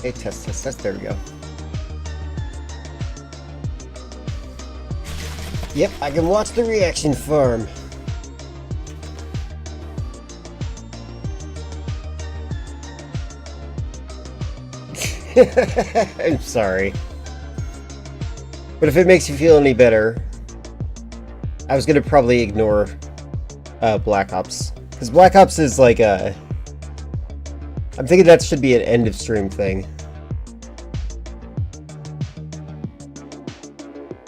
Hey, test. There we go. Yep, I can watch the reaction farm. I'm sorry. But if it makes you feel any better, I was gonna probably ignore Black Ops. Because Black Ops is like a... I'm thinking that should be an end of stream thing.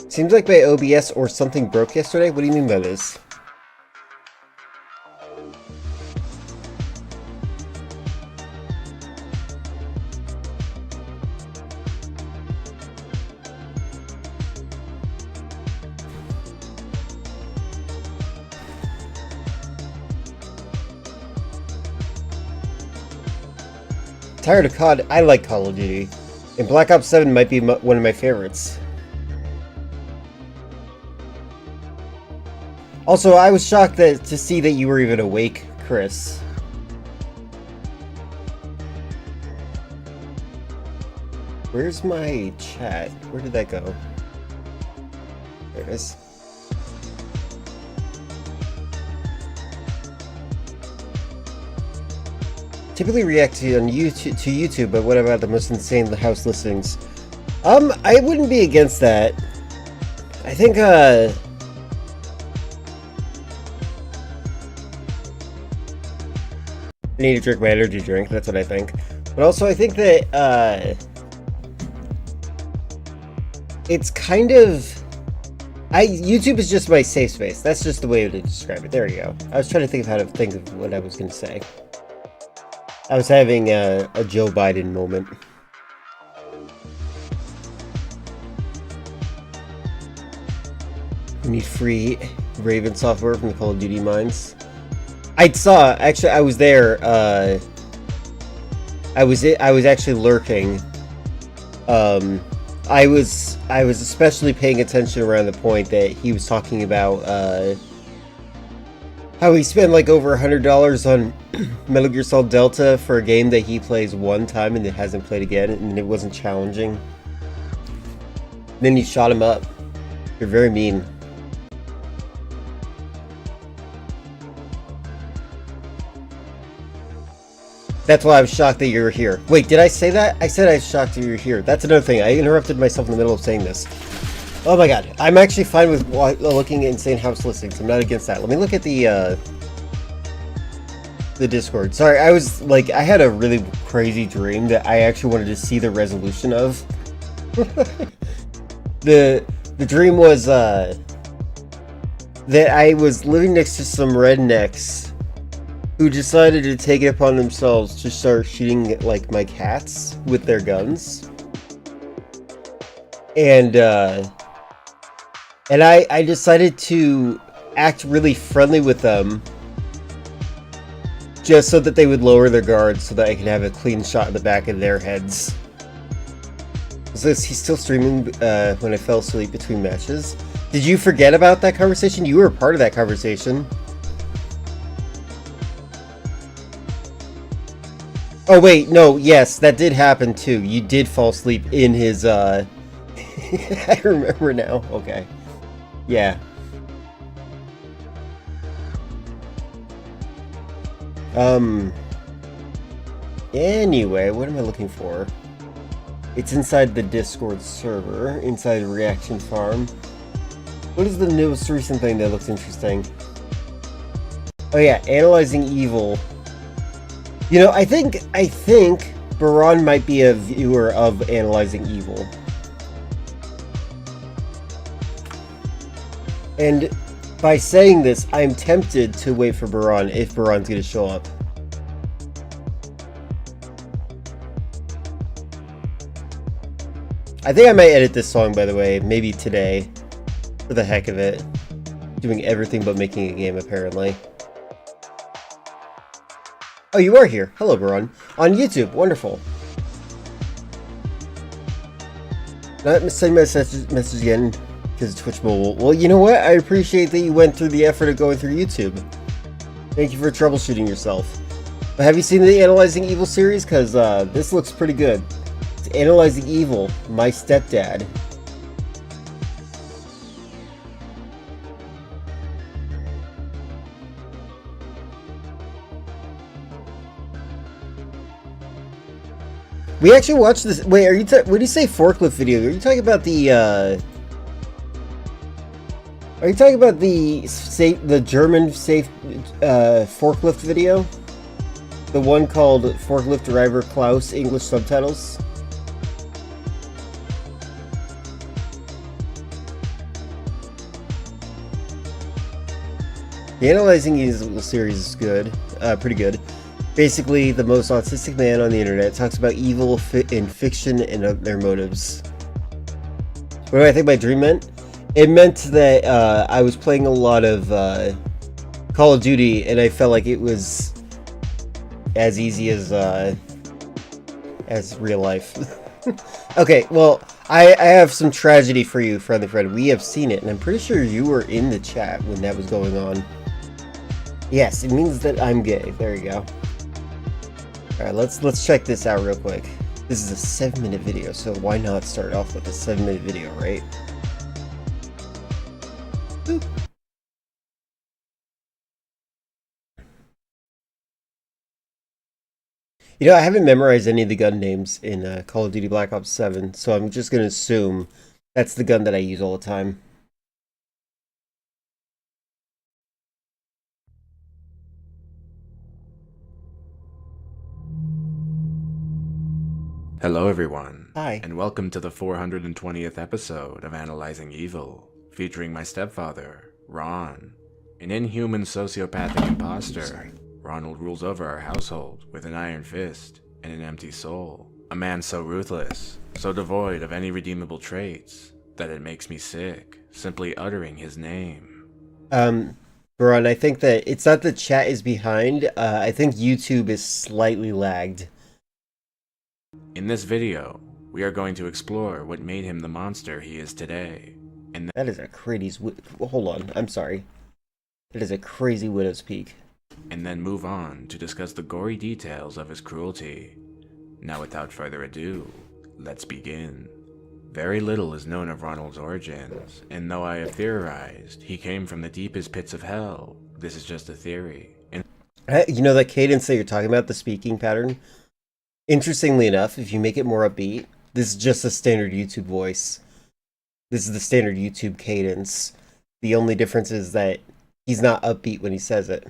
Seems like my OBS or something broke yesterday. What do you mean by this? Tired of COD? I like Call of Duty. And Black Ops 7 might be one of my favorites. Also, I was shocked to see that you were even awake, Chris. Where's my chat? Where did that go? There it is. Typically react to YouTube, but what about the most insane house listings? I wouldn't be against that. I think, I need to drink my energy drink, that's what I think. But also, I think that, it's kind of... YouTube is just my safe space. That's just the way to describe it. There you go. I was trying to think of how to think of what I was going to say. I was having a Joe Biden moment. We need free Raven software from the Call of Duty mines. Actually, I was there, I was actually lurking. I was especially paying attention around the point that he was talking about, how he spent like over $100 on Metal Gear Solid Delta for a game that he plays one time and it hasn't played again, and it wasn't challenging. Then you shot him up. You're very mean. That's why I was shocked that you were here. Wait, did I say that? I said I was shocked that you were here. That's another thing. I interrupted myself in the middle of saying this. Oh my god. I'm actually fine with looking at insane house listings. I'm not against that. Let me look at the Discord. Sorry, I was like, I had a really crazy dream that I actually wanted to see the resolution of. The dream was that I was living next to some rednecks who decided to take it upon themselves to start shooting like my cats with their guns. And I decided to act really friendly with them just so that they would lower their guards so that I could have a clean shot in the back of their heads. So is he still streaming when I fell asleep between matches? Did you forget about that conversation? You were a part of that conversation. Oh wait, no, yes, that did happen too. You did fall asleep in his, I remember now, okay. Yeah. Anyway, what am I looking for? It's inside the Discord server, inside Reaction Farm. What is the newest recent thing that looks interesting? Oh yeah, Analyzing Evil. You know, I think Baron might be a viewer of Analyzing Evil. And by saying this, I'm tempted to wait for Baron if Baron's gonna show up. I think I might edit this song, by the way, maybe today. For the heck of it. Doing everything but making a game, apparently. Oh, you are here. Hello, Baron. On YouTube. Wonderful. Not send my message again because Twitch Mobile. Well, you know what? I appreciate that you went through the effort of going through YouTube. Thank you for troubleshooting yourself. But have you seen the Analyzing Evil series? Because this looks pretty good. It's Analyzing Evil, My Stepdad. We actually watched this. Wait, are you? When you say forklift video, are you talking about the? Are you talking about the German safe forklift video? The one called Forklift Driver Klaus, English subtitles? The Analyzing Evil series is good, pretty good. Basically, the most autistic man on the internet talks about evil in fiction and their motives. What do I think my dream meant? It meant that I was playing a lot of Call of Duty, and I felt like it was as easy as real life. Okay, well, I have some tragedy for you, friendly friend. We have seen it, and I'm pretty sure you were in the chat when that was going on. Yes, it means that I'm gay. There you go. Alright, let's check this out real quick. This is a 7-minute video, so why not start off with a 7-minute video, right? Boop. You know, I haven't memorized any of the gun names in Call of Duty Black Ops 7, so I'm just gonna assume that's the gun that I use all the time. Hello everyone, Hi. and welcome to the 420th episode of Analyzing Evil, featuring my stepfather, Ron, an inhuman sociopathic imposter. Ronald rules over our household with an iron fist and an empty soul. A man so ruthless, so devoid of any redeemable traits, that it makes me sick, simply uttering his name. Ron, I think that it's not the chat is behind, I think YouTube is slightly lagged. In this video, we are going to explore what made him the monster he is today. And that is a crazy... Hold on, I'm sorry. That is a crazy widow's peak. And then move on to discuss the gory details of his cruelty. Now without further ado, let's begin. Very little is known of Ronald's origins, and though I have theorized he came from the deepest pits of hell, this is just a theory. And you know that cadence that you're talking about, the speaking pattern? Interestingly enough, if you make it more upbeat, this is just a standard YouTube voice. This is the standard YouTube cadence. The only difference is that he's not upbeat when he says it.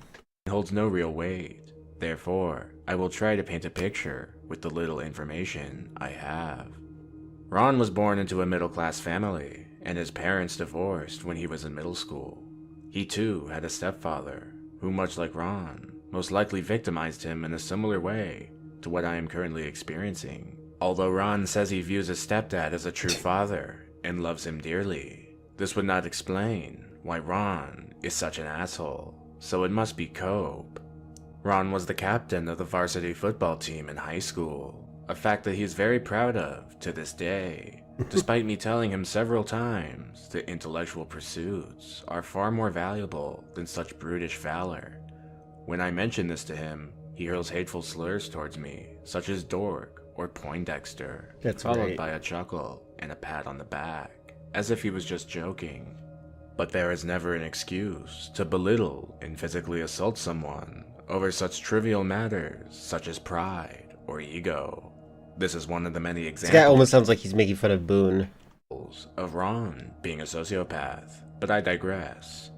Holds no real weight. Therefore, I will try to paint a picture with the little information I have. Ron was born into a middle-class family, and his parents divorced when he was in middle school. He too had a stepfather, who much like Ron, most likely victimized him in a similar way to what I am currently experiencing. Although Ron says he views his stepdad as a true father and loves him dearly, this would not explain why Ron is such an asshole, so it must be cope. Ron was the captain of the varsity football team in high school, a fact that he is very proud of to this day, despite me telling him several times that intellectual pursuits are far more valuable than such brutish valor. When I mention this to him, he hurls hateful slurs towards me, such as dork or Poindexter, followed by a chuckle and a pat on the back, as if he was just joking. But there is never an excuse to belittle and physically assault someone over such trivial matters such as pride or ego. This is one of the many examples. This guy almost sounds like he's making fun of Boone. Of Ron being a sociopath, but I digress.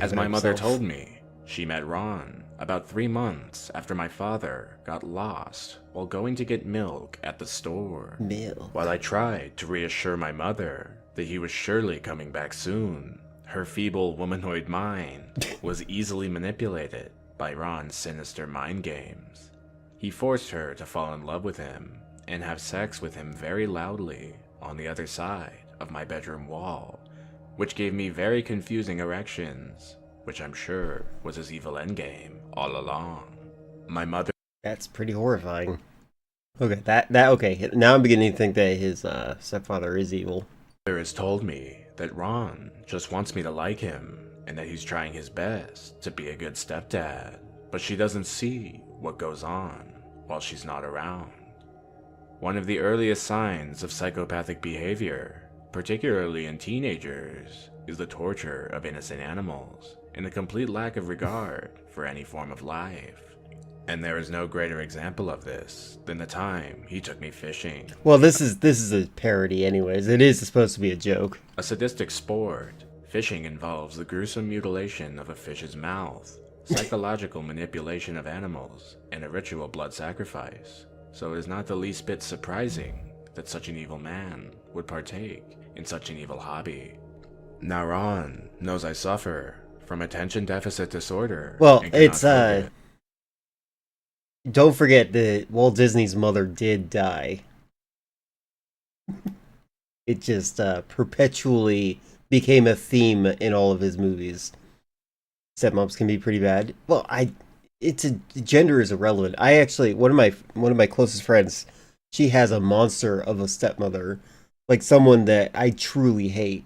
As my mother told me, she met Ron about 3 months after my father got lost while going to get milk at the store. While I tried to reassure my mother that he was surely coming back soon, her feeble womanoid mind was easily manipulated by Ron's sinister mind games. He forced her to fall in love with him and have sex with him very loudly on the other side of my bedroom wall, which gave me very confusing erections, which I'm sure was his evil endgame all along. My mother... That's pretty horrifying. Okay, okay, now I'm beginning to think that his stepfather is evil. Has told me that Ron just wants me to like him and that he's trying his best to be a good stepdad, but she doesn't see what goes on while she's not around. One of the earliest signs of psychopathic behavior, particularly in teenagers, is the torture of innocent animals and the complete lack of regard for any form of life. And there is no greater example of this than the time he took me fishing. Well, this is a parody anyways. It is supposed to be a joke. A sadistic sport, fishing involves the gruesome mutilation of a fish's mouth, psychological manipulation of animals, and a ritual blood sacrifice. So it is not the least bit surprising that such an evil man would partake in such an evil hobby. Now Ron knows I suffer from attention deficit disorder. Well, and cannot it's focus. don't forget that Walt Disney's mother did die. It just perpetually became a theme in all of his movies. Stepmoms can be pretty bad. Well, gender is irrelevant. I actually one of my closest friends, she has a monster of a stepmother, like someone that I truly hate.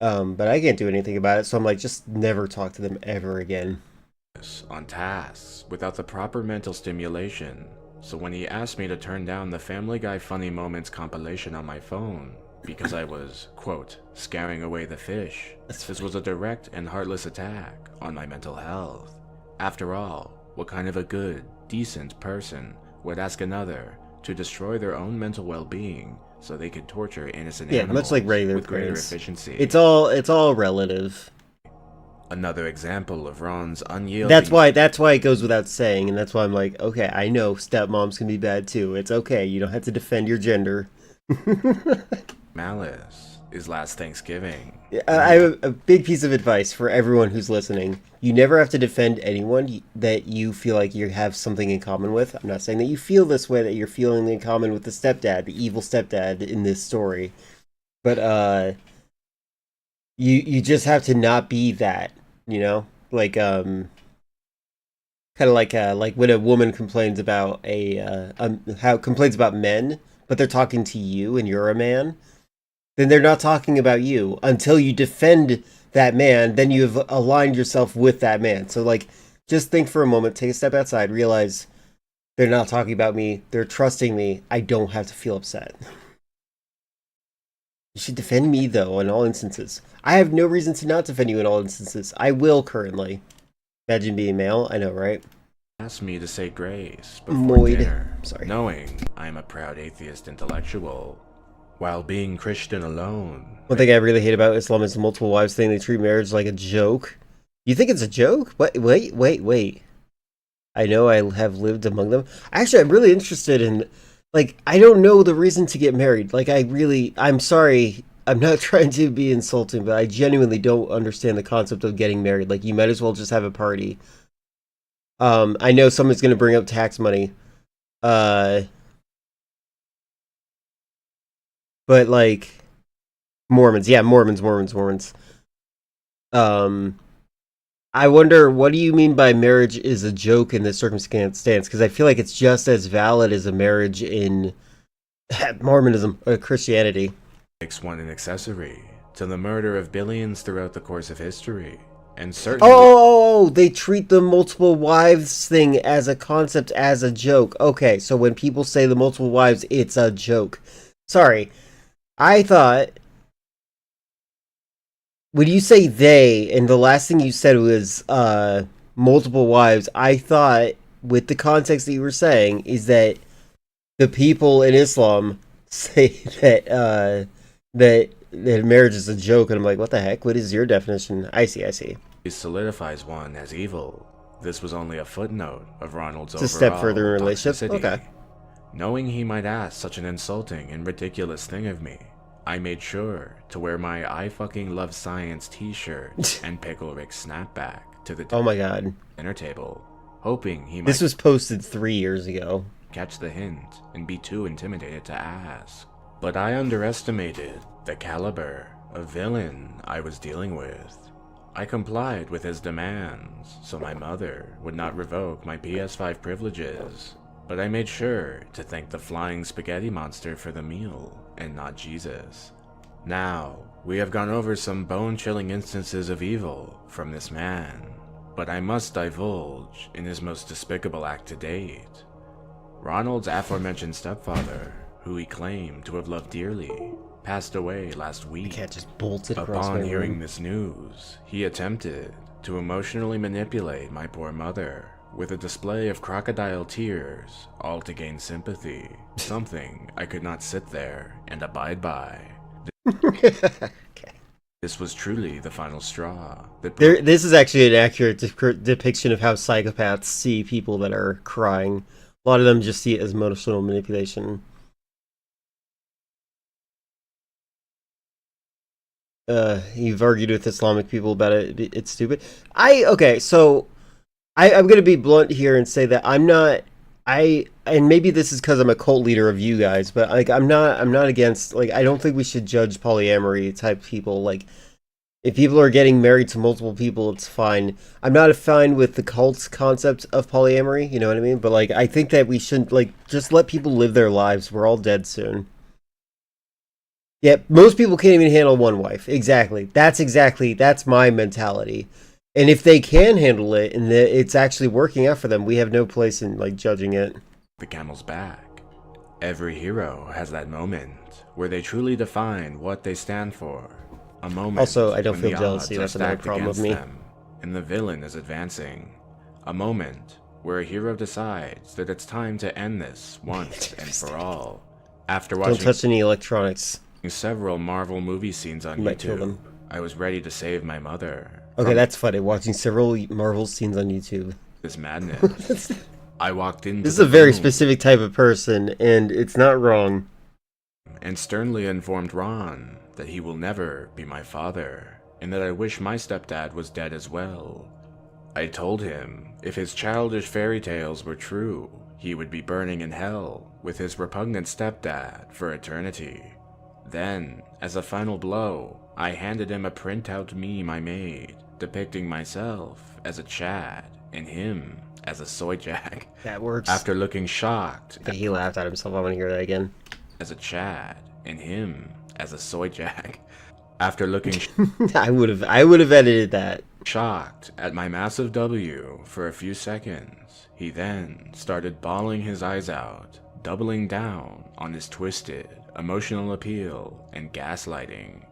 But I can't do anything about it, so I'm like, just never talk to them ever again. On tasks without the proper mental stimulation. So when he asked me to turn down the Family Guy Funny Moments compilation on my phone because I was, quote, scaring away the fish, this was a direct and heartless attack on my mental health. After all, what kind of a good, decent person would ask another to destroy their own mental well-being so they could torture innocent animals much like regular with greater parents. efficiency? It's all relative. Another example of Ron's unyielding... That's why it goes without saying, and that's why I'm like, okay, I know stepmoms can be bad too. It's okay, you don't have to defend your gender. malice is last Thanksgiving. I have a big piece of advice for everyone who's listening. You never have to defend anyone that you feel like you have something in common with. I'm not saying that you feel this way, that you're feeling in common with the stepdad, the evil stepdad in this story. But you just have to not be that, you know? Like kind of like when a woman complains about complains about men, but they're talking to you and you're a man. Then they're not talking about you until you defend that man. Then you've aligned yourself with that man. So, like, just think for a moment, take a step outside, realize they're not talking about me. They're trusting me. I don't have to feel upset. You should defend me, though, in all instances. I have no reason to not defend you in all instances. I will currently. Imagine being male. I know, right? Asked me to say grace before dinner, Sorry. knowing I am a proud atheist intellectual. While being Christian alone. One thing I really hate about Islam is the multiple wives thing. They treat marriage like a joke. You think it's a joke? Wait. I know I have lived among them. Actually, I'm really interested in, like, I don't know the reason to get married. Like, I'm sorry. I'm not trying to be insulting, but I genuinely don't understand the concept of getting married. Like, you might as well just have a party. I know someone's going to bring up tax money. But, like, Mormons. Yeah, Mormons. I wonder, what do you mean by marriage is a joke in this circumstance? Because I feel like it's just as valid as a marriage in Mormonism or Christianity. Makes one an accessory to the murder of billions throughout the course of history. And certainly... Oh, they treat the multiple wives thing as a concept, as a joke. Okay, so when people say the multiple wives, it's a joke. Sorry. I thought, when you say they, and the last thing you said was multiple wives, I thought, with the context that you were saying, is that the people in Islam say that marriage is a joke, and I'm like, what the heck? What is your definition? I see. He solidifies one as evil. This was only a footnote of Ronald's overall It's a step further in relationship? toxicity. Okay. Knowing he might ask such an insulting and ridiculous thing of me, I made sure to wear my I fucking love science t-shirt and Pickle Rick snapback to the Oh my god. dinner table, hoping he might This was posted 3 years ago. catch the hint and be too intimidated to ask. But I underestimated the caliber of villain I was dealing with. I complied with his demands so my mother would not revoke my PS5 privileges. But I made sure to thank the flying spaghetti monster for the meal, and not Jesus. Now, we have gone over some bone-chilling instances of evil from this man, but I must divulge in his most despicable act to date. Ronald's aforementioned stepfather, who he claimed to have loved dearly, passed away last week. The cat just bolted across my Upon hearing room. this news, he attempted to emotionally manipulate my poor mother with a display of crocodile tears, all to gain sympathy, something I could not sit there and abide by. Okay. This was truly the final straw that This is actually an accurate depiction of how psychopaths see people that are crying. A lot of them just see it as emotional manipulation. You've argued with Islamic people about it. It's stupid. Okay, so I'm gonna be blunt here and say that I'm not. And maybe this is because I'm a cult leader of you guys, but like I'm not against, like, I don't think we should judge polyamory type people. Like, if people are getting married to multiple people, it's fine. I'm not fine with the cult concept of polyamory, you know what I mean? But like, I think that we shouldn't, like, just let people live their lives. We're all dead soon. Yeah, most people can't even handle one wife. Exactly. That's my mentality. And if they can handle it and it's actually working out for them, we have no place in, like, judging it. the camel's back. Every hero has that moment where they truly define what they stand for. A moment Also, I don't when feel the jealousy. odds are That's another stacked problem with against me. them, and the villain is advancing. A moment where a hero decides that it's time to end this once and for all. After Don't watching touch any electronics. several Marvel movie scenes on You might kill YouTube, them. I was ready to save my mother Okay, from that's funny. Watching several Marvel scenes on YouTube. this madness. I walked into This is the a very room specific type of person, and it's not wrong. and sternly informed Ron that he will never be my father, and that I wish my stepdad was dead as well. I told him if his childish fairy tales were true, he would be burning in hell with his repugnant stepdad for eternity. Then, as a final blow, I handed him a printout meme I made, depicting myself as a Chad and him as a Soy Jack. That works. After looking shocked Okay, he laughed at himself. I want to hear that again. as a Chad and him as a Soy Jack. After looking I would have edited that. shocked at my massive W for a few seconds, he then started bawling his eyes out, doubling down on his twisted, emotional appeal and gaslighting,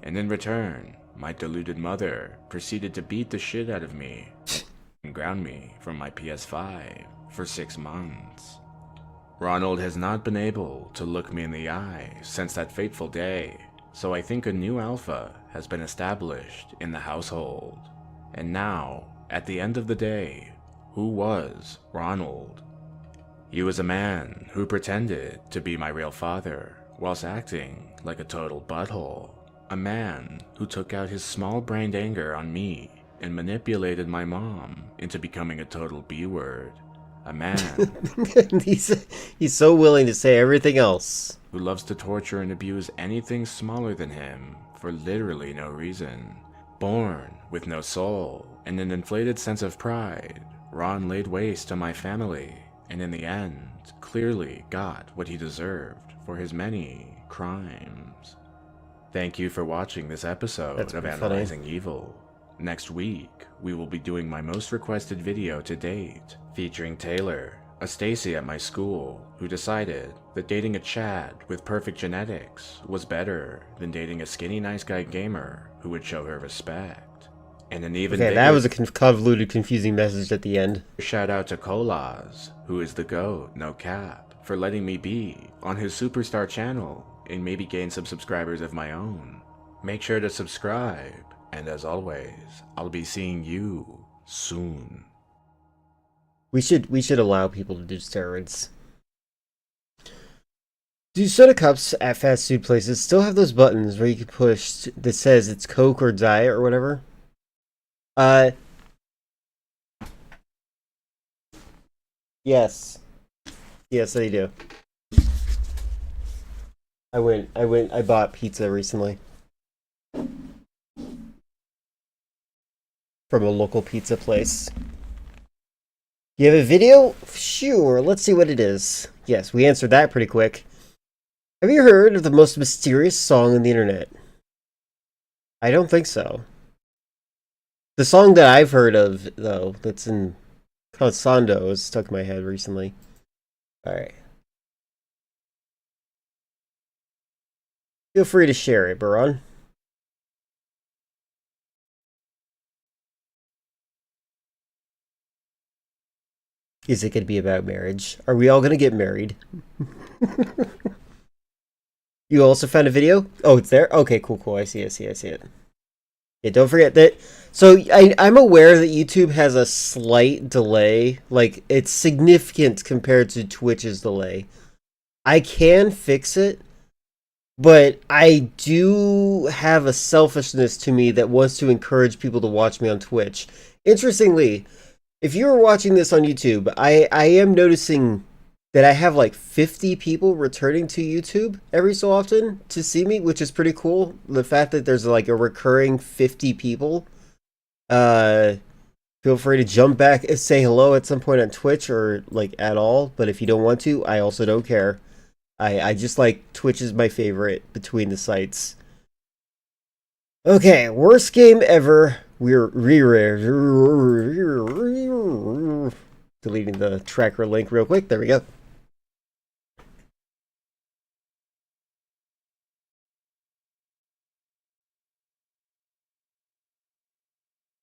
and in return, my deluded mother proceeded to beat the shit out of me and ground me from my PS5 for 6 months. Ronald has not been able to look me in the eye since that fateful day, so I think a new alpha has been established in the household. And now, at the end of the day, who was Ronald? He was a man who pretended to be my real father, whilst acting like a total butthole. A man who took out his small-brained anger on me and manipulated my mom into becoming a total B-word. A man he's so willing to say everything else. who loves to torture and abuse anything smaller than him for literally no reason. Born with no soul and an inflated sense of pride, Ron laid waste to my family, and in the end, clearly got what he deserved for his many crimes. Thank you for watching this episode That's of pretty funny. Analyzing Evil. Next week, we will be doing my most requested video to date, featuring Taylor, a Stacy at my school, who decided that dating a Chad with perfect genetics was better than dating a skinny nice guy gamer who would show her respect. And an even Okay, that was a convoluted, confusing message at the end. shout out to Colas, who is the GOAT, no cap, for letting me be on his superstar channel and maybe gain some subscribers of my own. Make sure to subscribe, and as always, I'll be seeing you soon. We should allow people to do steroids. Do soda cups at fast food places still have those buttons where you can push that says it's Coke or Diet or whatever? Yes. Yes, they do. I bought pizza recently. From a local pizza place. You have a video? Sure, let's see what it is. Yes, we answered that pretty quick. Have you heard of the most mysterious song on the internet? I don't think so. The song that I've heard of, though, that's in Calzando, has stuck in my head recently. Alright. Feel free to share it, Baron. Is it going to be about marriage? Are we all going to get married? You also found a video? Oh, it's there? Okay, cool. I see it. Yeah, don't forget that. So I'm aware that YouTube has a slight delay. Like, it's significant compared to Twitch's delay. I can fix it, but I do have a selfishness to me that wants to encourage people to watch me on Twitch. Interestingly, if you were watching this on YouTube, I am noticing that I have like 50 people returning to YouTube every so often to see me, which is pretty cool. The fact that there's like a recurring 50 people. Feel free to jump back and say hello at some point on Twitch or like at all. But if you don't want to, I also don't care. I just like Twitch is my favorite between the sites. Okay, worst game ever. We're deleting the tracker link real quick. There we go.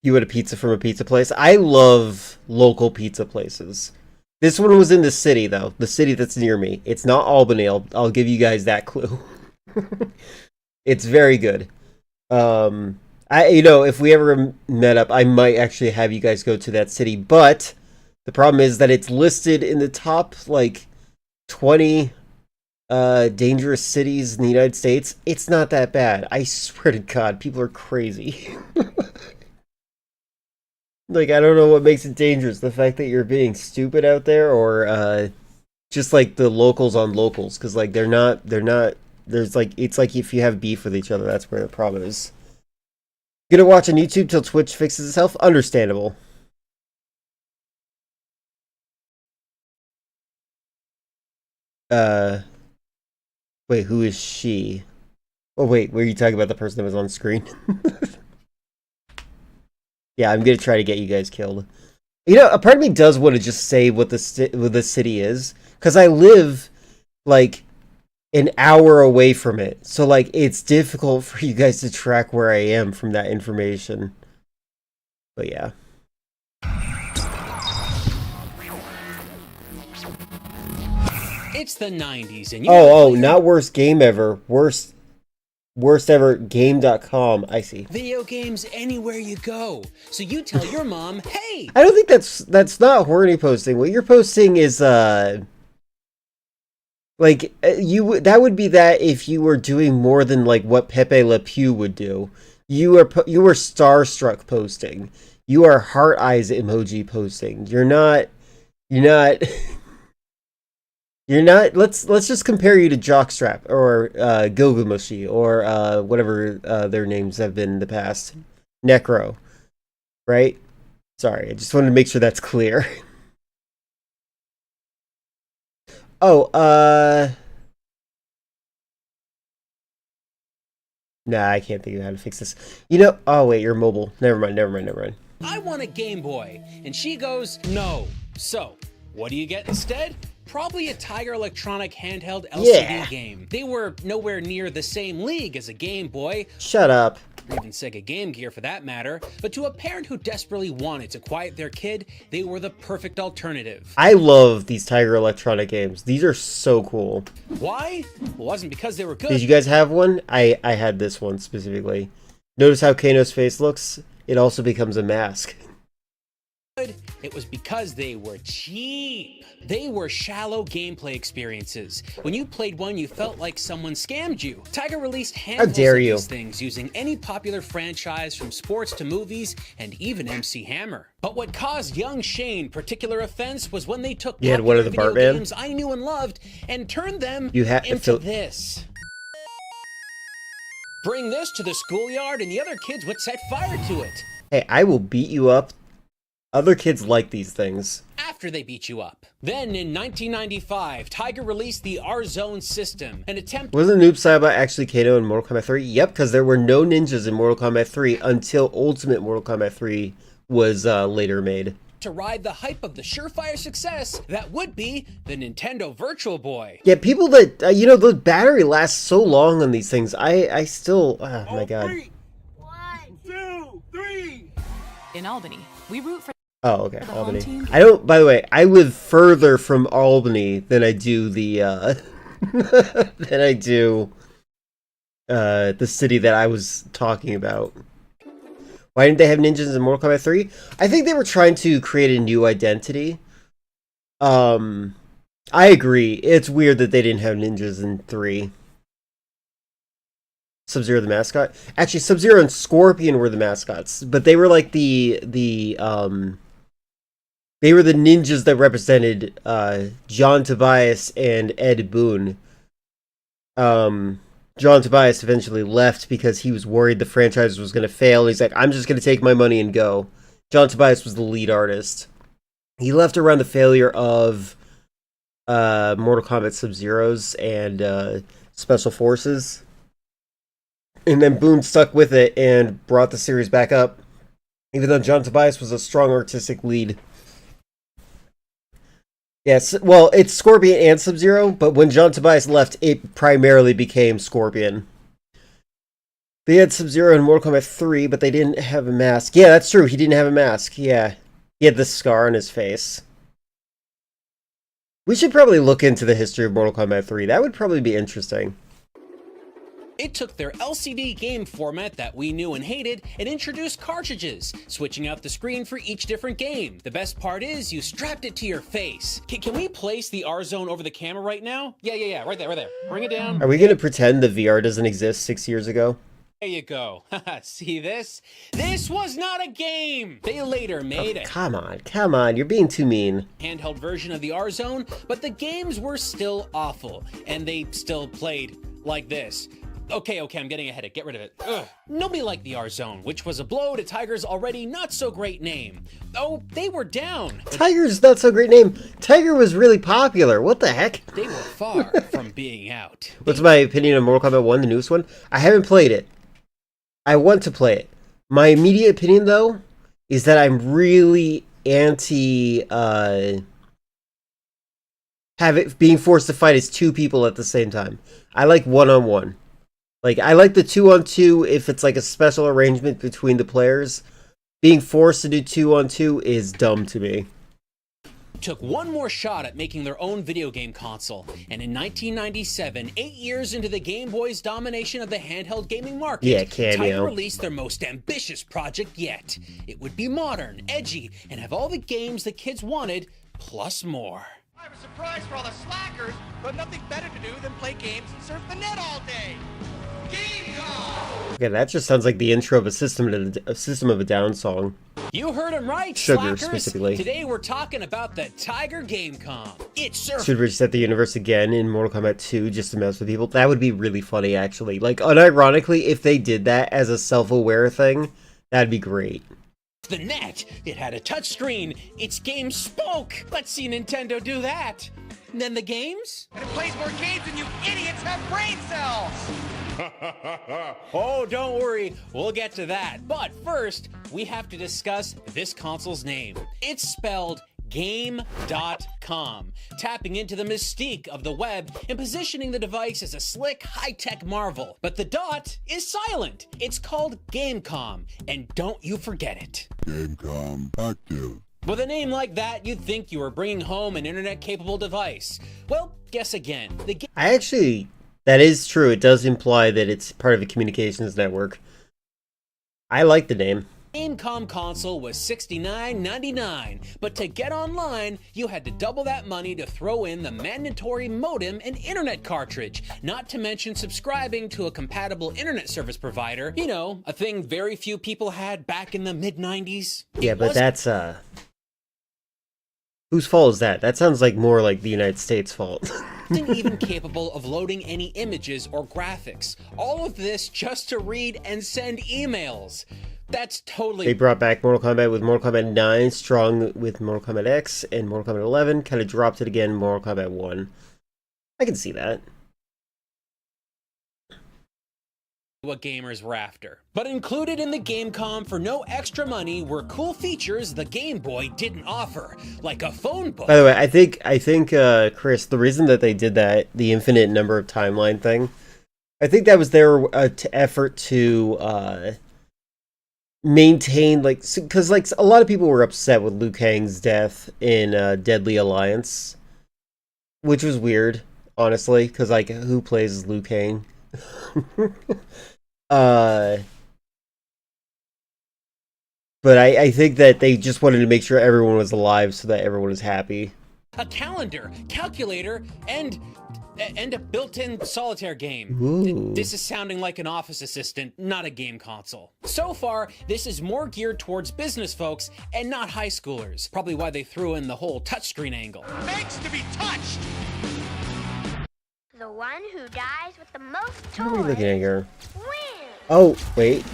You want a pizza from a pizza place? I love local pizza places. This one was in the city, though. The city that's near me. It's not Albany. I'll give you guys that clue. It's very good. If we ever met up, I might actually have you guys go to that city. But the problem is that it's listed in the top, 20 dangerous cities in the United States. It's not that bad. I swear to God, people are crazy. Like, I don't know what makes it dangerous. The fact that you're being stupid out there or just like the locals on locals. Because like they're not, there's like, it's like if you have beef with each other, that's where the problem is. Gonna watch on YouTube till Twitch fixes itself? Understandable. Wait, who is she? Oh wait, were you talking about the person that was on screen? Yeah, I'm gonna try to get you guys killed. You know, a part of me does want to just say what the city is, because I live like an hour away from it, so like it's difficult for you guys to track where I am from that information. But yeah. It's the 90s, and not worst game ever. Worst ever game.com. I see. Video games anywhere you go. So you tell your mom, hey! I don't think that's not horny posting. What you're posting is that would be that if you were doing more than like what Pepe Le Pew would do. You were starstruck posting. You are heart eyes emoji posting. You're not let's just compare you to Jockstrap or Gilgameshi or whatever their names have been in the past. Necro. Right? Sorry, I just wanted to make sure that's clear. Nah, I can't think of how to fix this. Oh wait, you're mobile. Never mind. I want a Game Boy. And she goes, no. So, what do you get instead? Probably a Tiger Electronic handheld LCD game. They were nowhere near the same league as a Game Boy. Shut up. Or even Sega Game Gear for that matter. But to a parent who desperately wanted to quiet their kid, they were the perfect alternative. I love these Tiger Electronic games. These are so cool. Why? Well, it wasn't because they were good. Did you guys have one? I had this one specifically. Notice how Kano's face looks? It also becomes a mask. It was because they were cheap. They were shallow gameplay experiences. When you played one, you felt like someone scammed you. Tiger released handfuls of these things using any popular franchise from sports to movies and even MC Hammer. But what caused young Shane particular offense was when they took popular video games I knew and loved and turned them into this. Bring this to the schoolyard and the other kids would set fire to it. Hey, I will beat you up. Other kids like these things. After they beat you up. Then in 1995, Tiger released the R-Zone system, an attempt... Wasn't Noob Saibot actually Kano in Mortal Kombat 3? Yep, because there were no ninjas in Mortal Kombat 3 until Ultimate Mortal Kombat 3 was later made. To ride the hype of the surefire success that would be the Nintendo Virtual Boy. Yeah, people that, the battery lasts so long on these things. I still, oh my god. 1, 2, 3. In Albany, we root for Oh, okay, Albany. I don't. By the way, I live further from Albany than I do the than I do the city that I was talking about. Why didn't they have ninjas in Mortal Kombat 3? I think they were trying to create a new identity. I agree. It's weird that they didn't have ninjas in 3. Sub-Zero the mascot. Actually, Sub-Zero and Scorpion were the mascots, but they were like they were the ninjas that represented John Tobias and Ed Boon. John Tobias eventually left because he was worried the franchise was going to fail. He's like, I'm just going to take my money and go. John Tobias was the lead artist. He left around the failure of Mortal Kombat Sub-Zeros and Special Forces. And then Boon stuck with it and brought the series back up. Even though John Tobias was a strong artistic lead. Yes, well, it's Scorpion and Sub-Zero, but when John Tobias left, it primarily became Scorpion. They had Sub-Zero in Mortal Kombat 3, but they didn't have a mask. Yeah, that's true, he didn't have a mask, yeah. He had this scar on his face. We should probably look into the history of Mortal Kombat 3. That would probably be interesting. It took their LCD game format that we knew and hated and introduced cartridges, switching out the screen for each different game. The best part is you strapped it to your face. Can we place the R-Zone over the camera right now? Yeah, right there. Bring it down. Are we going to pretend the VR doesn't exist 6 years ago? There you go. See this? This was not a game! They later made it. Come on, you're being too mean. Handheld version of the R-Zone, but the games were still awful, and they still played like this. Okay, I'm getting ahead. Get rid of it. Ugh. Nobody liked the R-Zone, which was a blow to Tiger's already not-so-great name. Oh, they were down. Tiger's not so great name. Tiger was really popular. What the heck? They were far from being out. What's my opinion on Mortal Kombat 1, the newest one? I haven't played it. I want to play it. My immediate opinion, though, is that I'm really anti have it being forced to fight as two people at the same time. I like one-on-one. Like, I like the 2-on-2 if it's like a special arrangement between the players. Being forced to do 2-on-2 is dumb to me. Took one more shot at making their own video game console, and in 1997, 8 years into the Game Boy's domination of the handheld gaming market, Tiger released their most ambitious project yet. It would be modern, edgy, and have all the games the kids wanted, plus more. I have a surprise for all the slackers, but nothing better to do than play games and surf the net all day. GameCom! Okay, that just sounds like the intro of a System of a Down song. You heard him right, Sugar, slackers. specifically. Today we're talking about the Tiger GameCom. It's surf. Should reset the universe again in Mortal Kombat 2 just to mess with people. That would be really funny, actually. Like, unironically, if they did that as a self-aware thing, that'd be great. The net, it had a touchscreen. Its game spoke. Let's see Nintendo do that. And then the games? And it plays more games than you idiots have brain cells! Oh, don't worry, we'll get to that. But first, we have to discuss this console's name. It's spelled Game.com, tapping into the mystique of the web and positioning the device as a slick, high-tech marvel. But the dot is silent. It's called Gamecom, and don't you forget it. Gamecom active. With a name like that, you'd think you were bringing home an internet-capable device. Well, guess again. That is true. It does imply that it's part of a communications network. I like the name. Gamecom console was $69.99, but to get online, you had to double that money to throw in the mandatory modem and internet cartridge, not to mention subscribing to a compatible internet service provider. You know, a thing very few people had back in the mid-90s. Yeah, but that's, whose fault is that? That sounds like more like the United States' fault. Wasn't even capable of loading any images or graphics. All of this just to read and send emails. That's totally... They brought back Mortal Kombat with Mortal Kombat 9, strong with Mortal Kombat X, and Mortal Kombat 11, kind of dropped it again in Mortal Kombat 1. I can see that. What gamers were after. But included in the Gamecom for no extra money were cool features the Game Boy didn't offer, like a phone book. By the way, I think Chris, the reason that they did that, the infinite number of timeline thing, I think that was their effort to maintain, like, because like a lot of people were upset with Liu Kang's death in Deadly Alliance, which was weird, honestly, because like who plays Liu Kang? uh, but I think that they just wanted to make sure everyone was alive so that everyone was happy. A calendar, calculator, and a built-in solitaire game. Ooh. This is sounding like an office assistant, not a game console. So far, this is more geared towards business folks and not high schoolers. Probably why they threw in the whole touchscreen angle. Begs to be touched. The one who dies with the most What are we toys looking at here? wins. Oh, wait.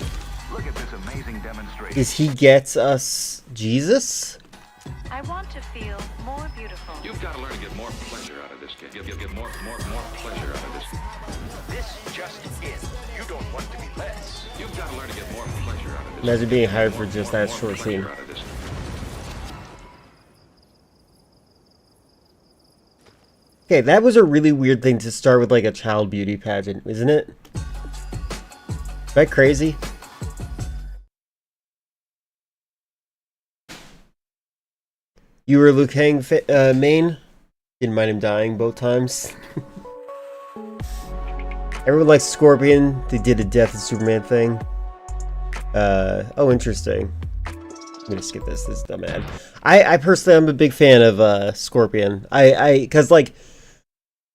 Look at this amazing demonstration. Is he gets us Jesus? I want to feel more beautiful. You've got to learn to get more pleasure out of this game. You'll get more pleasure out of this. This just in. You don't want to be less. You've got to learn to get more pleasure out of this. Imagine being hired for just that More short scene. pleasure out of this. Okay, that was a really weird thing to start with, like a child beauty pageant, isn't it? Is that crazy? You were Liu Kang main? Didn't mind him dying both times. Everyone likes Scorpion. They did a Death of Superman thing. Oh, interesting. I'm gonna skip this. This is dumb ad. I personally, I'm a big fan of Scorpion. Cause like,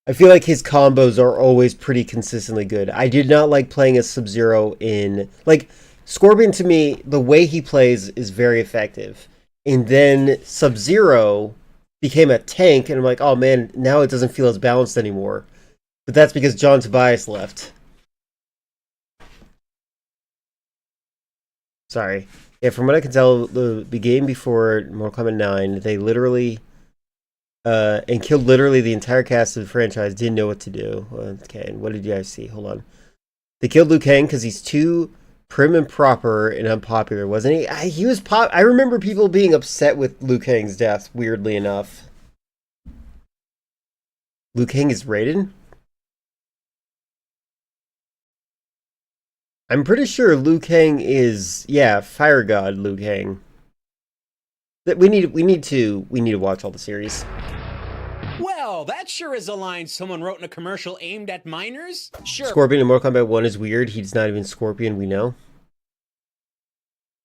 I feel like his combos are always pretty consistently good. I did not like playing as Sub-Zero in like Scorpion. To me, the way he plays is very effective. And then Sub-Zero became a tank, and I'm like, oh man, now it doesn't feel as balanced anymore. But that's because John Tobias left. Sorry. Yeah, from what I can tell, the game before Mortal Kombat 9, they literally and killed literally the entire cast of the franchise, didn't know what to do. Okay, and what did you guys see? Hold on. They killed Liu Kang because he's too prim and proper and unpopular, wasn't he? He was I remember people being upset with Liu Kang's death, weirdly enough. Liu Kang is Raiden? I'm pretty sure Liu Kang is, yeah, Fire God Liu Kang. That we need to watch all the series. Well, that sure is a line someone wrote in a commercial aimed at minors. Sure. Scorpion in Mortal Kombat 1 is weird. He's not even Scorpion, we know.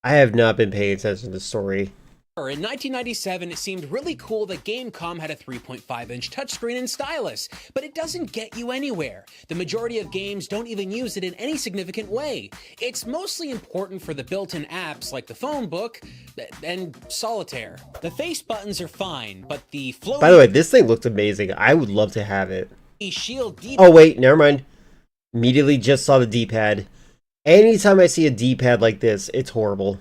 I have not been paying attention to the story. In 1997, it seemed really cool that Gamecom had a 3.5-inch touchscreen and stylus, but it doesn't get you anywhere. The majority of games don't even use it in any significant way. It's mostly important for the built-in apps like the phone book and Solitaire. The face buttons are fine, but the floating... By the way, this thing looked amazing. I would love to have it. Shield D- Oh wait, never mind. Immediately just saw the D-pad. Anytime I see a D-pad like this, it's horrible.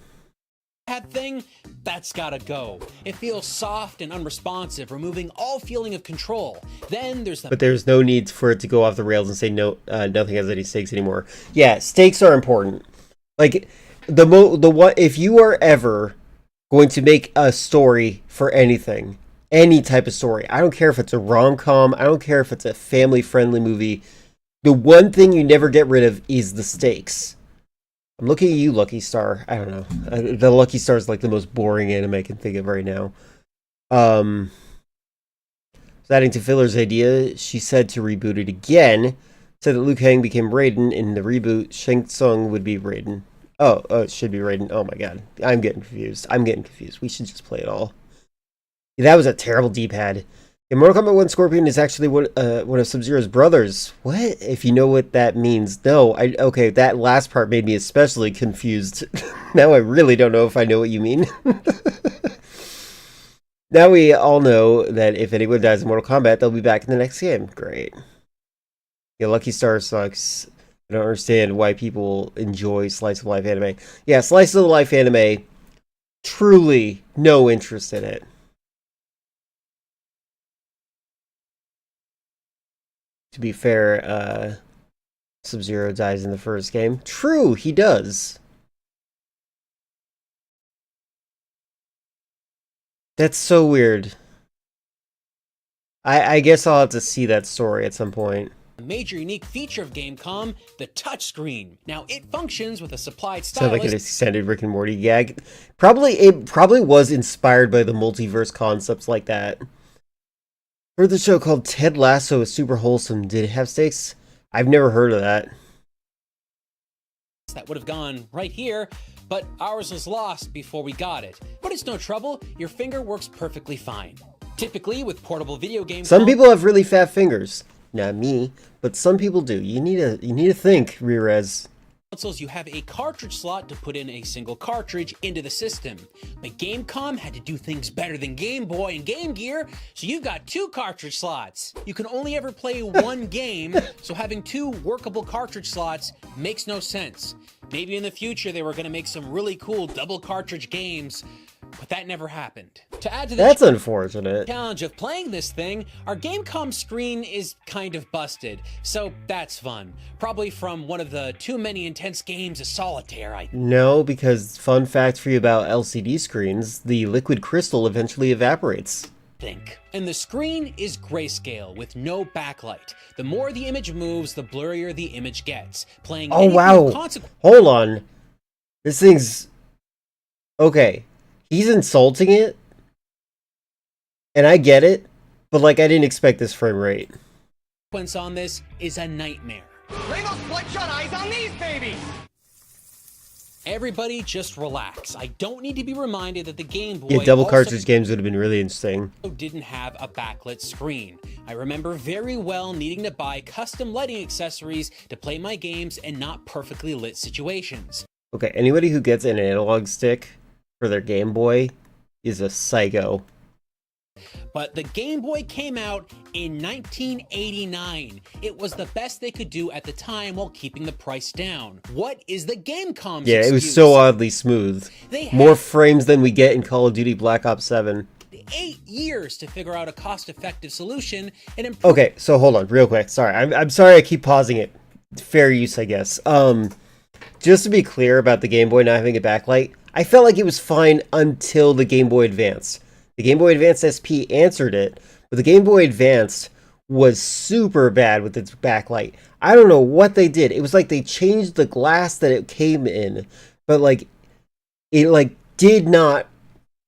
That thing, that's gotta go. It feels soft and unresponsive, removing all feeling of control. Then there's the... But there's no need for it to go off the rails and say no, nothing has any stakes anymore. Yeah, stakes are important. Like the one, if you are ever going to make a story for anything, any type of story, I don't care if it's a rom-com, I don't care if it's a family-friendly movie, the one thing you never get rid of is the stakes. I'm looking at you, Lucky Star. I don't know. The Lucky Star is like the most boring anime I can think of right now. So adding to Filler's idea, she said to reboot it again. Said that Liu Kang became Raiden. In the reboot, Shang Tsung would be Raiden. Oh, it should be Raiden. Oh my god. I'm getting confused. We should just play it all. Yeah, that was a terrible D-pad. In Mortal Kombat 1, Scorpion is actually one of Sub-Zero's brothers. What? If you know what that means. No, okay, that last part made me especially confused. Now I really don't know if I know what you mean. Now we all know that if anyone dies in Mortal Kombat, they'll be back in the next game. Great. Yeah, Lucky Star sucks. I don't understand why people enjoy slice of life anime. Yeah, slice of life anime, truly no interest in it. To be fair, Sub-Zero dies in the first game. True, he does. That's so weird. I guess I'll have to see that story at some point. A major unique feature of Gamecom, the touchscreen. Now, it functions with a supplied Sounds like an stylus. extended Rick and Morty gag. It probably was inspired by the multiverse concepts like that. Heard the show called Ted Lasso is super wholesome. Did it have stakes? I've never heard of that. That would have gone right here, but ours was lost before we got it. But it's no trouble, your finger works perfectly fine. Typically, with portable video games, Some people have really fat fingers. Not me, but some people do. You need to think, Rerez. consoles, you have a cartridge slot to put in a single cartridge into the system. But Gamecom had to do things better than Game Boy and Game Gear, so you've got 2 cartridge slots. You can only ever play one game, so having 2 workable cartridge slots makes no sense. Maybe in the future they were going to make some really cool double cartridge games, but that never happened. To add to the That's unfortunate. challenge of playing this thing, our Gamecom screen is kind of busted, so that's fun. Probably from one of the too many intense games of solitaire, I No, because fun fact for you about LCD screens, the liquid crystal eventually evaporates. think. And the screen is grayscale with no backlight. The more the image moves, the blurrier the image gets. Playing Oh anything wow. of consequence Hold on. This thing's... Okay. He's insulting it. And I get it. But like, I didn't expect this frame rate. on this is a nightmare. Lay those bloodshot eyes on these babies! Everybody just relax. I don't need to be reminded that the Game Boy Yeah, double also cartridge games would have been really interesting. didn't have a backlit screen. I remember very well needing to buy custom lighting accessories to play my games in not perfectly lit situations. Okay, anybody who gets an analog stick for their Game Boy is a psycho. But the Game Boy came out in 1989. It was the best they could do at the time while keeping the price down. What is the Gamecom's Yeah, it was excuse? so oddly smooth. They had More frames than we get in Call of Duty Black Ops 7. 8 years to figure out a cost-effective solution and improve. Okay, so hold on, real quick. Sorry, I'm sorry I keep pausing it. Fair use, I guess. Just to be clear about the Game Boy not having a backlight, I felt like it was fine until the Game Boy Advance. The Game Boy Advance SP answered it, but the Game Boy Advance was super bad with its backlight. I don't know what they did. It was like they changed the glass that it came in, but like it like did not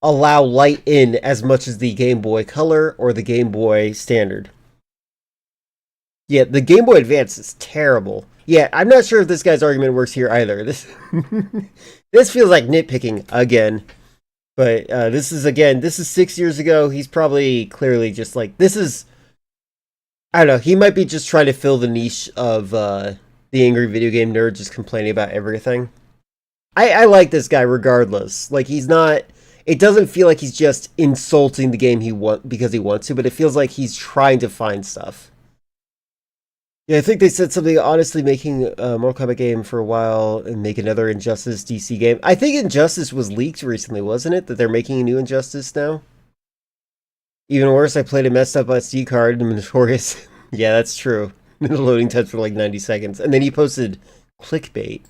allow light in as much as the Game Boy Color or the Game Boy Standard. Yeah, the Game Boy Advance is terrible. Yeah, I'm not sure if this guy's argument works here either. This this feels like nitpicking again. But this is 6 years ago. He's probably clearly just like, this is, I don't know, he might be just trying to fill the niche of the angry video game nerd just complaining about everything. I like this guy regardless. Like, he's not, it doesn't feel like he's just insulting the game because he wants to, but it feels like he's trying to find stuff. Yeah, I think they said something, honestly, making a Mortal Kombat game for a while and make another Injustice DC game. I think Injustice was leaked recently, wasn't it? That they're making a new Injustice now? Even worse, I played a messed up SD card in Notorious. Yeah, that's true. The loading times for like 90 seconds. And then he posted clickbait.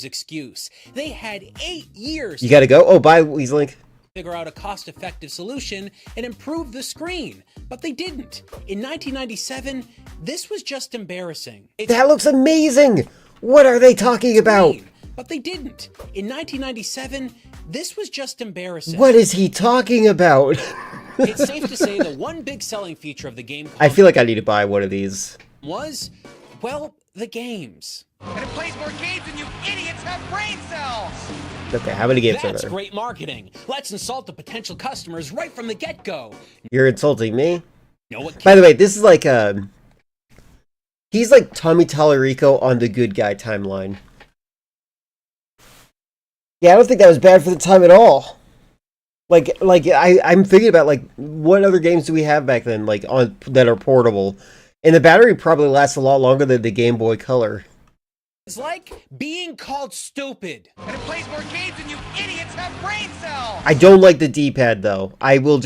excuse. They had 8 years You gotta go? Oh, bye, Weaslink. figure out a cost-effective solution and improve the screen, but they didn't. In 1997, this was just embarrassing. It's That looks amazing! What are they talking about? screen, but they didn't. In 1997, this was just embarrassing. What is he talking about? It's safe to say the one big selling feature of the game I feel like I need to buy one of these. was, well, the games. And it plays more games than you idiots have brain cells! Okay, how many games are That's there? great marketing. Let's insult the potential customers right from the get-go. You're insulting me? You know what? By the way, this is like he's like Tommy Tallarico on the good guy timeline. Yeah, I don't think that was bad for the time at all. I'm thinking about like what other games do we have back then, like on that are portable, and the battery probably lasts a lot longer than the Game Boy Color. It's like being called stupid. And it plays more games than you idiots have brain cells! I don't like the D-pad though. I do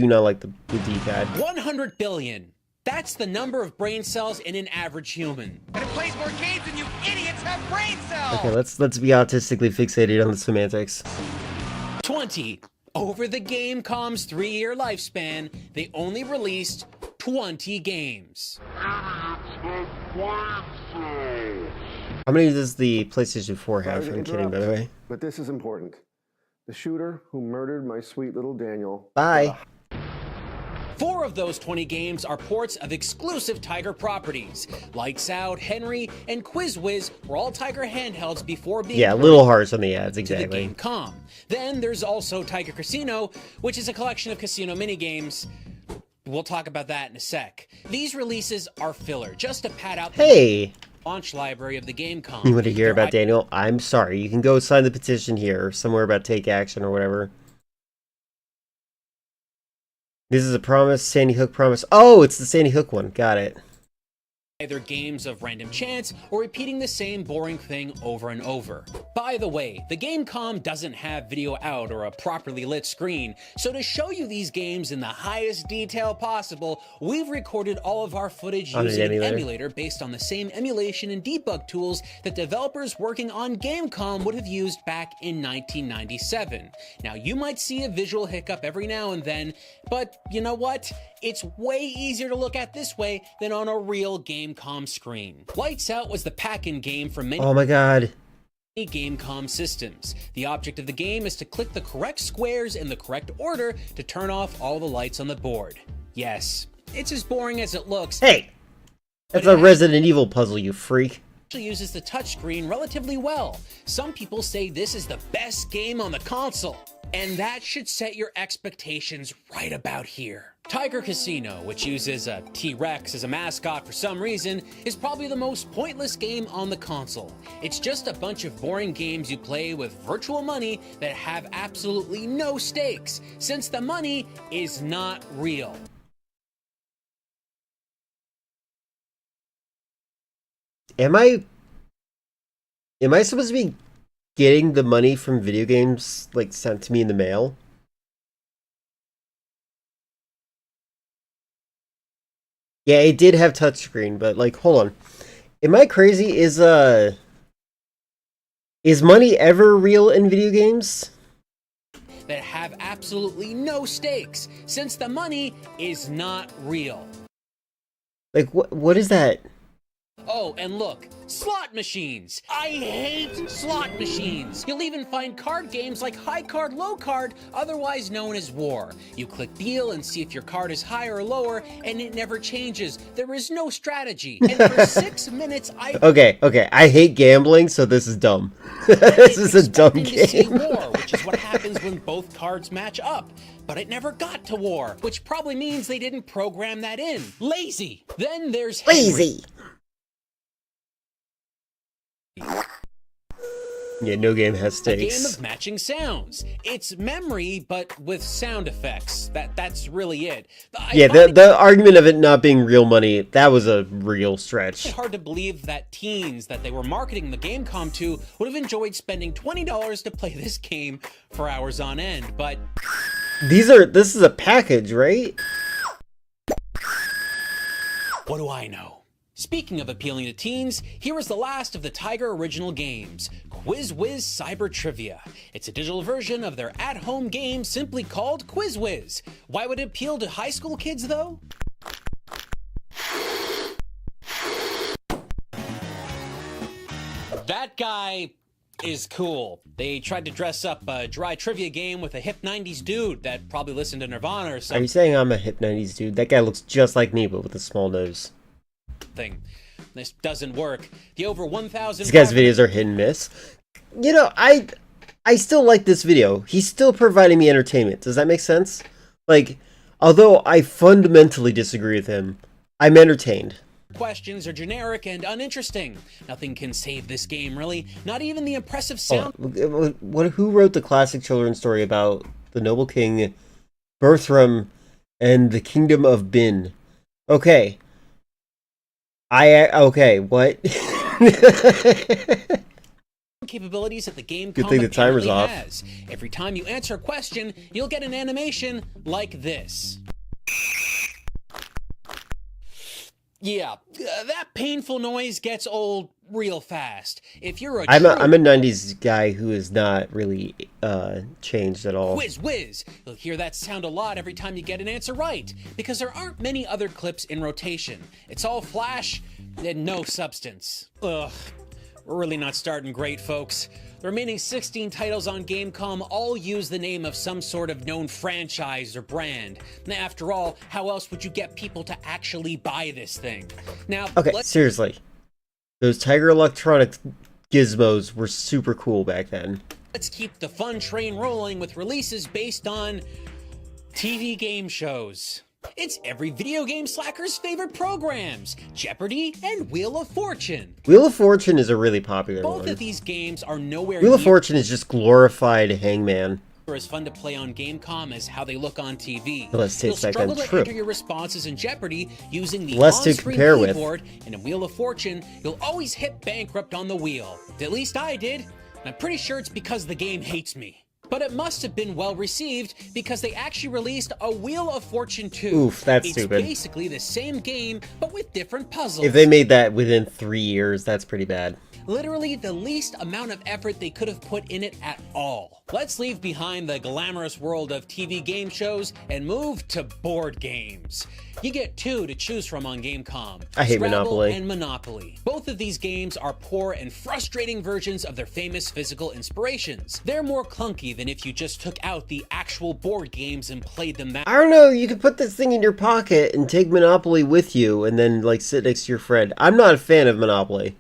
not like the D-pad. 100 billion. That's the number of brain cells in an average human. And it plays more games than you idiots have brain cells! Okay, let's be autistically fixated on the semantics. 20. Over the Gamecom's 3-year lifespan, they only released 20 games. How many does the PlayStation 4 have? I'm kidding, by the way. But this is important. The shooter who murdered my sweet little Daniel. Bye. 4 of those 20 games are ports of exclusive Tiger properties. Lights Out, Henry, and QuizWiz were all Tiger handhelds before being little hearts on the ads, to the exactly. GameCom. Then there's also Tiger Casino, which is a collection of casino minigames. We'll talk about that in a sec. These releases are filler, just to pad out the launch library of the GameCom. You want to hear about Daniel? I'm sorry. You can go sign the petition here, somewhere about Take Action or whatever. This is a promise, Sandy Hook promise. Oh, it's the Sandy Hook one. Got it. Either games of random chance or repeating the same boring thing over and over. By the way, the GameCom doesn't have video out or a properly lit screen, so to show you these games in the highest detail possible, we've recorded all of our footage using an emulator based on the same emulation and debug tools that developers working on GameCom would have used back in 1997. Now, you might see a visual hiccup every now and then, but you know what? It's way easier to look at this way than on a real GameCom screen. Lights Out was the pack-in game for many GameCom systems. The object of the game is to click the correct squares in the correct order to turn off all the lights on the board. Yes, it's as boring as it looks. Hey! That's a Resident Evil puzzle, you freak. Actually uses the touchscreen relatively well. Some people say this is the best game on the console. And that should set your expectations right about here. Tiger Casino, which uses a T-Rex as a mascot for some reason, is probably the most pointless game on the console. It's just a bunch of boring games you play with virtual money that have absolutely no stakes, since the money is not real. Am I supposed to be getting the money from video games, like, sent to me in the mail? Yeah, it did have touchscreen, but, like, hold on. Am I crazy? Is money ever real in video games? That have absolutely no stakes, since the money is not real. Like, what is that? Oh, and look, slot machines. I hate slot machines. You'll even find card games like High Card, Low Card, otherwise known as War. You click deal and see if your card is higher or lower, and it never changes. There is no strategy. And for 6 minutes, Okay, I hate gambling, so this is dumb. This is a dumb game. To see War, which is what happens when both cards match up. But it never got to War, which probably means they didn't program that in. Lazy. Then there's Lazy. Yeah, no game has stakes. A game of matching sounds. It's memory, but with sound effects. That's really it. Yeah, the argument of it not being real money, that was a real stretch. It's hard to believe that teens that they were marketing the GameCom to would have enjoyed spending $20 to play this game for hours on end, but... This is a package, right? What do I know? Speaking of appealing to teens, here is the last of the Tiger original games, QuizWiz Cyber Trivia. It's a digital version of their at-home game simply called QuizWiz. Why would it appeal to high school kids, though? That guy is cool. They tried to dress up a dry trivia game with a hip 90s dude that probably listened to Nirvana or something. Are you saying I'm a hip 90s dude? That guy looks just like me, but with a small nose. This doesn't work. The over 1,000... This guy's videos are hit and miss. You know, I still like this video. He's still providing me entertainment. Does that make sense? Like, although I fundamentally disagree with him, I'm entertained. Questions are generic and uninteresting. Nothing can save this game, really. Not even the impressive sound... Who wrote the classic children's story about the noble king, Bertram, and the kingdom of Bin? Okay. Okay, what? Capabilities that the game Good thing the timer's off. has. Every time you answer a question, you'll get an animation like this. Yeah, that painful noise gets old real fast. If you're I'm a 90s guy who is not really changed at all. Whiz whiz, you'll hear that sound a lot every time you get an answer right, because there aren't many other clips in rotation. It's all flash and no substance. Ugh, we're really not starting great, folks. The remaining 16 titles on Gamecom all use the name of some sort of known franchise or brand. After all, how else would you get people to actually buy this thing? Now, okay, seriously. Those Tiger Electronics gizmos were super cool back then. Let's keep the fun train rolling with releases based on TV game shows. It's every video game slacker's favorite programs, Jeopardy and Wheel of Fortune. Wheel of Fortune is a really popular one. Both of these games are nowhere Wheel of Fortune is just glorified Hangman. As fun to play on Gamecom as how they look on TV. Let's take that struggle again. to True. enter your responses in Jeopardy using the Less to on-screen compare with. keyboard, and in Wheel of Fortune, you'll always hit bankrupt on the wheel. At least I did. I'm pretty sure it's because the game hates me. But it must have been well received because they actually released a Wheel of Fortune 2. Oof, that's it's stupid. It's basically the same game, but with different puzzles. If they made that within 3 years, that's pretty bad. Literally the least amount of effort they could have put in it at all. Let's leave behind the glamorous world of TV game shows and move to board games. You get two to choose from on Gamecom. I hate Scrabble Monopoly. and Monopoly. Both of these games are poor and frustrating versions of their famous physical inspirations. They're more clunky than if you just took out the actual board games and played them that. I don't know, you could put this thing in your pocket and take Monopoly with you and then like sit next to your friend. I'm not a fan of Monopoly.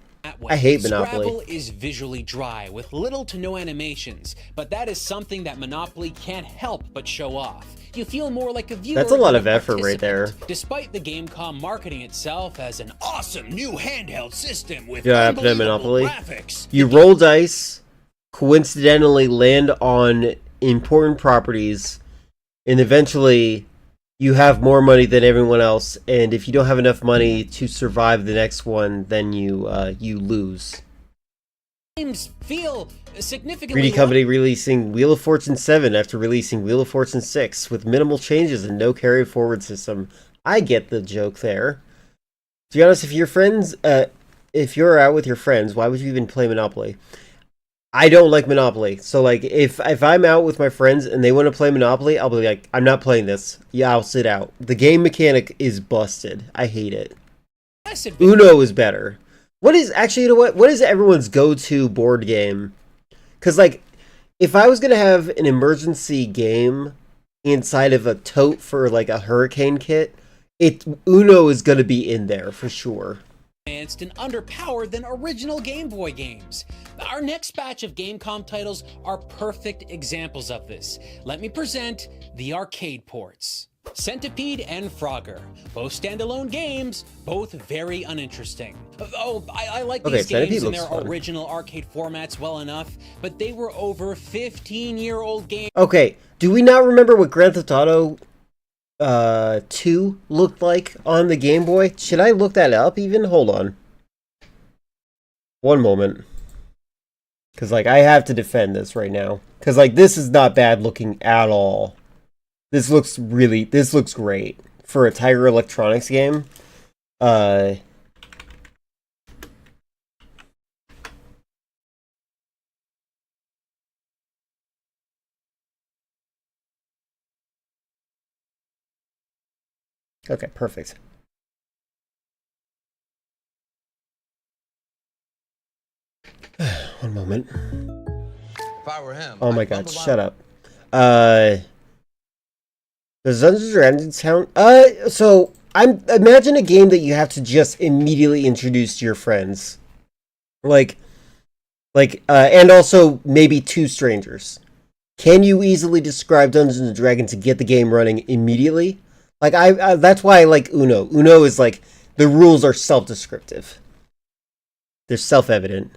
I hate Monopoly. Scrabble is visually dry with little to no animations, but that is something that Monopoly can't help but show off. You feel more like a viewer. That's a lot than of effort right there. Despite the Gamecom marketing itself as an awesome new handheld system with Monopoly. graphics. You roll dice, coincidentally land on important properties, and eventually you have more money than everyone else, and if you don't have enough money to survive the next one, then you lose. Games feel significantly 3D Company releasing Wheel of Fortune 7 after releasing Wheel of Fortune 6 with minimal changes and no carry forward system. I get the joke there. To be honest, if you're out with your friends, why would you even play Monopoly? I don't like Monopoly. So like if I'm out with my friends and they want to play Monopoly, I'll be like, I'm not playing this. Yeah, I'll sit out. The game mechanic is busted. I hate it. Uno is better. What is actually, you know what is everyone's go-to board game? Because like if I was going to have an emergency game inside of a tote for like a hurricane kit, Uno is going to be in there for sure. And underpowered than original Game Boy games. Our next batch of Gamecom titles are perfect examples of this. Let me present the arcade ports. Centipede and Frogger, both standalone games, both very uninteresting. Oh, I like these games in their original arcade formats well enough, but they were over 15-year-old games. Okay, do we not remember what Grand Theft Auto 2 looked like on the Game Boy? Should I look that up even? Hold on. One moment. Because, like, I have to defend this right now. Because, like, this is not bad looking at all. This looks great. For a Tiger Electronics game. Okay, perfect. One moment. If I were him, oh my god, shut up. Does Dungeons and Dragons count? So imagine a game that you have to just immediately introduce to your friends. And also maybe two strangers. Can you easily describe Dungeons and Dragons to get the game running immediately? Like, that's why I like Uno. Uno is like, the rules are self-descriptive. They're self-evident.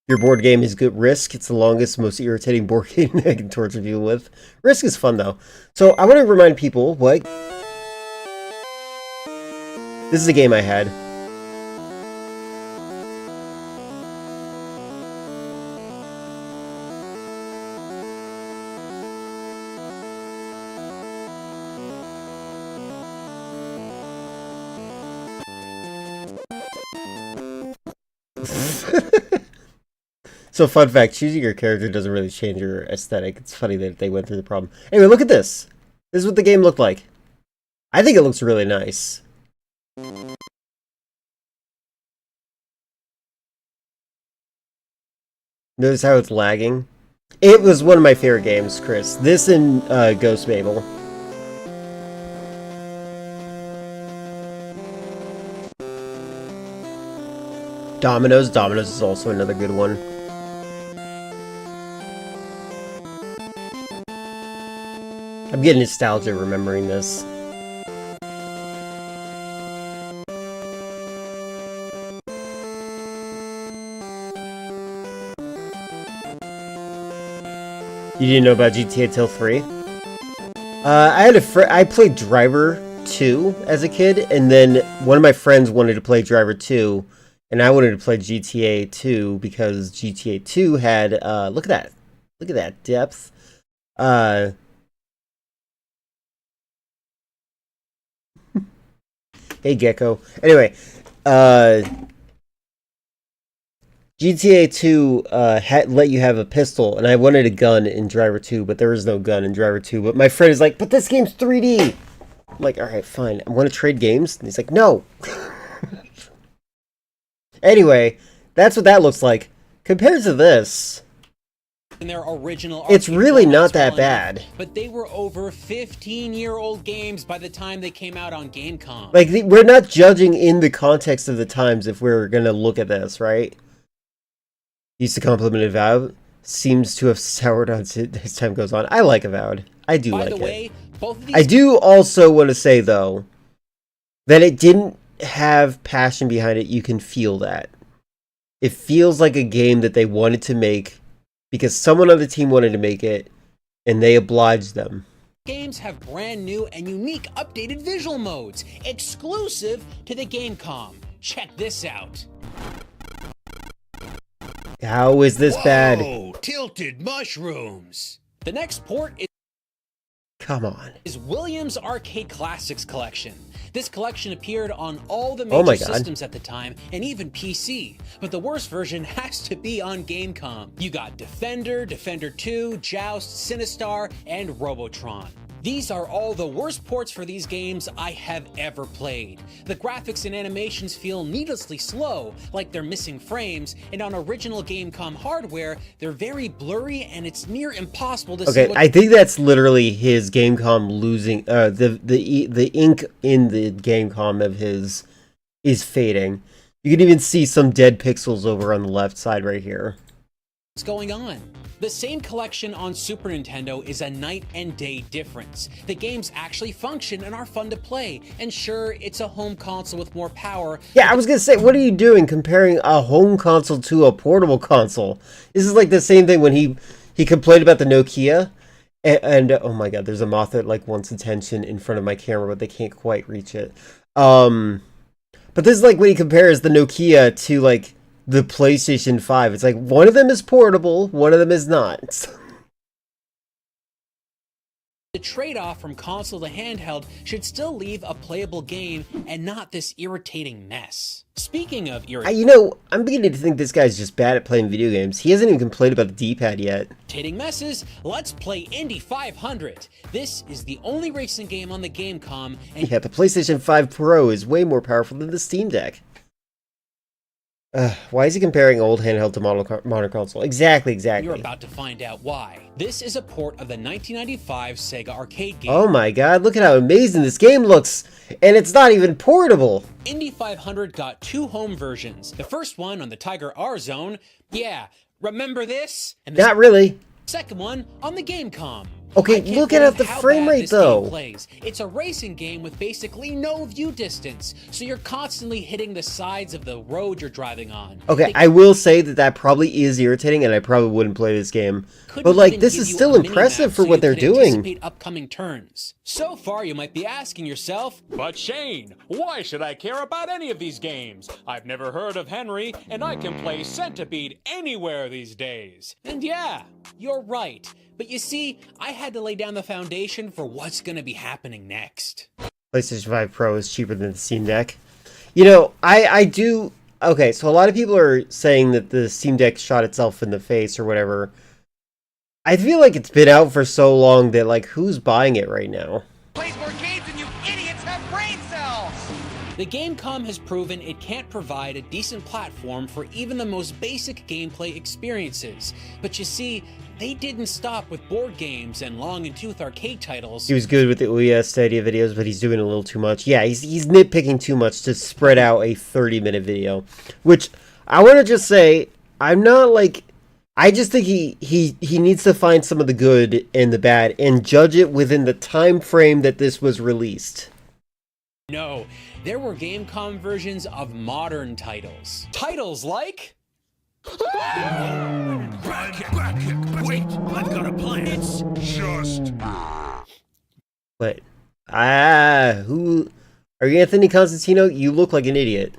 Your board game is good. Risk, it's the longest, most irritating board game I can torture people with. Risk is fun, though. So, I want to remind people, what? This is a game I had. So fun fact, choosing your character doesn't really change your aesthetic. It's funny that they went through the problem. Anyway, look at this. This is what the game looked like. I think it looks really nice. Notice how it's lagging? It was one of my favorite games, Chris. This and Ghost Babel. Dominoes. Dominoes is also another good one. I'm getting nostalgia remembering this. You didn't know about GTA till 3? I had a friend. I played Driver 2 as a kid, and then one of my friends wanted to play Driver 2, and I wanted to play GTA 2 because GTA 2 had look at that depth. Hey Gecko. Anyway, GTA 2 let you have a pistol, and I wanted a gun in Driver 2, but there is no gun in Driver 2. But my friend is like, but this game's 3D! I'm like, alright, fine. I want to trade games? And he's like, no! Anyway, that's what that looks like. Compared to this, in their original it's really not that bad. But they were over 15-year-old games by the time they came out on Gamecom. Like, we're not judging in the context of the times if we're gonna look at this, right? Used to compliment Avowed. Seems to have soured on as time goes on. I like Avowed. I do like it. By the way, both of these... I do also want to say, though, that it didn't have passion behind it. You can feel that. It feels like a game that they wanted to make because someone on the team wanted to make it, and they obliged them. Games have brand new and unique updated visual modes, exclusive to the Gamecom. Check this out. How is this bad? Whoa, tilted mushrooms. The next port is... Come on. Is Williams Arcade Classics Collection. This collection appeared on all the major systems at the time, and even PC. But the worst version has to be on Gamecom. You got Defender, Defender 2, Joust, Sinistar, and Robotron. These are all the worst ports for these games I have ever played. The graphics and animations feel needlessly slow, like they're missing frames, and on original Gamecom hardware, they're very blurry and it's near impossible to see. Okay, I think that's literally his Gamecom losing. The ink in the Gamecom of his is fading. You can even see some dead pixels over on the left side right here. What's going on? The same collection on Super Nintendo is a night and day difference. The games actually function and are fun to play, and sure, it's a home console with more power. Yeah, I was gonna say, what are you doing comparing a home console to a portable console? This is like the same thing when he complained about the Nokia, and oh my god, there's a moth that like wants attention in front of my camera, but they can't quite reach it. But this is like when he compares the Nokia to like the PlayStation 5. It's like one of them is portable, one of them is not. The trade-off from console to handheld should still leave a playable game and not this irritating mess. Speaking of you know, I'm beginning to think this guy's just bad at playing video games. He hasn't even complained about the D-pad yet. Irritating messes, let's play Indy 500. This is the only racing game on the Gamecom. And yeah, the PlayStation 5 Pro is way more powerful than the Steam Deck. Why is he comparing old handheld to modern console? Exactly. You're about to find out why. This is a port of the 1995 Sega arcade game. Oh my god, look at how amazing this game looks! And it's not even portable! Indy 500 got two home versions. The first one on the Tiger R Zone. Yeah, remember this? And the not really. Second one on the Gamecom. Okay, look at the frame rate though. It's a racing game with basically no view distance, so you're constantly hitting the sides of the road you're driving on. Okay, I will say that probably is irritating, and I probably wouldn't play this game. But like, this is still impressive for what they're doing. Upcoming turns. So far, you might be asking yourself, but Shane, why should I care about any of these games? I've never heard of Henry, and I can play Centipede anywhere these days. And yeah, you're right. But you see, I had to lay down the foundation for what's going to be happening next. PlayStation 5 Pro is cheaper than the Steam Deck. You know, I do okay, so a lot of people are saying that the Steam Deck shot itself in the face or whatever. I feel like it's been out for so long that, like, who's buying it right now? Plays more games than you idiots have brain cells! The Gamecom has proven it can't provide a decent platform for even the most basic gameplay experiences. But you see, they didn't stop with board games and long-in-tooth arcade titles. He was good with the Ouya Stadia videos, but he's doing a little too much. Yeah, he's nitpicking too much to spread out a 30-minute video. Which, I want to just say, I'm not, like... I just think he needs to find some of the good and the bad and judge it within the time frame that this was released. No, there were Gamecom versions of modern titles. Titles like... Grab kick. Wait, I've got a plan. It's just... But, who... Are you Anthony Constantino? You look like an idiot.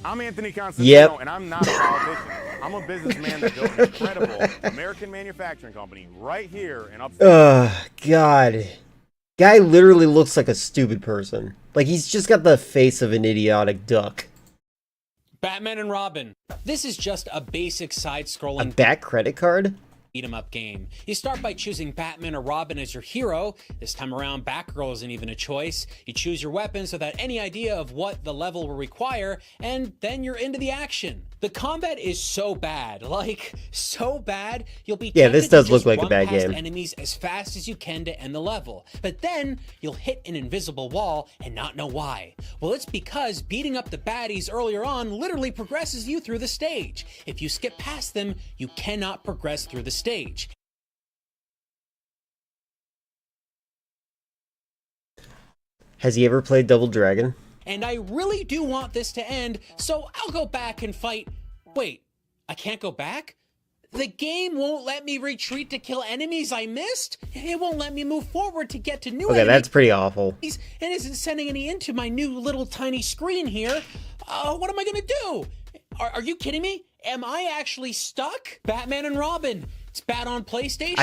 I'm Anthony Constantino, yep. And I'm not a politician. I'm a businessman that built an incredible American manufacturing company right here in upstate. God. Guy literally looks like a stupid person. Like, he's just got the face of an idiotic duck. Batman and Robin. This is just a basic side-scrolling... A back credit card? beat-em-up game. You start by choosing Batman or Robin as your hero. This time around, Batgirl isn't even a choice. You choose your weapons without any idea of what the level will require, and then you're into the action. The combat is so bad, like, so bad, you'll be yeah, this does to look just like a run bad past game. enemies as fast as you can to end the level. But then, you'll hit an invisible wall and not know why. Well, it's because beating up the baddies earlier on literally progresses you through the stage. If you skip past them, you cannot progress through the stage. Has he ever played Double Dragon? And I really do want this to end, so I'll go back and fight. Wait, I can't go back? The game won't let me retreat to kill enemies I missed? It won't let me move forward to get to new enemies. Okay, that's pretty awful. And isn't sending any into my new little tiny screen here. What am I gonna do? Are you kidding me? Am I actually stuck? Batman and Robin. It's bad on PlayStation.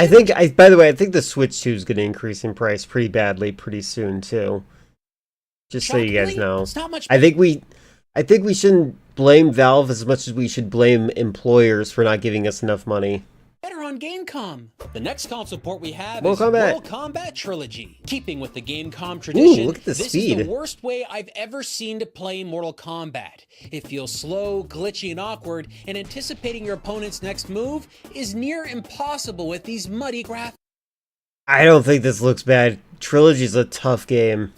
By the way, I think the Switch 2 is going to increase in price pretty badly pretty soon too. Just so you guys know. It's not much. I think we shouldn't blame Valve as much as we should blame employers for not giving us enough money. Better on Gamecom. The next console port we have Mortal is Kombat. Mortal Kombat Trilogy. Keeping with the Gamecom tradition, Ooh, look at the this speed. is the worst way I've ever seen to play Mortal Kombat. It feels slow, glitchy, and awkward, and anticipating your opponent's next move is near impossible with these muddy graphics. I don't think this looks bad. Trilogy's a tough game.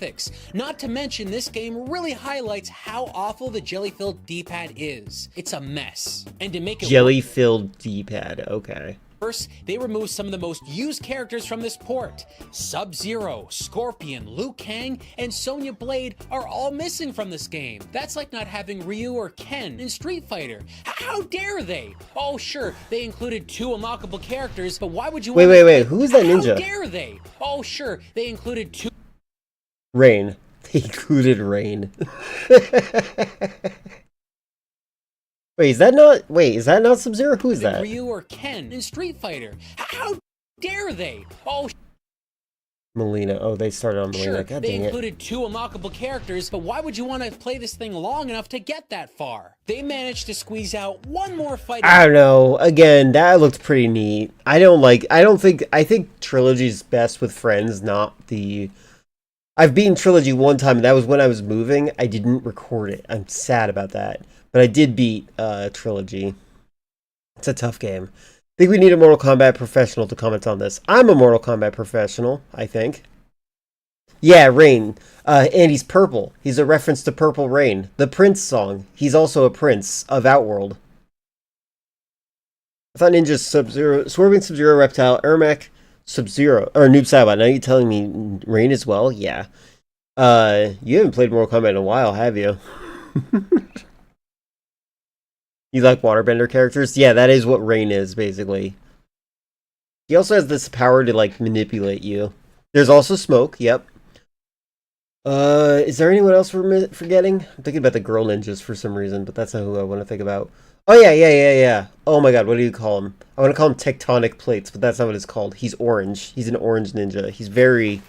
Not to mention, this game really highlights how awful the jelly-filled D-pad is. It's a mess. And to make it Jelly-filled D-pad, okay. worse, they removed some of the most used characters from this port. Sub-Zero, Scorpion, Liu Kang, and Sonya Blade are all missing from this game. That's like not having Ryu or Ken in Street Fighter. How dare they? Oh, sure, they included 2 unlockable characters, but why would you Wait, who's that ninja? How dare they? Oh, sure, they included 2... Rain. They included Rain. Wait, is that not Sub-Zero? Who is that? Ryu or Ken in Street Fighter. How dare they? Oh, Melina. Oh, they started on Melina. sure, God they dang it. included 2 unlockable characters, but why would you want to play this thing long enough to get that far? They managed to squeeze out one more fight. I don't know. Again, that looked pretty neat. I think Trilogy's best with friends, not the... I've beaten Trilogy one time, and that was when I was moving. I didn't record it. I'm sad about that. But I did beat Trilogy. It's a tough game. I think we need a Mortal Kombat professional to comment on this. I'm a Mortal Kombat professional, I think. Yeah, Rain. And he's purple. He's a reference to Purple Rain, the Prince song. He's also a prince of Outworld. I thought Ninja's Sub-Zero, Swerving Sub-Zero, Reptile, Ermac, Sub-Zero, or Noob Saibot. Now you're telling me Rain as well? Yeah. You haven't played Mortal Kombat in a while, have you? You like waterbender characters? Yeah, that is what Rain is, basically. He also has this power to, like, manipulate you. There's also Smoke, yep. Is there anyone else we're forgetting? I'm thinking about the girl ninjas for some reason, but that's not who I want to think about. Oh, yeah. Oh my god, what do you call him? I want to call him Tectonic Plates, but that's not what it's called. He's orange. He's an orange ninja. He's very...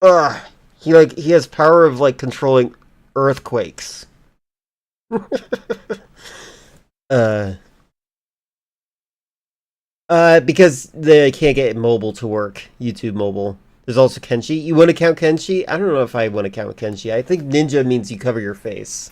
He has power of, like, controlling earthquakes. Because they can't get mobile to work. YouTube mobile. There's also Kenshi. You want to count Kenshi? I don't know if I want to count Kenshi. I think ninja means you cover your face.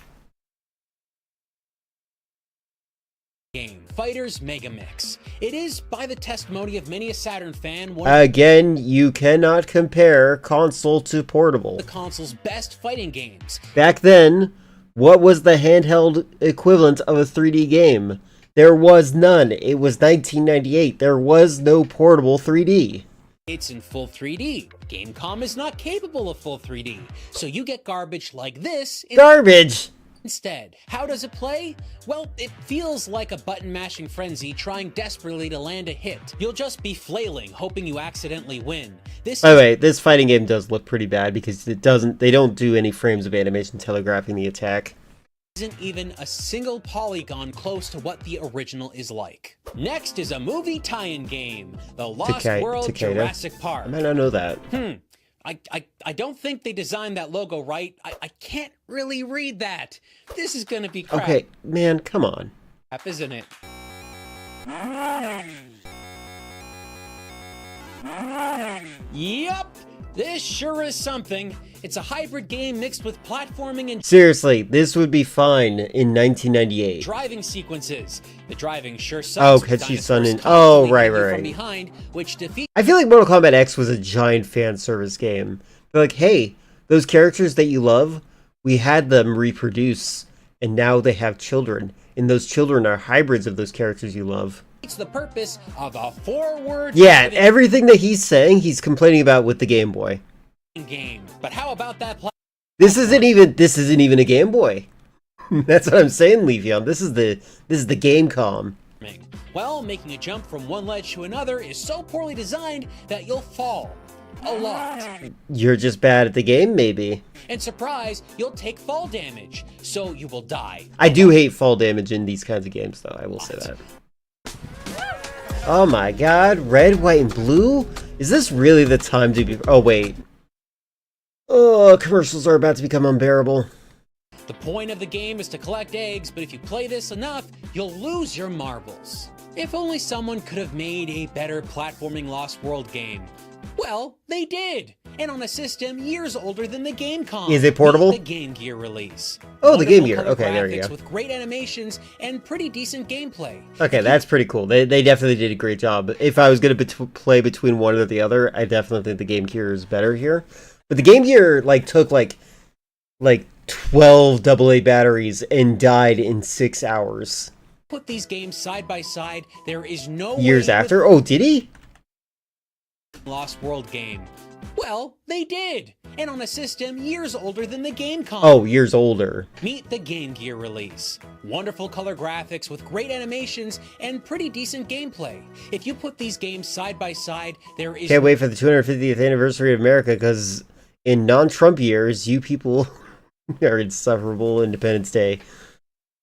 Game Fighters Mega Mix. It is, by the testimony of many a Saturn fan, one Again, you cannot compare console to portable. of the console's best fighting games. Back then, what was the handheld equivalent of a 3D game? There was none. It was 1998. There was no portable 3D. It's in full 3D. Gamecom is not capable of full 3D, so you get garbage like this Garbage! instead. How does it play? Well, it feels like a button-mashing frenzy trying desperately to land a hit. You'll just be flailing, hoping you accidentally win. By the way, this fighting game does look pretty bad because they don't do any frames of animation telegraphing the attack. Isn't even a single polygon close to what the original is like. Next is a movie tie-in game, The Lost World Takeda. Jurassic Park. I might not know that. I don't think they designed that logo right. I can't really read that. This is gonna be crap. Okay, man, come on. Isn't it? Yup! This sure is something. It's a hybrid game mixed with platforming and Seriously, this would be fine in 1998. driving sequences. The driving sure Oh, sucks. with Kenshi Sun dinosaurs and... constantly Oh, right, hitting you right, from right. behind, which defeats I feel like Mortal Kombat X was a giant fan service game. They're like, hey, those characters that you love, we had them reproduce, and now they have children. And those children are hybrids of those characters you love. the purpose of a forward Yeah, everything that he's saying, he's complaining about with the Game Boy. game. But how about that This isn't even a Game Boy. That's what I'm saying, Leafeon. This is the Gamecom. Well, making a jump from one ledge to another is so poorly designed that you'll fall. A lot. You're just bad at the game, maybe. And surprise, you'll take fall damage, so you will die. I do hate fall damage in these kinds of games, though. I will say that. Oh my god, red, white, and blue? Is this really the time to be... Oh, wait. Oh, commercials are about to become unbearable. The point of the game is to collect eggs, but if you play this enough, you'll lose your marbles. If only someone could have made a better platforming Lost World game. Well, they did! And on a system years older than the Gamecom. Is it portable? The Game Gear release. Oh, the Game Gear. Color Okay, there you graphics go. With great animations and pretty decent gameplay. Okay, that's pretty cool. They definitely did a great job. If I was going to play between one or the other, I definitely think the Game Gear is better here. But the Game Gear, took, 12 AA batteries and died in 6 hours. Put these games side by side, there is no Years way after? Oh, did he? Lost World game. Well, they did! And on a system years older than the Gamecom. Oh, years older. Meet the Game Gear release. Wonderful color graphics with great animations and pretty decent gameplay. If you put these games side by side, there is... Can't wait for the 250th anniversary of America, because in non-Trump years, you people are insufferable Independence Day.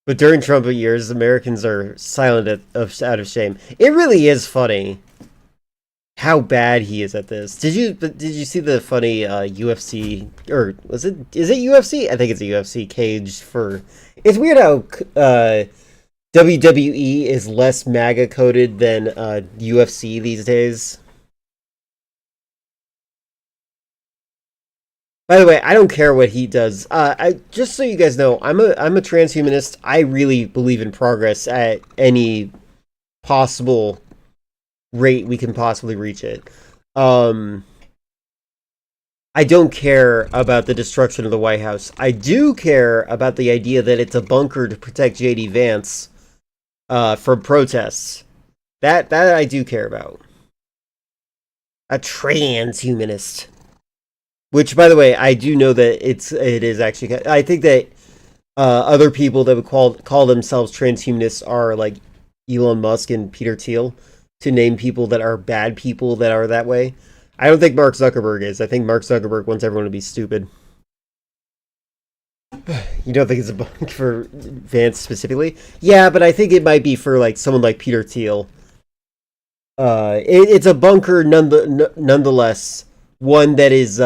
But during Trump years, Americans are silent out of shame. It really is funny how bad he is at this. Did you see the funny UFC, or is it UFC? I think it's a UFC cage for... It's weird how WWE is less MAGA coded than UFC these days. By the way, I don't care what he does. Just so you guys know, I'm a transhumanist. I really believe in progress at any possible rate we can possibly reach it. I don't care about the destruction of the White House. I do care about the idea that it's a bunker to protect J.D. Vance from protests. That I do care about. A transhumanist. Which, by the way, I do know that it is actually... I think that other people that would call themselves transhumanists are like Elon Musk and Peter Thiel, to name people that are bad people that are that way. I don't think Mark Zuckerberg is. I think Mark Zuckerberg wants everyone to be stupid. You don't think it's a bunk for Vance specifically? Yeah, but I think it might be for someone like Peter Thiel. It's a bunker nonetheless. One that is...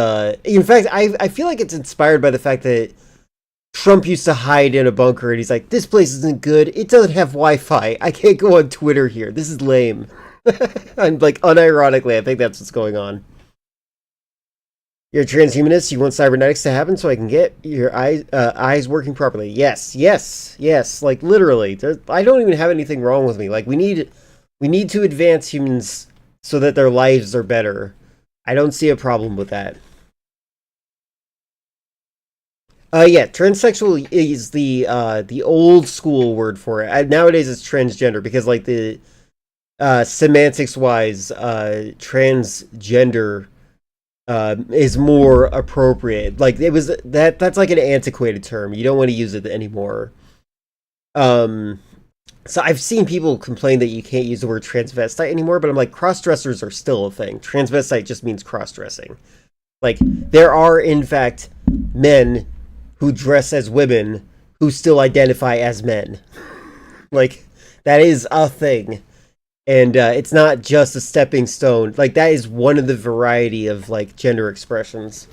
in fact, I feel like it's inspired by the fact that Trump used to hide in a bunker, and he's like, this place isn't good. It doesn't have Wi-Fi. I can't go on Twitter here. This is lame. I'm like, unironically, I think that's what's going on. You're a transhumanist. You want cybernetics to happen so I can get your eyes working properly. Yes, yes, yes. Like, literally. I don't even have anything wrong with me. Like, we need to advance humans so that their lives are better. I don't see a problem with that. Yeah, transsexual is the old school word for it. Nowadays it's transgender because, like, the semantics wise, transgender is more appropriate. Like, it was that's like an antiquated term. You don't want to use it anymore. So I've seen people complain that you can't use the word transvestite anymore, but I'm like, cross-dressers are still a thing. Transvestite just means cross-dressing. Like, there are in fact men who dress as women who still identify as men. Like, that is a thing. And it's not just a stepping stone. Like, that is one of the variety of, like, gender expressions.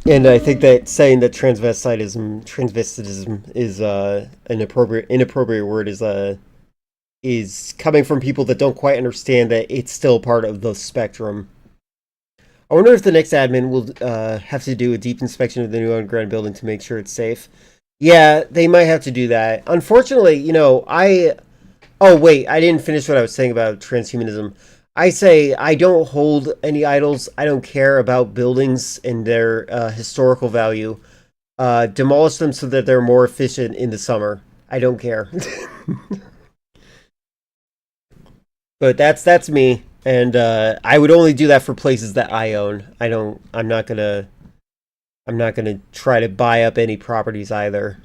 And I think that saying that transvestitism is an inappropriate word is coming from people that don't quite understand that it's still part of the spectrum. I wonder if the next admin will have to do a deep inspection of the new underground building to make sure it's safe. Yeah, they might have to do that. Unfortunately, you know, oh, wait, I didn't finish what I was saying about transhumanism. I say I don't hold any idols. I don't care about buildings and their historical value. Demolish them so that they're more efficient in the summer. I don't care. But that's me. And I would only do that for places that I own. I'm not gonna try to buy up any properties either.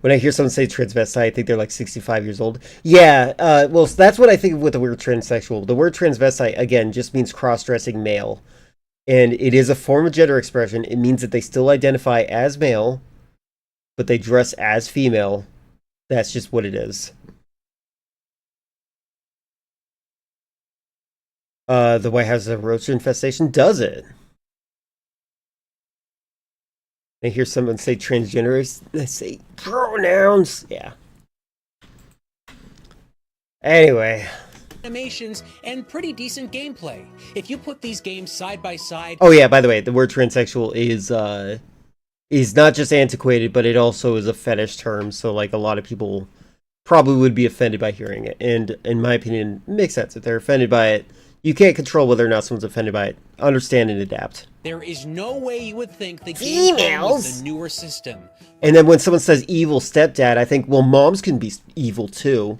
When I hear someone say transvestite, I think they're like 65 years old. Yeah, well, that's what I think of with the word transsexual. The word transvestite, again, just means cross-dressing male. And it is a form of gender expression. It means that they still identify as male, but they dress as female. That's just what it is. The White House has a roach infestation. Does it? I hear someone say transgender. They say pronouns. Yeah. Anyway. Animations and pretty decent gameplay. If you put these games side by side. Oh yeah, by the way, the word transsexual is not just antiquated, but it also is a fetish term. So, like, a lot of people probably would be offended by hearing it. And in my opinion, it makes sense. If they're offended by it, you can't control whether or not someone's offended by it. Understand and adapt. There is no way you would think the game was the newer system. And then when someone says evil stepdad, I think, well, moms can be evil too.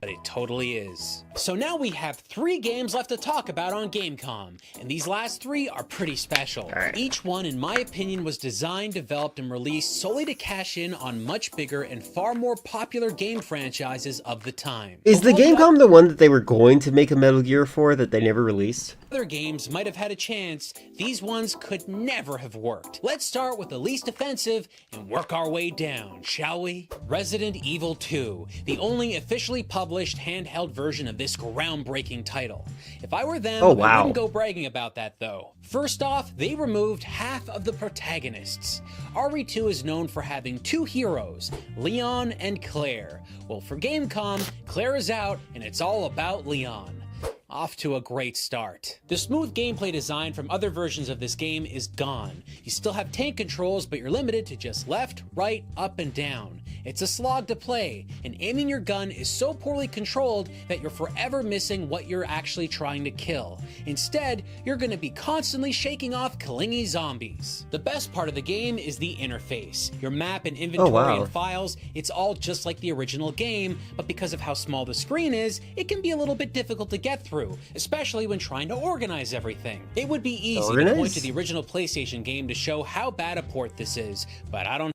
But it totally is. So now we have 3 games left to talk about on Gamecom, and these last 3 are pretty special. Right. Each one, in my opinion, was designed, developed, and released solely to cash in on much bigger and far more popular game franchises of the time. Is the Gamecom the one that they were going to make a Metal Gear for that they never released? Other games might have had a chance, these ones could never have worked. Let's start with the least offensive and work our way down, shall we? Resident Evil 2, the only officially published handheld version of this groundbreaking title. If I were them, I wouldn't go bragging about that though. First off, they removed half of the protagonists. RE2 is known for having 2 heroes, Leon and Claire. Well, for Gamecom, Claire is out and it's all about Leon. Off to a great start. The smooth gameplay design from other versions of this game is gone. You still have tank controls, but you're limited to just left, right, up, and down. It's a slog to play, and aiming your gun is so poorly controlled that you're forever missing what you're actually trying to kill. Instead, you're going to be constantly shaking off clingy zombies. The best part of the game is the interface. Your map and inventory and files, it's all just like the original game, but because of how small the screen is, it can be a little bit difficult to get through, especially when trying to organize everything. It would be easy to point to the original PlayStation game to show how bad a port this is, but I don't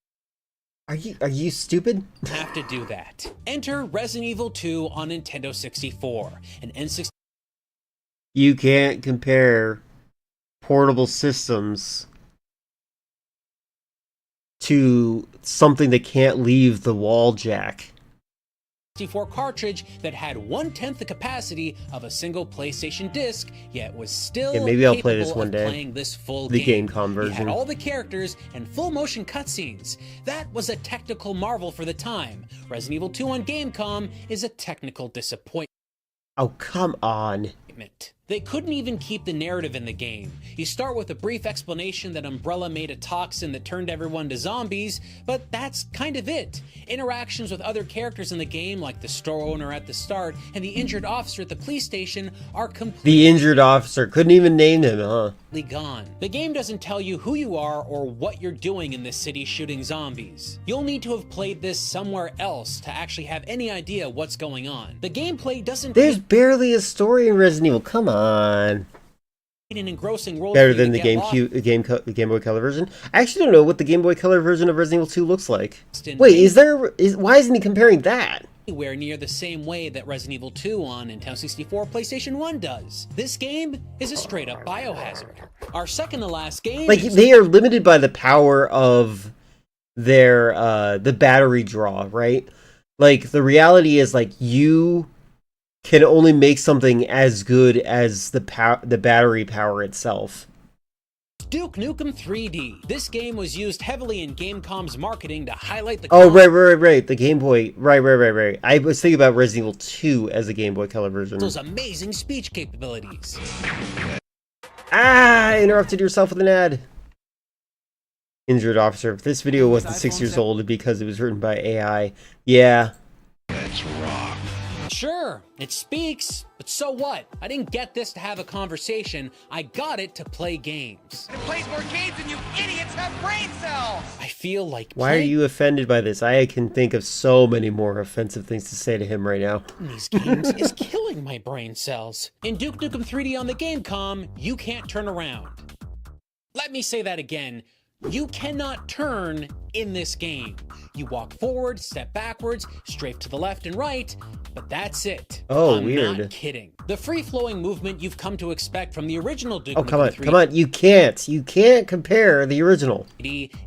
Are you stupid? have to do that. Enter Resident Evil 2 on Nintendo 64, an N64. You can't compare portable systems to something that can't leave the wall jack. 64 cartridge that had 1/10 the capacity of a single PlayStation disc, yet was still maybe I'll play this capable one of day. playing this full The game. Gamecom It version. had all the characters and full motion cutscenes. That was a technical marvel for the time. Resident Evil 2 on Gamecom is a technical disappointment. Oh, come on. They couldn't even keep the narrative in the game. You start with a brief explanation that Umbrella made a toxin that turned everyone to zombies, but that's kind of it. Interactions with other characters in the game, like the store owner at the start and the injured officer at the police station, are completely The injured officer. Couldn't even name him, huh? gone. The game doesn't tell you who you are or what you're doing in this city shooting zombies. You'll need to have played this somewhere else to actually have any idea what's going on. The gameplay doesn't There's barely a story in Resident Evil. Come on. an engrossing world Better for you than to the get lost Game Boy Color version. I actually don't know what the Game Boy Color version of Resident Evil 2 looks like. in Wait, why isn't he comparing that? anywhere near the same way that Resident Evil 2 on Nintendo 64 PlayStation 1 does. This game is a straight up biohazard. Our second to last game Like, is they are limited by the power of their the battery draw, right? Like, the reality is, like, you can only make something as good as the battery power itself. Duke Nukem 3D. This game was used heavily in Gamecom's marketing to highlight the Oh, right. The Game Boy. Right. I was thinking about Resident Evil 2 as a Game Boy Color version. those amazing speech capabilities. Ah, interrupted yourself with an ad. Injured officer. If this video wasn't 6 years old because it was written by AI. Yeah. Let's rock. Sure, it speaks, but so what? I didn't get this to have a conversation. I got it to play games. It plays more games than you idiots have brain cells! I feel like Why are playing you offended by this? I can think of so many more offensive things to say to him right now. these games is killing my brain cells. In Duke Nukem 3D on the Gamecom, you can't turn around. Let me say that again. You cannot turn in this game. You walk forward, step backwards, strafe to the left and right, but that's it. Oh, I'm weird. not kidding. The free-flowing movement you've come to expect from the original Duke Oh, come Nukem 3D on. You can't compare the original.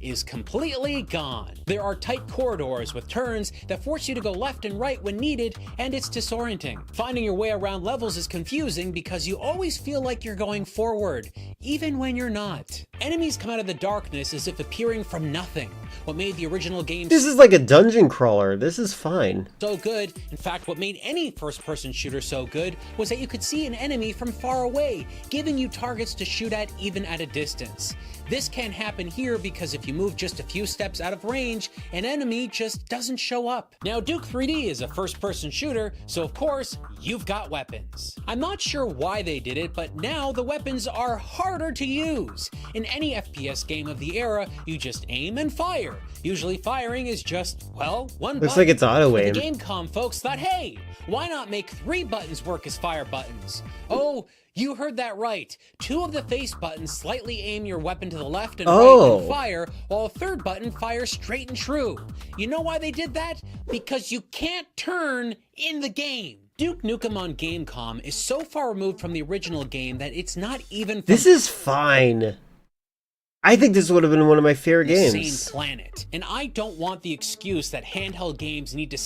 is completely gone. There are tight corridors with turns that force you to go left and right when needed, and it's disorienting. Finding your way around levels is confusing because you always feel like you're going forward, even when you're not. Enemies come out of the darkness as if appearing from nothing. What made the original game This is like a dungeon crawler. This is fine. so good, in fact, what made any first-person shooter so good was that you could see an enemy from far away, giving you targets to shoot at even at a distance. This can't happen here because if you move just a few steps out of range, an enemy just doesn't show up. Now, Duke 3D is a first-person shooter, so of course, you've got weapons. I'm not sure why they did it, but now the weapons are harder to use. In any FPS game of the era, you just aim and fire. Usually firing is just, well, one Looks button. like it's auto But aim. the Gamecom folks thought, hey, why not make 3 buttons work as fire buttons? Oh, you heard that right. 2 of the face buttons slightly aim your weapon to the left and right and fire, while a 3rd button fires straight and true. You know why they did that? Because you can't turn in the game. Duke Nukem on Gamecom is so far removed from the original game that it's not even from This is fine. I think this would have been one of my favorite the games. same planet. And I don't want the excuse that handheld games need to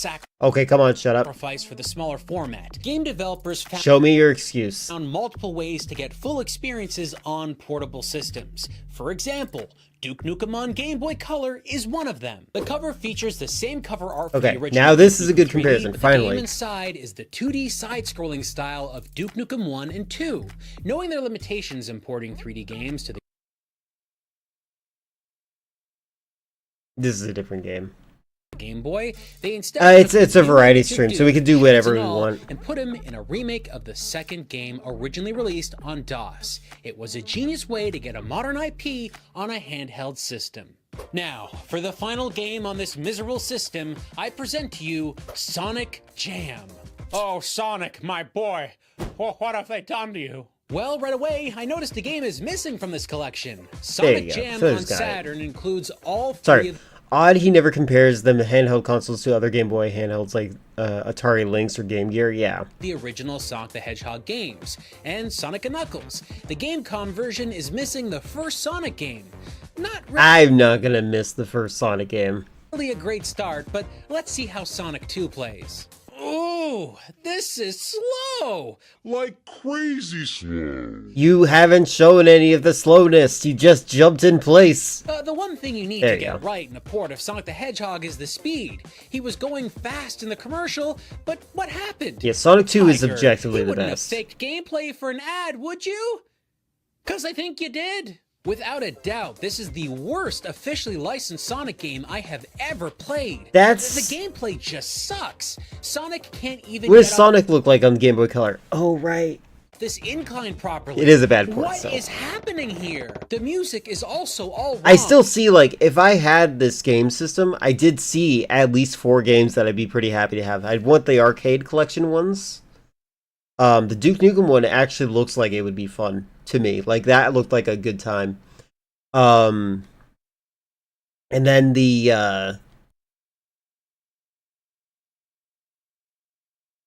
Okay, come on, shut up. sacrifice for the smaller format. Game developers Show me your excuse. found multiple ways to get full experiences on portable systems. For example, Duke Nukem on Game Boy Color is one of them. The cover features the same cover art for Okay, the original now this Duke is a good Nukem 3D, comparison, but finally. The game inside is the 2D side-scrolling style of Duke Nukem 1 and 2. Knowing their limitations importing 3D games to the This is a different game. Game Boy, they instead It's a variety stream, so we can do whatever we want. and put him in a remake of the second game originally released on DOS. It was a genius way to get a modern IP on a handheld system. Now, for the final game on this miserable system, I present to you Sonic Jam. Oh, Sonic, my boy, what have they done to you? Well, right away, I noticed the game is missing from this collection. Sonic you go. Jam So on there's got it. Saturn includes all 3 Sorry. of Odd he never compares them handheld consoles to other Game Boy handhelds like Atari Lynx or Game Gear. Yeah. the original Sonic the Hedgehog games, and Sonic & Knuckles. The Gamecom version is missing the first Sonic game. Not I'm not gonna miss the first Sonic game. really a great start, but let's see how Sonic 2 plays. Oh, this is slow. Like crazy slow. You haven't shown any of the slowness. You just jumped in place. The one thing you need There to you get go. right in a port of Sonic the Hedgehog is the speed. He was going fast in the commercial, but what happened? Yeah, Sonic 2 is Tiger, objectively you the wouldn't best. have faked gameplay for an ad, would you? 'Cause I think you did. Without a doubt, this is the worst officially licensed Sonic game I have ever played. That's- The gameplay just sucks. Sonic can't even What does get up Sonic look like on Game Boy Color? Oh, right. this incline properly. It is a bad port, What so. is happening here? The music is also all wrong. I still see, like, if I had this game system, I did see at least 4 games that I'd be pretty happy to have. I'd want the arcade collection ones. The Duke Nukem one actually looks like it would be fun to me. Like, that looked like a good time. And then the,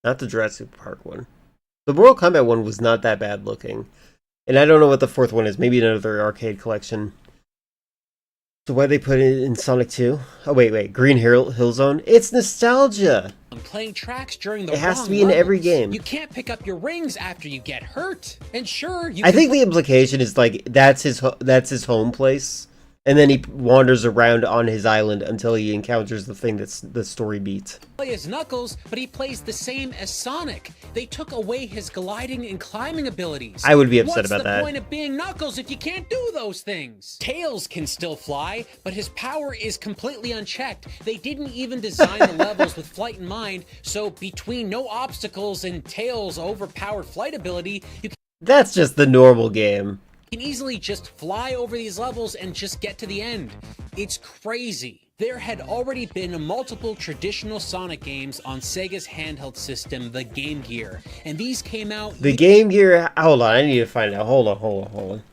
not the Jurassic Park one. The Mortal Kombat one was not that bad looking. And I don't know what the 4th one is. Maybe another arcade collection. So why they put it in Sonic 2? Oh, wait. Green Hill Zone? It's nostalgia! Playing tracks during the It has to wrong be in every levels. game. You can't pick up your rings after you get hurt. And sure, you I can think the implication is, like, that's his home place. And then he wanders around on his island until he encounters the thing that's the story beat. play as Knuckles, but he plays the same as Sonic. They took away his gliding and climbing abilities. I would be upset What's about that. the point of being Knuckles if you can't do those things? Tails can still fly, but his power is completely unchecked. They didn't even design the levels with flight in mind, so between no obstacles and Tails' overpowered flight ability, you That's just the normal game. can easily just fly over these levels and just get to the end. It's crazy. There had already been multiple traditional Sonic games on Sega's handheld system, the Game Gear, and these came out... The Game Gear... Hold on, I need to find out. Hold on.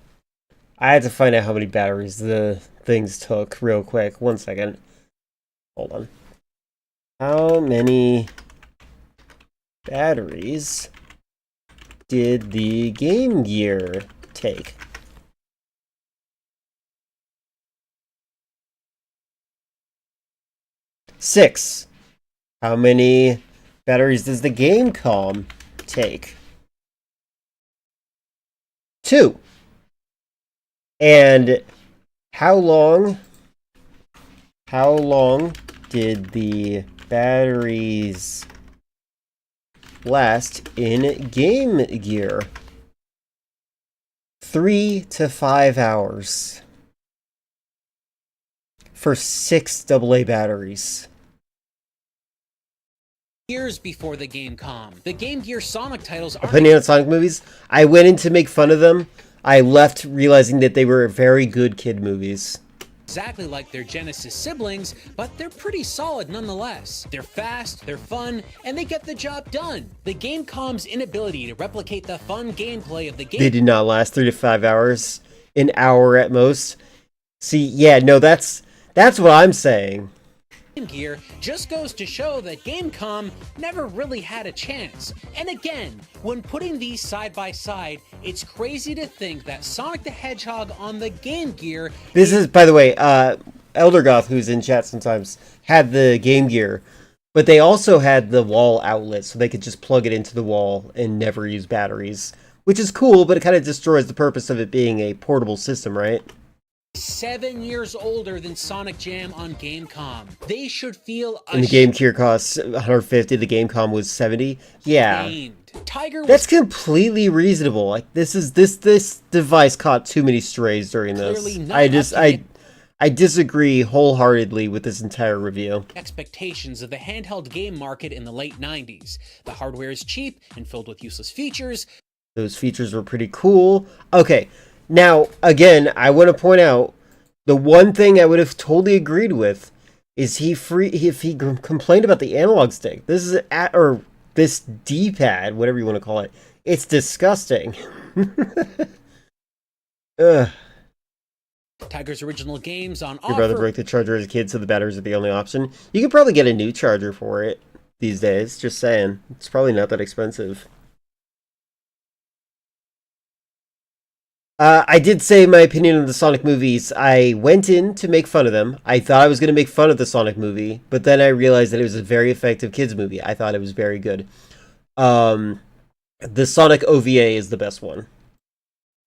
I had to find out how many batteries the things took real quick. 1 second. Hold on. How many batteries did the Game Gear take? Six. How many batteries does the Gamecom take? 2. And how long did the batteries last in Game Gear? 3 to 5 hours. For 6 AA batteries. Years before the Gamecom. The Game Gear Sonic titles aren't Opinion on Sonic movies? I went in to make fun of them. I left realizing that they were very good kid movies. exactly like their Genesis siblings, but they're pretty solid nonetheless. They're fast, they're fun, and they get the job done. The Gamecom's inability to replicate the fun gameplay of the game They did not last 3 to 5 hours. An hour at most. See, yeah, no, that's what I'm saying. Gear just goes to show that Gamecom never really had a chance. And again, when putting these side by side, it's crazy to think that Sonic the Hedgehog on the Game Gear... This is, by the way, Eldergoth, who's in chat sometimes, had the Game Gear, but they also had the wall outlet, so they could just plug it into the wall and never use batteries. Which is cool, but it kind of destroys the purpose of it being a portable system, right? 7 years older than Sonic Jam on Gamecom. They should feel And the Game Gear costs 150, the Gamecom was 70. Yeah. ashamed. Tiger was That's completely reasonable. Like this device caught too many strays during Clearly this. not I just up to I disagree wholeheartedly with this entire review. expectations of the handheld game market in the late 90s. The hardware is cheap and filled with useless features. Those features were pretty cool. Okay, now, again, I want to point out, the one thing I would have totally agreed with is if he complained about the analog stick. This is, or this D-pad, whatever you want to call it. It's disgusting. Ugh. Tiger's original games on Your brother offer. broke the charger as a kid, so the batteries are the only option. You could probably get a new charger for it these days, just saying. It's probably not that expensive. I did say my opinion on the Sonic movies. I went in to make fun of them. I thought I was going to make fun of the Sonic movie, but then I realized that it was a very effective kids movie. I thought it was very good. The Sonic OVA is the best one.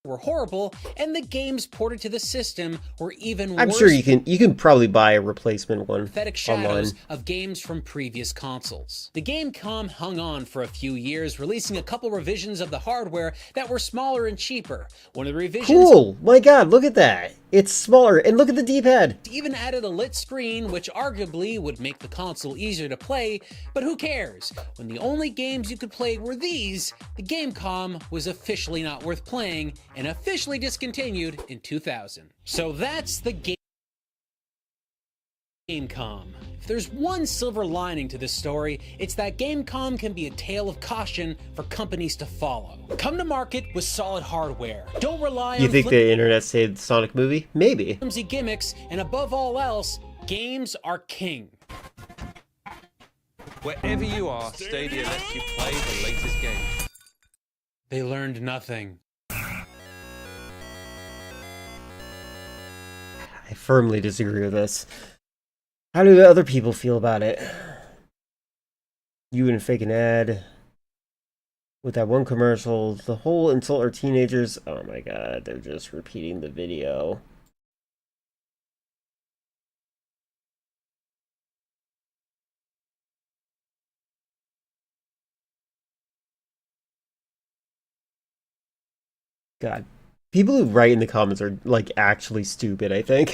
Were horrible, and the games ported to the system were even worse. I'm sure you can probably buy a replacement one Pathetic shadows online. of games from previous consoles. The Gamecom hung on for a few years, releasing a couple revisions of the hardware that were smaller and cheaper. One of the revisions... Cool! My god, look at that! It's smaller, and look at the D-pad! even added a lit screen, which arguably would make the console easier to play, but who cares? When the only games you could play were these, the Gamecom was officially not worth playing, and officially discontinued in 2000. So that's the Gamecom. If there's one silver lining to this story, it's that Gamecom can be a tale of caution for companies to follow. Come to market with solid hardware. Don't rely on... You think the internet saved the Sonic movie? Maybe. ...flimsy gimmicks, and above all else, games are king. Wherever you are, Stadia lets you play the latest game. They learned nothing. I firmly disagree with this. How do other people feel about it? You and fake an ad with that one commercial. The whole insult our teenagers. Oh my god, they're just repeating the video. God, people who write in the comments are like actually stupid, I think.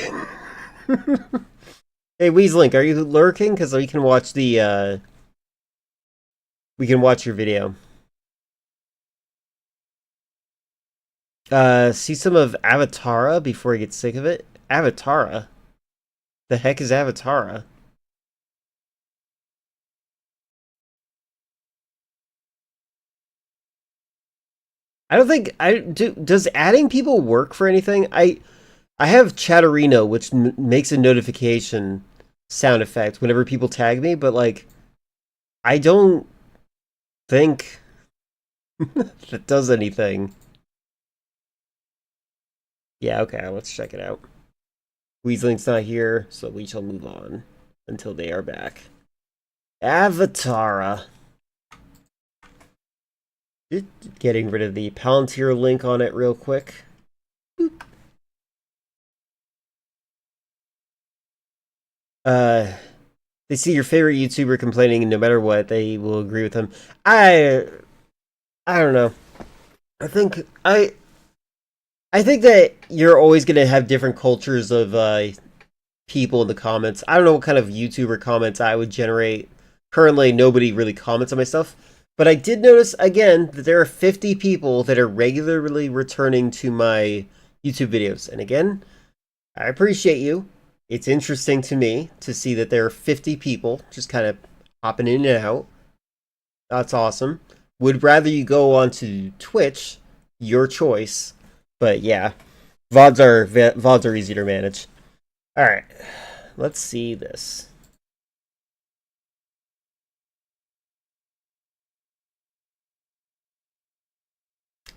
Hey, Weezlink, are you lurking? Because we can watch the, we can watch your video. See some of Avatara before I get sick of it? Avatara? The heck is Avatara? I don't think, does adding people work for anything? I have Chatterino, which makes a notification sound effect whenever people tag me, but like, I don't think that does anything. Yeah, okay, let's check it out. Weezlink's not here, so we shall move on until they are back. Avatara. Getting rid of the Palantir link on it real quick. Boop. They see your favorite YouTuber complaining, and no matter what, they will agree with him. I don't know. I think that you're always gonna have different cultures of people in the comments. I don't know what kind of YouTuber comments I would generate. Currently, nobody really comments on my stuff, but I did notice again that there are 50 people that are regularly returning to my YouTube videos, and again, I appreciate you. It's interesting to me to see that there are 50 people just kind of hopping in and out. That's awesome. Would rather you go on to Twitch, your choice. But yeah, VODs are easy to manage. All right, let's see this.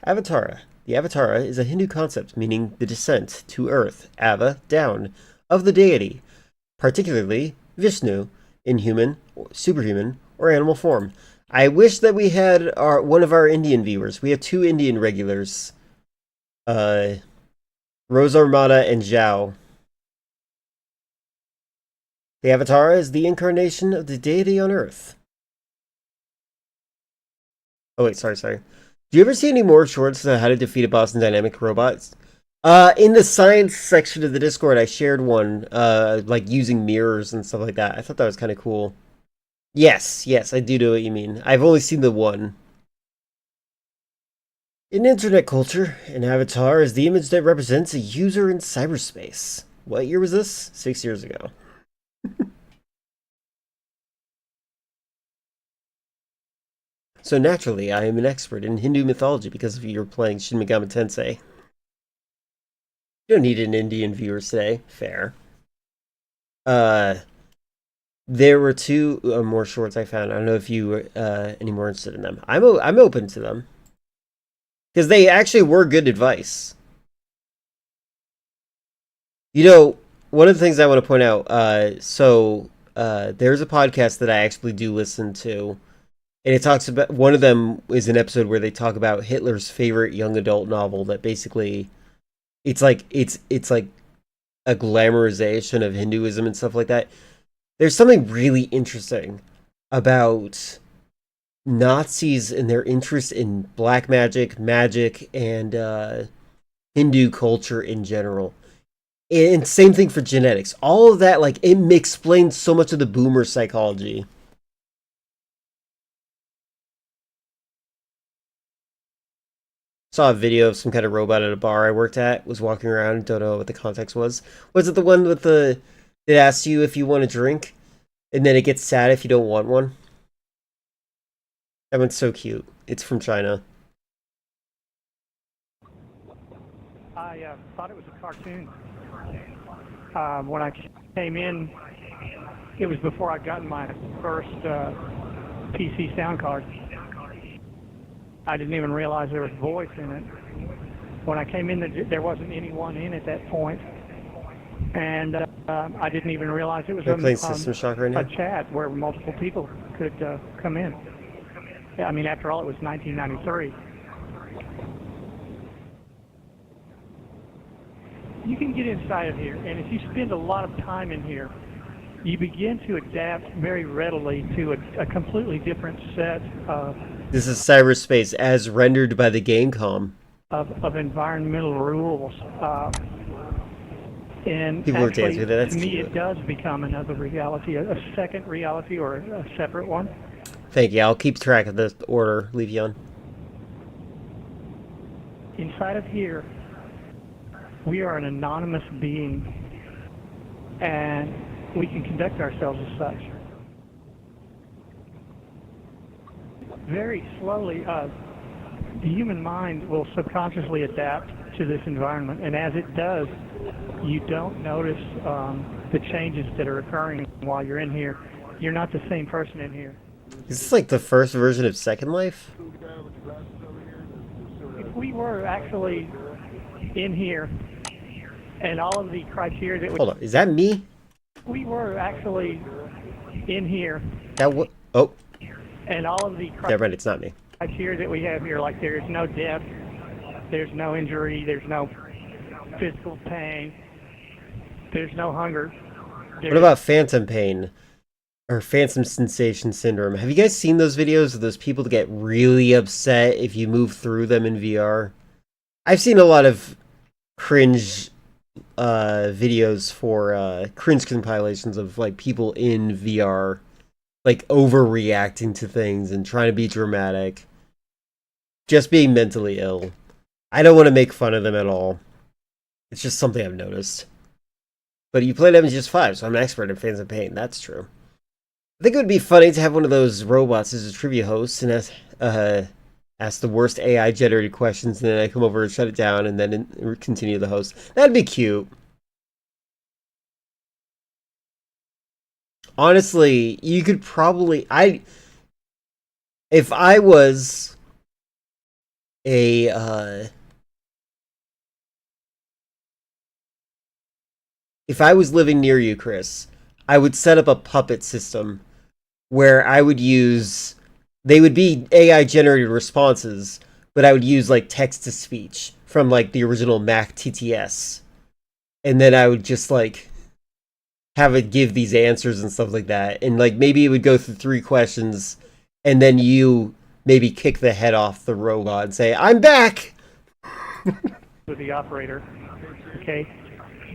Avatara. The Avatara is a Hindu concept meaning the descent to earth, Ava, down, of the deity, particularly Vishnu, in human, superhuman, or animal form. I wish that we had one of our Indian viewers. We have 2 Indian regulars. Rose Armada and Zhao. The Avatara is the incarnation of the deity on Earth. Oh wait, sorry. Do you ever see any more shorts on how to defeat a boss in Dynamic Robots? In the science section of the Discord, I shared one, like using mirrors and stuff like that. I thought that was kind of cool. Yes, I do know what you mean. I've only seen the one. In internet culture, an avatar is the image that represents a user in cyberspace. What year was this? 6 years ago. So naturally, I am an expert in Hindu mythology because of you're playing Shin Megami Tensei. You don't need an Indian viewer today. Fair. There were 2 more shorts I found. I don't know if you were any more interested in them. I'm open to them. Because they actually were good advice. You know, one of the things I want to point out, there's a podcast that I actually do listen to, and it talks about, one of them is an episode where they talk about Hitler's favorite young adult novel that basically, it's like a glamorization of Hinduism and stuff like that. There's something really interesting about Nazis and their interest in black magic, and Hindu culture in general. And same thing for genetics. All of that, like, it explains so much of the boomer psychology. Saw a video of some kind of robot at a bar I worked at, was walking around, don't know what the context was. Was it the one with it asks you if you want a drink, and then it gets sad if you don't want one? That one's so cute. It's from China. I thought it was a cartoon. When I came in, it was before I'd gotten my first PC sound card. I didn't even realize there was voice in it. When I came in, there wasn't anyone in at that point. And I didn't even realize it was System Shock right now? a chat where multiple people could come in. I mean, after all, it was 1993. You can get inside of here, and if you spend a lot of time in here, you begin to adapt very readily to a completely different set of... This is cyberspace as rendered by the Gamecom. Of environmental rules. And people actually, were dancing with it. That's to me, cute. it does become another reality, a second reality or a separate one. Thank you. I'll keep track of the order. Leave you on. Inside of here, we are an anonymous being, and we can conduct ourselves as such. Very slowly, the human mind will subconsciously adapt to this environment, and as it does, you don't notice the changes that are occurring while you're in here. You're not the same person in here. Is this like the first version of Second Life? If we were actually in here, and all of the criteria that Hold on, is that me? we were actually in here, That what? Oh, and all of the yeah, right. It's not me. criteria that we have here, like there's no death, there's no injury, there's no physical pain, there's no hunger. What about phantom pain? Or phantom sensation syndrome? Have you guys seen those videos of those people that get really upset if you move through them in VR? I've seen a lot of cringe videos for cringe compilations of like people in VR like overreacting to things and trying to be dramatic. Just being mentally ill. I don't want to make fun of them at all. It's just something I've noticed. But you played MGS5, so I'm an expert in Phantom Pain. That's true. I think it would be funny to have one of those robots as a trivia host and ask the worst AI-generated questions, and then I come over and shut it down, and then continue the host. That'd be cute. Honestly, you could probably... If I was a... If I was living near you, Chris, I would set up a puppet system where I would use... They would be AI-generated responses, but I would use, like, text-to-speech from, like, the original Mac TTS. And then I would just, like, have it give these answers and stuff like that. And, like, maybe it would go through 3 questions, and then you maybe kick the head off the robot and say, "I'm back!" With the operator, okay?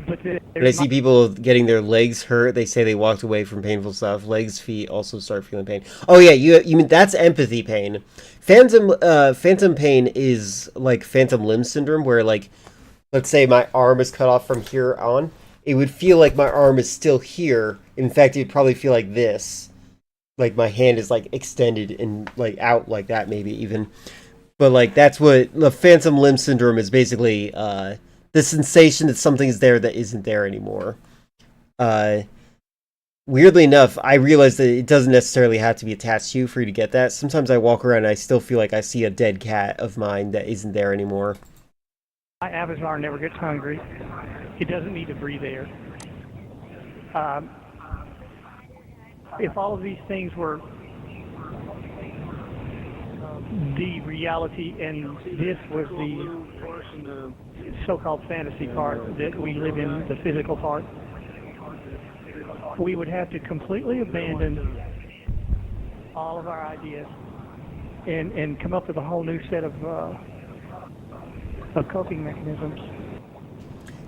But when I see people getting their legs hurt, they say they walked away from painful stuff. Legs, feet also start feeling pain. Oh yeah, you mean that's empathy pain. Phantom pain is like phantom limb syndrome, where like, let's say my arm is cut off from here on, it would feel like my arm is still here. In fact, it'd probably feel like this, like my hand is like extended and like out like that, maybe even. But like that's what the phantom limb syndrome is basically. The sensation that something's there that isn't there anymore. Weirdly enough, I realized that it doesn't necessarily have to be attached to you for you to get that. Sometimes I walk around and I still feel like I see a dead cat of mine that isn't there anymore. avatar never gets hungry. It doesn't need to breathe air. If all of these things were the reality and this was the so-called fantasy part that we live in, the physical part, we would have to completely abandon all of our ideas and come up with a whole new set of coping mechanisms.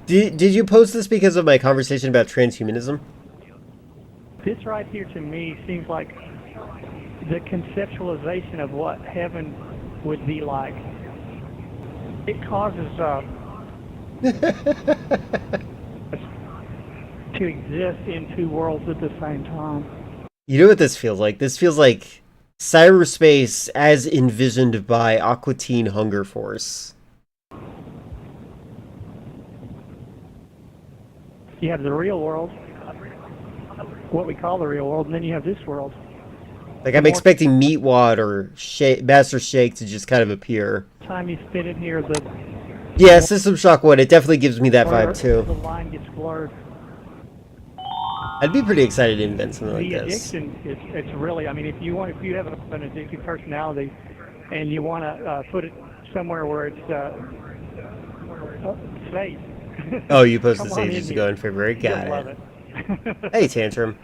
Did you post this because of my conversation about transhumanism? This right here to me seems like the conceptualization of what heaven would be like. It causes to exist in two worlds at the same time. You know what this feels like? This feels like cyberspace as envisioned by Aqua Teen Hunger Force. You have the real world, what we call the real world, and then you have this world. Like, I'm expecting Meatwad or Master Shake to just kind of appear. Time you spend in here, the yeah, System Shock 1, it definitely gives me that vibe too. The line gets blurred. I'd be pretty excited to invent something like The this. addiction, it's really, I mean, if you have an addictive personality and you want to put it somewhere where it's safe. Oh, you posted Come on ages in ago here. in February. Got You'll love it. it. Hey, Tantrum.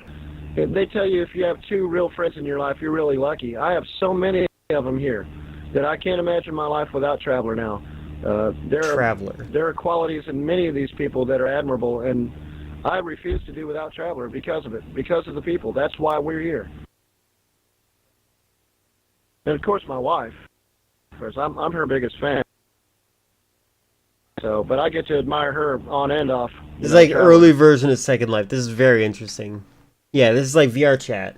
They tell you if you have two real friends in your life, you're really lucky. I have so many of them here that I can't imagine my life without Traveler now. Traveler. There are qualities in many of these people that are admirable, and I refuse to do without Traveler because of it, because of the people. That's why we're here. And of course, my wife. Of course, I'm her biggest fan. So, but I get to admire her on and off. It's like early version of Second Life. This is very interesting. Yeah, this is like VR chat.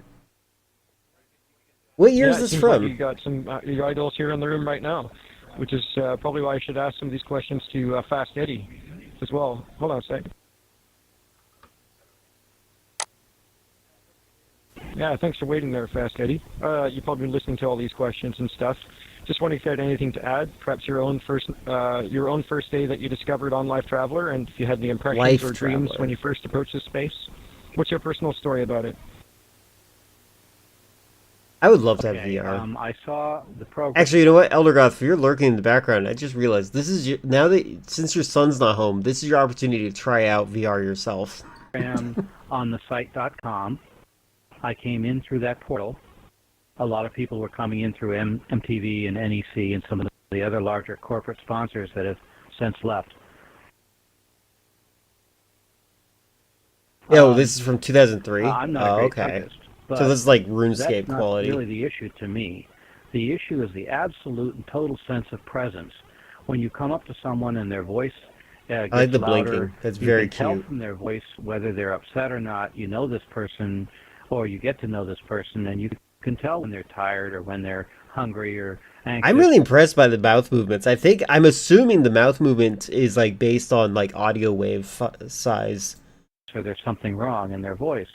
What year is this from? Like you got some your idols here in the room right now, which is probably why I should ask some of these questions to Fast Eddie as well. Hold on a sec. Yeah, thanks for waiting there, Fast Eddie. You've probably been listening to all these questions and stuff. Just wondering if you had anything to add, perhaps your own first day that you discovered on Life Traveler, and if you had any impressions or dreams when you first approached this space. What's your personal story about it? I would love to have VR. I saw the program. Actually, you know what, Eldergoth, if you're lurking in the background, I just realized this is now that since your son's not home, this is your opportunity to try out VR yourself. On the site.com. I came in through that portal. A lot of people were coming in through MTV and NEC and some of the other larger corporate sponsors that have since left. Oh, this is from 2003? I'm not a great okay. typist, but So this is like RuneScape that's not quality. really the issue to me. The issue is the absolute and total sense of presence. When you come up to someone and their voice gets I like the louder, blinking. That's you very can tell cute. from their voice whether they're upset or not. You know this person, or you get to know this person, and you can tell when they're tired or when they're hungry or anxious. I'm really impressed by the mouth movements. I'm assuming the mouth movement is like based on like audio wave size. So there's something wrong in their voice.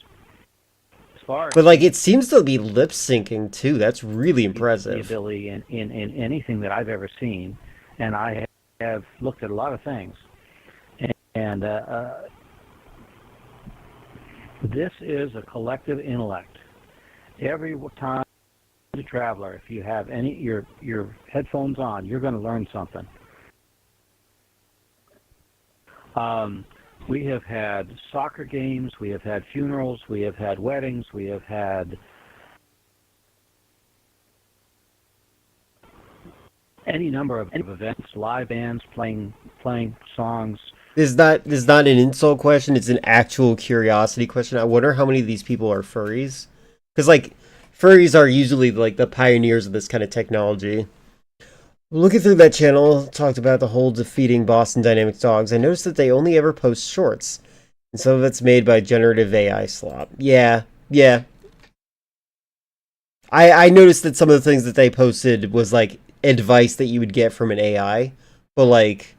As far as But like it seems to be lip syncing too. That's really impressive. the ability in anything that I've ever seen, and I have looked at a lot of things, and this is a collective intellect. Every time a traveler, if you have your headphones on, you're going to learn something. We have had soccer games, we have had funerals, we have had weddings, we have had any number of events, live bands playing songs. This is not an insult question, it's an actual curiosity question. I wonder how many of these people are furries. Because like furries are usually like the pioneers of this kind of technology. Looking through that channel, talked about the whole defeating Boston Dynamics dogs. I noticed that they only ever post shorts. And some of it's made by generative AI slop. Yeah. I noticed that some of the things that they posted was like advice that you would get from an AI. But like,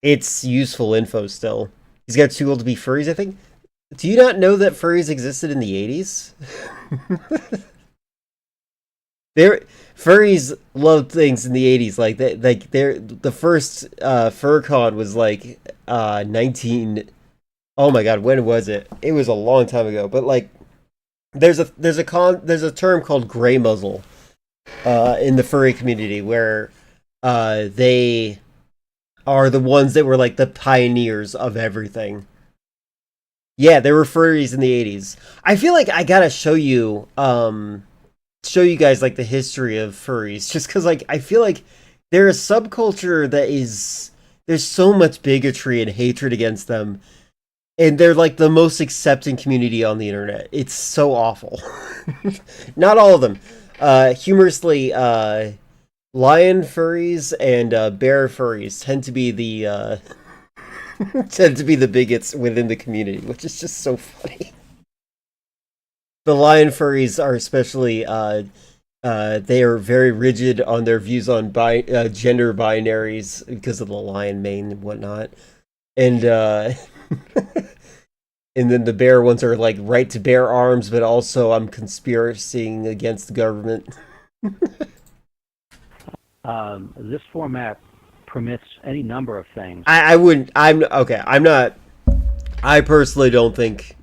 it's useful info still. He's got too old to be furries, I think. Do you not know that furries existed in the 80s? furries loved things in the 80s. Like the first FurCon was like 19. Oh my god, when was it? It was a long time ago. But like, there's a term called gray muzzle in the furry community where they are the ones that were like the pioneers of everything. Yeah, there were furries in the 80s. I feel like I gotta show you guys like the history of furries, just because like I feel like they're a subculture that there's so much bigotry and hatred against them, and they're like the most accepting community on the internet. It's so awful. Not all of them. Humorously, lion furries and bear furries tend to be the bigots within the community, which is just so funny. The lion furries are especially they are very rigid on their views on gender binaries because of the lion mane and whatnot, and and then the bear ones are like right to bear arms, but also I'm conspiring against the government. This format permits any number of things. I personally don't think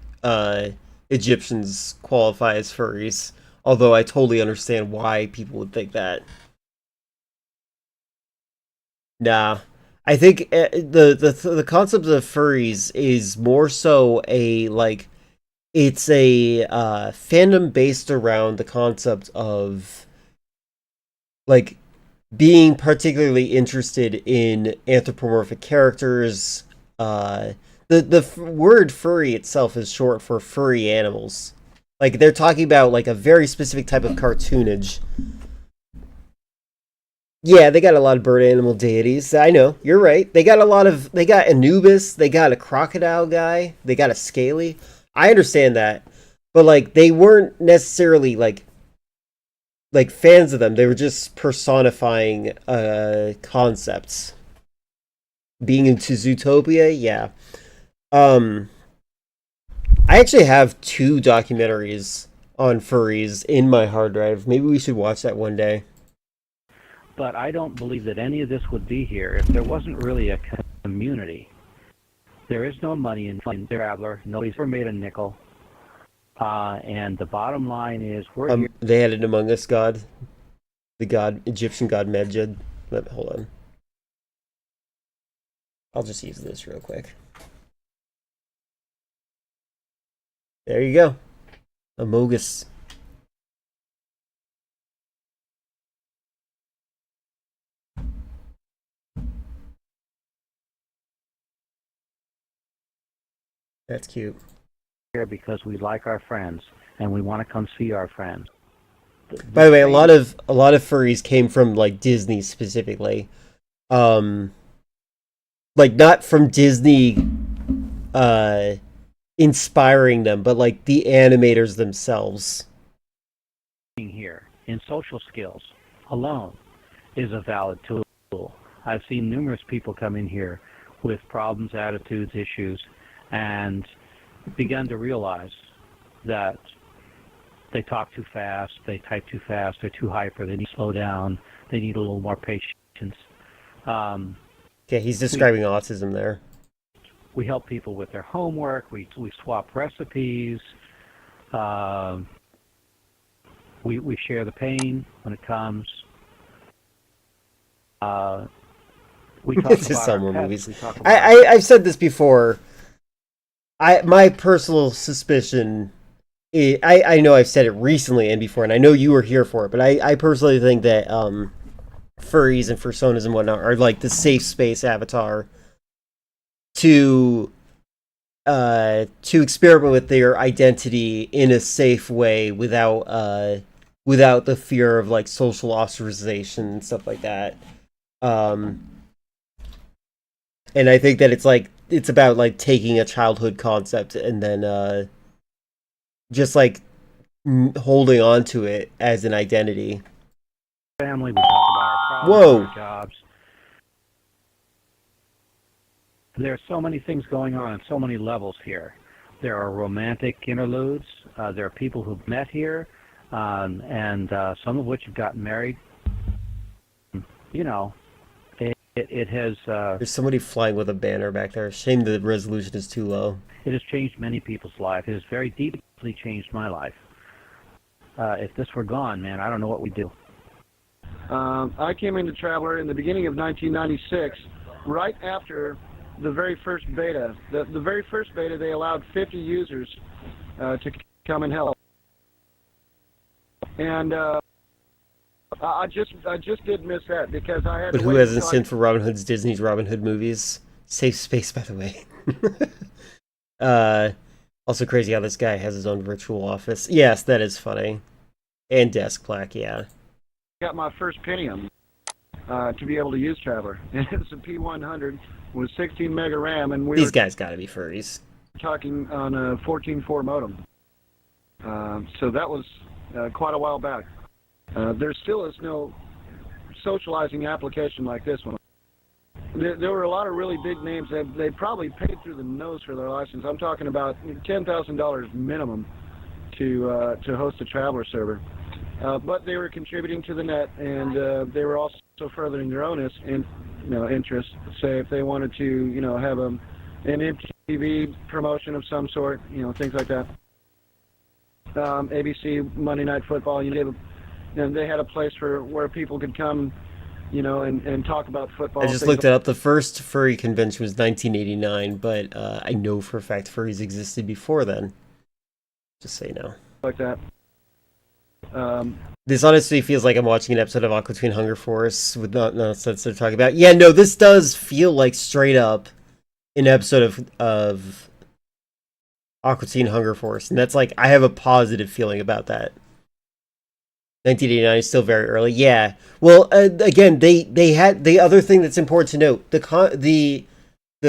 Egyptians qualify as furries, although I totally understand why people would think that. Nah, I think the concept of furries is more so it's a fandom based around the concept of like being particularly interested in anthropomorphic characters. The word furry itself is short for furry animals. Like they're talking about like a very specific type of cartoonage. Yeah, they got a lot of bird animal deities. I know, you're right. They got Anubis, they got a crocodile guy, they got a scaly. I understand that. But like they weren't necessarily like fans of them. They were just personifying concepts. Being into Zootopia, yeah. I actually have 2 documentaries on furries in my hard drive. Maybe we should watch that one day. But I don't believe that any of this would be here if there wasn't really a community. There is no money in Traveler. Nobody's ever made a nickel. And the bottom line is we're here. They had an Among Us god. The Egyptian god Medjed. Hold on. I'll just use this real quick. There you go. Amogus. That's cute. Here because we like our friends and we want to come see our friends. By the way, a lot of furries came from like Disney specifically. Like not from Disney inspiring them, but like the animators themselves. Here in social skills alone is a valid tool. I've seen numerous people come in here with problems, attitudes, issues, and begun to realize that they talk too fast, they type too fast, they're too hyper, they need to slow down, they need a little more patience. Okay, he's describing autism there. We help people with their homework, we swap recipes, we share the pain when it comes. We talk This is about summer our pets, movies. we talk about I've said this before. My personal suspicion, I know I've said it recently and before, and I know you were here for it, but I personally think that furries and fursonas and whatnot are like the safe space avatar to experiment with their identity in a safe way without the fear of like social ostracization and stuff like that. And I think that it's about like taking a childhood concept and then just like holding on to it as an identity. family, we talk about our problems, our jobs. There are so many things going on at so many levels here. There are romantic interludes. There are people who've met here. and some of which have gotten married. You know, it has... There's somebody flying with a banner back there. Shame the resolution is too low. It has changed many people's lives. It has very deeply changed my life. If this were gone, man, I don't know what we'd do. I came into Traveler in the beginning of 1996, right after the very first beta. The very first beta, they allowed 50 users to come and help. And I just did miss that because I had. But who hasn't seen for Robin Hood's Disney's Robin Hood movies? Safe space, by the way. Also crazy how this guy has his own virtual office. Yes, that is funny. And desk plaque, yeah. Got my first Pentium to be able to use Traveler. And it's a P100 with 16 mega RAM, and these guys got to be furries. Talking on a 14.4 modem. So that was quite a while back. There still is no socializing application like this one. There were a lot of really big names that they probably paid through the nose for their license. I'm talking about $10,000 minimum to host a Traveler server. But they were contributing to the net, and they were also furthering their own interests. Say if they wanted to, have an MTV promotion of some sort, things like that. ABC Monday Night Football, and they had a place where people could come, and talk about football. I just looked it up. The first furry convention was 1989, but I know for a fact furries existed before then. Just so you know. Like that. This honestly feels like I'm watching an episode of Aqua Teen Hunger Force with nonsense they're talking about. Yeah, no, this does feel like straight up an episode of Aqua Teen Hunger Force, and that's like, I have a positive feeling about that. 1989 is still very early. Yeah. Well, again, they had the other thing that's important to note. The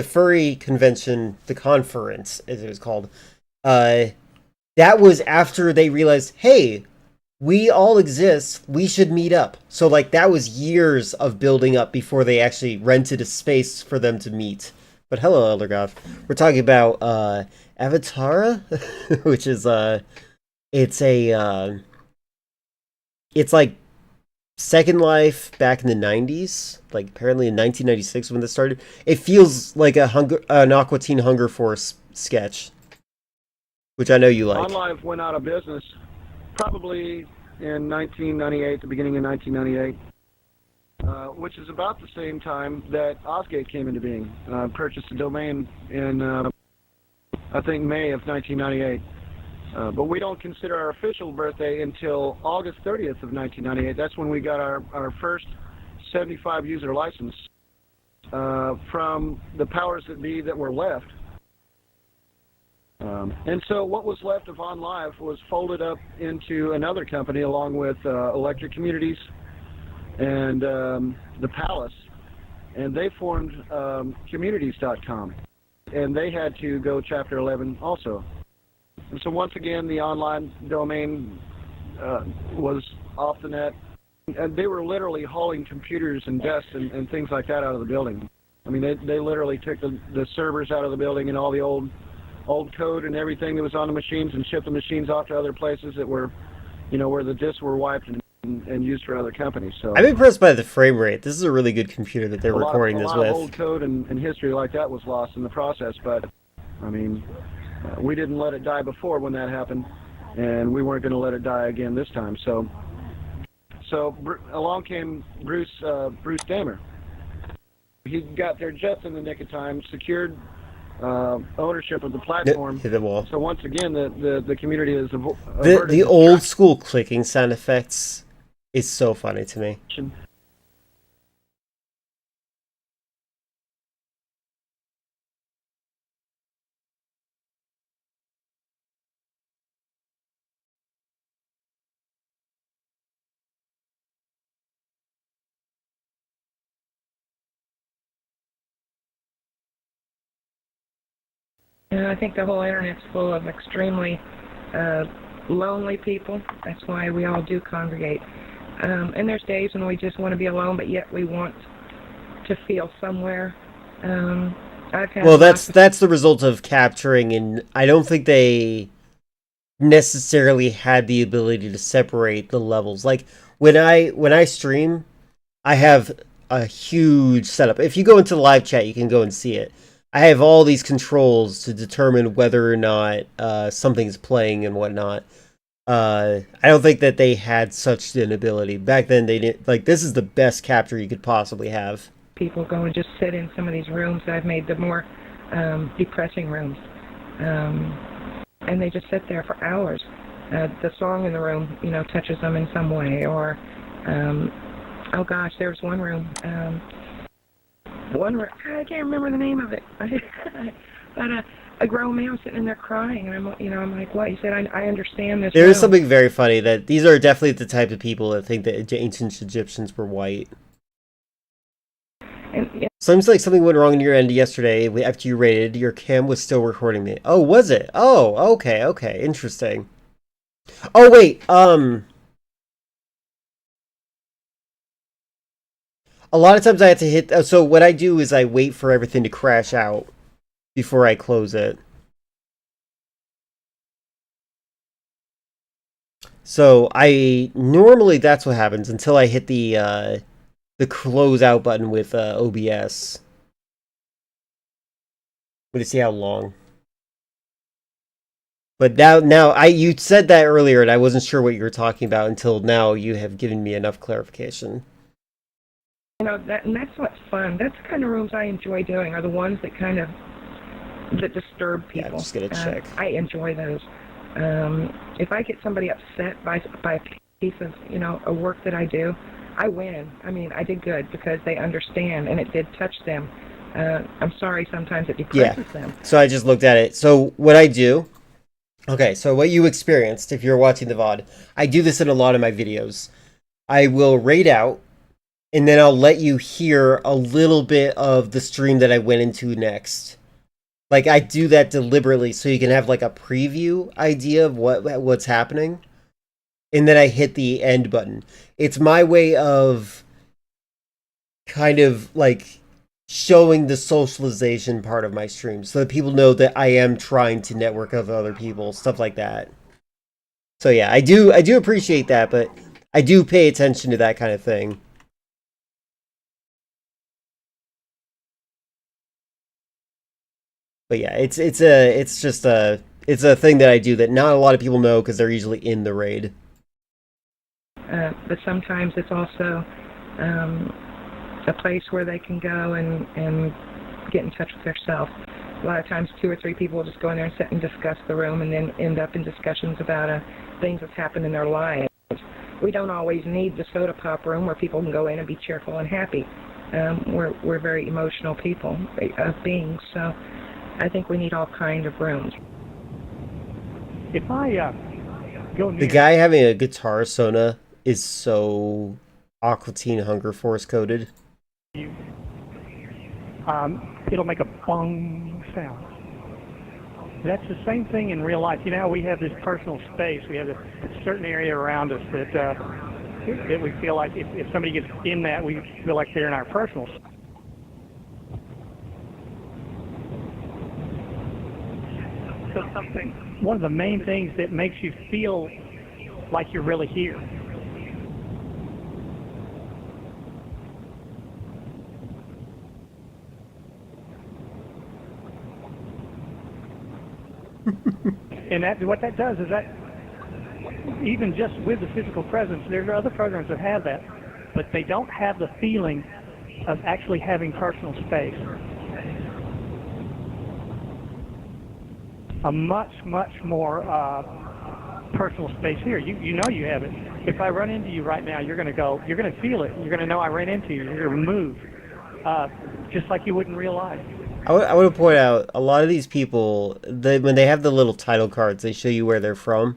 furry convention, the conference, as it was called, that was after they realized, hey, we all exist, we should meet up. So, like, that was years of building up before they actually rented a space for them to meet. But hello, Elder God. We're talking about Avatara, which is it's like Second Life back in the 90s, like apparently in 1996 when this started. It feels like an Aqua Teen Hunger Force sketch, which I know you like. OnLive went out of business probably in 1998, the beginning of 1998, which is about the same time that Osgate came into being. Purchased a domain in, I think, May of 1998. But we don't consider our official birthday until August 30th of 1998. That's when we got our first 75 user license from the powers that be that were left. And so what was left of OnLive was folded up into another company along with Electric Communities and the Palace, and they formed Communities.com, and they had to go Chapter 11 also. And so once again, the online domain was off the net, and they were literally hauling computers and desks and things like that out of the building. I mean, they literally took the servers out of the building and all the old code and everything that was on the machines and shipped the machines off to other places that were, where the disks were wiped and used for other companies. So I'm impressed by the frame rate. This is a really good computer that they're recording this with. A lot of old code and history like that was lost in the process, but I mean, we didn't let it die before when that happened, and we weren't going to let it die again this time. So along came Bruce Damer. He got there just in the nick of time, secured ownership of the platform. Hit the wall. So once again, the community is the old school clicking sound effects is so funny to me. And I think the whole internet's full of extremely lonely people. That's why we all do congregate. And there's days when we just want to be alone, but yet we want to feel somewhere. Well, that's the result of capturing, and I don't think they necessarily had the ability to separate the levels. Like when I stream, I have a huge setup. If you go into the live chat, you can go and see it. I have all these controls to determine whether or not something's playing and whatnot. I don't think that they had such an ability. Back then, they didn't. Like, this is the best capture you could possibly have. People go and just sit in some of these rooms that I've made the more depressing rooms. And they just sit there for hours. The song in the room, you know, touches them in some way. Or, oh gosh, there was one room. I can't remember the name of it. But a grown man sitting in there crying, and I'm like, what? He said, I understand this. There is something very funny that these are definitely the type of people that think that ancient Egyptians were white. And, yeah. Seems like something went wrong on your end yesterday. After you raided, your cam was still recording me. Oh, was it? Oh, okay, interesting. Oh, wait, a lot of times I have to hit... So what I do is I wait for everything to crash out before I close it. So normally that's what happens until I hit the close out button with OBS. I'm gonna see how long. But now you said that earlier and I wasn't sure what you were talking about until now you have given me enough clarification. You know, and that's what's fun. That's the kind of rooms I enjoy doing, are the ones that kind of that disturb people. Yeah, just gonna check. I enjoy those. If I get somebody upset by a piece of, you know, a work that I do, I win. I mean, I did good because they understand and it did touch them. I'm sorry, sometimes it depresses them. So I just looked at it. So what I do, okay, so what you experienced if you're watching the VOD, I do this in a lot of my videos. I will raid out, and then I'll let you hear a little bit of the stream that I went into next. Like, I do that deliberately so you can have, like, a preview idea of what's happening. And then I hit the end button. It's my way of kind of, like, showing the socialization part of my stream so that people know that I am trying to network with other people, stuff like that. So, yeah, I do appreciate that, but I do pay attention to that kind of thing. But yeah, it's a thing that I do that not a lot of people know because they're usually in the raid. But sometimes it's also a place where they can go and get in touch with themselves. A lot of times 2 or 3 people will just go in there and sit and discuss the room and then end up in discussions about things that's happened in their lives. We don't always need the soda pop room where people can go in and be cheerful and happy. We're very emotional people, beings, so I think we need all kinds of rooms. If I go near... The guy having a guitar Sona is so Aqua Teen Hunger Force coded. It'll make a bong sound. That's the same thing in real life. You know, we have this personal space. We have a certain area around us that we feel like if somebody gets in that, we feel like they're in our personal space. So one of the main things that makes you feel like you're really here. And what that does is that even just with the physical presence, there are other programs that have that, but they don't have the feeling of actually having personal space. A much more personal space here. You know you have it. If I run into you right now, you're going to feel it. You're going to know I ran into you. You're going to move, just like you would in real life. I want to point out, a lot of these people, when they have the little title cards, they show you where they're from.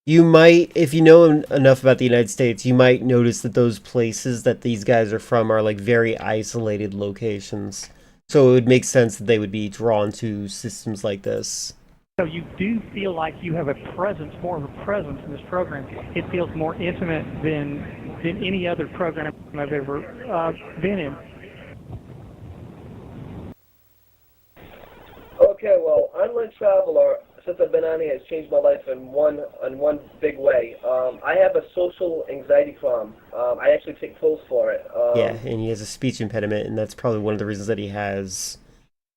You might, if you know enough about the United States, you might notice that those places that these guys are from are like very isolated locations. So it would make sense that they would be drawn to systems like this. So you do feel like you have a presence, more of a presence in this program. It feels more intimate than any other program I've ever been in. Okay, well, I'm Lynn Traveler, since I've been on here has changed my life in one big way. I have a social anxiety problem. I actually take pills for it. Yeah, and he has a speech impediment, and that's probably one of the reasons that he has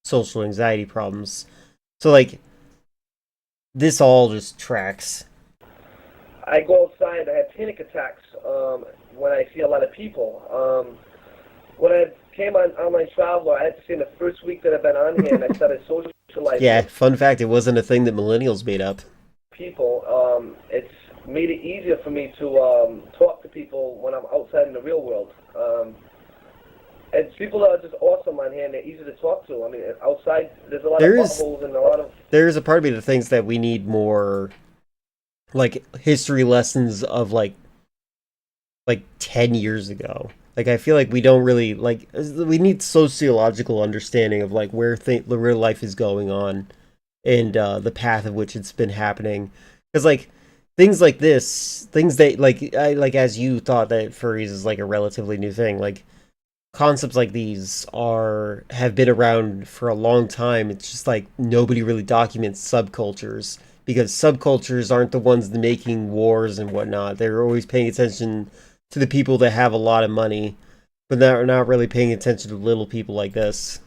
social anxiety problems. So, like, this all just tracks. I go outside, I have panic attacks when I see a lot of people. When I came on Online Traveler, I had to say in the first week that I've been on here, and I started socializing. Yeah, fun fact, it wasn't a thing that millennials made up. People, it's made it easier for me to talk to people when I'm outside in the real world. And people are just awesome on here, and they're easy to talk to. I mean, outside, there's a lot of buttholes and a lot of... There's a part of me that thinks that we need more, like, history lessons of, like 10 years ago. Like, I feel like we don't really, like, we need sociological understanding of, like, where life is going on and the path of which it's been happening. Because, like, things like this, things that, like, as you thought that furries is, like, a relatively new thing, like, concepts like these have been around for a long time. It's just, like, nobody really documents subcultures, because subcultures aren't the ones making wars and whatnot. They're always paying attention to the people that have a lot of money, but they're not really paying attention to little people like this.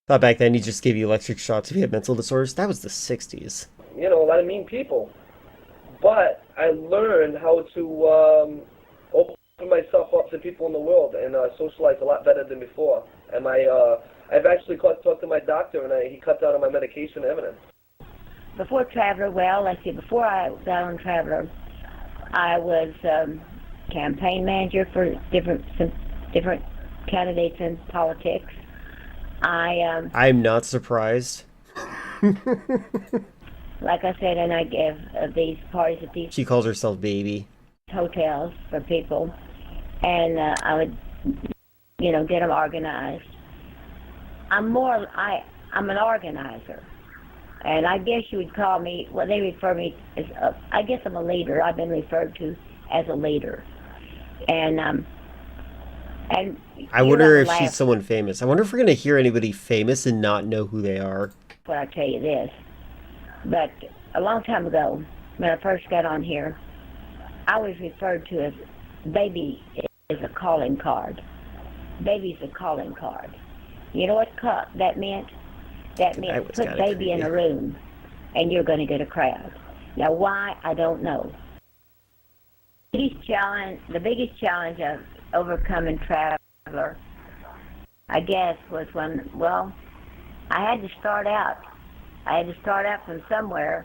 Thought back then you just give you electric shocks if you had mental disorders. That was the 60s. You know, a lot of mean people. But I learned how to open myself up to people in the world and socialize a lot better than before. And I've actually talked to my doctor, and he cut down on my medication and everything. Before Traveler, well, let's see, before I got on Traveler, I was campaign manager for some different candidates in politics. I'm not surprised. Like I said, and I give these parties at these... She calls herself Baby. ...hotels for people, and I would, get them organized. I'm an organizer, and I guess you would call me, well, they refer me as, I guess I'm a leader. I've been referred to as a leader. And I wonder if she's someone famous. I wonder if we're going to hear anybody famous and not know who they are. But I'll tell you this. But a long time ago, when I first got on here, I was referred to as Baby is a calling card. Baby's a calling card. You know what that meant? That meant put Baby in a room, and you're going to get a crowd. Now, why? I don't know. The biggest challenge of overcoming Traveler, I guess, was when, well, I had to start out. I had to start out from somewhere,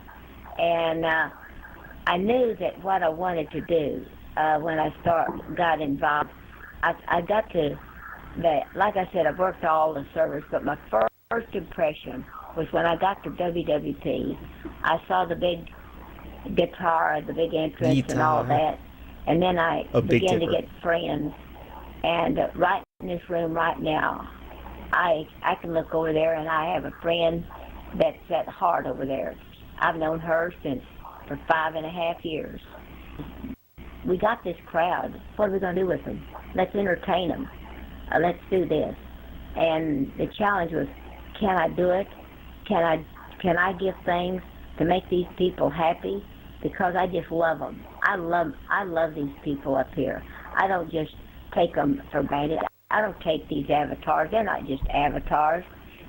and I knew that what I wanted to do when I got involved, I got to, like I said, I've worked all the servers, but my first impression was when I got to WWP. I saw the big guitar, the big entrance, and all that. And then I began to get friends. And right in this room right now, I can look over there, and I have a friend that's at Heart over there. I've known her for 5.5 years. We got this crowd. What are we going to do with them? Let's entertain them. Let's do this. And the challenge was, can I do it? Can I give things to make these people happy? Because I just love them. I love these people up here. I don't just take them for granted. I don't take these avatars. They're not just avatars.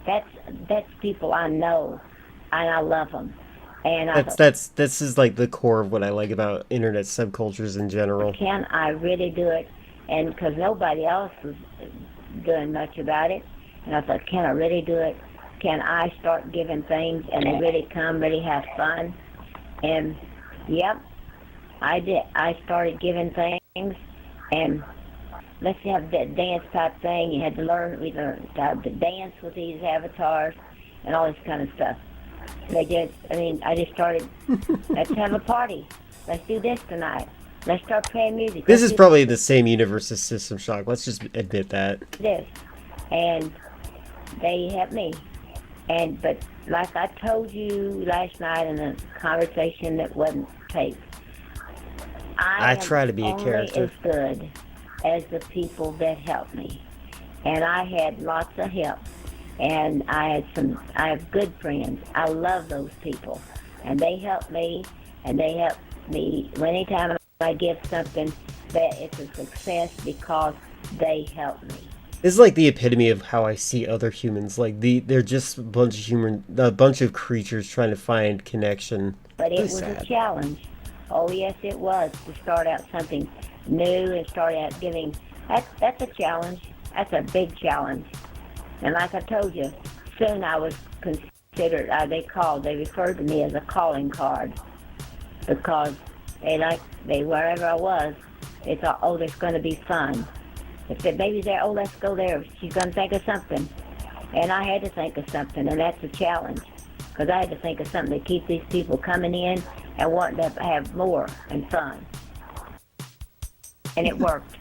That's people I know, and I love them. And this is like the core of what I like about internet subcultures in general. Can I really do it? And because nobody else was doing much about it, and I thought, can I really do it? Can I start giving things and they really come, really have fun? And yep, I did. I started giving things, and let's have that dance type thing. You had to learn. We learned how to dance with these avatars and all this kind of stuff. I just started. Let's have a party. Let's do this tonight. Let's start playing music. This is probably the same universe as System Shock. Let's just admit that. This, and they helped me. But like I told you last night in a conversation that wasn't taped, I try to be a character. As good as the people that helped me, and I had lots of help. and I have good friends. I love those people, and they help me, anytime I give something, that it's a success because they help me. This is like the epitome of how I see other humans. Like they're just a bunch of creatures trying to find connection. But it Really was sad. a challenge. Oh yes, it was, to start out something new and start out giving. That's a challenge. That's a big challenge. And like I told you, soon I was considered. They referred to me as a calling card, because wherever I was, they thought, oh, there's going to be fun. If the baby's there, oh, let's go there. She's going to think of something. And I had to think of something, and that's a challenge. Because I had to think of something to keep these people coming in and wanting to have more and fun. And it worked.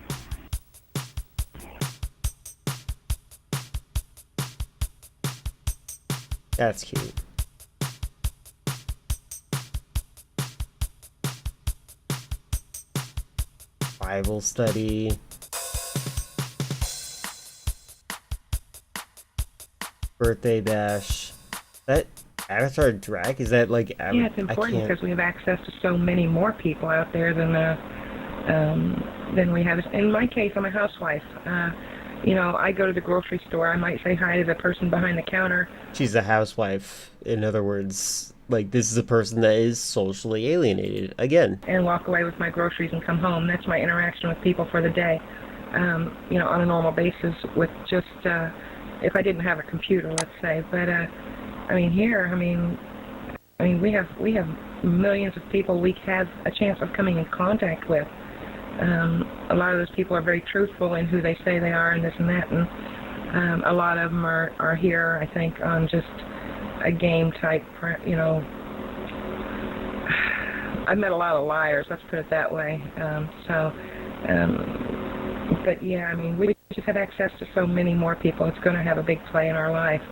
That's cute. Bible study. Birthday bash. That Avatar drag? Is that like... Yeah, it's important because we have access to so many more people out there than we have. In my case, I'm a housewife. I go to the grocery store. I might say hi to the person behind the counter. She's a housewife. In other words, like, this is a person that is socially alienated. Again. And walk away with my groceries and come home. That's my interaction with people for the day. On a normal basis with just, if I didn't have a computer, let's say. But, we have millions of people we have a chance of coming in contact with. A lot of those people are very truthful in who they say they are and this and that, and a lot of them are here, I think, on just a game type, I've met a lot of liars, let's put it that way. But yeah, we just have access to so many more people. It's going to have a big play in our life.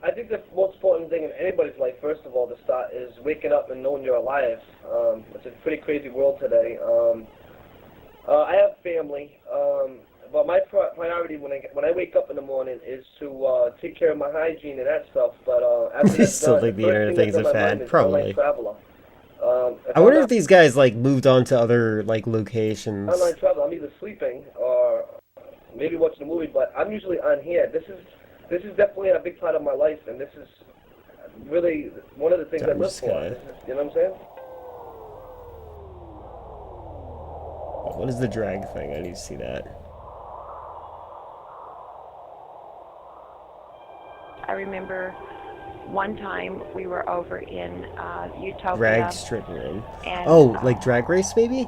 I think the most important thing in anybody's life, first of all, to start, is waking up and knowing you're alive. It's a pretty crazy world today. I have family, but my priority when I wake up in the morning is to take care of my hygiene and that stuff. But after I still think the internet thing's a fad. Probably. I wonder if these guys like moved on to other like locations. Online travel. I'm either sleeping or maybe watching a movie, but I'm usually on here. This is definitely a big part of my life, and this is really one of the things I live for. You know what I'm saying? What is the drag thing? I need to see that. I remember one time we were over in Utopia. Drag stripping. And, like Drag Race, maybe?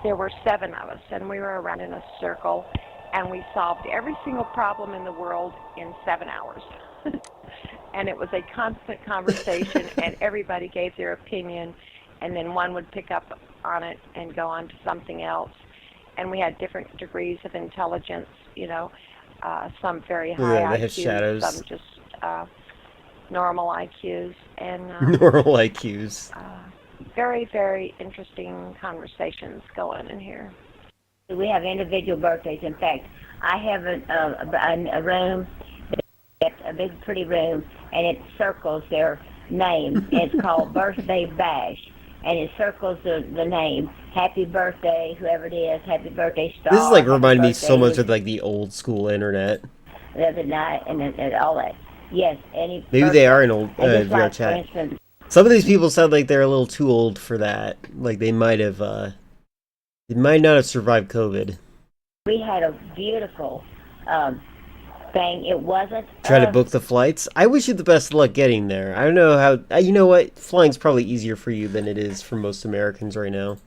There were 7 of us, and we were around in a circle, and we solved every single problem in the world in 7 hours. And it was a constant conversation, and everybody gave their opinion, and then one would pick up on it and go on to something else. And we had different degrees of intelligence, some very high IQs, some just normal IQs. And normal IQs. Very, very interesting conversations going in here. We have individual birthdays. In fact, I have a room, a big pretty room, and it circles their name. It's called Birthday Bash, and it circles the name. Happy birthday, whoever it is. Happy birthday, Star. This is like reminding me so much of like the old school internet. The other night and all that. Yes, any. Maybe birthday. they are an old VR like, chat. For instance, some of these people sound like they're a little too old for that. Like they might have. They might not have survived COVID. we had a beautiful thing. It wasn't... Try to book the flights? I wish you the best of luck getting there. I don't know how... You know what? Flying's probably easier for you than it is for most Americans right now.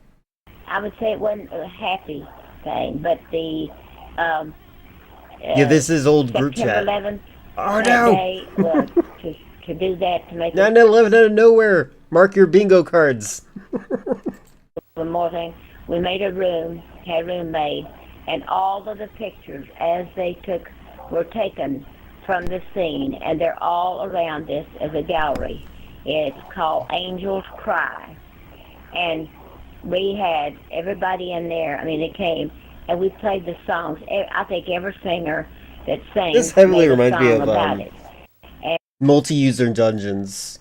I would say it wasn't a happy thing, but the... yeah, this is old group chat. 11th, oh, that no! Day was to do that, to make 9/11 out of nowhere! Mark your bingo cards! One more thing. We made a room, had a room made, and all of the pictures as they were taken from the scene, and they're all around this as a gallery. It's called Angels Cry. And we had everybody in there. I mean, they came, and we played the songs. I think every singer that sings. This heavily made a reminds me song of about it. And multi-user dungeons,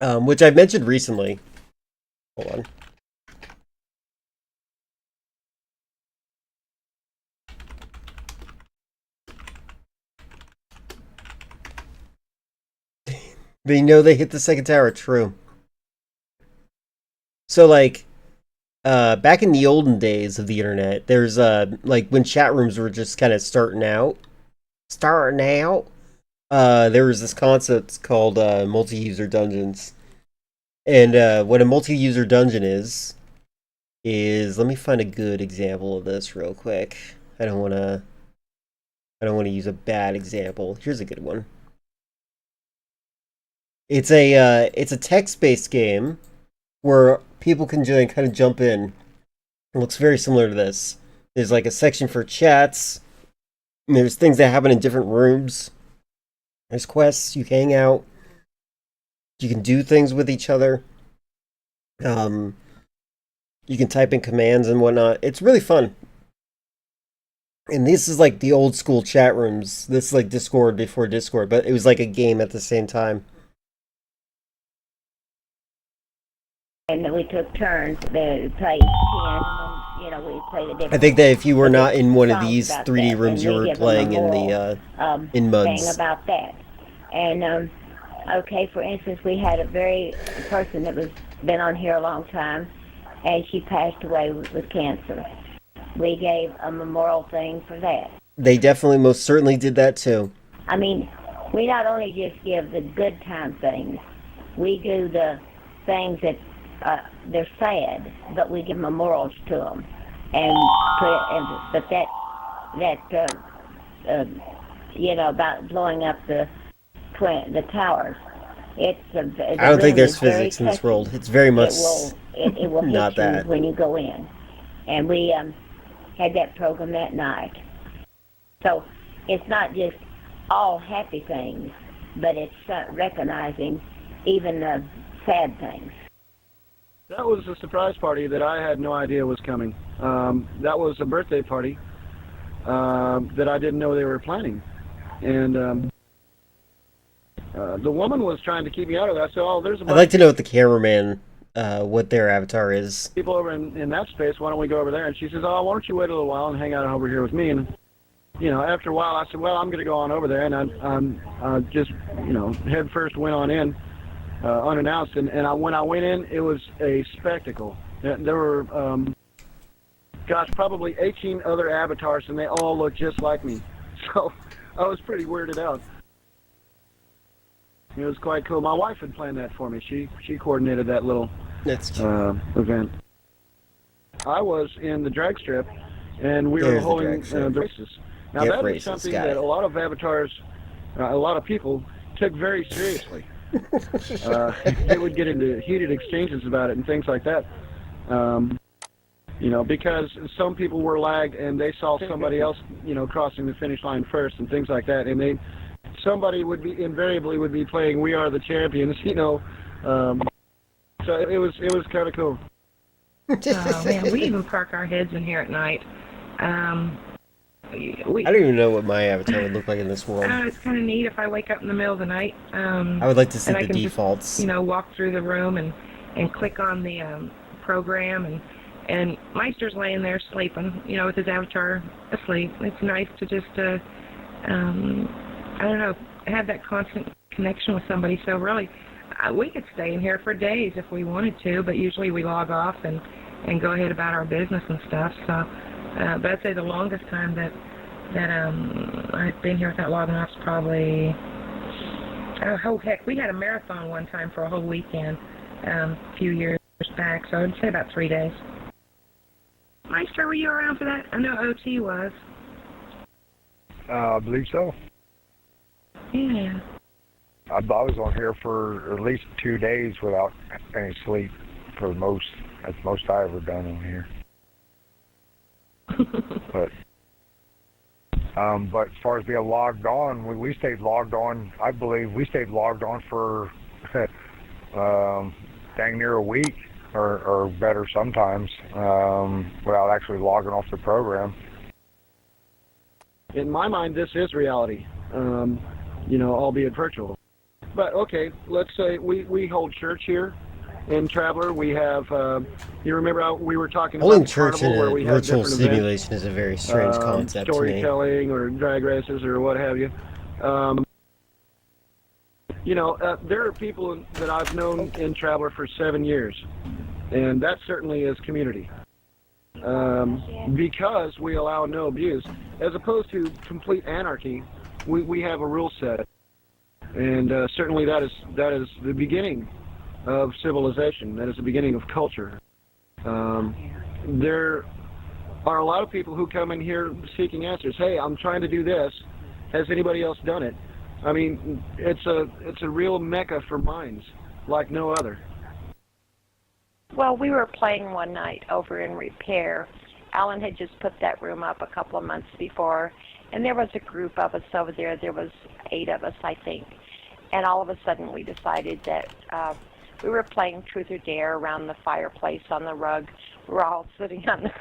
which I've mentioned recently. Hold on. They know they hit the second tower. True. So, like, back in the olden days of the internet, there's, like, when chat rooms were just kind of starting out, there was this concept called, multi-user dungeons. And, what a multi-user dungeon is, let me find a good example of this real quick. I don't want to use a bad example. Here's a good one. It's a text-based game where people can kind of jump in. It looks very similar to this. There's like a section for chats. And there's things that happen in different rooms. There's quests. You hang out. You can do things with each other. You can type in commands and whatnot. It's really fun. And this is like the old school chat rooms. This is like Discord before Discord, but it was like a game at the same time. and we took turns to play 10, and you know, we played a different. I think that if you were not in one of these songs about 3D that, rooms, and you we were give them playing a in moral, the in MUDs. thing about that. And okay, for instance, we had a person that was been on here a long time, and she passed away with cancer. We gave a memorial thing for that. They definitely, most certainly did that too. I mean, we not only just give the good time things, we do the things that they're sad, but we give memorials to them, and but that you know, about blowing up the towers. I don't think there's physics in this world. It's very much it will not hit you that. when you go in, and we had that program that night. So it's not just all happy things, but it's recognizing even the sad things. That was a surprise party that I had no idea was coming. That was a birthday party that I didn't know they were planning. And the woman was trying to keep me out of that. I said, oh, there's a bunch I'd like to know what the cameraman, what their avatar is. of people over in that space. Why don't we go over there? And she says, oh, why don't you wait a little while and hang out over here with me? And, you know, after a while, I said, well, I'm going to go on over there. And I just, you know, head first went on in. Unannounced, and when I went in, it was a spectacle. There were, probably 18 other avatars, and they all looked just like me. So I was pretty weirded out. It was quite cool. My wife had planned that for me. She coordinated that little event. I was in the drag strip, and we were holding the races. Now that is something that a lot of avatars, a lot of people took very seriously. They would get into heated exchanges about it and things like that. You know, because some people were lagged and they saw somebody else, you know, crossing the finish line first and things like that, and somebody would be invariably be playing "We Are the Champions," you know. So it was kind of cool. Oh man, we even park our heads in here at night. I don't even know what my avatar would look like in this world. It's kind of neat if I wake up in the middle of the night. I would like to see and the I can defaults. Just, you know, walk through the room and click on the program, and Meister's laying there sleeping, you know, with his avatar asleep. It's nice to just, I don't know, have that constant connection with somebody. So really, we could stay in here for days if we wanted to, but usually we log off and go ahead about our business and stuff. So. But I'd say the longest time that I've been here without logging off is probably, oh heck, we had a marathon one time for a whole weekend a few years back, so I'd say about 3 days. Meister, were you around for that? I know OT was. I believe so. Yeah. I was on here for at least 2 days without any sleep for the most. That's the most I ever done on here. But as far as being logged on, we stayed logged on. I believe we stayed logged on for dang near a week or better sometimes without actually logging off the program. in my mind, this is reality, albeit virtual. But okay, let's say we hold church here in Traveler. We have, you remember how we were talking Holding about the church in carnival where a we have virtual different simulation events, is a very strange concept to me. storytelling or drag races or what have you. There are people that I've known in Traveler for 7 years, and that certainly is community. Because we allow no abuse, as opposed to complete anarchy, we have a rule set, and certainly that is the beginning of civilization. That is the beginning of culture. There are a lot of people who come in here seeking answers. Hey, I'm trying to do this. Has anybody else done it? I mean, it's a real mecca for minds like no other. Well, we were playing one night over in Repair. Alan had just put that room up a couple of months before, and there was a group of us over there. There was 8 of us, I think. And all of a sudden we decided that we were playing Truth or Dare around the fireplace on the rug. We were all sitting on the...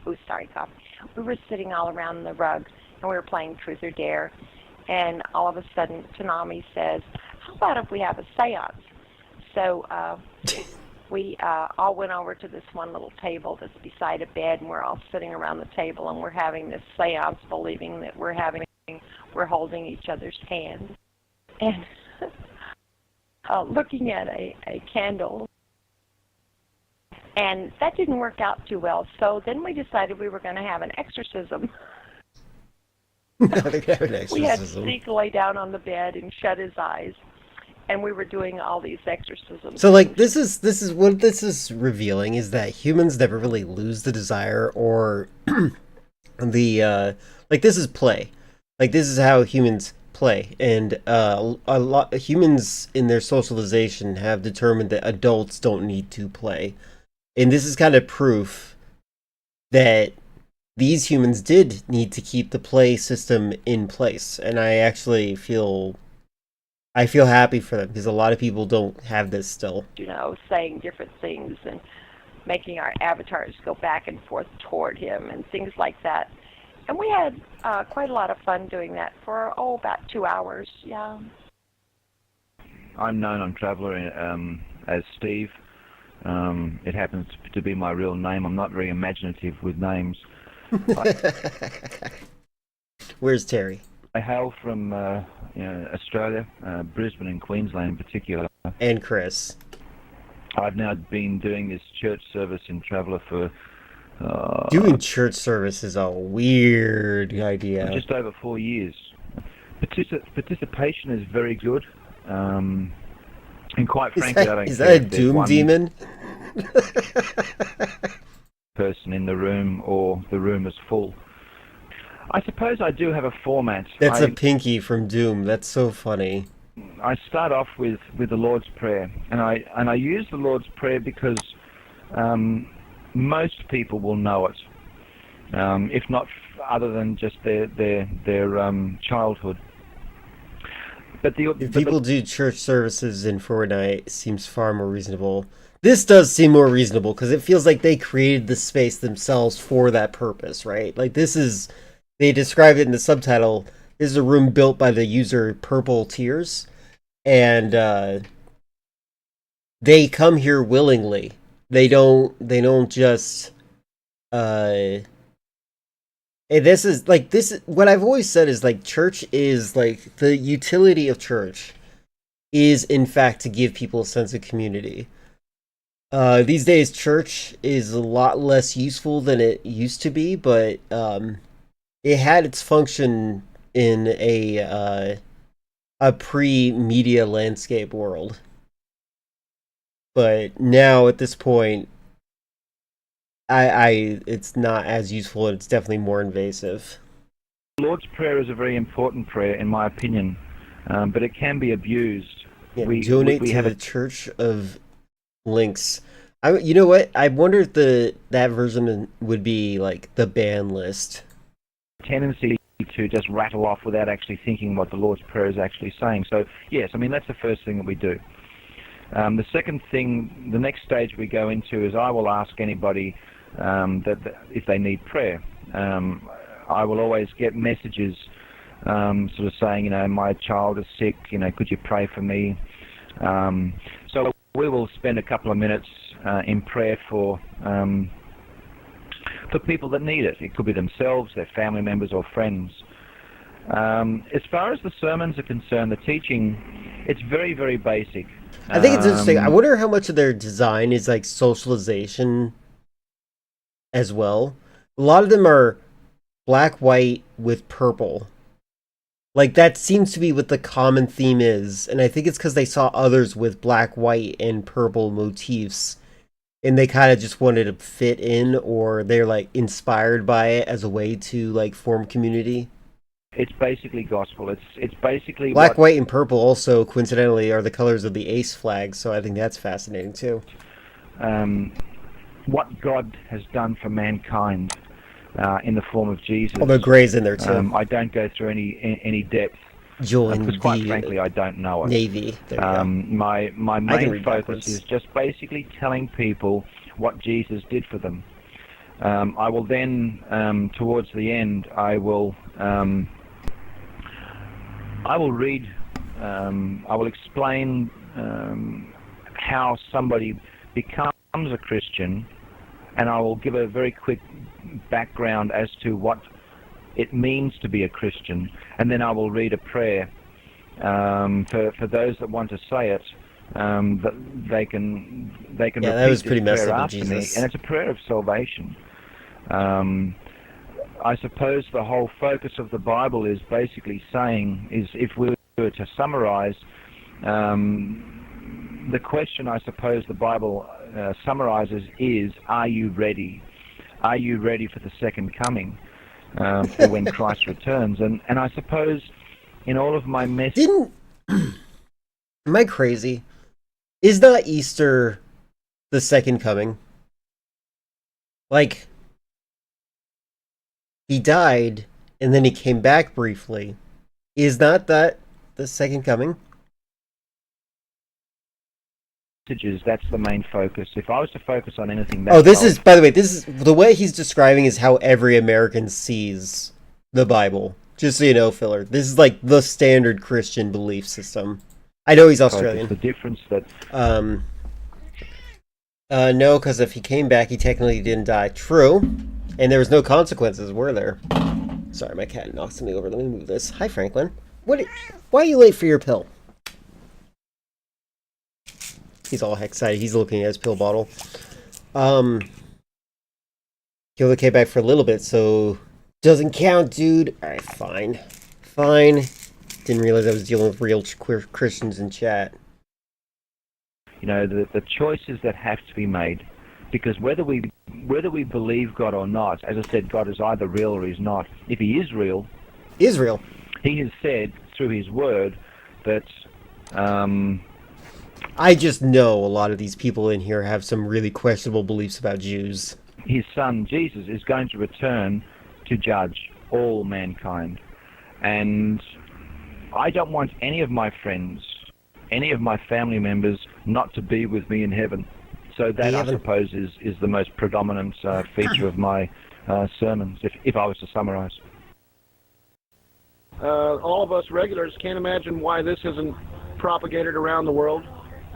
Oh, sorry, cough. We were sitting all around the rug, and we were playing Truth or Dare. And all of a sudden, Tanami says, how about if we have a seance? So we all went over to this one little table that's beside a bed, and we're all sitting around the table, and we're having this seance, believing that we're holding each other's hands, and looking at a candle. And that didn't work out too well, so then we decided we were going to have an exorcism. We had Zeke lay down on the bed and shut his eyes, and we were doing all these exorcisms. So, like, this is what this is revealing, is that humans never really lose the desire or the like, this is play. Like, this is how humans play, and a lot of humans in their socialization have determined that adults don't need to play, and this is kind of proof that these humans did need to keep the play system in place, and I actually feel happy for them, because a lot of people don't have this still. Saying different things and making our avatars go back and forth toward him and things like that. And we had quite a lot of fun doing that for, about 2 hours, yeah. I'm known on Traveller as Steve. It happens to be my real name. I'm not very imaginative with names. Where's Terry? I hail from Australia, Brisbane and Queensland in particular. And Chris. I've now been doing this church service in Traveller for... doing church service is a weird idea. Just over 4 years. Participation is very good. And quite frankly, I don't is care that a if there's doom one demon? person in the room or the room is full. I suppose I do have a format. That's a Pinky from Doom. That's so funny. I start off with the Lord's Prayer, and I use the Lord's Prayer because most people will know it, if not other than just their childhood. But if people do church services in Fortnite, it seems far more reasonable. This does seem more reasonable because it feels like they created the space themselves for that purpose, right? Like, this is, they described it in the subtitle, this is a room built by the user Purple Tears, and they come here willingly. They don't just and this is what I've always said is, like, church is, like, the utility of church is in fact to give people a sense of community. These days church is a lot less useful than it used to be, but it had its function in a pre-media landscape world. But now at this point, it's not as useful, and it's definitely more invasive. The Lord's Prayer is a very important prayer, in my opinion, but it can be abused. Yeah, donate to the Church of Links. You know what? I wonder if that version would be like the ban list. Tendency to just rattle off without actually thinking what the Lord's Prayer is actually saying. So yes, I mean, that's the first thing that we do. The second thing, the next stage we go into is I will ask anybody that if they need prayer. I will always get messages sort of saying, you know, my child is sick, you know, could you pray for me? So we will spend a couple of minutes in prayer for people that need it. It could be themselves, their family members, or friends. As far as the sermons are concerned, the teaching, it's very, very basic. I think it's interesting. I wonder how much of their design is like socialization as well. A lot of them are black, white with purple. Like, that seems to be what the common theme is. And I think it's because they saw others with black, white, and purple motifs. And they kind of just wanted to fit in, or they're, like, inspired by it as a way to, like, form community. It's basically gospel. It's basically black, white, and purple also, coincidentally, are the colors of the ACE flag. So I think that's fascinating, too. What God has done for mankind. In the form of Jesus. Although gray's in there too. I don't go through any depth. Join because quite frankly, I don't know it. Navy. My main focus is just basically telling people what Jesus did for them. I will then, towards the end, I will read. I will explain how somebody becomes a Christian, and I will give a very quick background as to what it means to be a Christian, and then I will read a prayer for those that want to say it. That they can repeat that was pretty this messed prayer up, after me, Jesus. and it's a prayer of salvation. I suppose the whole focus of the Bible is basically saying, if we were to summarize, the question I suppose the Bible summarizes is, are you ready? Are you ready for the second coming, for when Christ returns? And I suppose in all of my message... Am I crazy? Is not Easter the second coming? Like, he died, and then he came back briefly. Is not that the second coming? That's the main focus. If I was to focus on anything... by the way, this is the way he's describing is how every American sees the Bible. Just so you know, Filler. This is like the standard Christian belief system. I know he's Australian. The difference that... no, because if he came back, he technically didn't die. True. And there was no consequences, were there? Sorry, my cat knocked something over. Let me move this. Hi, Franklin. Why are you late for your pill? He's all excited. He's looking at his pill bottle. He only came back for a little bit, so... Doesn't count, dude. Alright, fine. Fine. Didn't realize I was dealing with real queer Christians in chat. You know, the choices that have to be made. Because whether we believe God or not, as I said, God is either real or he's not. If he is real... Israel. He has said, through his word, that... I just know a lot of these people in here have some really questionable beliefs about Jews. His son, Jesus, is going to return to judge all mankind. And I don't want any of my friends, any of my family members not to be with me in heaven. So that, I suppose, is the most predominant feature of my sermons, if I was to summarize. All of us regulars can't imagine why this isn't propagated around the world.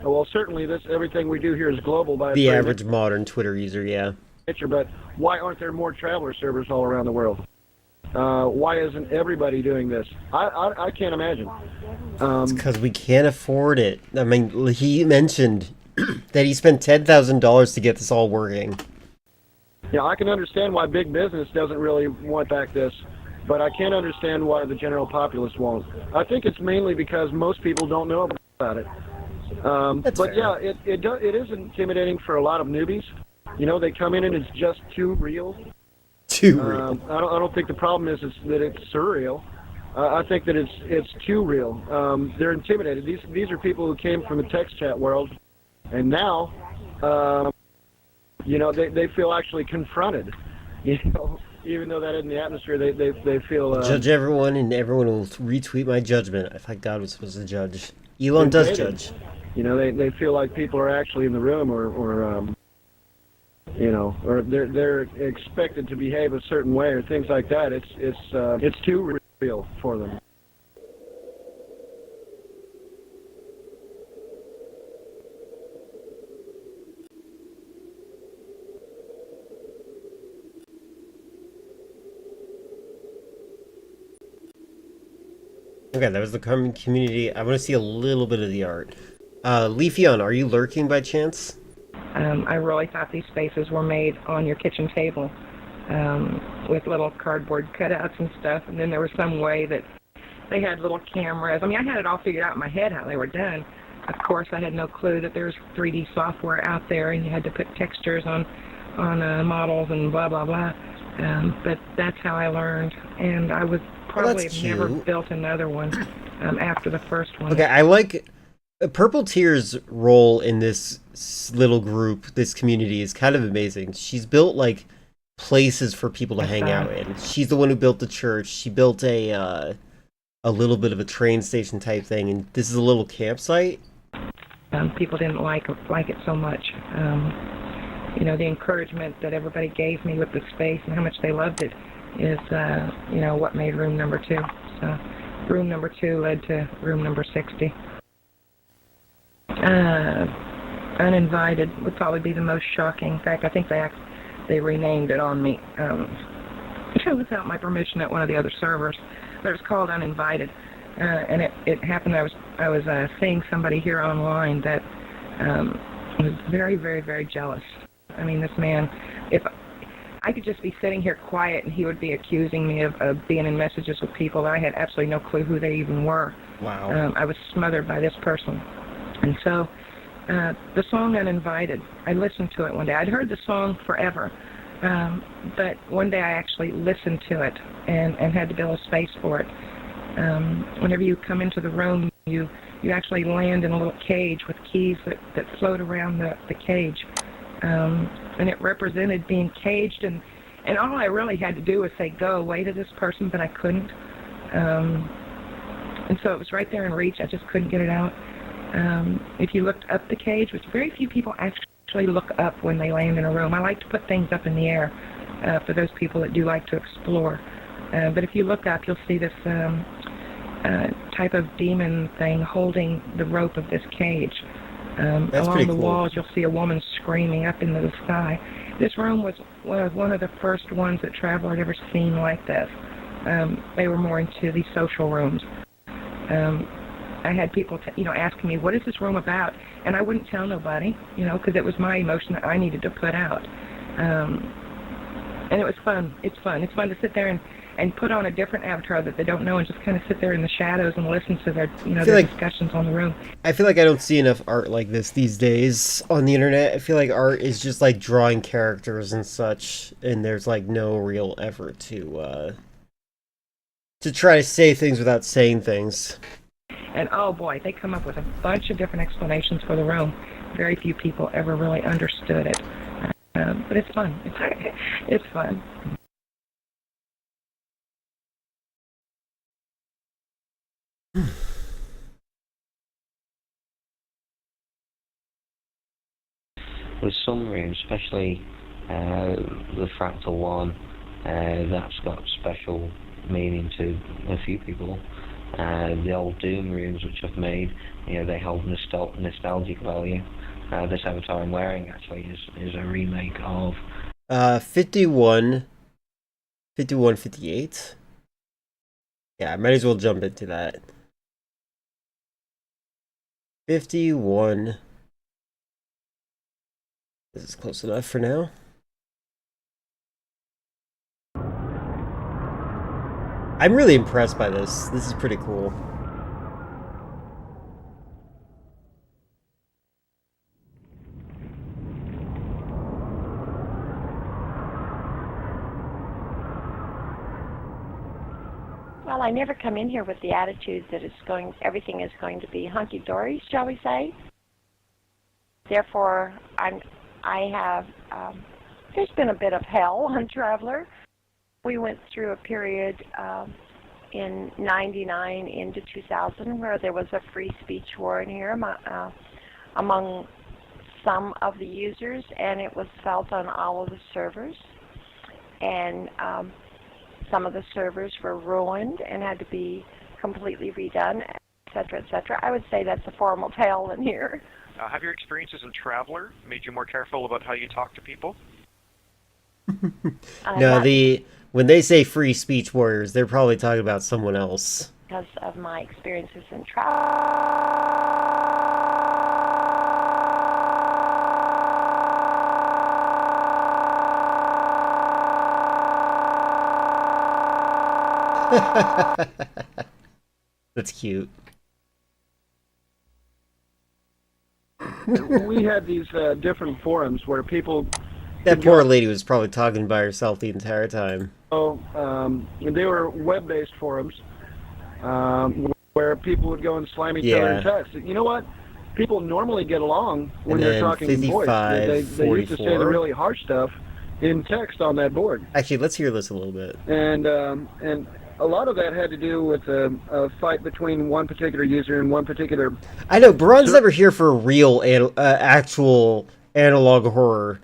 Well, certainly everything we do here is global by the average modern Twitter user, yeah. But why aren't there more traveler servers all around the world? Why isn't everybody doing this? I can't imagine. It's because we can't afford it. I mean, he mentioned that he spent $10,000 to get this all working. Yeah, I can understand why big business doesn't really want back this, but I can't understand why the general populace won't. I think it's mainly because most people don't know about it. But fair. Yeah, it is intimidating for a lot of newbies. You know, they come in and it's just too real. Too real. I don't think the problem is that it's surreal. I think that it's too real. They're intimidated. These are people who came from the text chat world, and now, you know, they feel actually confronted. You know, even though that isn't the atmosphere, they feel. Judge everyone, and everyone will retweet my judgment. I thought God was supposed to judge. Elon does judge. You know, they feel like people are actually in the room, or you know, or they're expected to behave a certain way or things like that. It's too real for them. Okay, that was the community. I want to see a little bit of the art. Leafeon, are you lurking by chance? I really thought these spaces were made on your kitchen table with little cardboard cutouts and stuff, and then there was some way that they had little cameras. I mean, I had it all figured out in my head how they were done. Of course, I had no clue that there's 3D software out there, and you had to put textures on models and blah, blah, blah. But that's how I learned, and I would probably have never built another one after the first one. Okay, I like... Purple Tear's role in this little group, this community, is kind of amazing. She's built, like, places for people to hang out in. She's the one who built the church. She built a little bit of a train station type thing, and this is a little campsite. People didn't like it so much. You know, the encouragement that everybody gave me with the space and how much they loved it is, you know, what made room number 2. So, room number 2 led to room number 60. Uninvited would probably be the most shocking. In fact, I think they renamed it on me without my permission at one of the other servers. But it was called Uninvited, and it happened. I was seeing somebody here online that was very, very, very jealous. I mean, this man, if I could just be sitting here quiet and he would be accusing me of being in messages with people that I had absolutely no clue who they even were. Wow. I was smothered by this person. And so the song Uninvited, I listened to it one day. I'd heard the song forever, but one day I actually listened to it and had to build a space for it. Whenever you come into the room, you actually land in a little cage with keys that float around the cage. And it represented being caged, and all I really had to do was say, go away to this person, but I couldn't. And so it was right there in reach. I just couldn't get it out. If you looked up the cage, which very few people actually look up when they land in a room. I like to put things up in the air for those people that do like to explore. But if you look up, you'll see this type of demon thing holding the rope of this cage. Along the walls, you'll see a woman screaming up into the sky. This room was one of the first ones that Traveler had ever seen like this. They were more into the social rooms. I had people, asking me, what is this room about? And I wouldn't tell nobody, because it was my emotion that I needed to put out. And it was fun. It's fun. It's fun to sit there and put on a different avatar that they don't know and just kind of sit there in the shadows and listen to their, their discussions on the room. I feel like I don't see enough art like this these days on the internet. I feel like art is just like drawing characters and such, and there's like no real effort to try to say things without saying things. And oh boy, they come up with a bunch of different explanations for the room. Very few people ever really understood it. But it's fun. It's fun. With some rooms, especially the fractal one, that's got special meaning to a few people. The old Doom rooms which I've made, they hold nostalgic value. This avatar I'm wearing actually is a remake of 5158. Yeah, I might as well jump into that. 51. This is close enough for now. I'm really impressed by this. This is pretty cool. Well, I never come in here with the attitude that everything is going to be hunky-dory, shall we say. Therefore, there's been a bit of hell on Traveler. We went through a period in 99 into 2000 where there was a free speech war in here among some of the users, and it was felt on all of the servers. And some of the servers were ruined and had to be completely redone, et cetera, et cetera. I would say that's a formal tale in here. Have your experiences in Traveler made you more careful about how you talk to people? No, when they say free speech warriors, they're probably talking about someone else. Because of my experiences in Traveler. That's cute. We had these different forums where people... That poor lady was probably talking by herself the entire time. They were web-based forums where people would go and slam each other in text. You know what? People normally get along when they're talking in voice. They used to say the really harsh stuff in text on that board. Actually, let's hear this a little bit. And a lot of that had to do with a fight between one particular user and one particular... I know, Baron's never here for real, actual analog horror.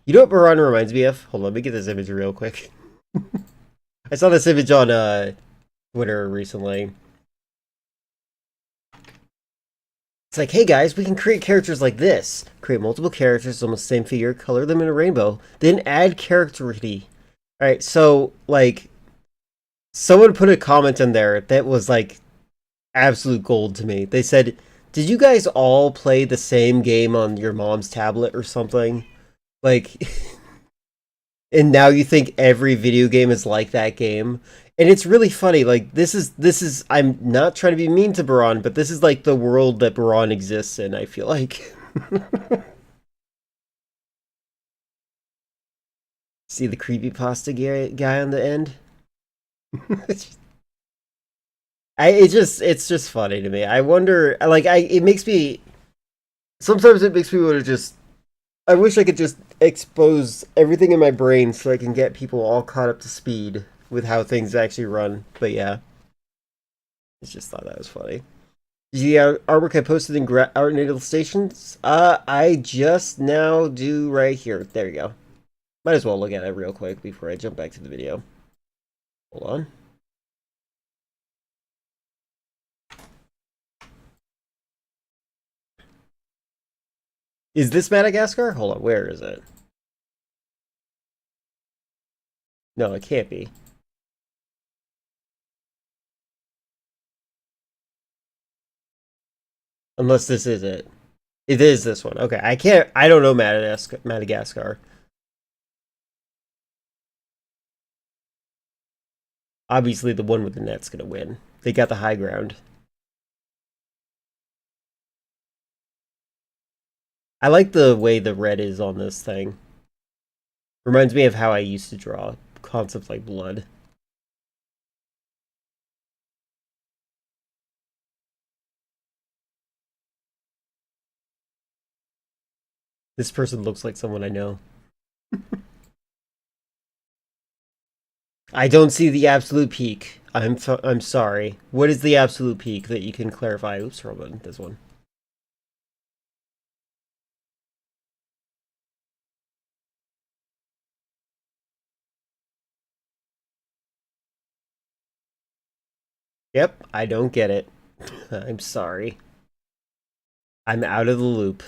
You know what Baron reminds me of? Hold on, let me get this image real quick. I saw this image on Twitter recently. It's like, hey guys, we can create characters like this. Create multiple characters, almost the same figure, color them in a rainbow, then add characterity. Alright, so, like, someone put a comment in there that was, like, absolute gold to me. They said, did you guys all play the same game on your mom's tablet or something? Like, and now you think every video game is like that game? And it's really funny, like, this is, I'm not trying to be mean to Baron, but this is, like, the world that Baron exists in, I feel like. See the creepypasta guy on the end? It's just funny to me. I wonder, like, it makes me, sometimes it makes me want to just, I wish I could just expose everything in my brain so I can get people all caught up to speed with how things actually run. But yeah, I just thought that was funny. The artwork I posted in Art Natal Stations, I just now do right here. There you go. Might as well look at it real quick before I jump back to the video. Hold on. Is this Madagascar? Hold on, where is it? No, it can't be. Unless this is it. It is this one. Okay, I don't know Madagascar. Obviously, the one with the net's gonna win. They got the high ground. I like the way the red is on this thing. Reminds me of how I used to draw concepts like blood. This person looks like someone I know. I don't see the absolute peak. I'm sorry. What is the absolute peak that you can clarify? Oops, wrong button. This one. Yep, I don't get it. I'm sorry. I'm out of the loop.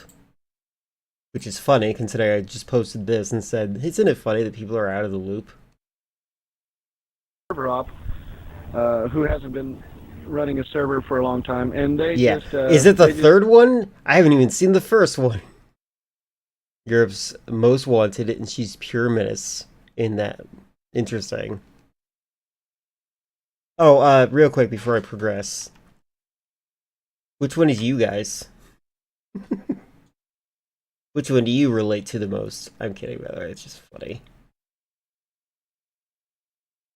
Which is funny, considering I just posted this and said, isn't it funny that people are out of the loop? Server op, who hasn't been running a server for a long time, and they just... Is it the third one? I haven't even seen the first one. Europe's most wanted, and she's pure menace in that. Interesting. Oh, real quick before I progress. Which one is you guys? Which one do you relate to the most? I'm kidding, by the way. It's just funny.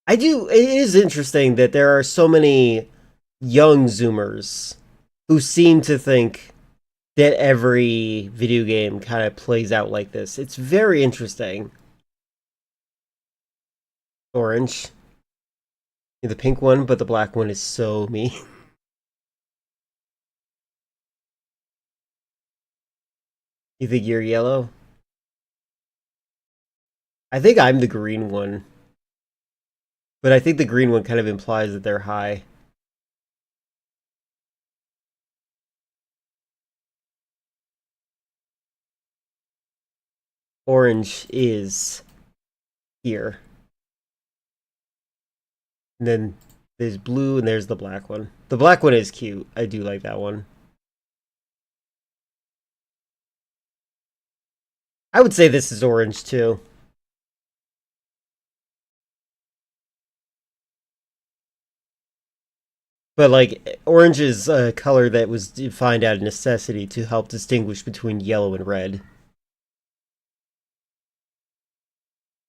It is interesting that there are so many young Zoomers who seem to think that every video game kind of plays out like this. It's very interesting. Orange. The pink one, but the black one is so mean. You think you're yellow? I think I'm the green one. But I think the green one kind of implies that they're high. Orange is here. And then there's blue and there's the black one. The black one is cute. I do like that one. I would say this is orange too. But like, orange is a color that was defined out of necessity to help distinguish between yellow and red.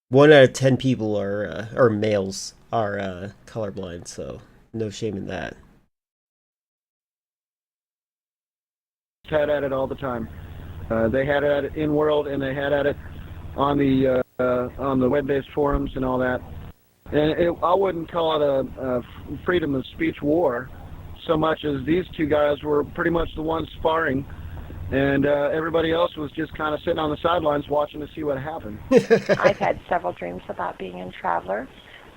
1 out of 10 people are, or males, are colorblind, so no shame in that. Had at it all the time. They had at it in world, and they had at it on the web-based forums and all that. And I wouldn't call it a freedom of speech war so much as these two guys were pretty much the ones sparring, and everybody else was just kind of sitting on the sidelines watching to see what happened. I've had several dreams about being in Traveler.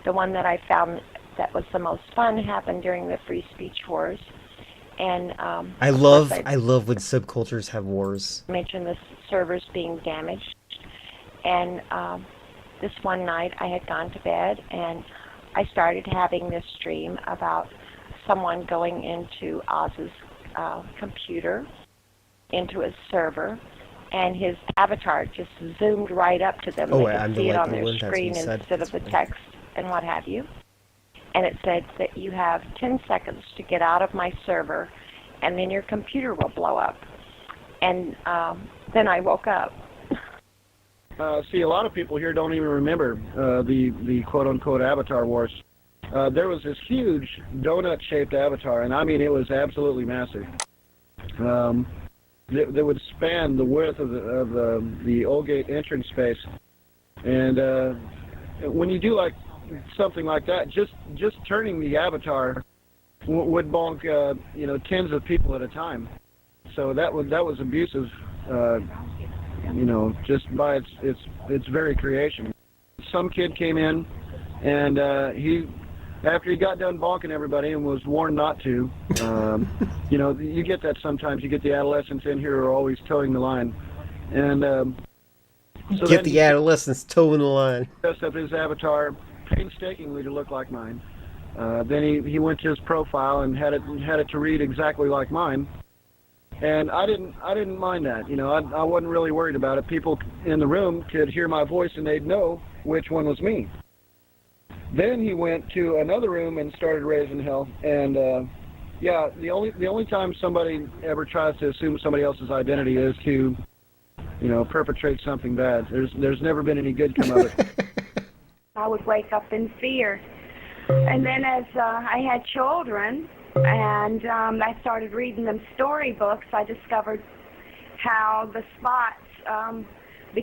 The one that I found that was the most fun happened during the free speech wars. And I love when subcultures have wars. Mentioned the servers being damaged, and this one night I had gone to bed and I started having this dream about someone going into Oz's computer, into his server, and his avatar just zoomed right up to them. Oh, they could see it on their one, screen instead of the text and what have you. And it said that you have 10 seconds to get out of my server, and then your computer will blow up. And then I woke up. See, a lot of people here don't even remember the quote-unquote Avatar Wars. There was this huge donut-shaped avatar, and I mean it was absolutely massive. That would span the width of the Old Gate entrance space. And when you do like something like that, just turning the avatar would bonk tens of people at a time. So that was abusive. Just by its very creation. Some kid came in, and after he got done bonking everybody and was warned not to, you get that sometimes. You get the adolescents in here who are always towing the line, and so get the adolescents towing the line. Dressed up his avatar painstakingly to look like mine. Then he went to his profile and had it to read exactly like mine. And I didn't mind that. I wasn't really worried about it. People in the room could hear my voice and they'd know which one was me. Then he went to another room and started raising hell. And the only time somebody ever tries to assume somebody else's identity is to, perpetrate something bad. There's never been any good come of it. I would wake up in fear. And then as I had children, and I started reading them storybooks, I discovered how the spots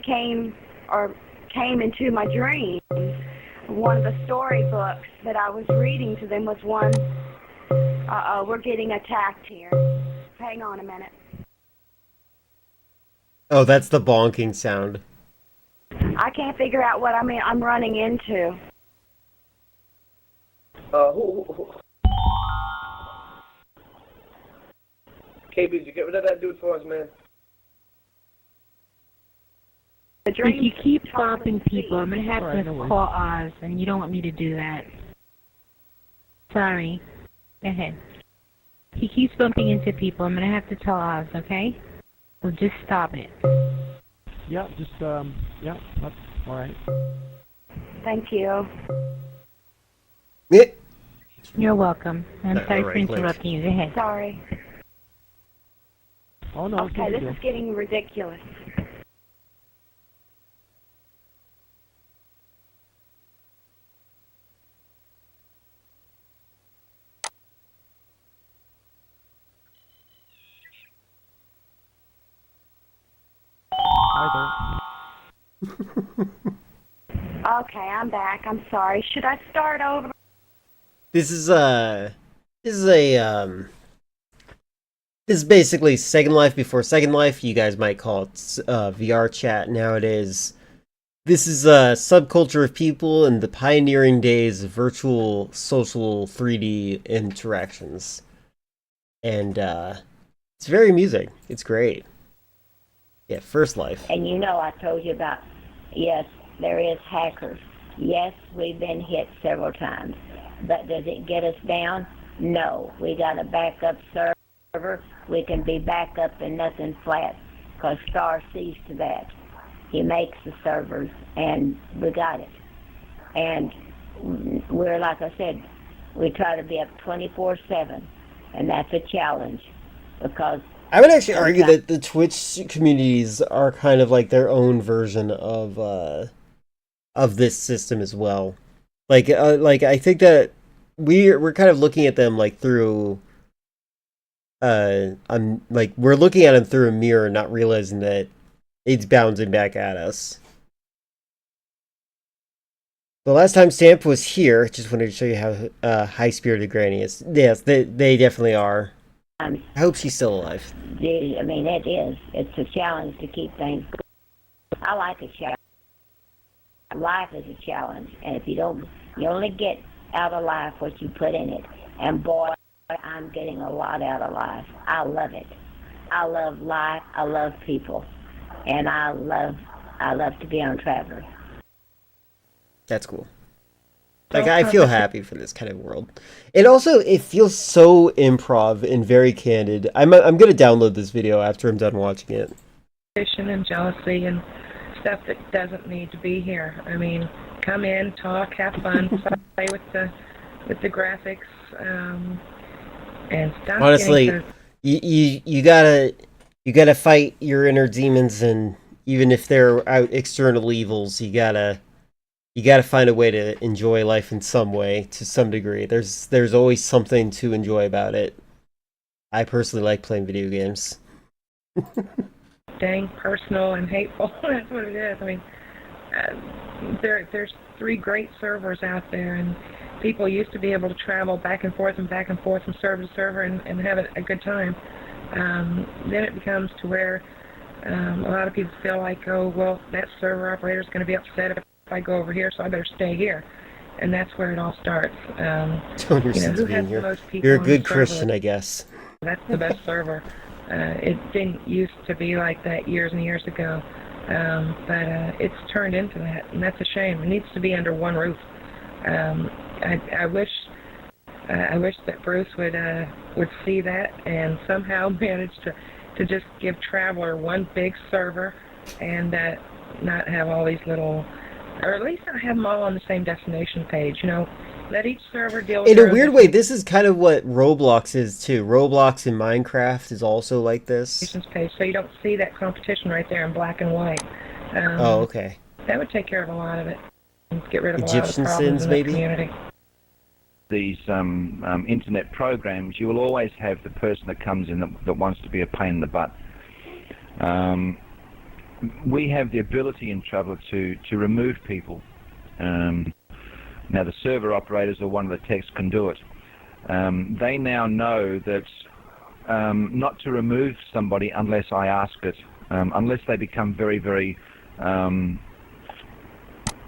came into my dreams. One of the storybooks that I was reading to them was one, we're getting attacked here. Hang on a minute. Oh, that's the bonking sound. I can't figure out what I'm running into. KB, did you get rid of that dude for us, man? If you keep stopping people, I'm going to have to call Oz, and you don't want me to do that. Sorry. Go ahead. He keeps bumping into people. I'm going to have to tell Oz, okay? So just stop it. Yeah, that's all right. Thank you. You're welcome. I'm sorry for interrupting you. Go ahead. Sorry. Oh, no. Okay, this is getting ridiculous. Hi there. Okay, I'm back. I'm sorry. Should I start over? This is a This is basically Second Life before Second Life. You guys might call it VR chat nowadays. This is a subculture of people in the pioneering days of virtual social 3D interactions. And it's very amusing. It's great. Yeah, First Life. And you know, I told you about, yes, there is hackers. Yes, we've been hit several times. But does it get us down? No. We got a backup server. We can be back up and nothing flat, because Star sees to that. He makes the servers, and we got it. And we're, like I said, we try to be up 24/7, and that's a challenge, because I would actually argue that the Twitch communities are kind of like their own version of this system as well. Like I think that we're kind of looking at them like through we're looking at them through a mirror, not realizing that it's bouncing back at us. The last time Stamp was here, just wanted to show you how high-spirited Granny is. Yes, they definitely are. I hope she's still alive. I mean, it is. It's a challenge to keep things. I like a challenge. Life is a challenge, and if you don't, you only get out of life what you put in it. And boy, I'm getting a lot out of life. I love it. I love life. I love people, and I love to be on Traveler. That's cool. Like, I feel happy for this kind of world. And also, it feels so improv and very candid. I'm going to download this video after I'm done watching it. And jealousy and stuff that doesn't need to be here. I mean, come in, talk, have fun, play with the graphics, and stop. Honestly, you gotta fight your inner demons, and even if they're out external evils, you gotta find a way to enjoy life in some way, to some degree. There's always something to enjoy about it. I personally like playing video games. Dang personal and hateful. That's what it is. I mean, there's 3 great servers out there, and people used to be able to travel back and forth from server to server and have a good time. Then it becomes to where a lot of people feel like, oh, well, that server operator is going to be upset if I go over here, so I better stay here. And that's where it all starts. Who has the most people? You're a good Christian, I guess. That's the best server. It didn't used to be like that years and years ago, but it's turned into that, and that's a shame. It needs to be under one roof. I wish that Bruce would see that and somehow manage to just give Traveler one big server and not have all these little, or at least not have them all on the same destination page. You know, let each server deal with in a weird way. This is kind of what Roblox is too. Roblox in Minecraft is also like this. Page, so you don't see that competition right there in black and white. Oh, okay. That would take care of a lot of it. Get rid of Egyptian a lot of the problems sins, in maybe. the community. These internet programs, you will always have the person that comes in that wants to be a pain in the butt. We have the ability in Traveler to remove people. Now, the server operators or one of the techs can do it. They now know that not to remove somebody unless I ask it, unless they become very, very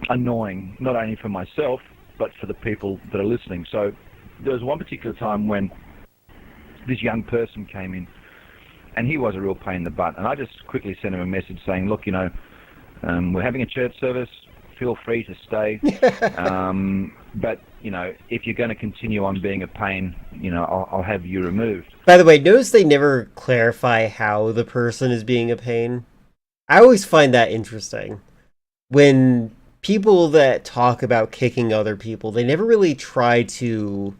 annoying, not only for myself, but for the people that are listening. So there was one particular time when this young person came in, and he was a real pain in the butt, and I just quickly sent him a message saying, look, you know, we're having a church service, feel free to stay, but, you know, if you're going to continue on being a pain, you know, I'll have you removed. By the way, notice they never clarify how the person is being a pain. I always find that interesting. When people that talk about kicking other people, they never really try to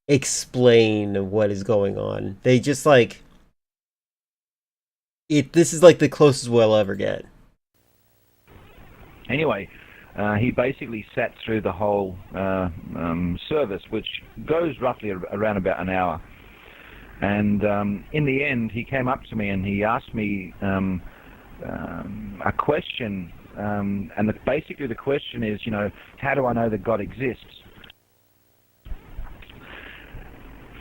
explain what is going on. They just like it. This is like the closest we'll ever get. Anyway, he basically sat through the whole service, which goes roughly around about an hour. And in the end, he came up to me and he asked me a question. And basically the question is, you know, how do I know that God exists?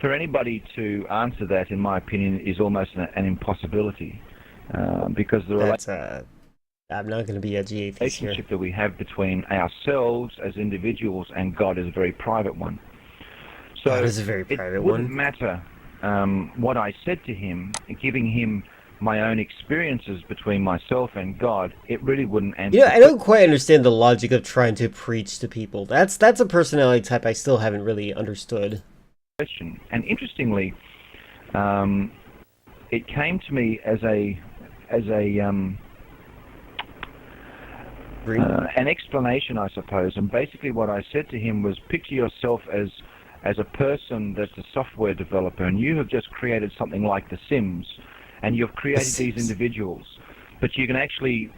for anybody to answer that, in my opinion, is almost an impossibility, because the I'm not going to be edgy atheist here. relationship that we have between ourselves as individuals and God is a very private one. So God is a very private it wouldn't one. matter what I said to him, giving him my own experiences between myself and God. It really wouldn't answer. You know, I don't quite understand the logic of trying to preach to people. That's a personality type I still haven't really understood. Question. And interestingly, it came to me as an explanation, I suppose. And basically, what I said to him was, picture yourself as a person that's a software developer, and you have just created something like The Sims, and you've created these individuals. But you can actually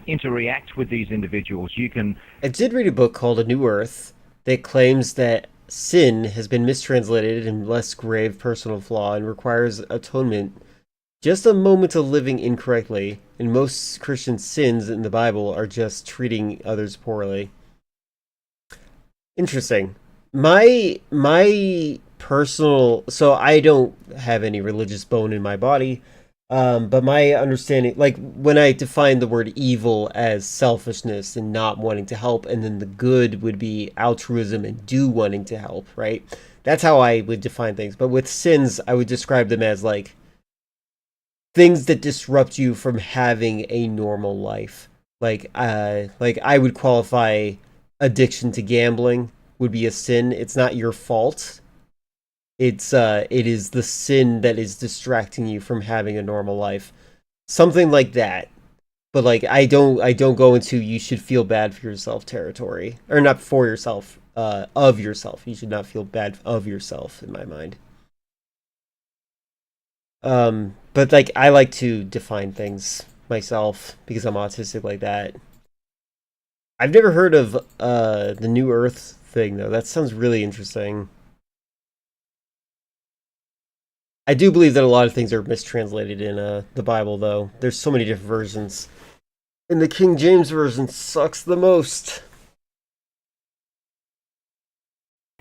interact with these individuals. You can. I did read a book called A New Earth that claims that sin has been mistranslated in less grave personal flaw and requires atonement. Just a moment of living incorrectly, and most Christian sins in the Bible are just treating others poorly. Interesting. My personal, so I don't have any religious bone in my body, but my understanding, like when I define the word evil as selfishness and not wanting to help, and then the good would be altruism and do wanting to help, right? That's how I would define things. But with sins, I would describe them as like things that disrupt you from having a normal life. Like I would qualify addiction to gambling would be a sin. It's not your fault. It is the sin that is distracting you from having a normal life. Something like that. But like I don't go into you should feel bad for yourself territory. Or not for yourself, of yourself. You should not feel bad of yourself in my mind. But like I like to define things myself because I'm autistic like that. I've never heard of the New Earth thing though. That sounds really interesting. I do believe that a lot of things are mistranslated in the Bible though. There's so many different versions. And the King James version sucks the most.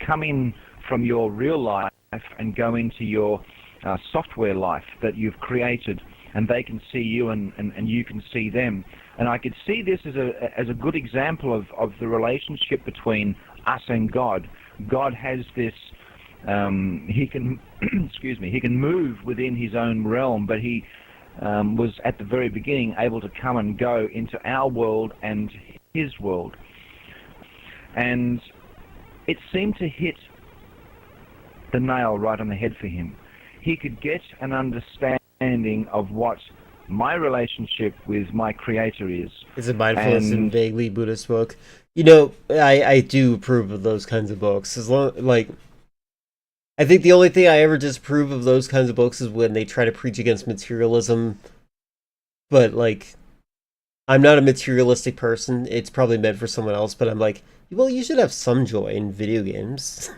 Come in from your real life and go into your software life that you've created, and they can see you and you can see them. And I could see this as a good example of the relationship between us and God. God has this, he can, he can move within his own realm, but he was at the very beginning able to come and go into our world and his world. And it seemed to hit the nail right on the head for him. He could get an understanding of what my relationship with my creator is. It's a mindfulness and vaguely Buddhist book. You know, I do approve of those kinds of books. As long, like, I think the only thing I ever disapprove of those kinds of books is when they try to preach against materialism. But, like, I'm not a materialistic person. It's probably meant for someone else, but I'm like, well, you should have some joy in video games.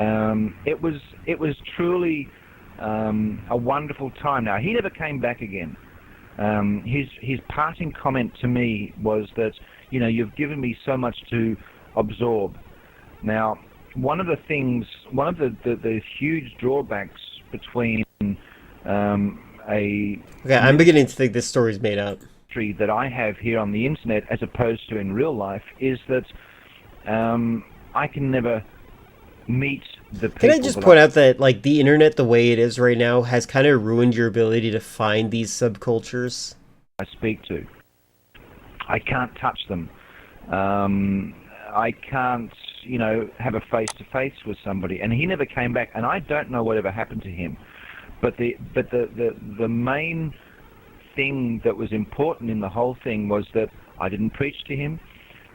It was truly a wonderful time. Now, he never came back again. His parting comment to me was that, you know, you've given me so much to absorb. Now, one of the huge drawbacks between Okay, I'm beginning to think this story's made up. That I have here on the internet as opposed to in real life is that I can never meet the people. Can I just point out that, like, the internet the way it is right now has kind of ruined your ability to find these subcultures? I speak to. I can't touch them. I can't, you know, have a face-to-face with somebody. And he never came back, and I don't know whatever happened to him. But the main thing that was important in the whole thing was that I didn't preach to him.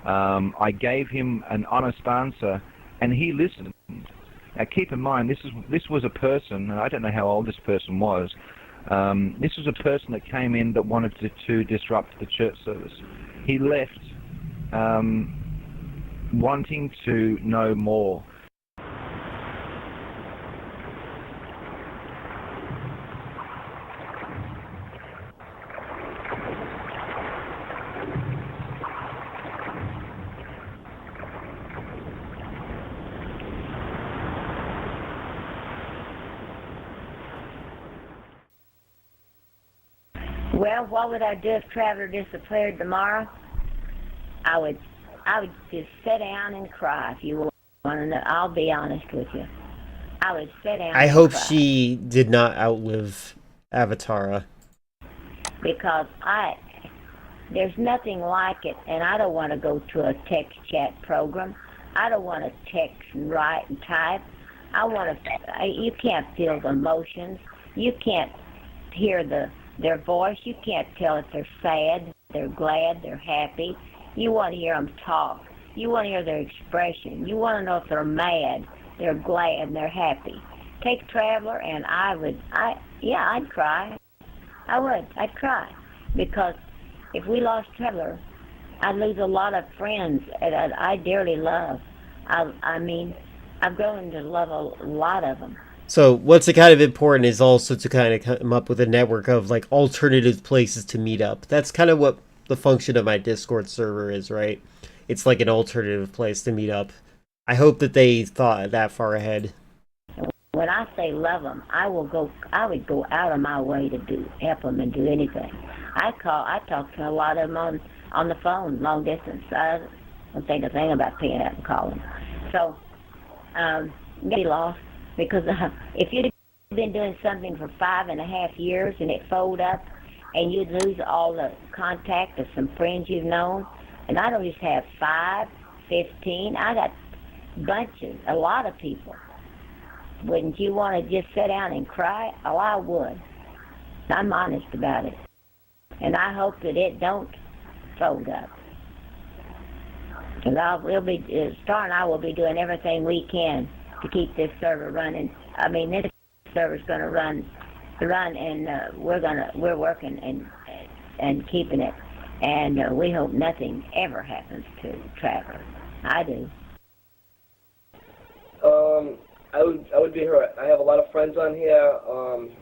I gave him an honest answer, and he listened. Now, keep in mind, this was a person, and I don't know how old this person was. This was a person that came in that wanted to disrupt the church service. He left wanting to know more. Well, what would I do if Traveler disappeared tomorrow? I would just sit down and cry. If you want to know, I'll be honest with you. I would sit down. I and hope cry. she did not outlive Avatara. Because there's nothing like it, and I don't want to go to a text chat program. I don't want to text and write and type. You can't feel the emotions. You can't hear their voice. You can't tell if they're sad, they're glad, they're happy. You want to hear them talk. You want to hear their expression. You want to know if they're mad, they're glad, and they're happy. Take Traveler, and I'd cry. I would. I'd cry. Because if we lost Traveler, I'd lose a lot of friends that I dearly love. I mean, I've grown to love a lot of them. So what's kind of important is also to kind of come up with a network of like alternative places to meet up. That's kind of what the function of my Discord server is, right? It's like an alternative place to meet up. I hope that they thought that far ahead. When I say love them, I would go out of my way to help them and do anything. I talk to a lot of them on the phone, long distance. I don't think a thing about paying out and calling. So, get lost, because if you'd been doing something for 5.5 years and it fold up, and you'd lose all the contact of some friends you've known, and I don't just have 5, 15, I got bunches, a lot of people. Wouldn't you want to just sit down and cry? Oh, I would. I'm honest about it. And I hope that it don't fold up. Because Star and I will be doing everything we can to keep this server running. I mean, this server's going to run, and we're working and keeping it. And we hope nothing ever happens to Traveler. I do. I would be hurt. I have a lot of friends on here.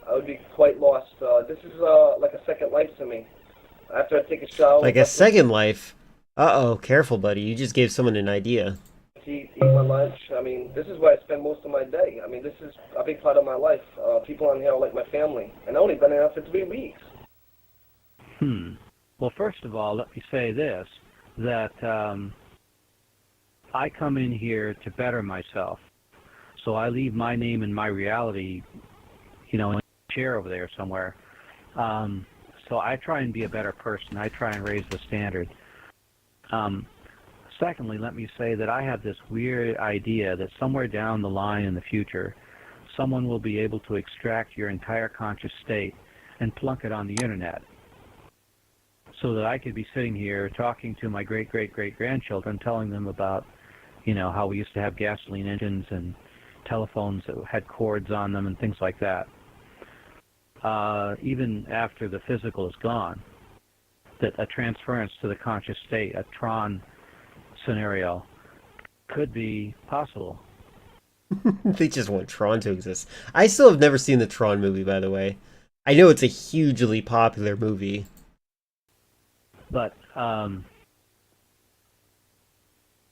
I would be quite lost. This is like a second life to me. After I take a shower. Like a second life? Uh-oh, careful, buddy. You just gave someone an idea. Eat my lunch. I mean, this is where I spend most of my day. I mean, this is a big part of my life. People on here are like my family. And I've only been here for 3 weeks. Well, first of all, let me say this, that I come in here to better myself. So I leave my name and my reality, in a chair over there somewhere. So I try and be a better person. I try and raise the standard. Secondly, let me say that I have this weird idea that somewhere down the line in the future, someone will be able to extract your entire conscious state and plunk it on the internet. So that I could be sitting here talking to my great-great-great-grandchildren, telling them about, how we used to have gasoline engines and telephones that had cords on them and things like that. Even after the physical is gone, that a transference to the conscious state, a Tron scenario, could be possible. They just want Tron to exist. I still have never seen the Tron movie, by the way. I know it's a hugely popular movie. But, and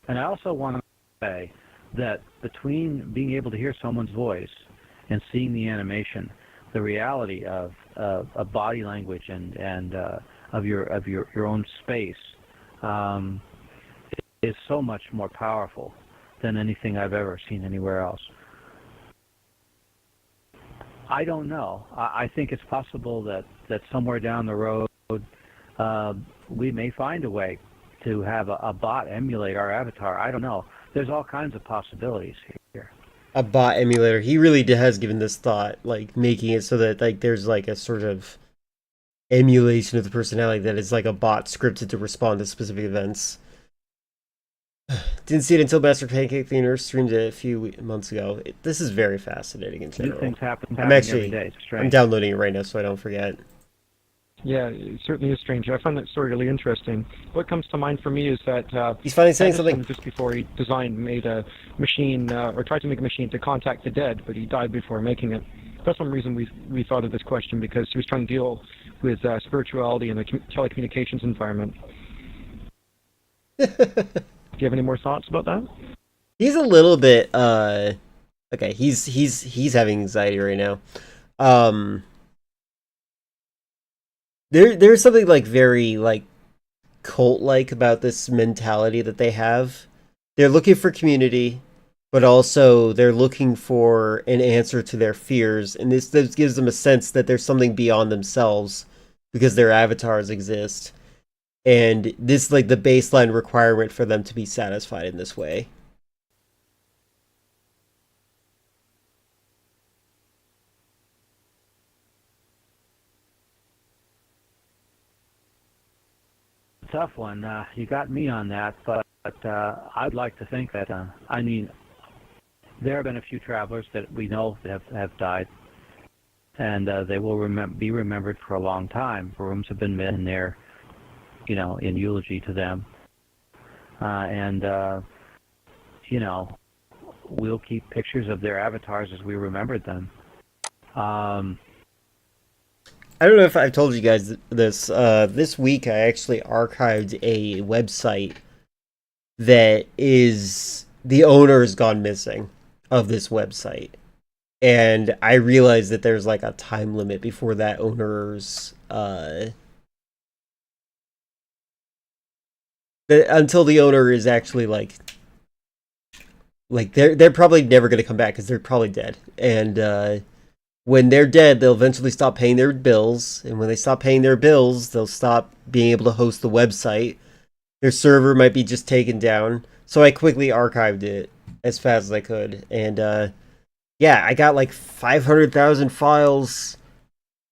I also want to say that between being able to hear someone's voice and seeing the animation, the reality of body language and of your own space is so much more powerful than anything I've ever seen anywhere else. I don't know. I think it's possible that somewhere down the road we may find a way to have a bot emulate our avatar. I don't know. There's all kinds of possibilities here. A bot emulator. He really has given this thought, like making it so that like there's like a sort of emulation of the personality that is like a bot scripted to respond to specific events. Didn't see it until Master Pancake Cleaner streamed it a few months ago. This is very fascinating in general. New things happen every day. It's strange. I'm downloading it right now so I don't forget. Yeah, it certainly is strange. I find that story really interesting. What comes to mind for me is that he's finally saying Edison, something. Just before he made a machine, or tried to make a machine to contact the dead, but he died before making it. That's one reason we thought of this question, because he was trying to deal with spirituality in the telecommunications environment. Do you have any more thoughts about that? He's a little bit okay, he's having anxiety right now. there's something like very like cult-like about this mentality that they have. They're looking for community, but also they're looking for an answer to their fears, and this gives them a sense that there's something beyond themselves because their avatars exist, and this like the baseline requirement for them to be satisfied in this way. Tough one. You got me on that, but I'd like to think that, I mean, there have been a few travelers that we know that have died, and they will be remembered for a long time. Rooms have been made in there, you know, in eulogy to them. You know, we'll keep pictures of their avatars as we remembered them. I don't know if I've told you guys this. This week I actually archived a website that is... the owner has gone missing of this website. And I realized that there's like a time limit before that owner's... until the owner is actually like they're probably never going to come back because they're probably dead. And when they're dead, they'll eventually stop paying their bills, and when they stop paying their bills, they'll stop being able to host the website. Their server might be just taken down. So I quickly archived it as fast as I could, and yeah, I got like 500,000 files,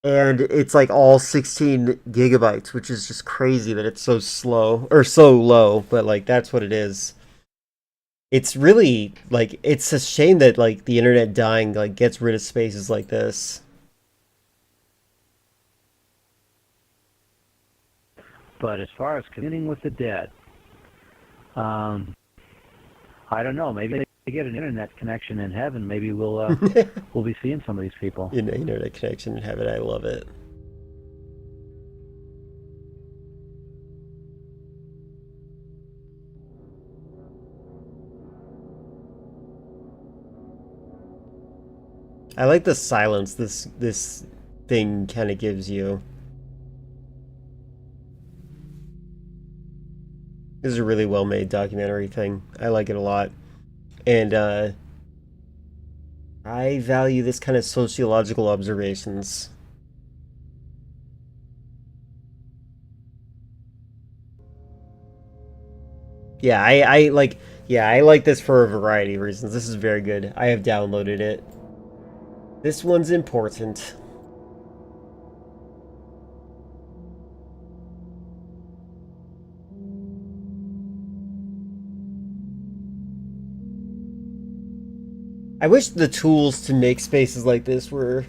and it's like all 16 gigabytes, which is just crazy that it's so slow, or so low, but like that's what it is. It's really, like, it's a shame that, like, the internet dying, like, gets rid of spaces like this. But as far as communing with the dead, I don't know, maybe they get an internet connection in heaven, maybe we'll we'll be seeing some of these people. An internet connection in heaven, I love it. I like the silence this thing kind of gives you. This is a really well-made documentary thing. I like it a lot. And I value this kind of sociological observations. Yeah, I like this for a variety of reasons. This is very good. I have downloaded it. This one's important. I wish the tools to make spaces like this were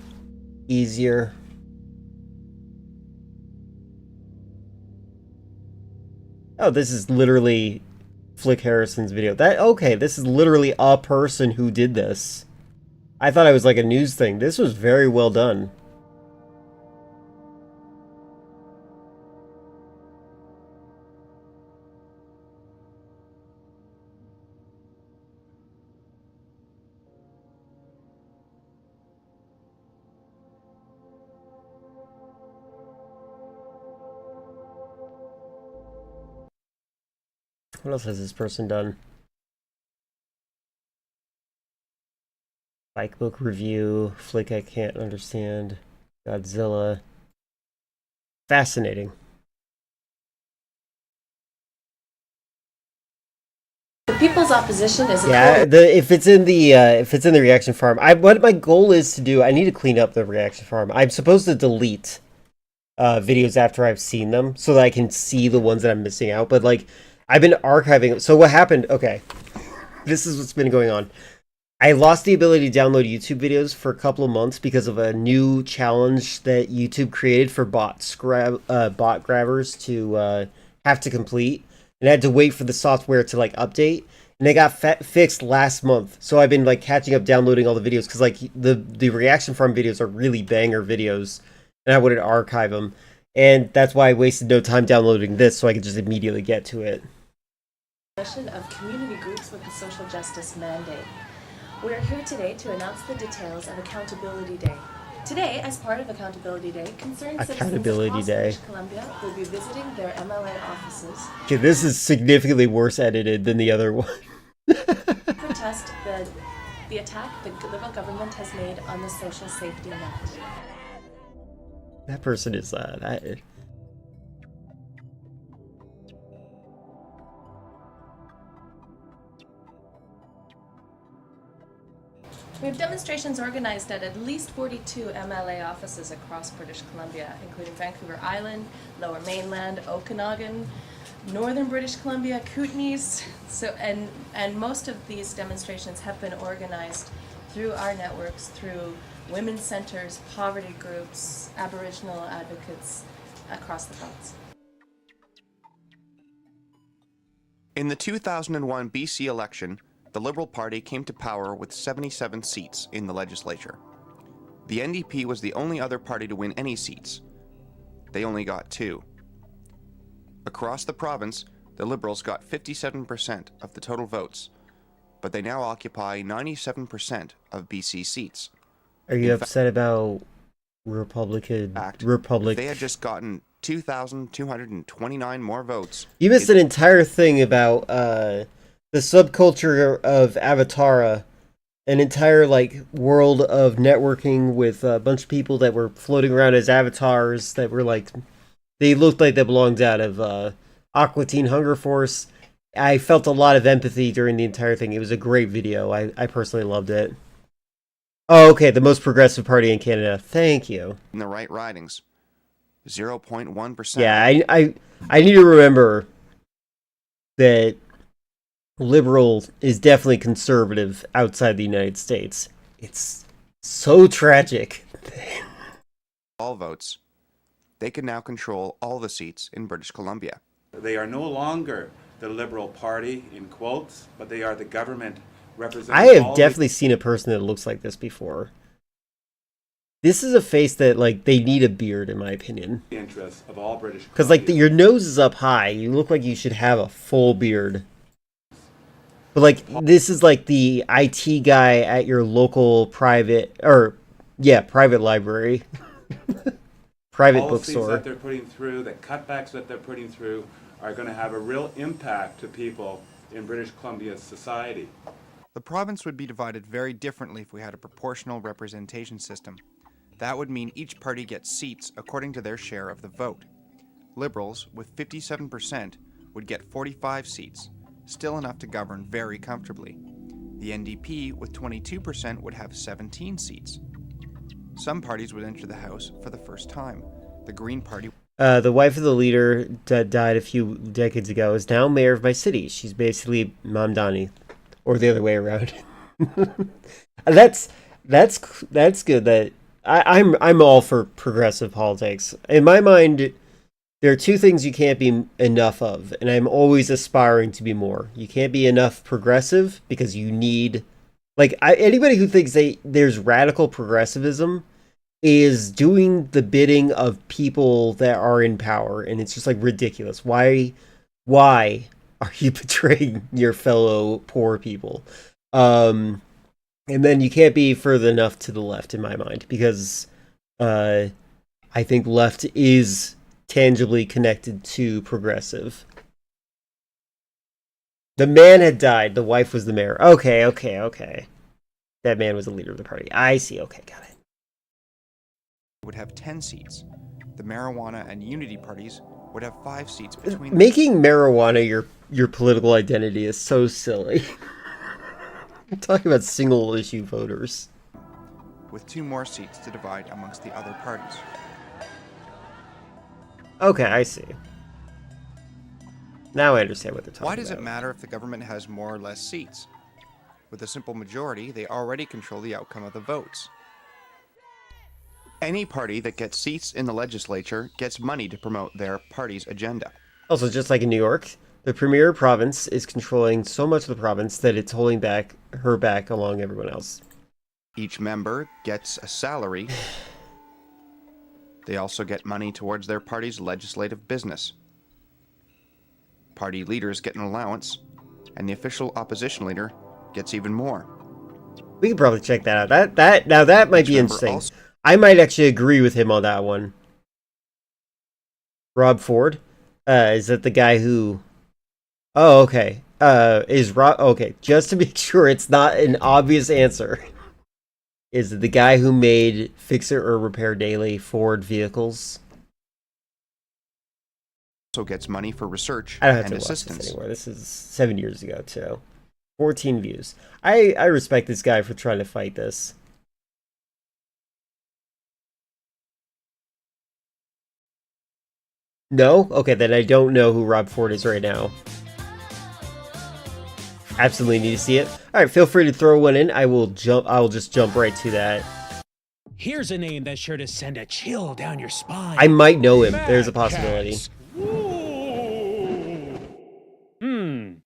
easier. Oh, this is literally Flick Harrison's video. Okay, this is literally a person who did this. I thought it was like a news thing. This was very well done. What else has this person done? Bike book review, Flick I Can't Understand, Godzilla. Fascinating. The People's Opposition is a if it's in the reaction farm, what my goal is to do, I need to clean up the reaction farm. I'm supposed to delete videos after I've seen them so that I can see the ones that I'm missing out. But like, I've been archiving. So what happened? Okay, this is what's been going on. I lost the ability to download YouTube videos for a couple of months because of a new challenge that YouTube created for bot grabbers to have to complete, and I had to wait for the software to like update, and they got fixed last month. So I've been like catching up, downloading all the videos because like the reaction farm videos are really banger videos, and I wanted to archive them, and that's why I wasted no time downloading this so I could just immediately get to it. Of community groups with a social justice mandate. We are here today to announce the details of Accountability Day. Today, as part of Accountability Day, concerned Accountability citizens Day. across British Columbia will be visiting their MLA offices Okay, this is significantly worse edited than the other one. to protest the attack the Liberal government has made on the social safety net. That person is We have demonstrations organized at least 42 MLA offices across British Columbia, including Vancouver Island, Lower Mainland, Okanagan, Northern British Columbia, Kootenays. And most of these demonstrations have been organized through our networks, through women's centers, poverty groups, Aboriginal advocates across the province. In the 2001 BC election, the Liberal Party came to power with 77 seats in the legislature. The NDP was the only other party to win any seats. They only got 2. Across the province, the Liberals got 57% of the total votes, but they now occupy 97% of BC seats. Are you upset about Republican? If they had just gotten 2,229 more votes. You missed an entire thing about the subculture of Avatara, an entire world of networking with a bunch of people that were floating around as avatars that were they looked like they belonged out of Aqua Teen Hunger Force. I felt a lot of empathy during the entire thing. It was a great video. I personally loved it. Oh, okay, the most progressive party in Canada. Thank you. In the right ridings. 0.1%. Yeah, I need to remember that Liberal is definitely conservative outside the United States. It's so tragic. All votes. They can now control all the seats in British Columbia. They are no longer the Liberal Party, in quotes, but they are the government representing I have definitely seen a person that looks like this before. This is a face that, they need a beard, in my opinion. the interests of all British Because, your nose is up high. You look like you should have a full beard. But, this is, the IT guy at your local private library. Private policies bookstore. that they're putting through, the cutbacks that they're putting through, are going to have a real impact to people in British Columbia's society. The province would be divided very differently if we had a proportional representation system. That would mean each party gets seats according to their share of the vote. Liberals, with 57%, would get 45 seats, still enough to govern very comfortably. The NDP, with 22%, would have 17 seats. Some parties would enter the House for the first time. The Green Party... The wife of the leader that died a few decades ago is now mayor of my city. She's basically Mamdani, or the other way around. That's good. That I'm all for progressive politics. In my mind, there are two things you can't be enough of, and I'm always aspiring to be more. You can't be enough progressive because you need, anybody who thinks there's radical progressivism is doing the bidding of people that are in power, and it's just ridiculous. Why are you betraying your fellow poor people? And then you can't be further enough to the left, in my mind, because I think left is tangibly connected to progressive. The man had died. The wife was the mayor. Okay. That man was the leader of the party. I see. Okay, got it. would have 10 seats. The marijuana and unity parties would have 5 seats between them. Making marijuana your political identity is so silly. I'm talking about single issue voters. With 2 more seats to divide amongst the other parties. Okay, I see. Now I understand what they're talking about. Why does it matter if the government has more or less seats? With a simple majority, they already control the outcome of the votes. Any party that gets seats in the legislature gets money to promote their party's agenda. Also, just like in New York, the premier province is controlling so much of the province that it's holding her back along everyone else. Each member gets a salary. They also get money towards their party's legislative business. Party leaders get an allowance, and the official opposition leader gets even more. We could probably check that out. That might be interesting. I might actually agree with him on that one. Rob Ford? Is that the guy who... Oh, okay. Is Rob... Okay, just to be sure it's not an obvious answer. Is it the guy who made Fix It or Repair Daily Ford vehicles? Also gets money for research I don't have and to watch assistance. this anymore. This is 7 years ago, too. 14 views. I respect this guy for trying to fight this. No? Okay, then I don't know who Rob Ford is right now. Absolutely need to see it. Alright, feel free to throw one in. I will just jump right to that. Here's a name that's sure to send a chill down your spine. I might know him. There's a possibility.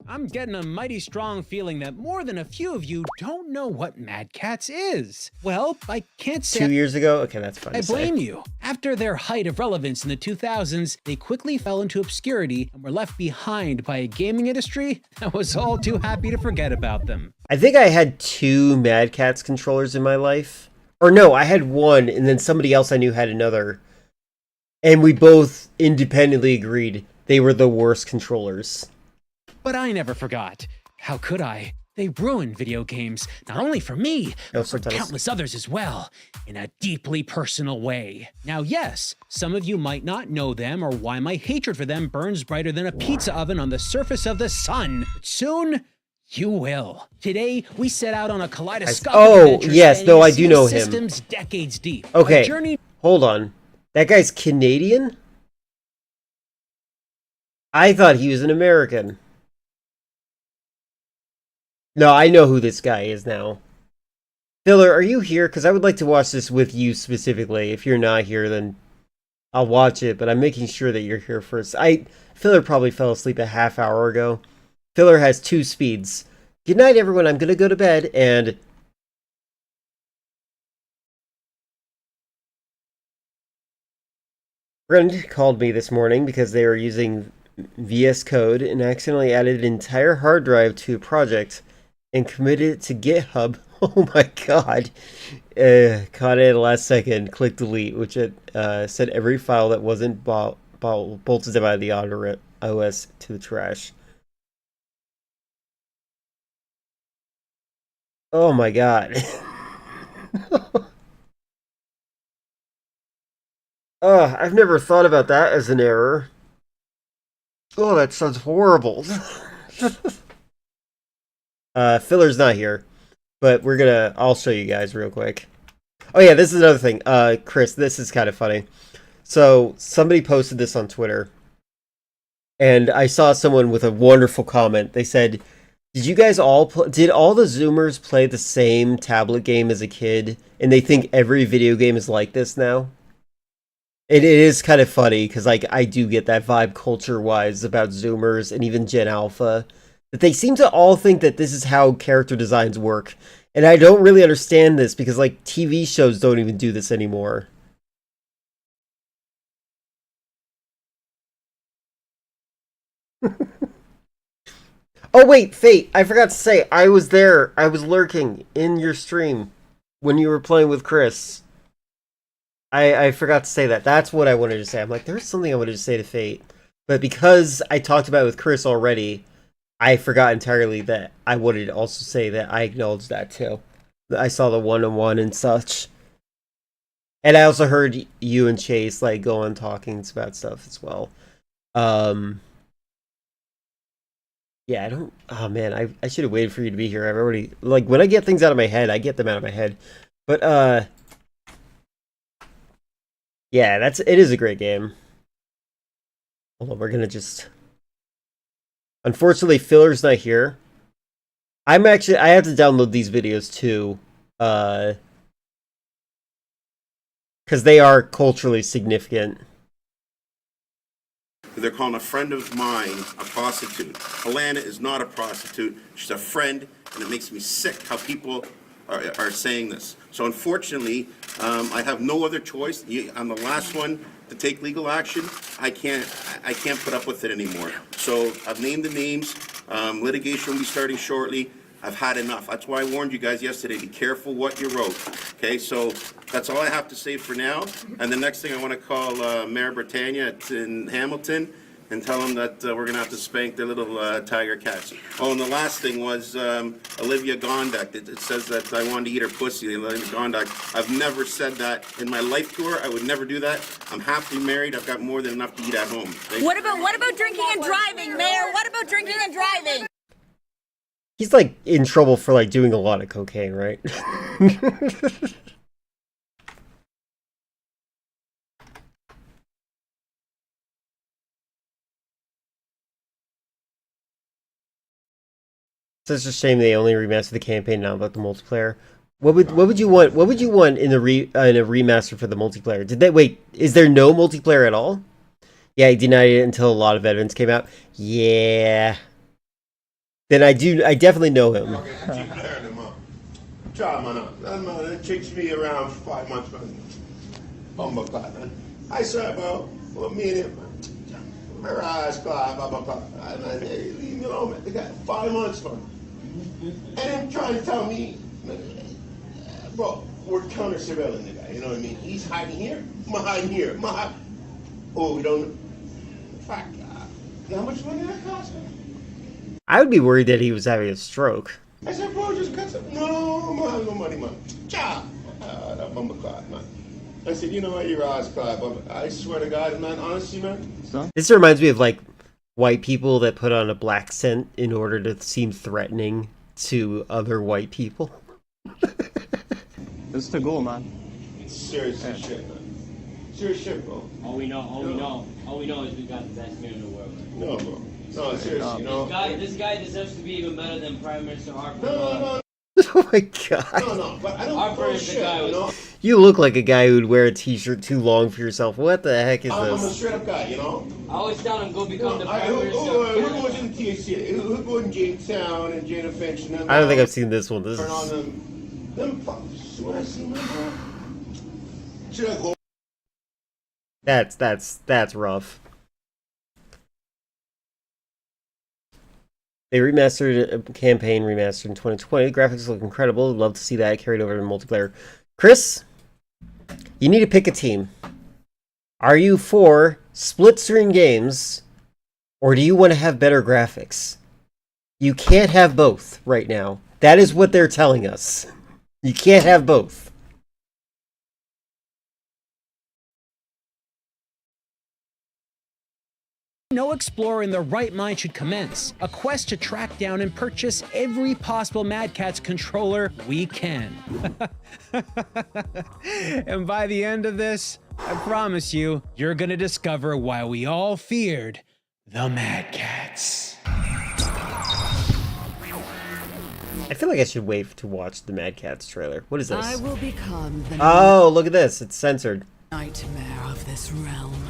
I'm getting a mighty strong feeling that more than a few of you don't know what Mad Catz is. Well, I can't say 2 years ago? Okay, that's fine. I blame you. After their height of relevance in the 2000s, they quickly fell into obscurity and were left behind by a gaming industry that was all too happy to forget about them. I think I had 2 Mad Catz controllers in my life. Or no, I had one, and then somebody else I knew had another. And we both independently agreed they were the worst controllers. But I never forgot. How could I? They ruined video games, not only for me, but for countless others as well, in a deeply personal way. Now, yes, some of you might not know them or why my hatred for them burns brighter than a pizza oven on the surface of the sun. But soon, you will. Today, we set out on a kaleidoscopic adventure yes, no, I do know him. Systems decades deep. Okay, A journey hold on. That guy's Canadian? I thought he was an American. No, I know who this guy is now. Filler, are you here? Because I would like to watch this with you specifically. If you're not here, then I'll watch it, but I'm making sure that you're here first. Filler probably fell asleep a half hour ago. Filler has 2 speeds. Good night, everyone. I'm going to go to bed, and... Friend called me this morning because they were using VS Code and accidentally added an entire hard drive to a project and committed it to GitHub. Oh my god. Caught it at the last second, click delete, which it sent every file that wasn't bolted by the OS to the trash. Oh my god. I've never thought about that as an error. Oh, that sounds horrible. Filler's not here, but I'll show you guys real quick. Oh yeah, this is another thing. Chris, this is kind of funny. So, somebody posted this on Twitter, and I saw someone with a wonderful comment. They said, did you guys did all the Zoomers play the same tablet game as a kid, and they think every video game is like this now? It is kind of funny, because like I do get that vibe culture-wise about Zoomers and even Gen Alpha, that they seem to all think that this is how character designs work. And I don't really understand this, because like TV shows don't even do this anymore. Oh wait, Fate, I forgot to say, I was there. I was lurking in your stream when you were playing with Chris. I forgot to say that. That's what I wanted to say. I'm like, there's something I wanted to say to Fate. But because I talked about it with Chris already, I forgot entirely that I wanted to also say that I acknowledged that too. I saw the one-on-one and such. And I also heard you and Chase like go on talking about stuff as well. Yeah, I don't... Oh man, I should have waited for you to be here. I've already... Like, when I get things out of my head, I get them out of my head. But, yeah, it is a great game. Hold on, we're gonna just... Unfortunately, Filler's not here. I have to download these videos too. Because they are culturally significant. They're calling a friend of mine a prostitute. Alana is not a prostitute. She's a friend, and it makes me sick how people are saying this. So unfortunately, I have no other choice. I'm the last one to take legal action. I can't put up with it anymore. So I've named the names. Litigation will be starting shortly. I've had enough. That's why I warned you guys yesterday, be careful what you wrote. Okay, so that's all I have to say for now. And the next thing I want to call Mayor Britannia in Hamilton and tell them that we're going to have to spank their little tiger cats. Oh, and the last thing was Olivia Gondak. It says that I wanted to eat her pussy, Olivia Gondak. I've never said that in my life to her. I would never do that. I'm happily married. I've got more than enough to eat at home. What about drinking and driving, Mayor? What about drinking and driving? He's like in trouble for like doing a lot of cocaine, right? It's such a shame they only remastered the campaign, not about the multiplayer. What would you want? What would you want in a remaster for the multiplayer? Did they wait? Is there no multiplayer at all? Yeah, he denied it until a lot of evidence came out. Yeah. Then I definitely know him. Try, man. That takes me around 5 months, man. Man. I swear, bro. For me and him, man. My eyes cry, man. Hey, leave me alone, man. They got 5 months, man. And him trying to tell me, bro, we're counter-surveilling the guy, you know what I mean? He's hiding here, I'm hiding here. Oh, we don't... Fuck. How much money that cost, man? I would be worried that he was having a stroke. I said, bro, just cut some... No, man, no money, man. Cha! That bumper clock, man. I said, you know what, your eyes cry, but I swear to God, man, honestly, man. This reminds me of like white people that put on a black scent in order to seem threatening to other white people. This is the goal, man. It's serious shit, man. Serious shit, bro. All we know is we got the best man in the world. No, bro. No, seriously, no. This guy deserves to be even better than Prime Minister Harper. No. Oh my God. No, but I don't Harper is the guy you know? You look like a guy who'd wear a t-shirt too long for yourself. What the heck is I'm a this? straight up guy, you know? I always tell him go become the Prime Who Minister. goes in THC? Who goes in Jamestown and Jane Finch and them? I don't think I've seen this one. This Turn on is... them fucks. When I see my bro. Should I go? That's rough. They remastered a campaign remastered in 2020. The graphics look incredible. I'd love to see that carried over to multiplayer. Chris, you need to pick a team. Are you for split screen games, or do you want to have better graphics? You can't have both right now. That is what they're telling us. You can't have both. No explorer in their right mind should commence a quest to track down and purchase every possible Mad Catz controller we can. And by the end of this, I promise you, you're gonna discover why we all feared the Mad Catz. I feel like I should wait to watch the Mad Catz trailer. What is this? I will become the Oh, look at this. It's censored. nightmare of this realm.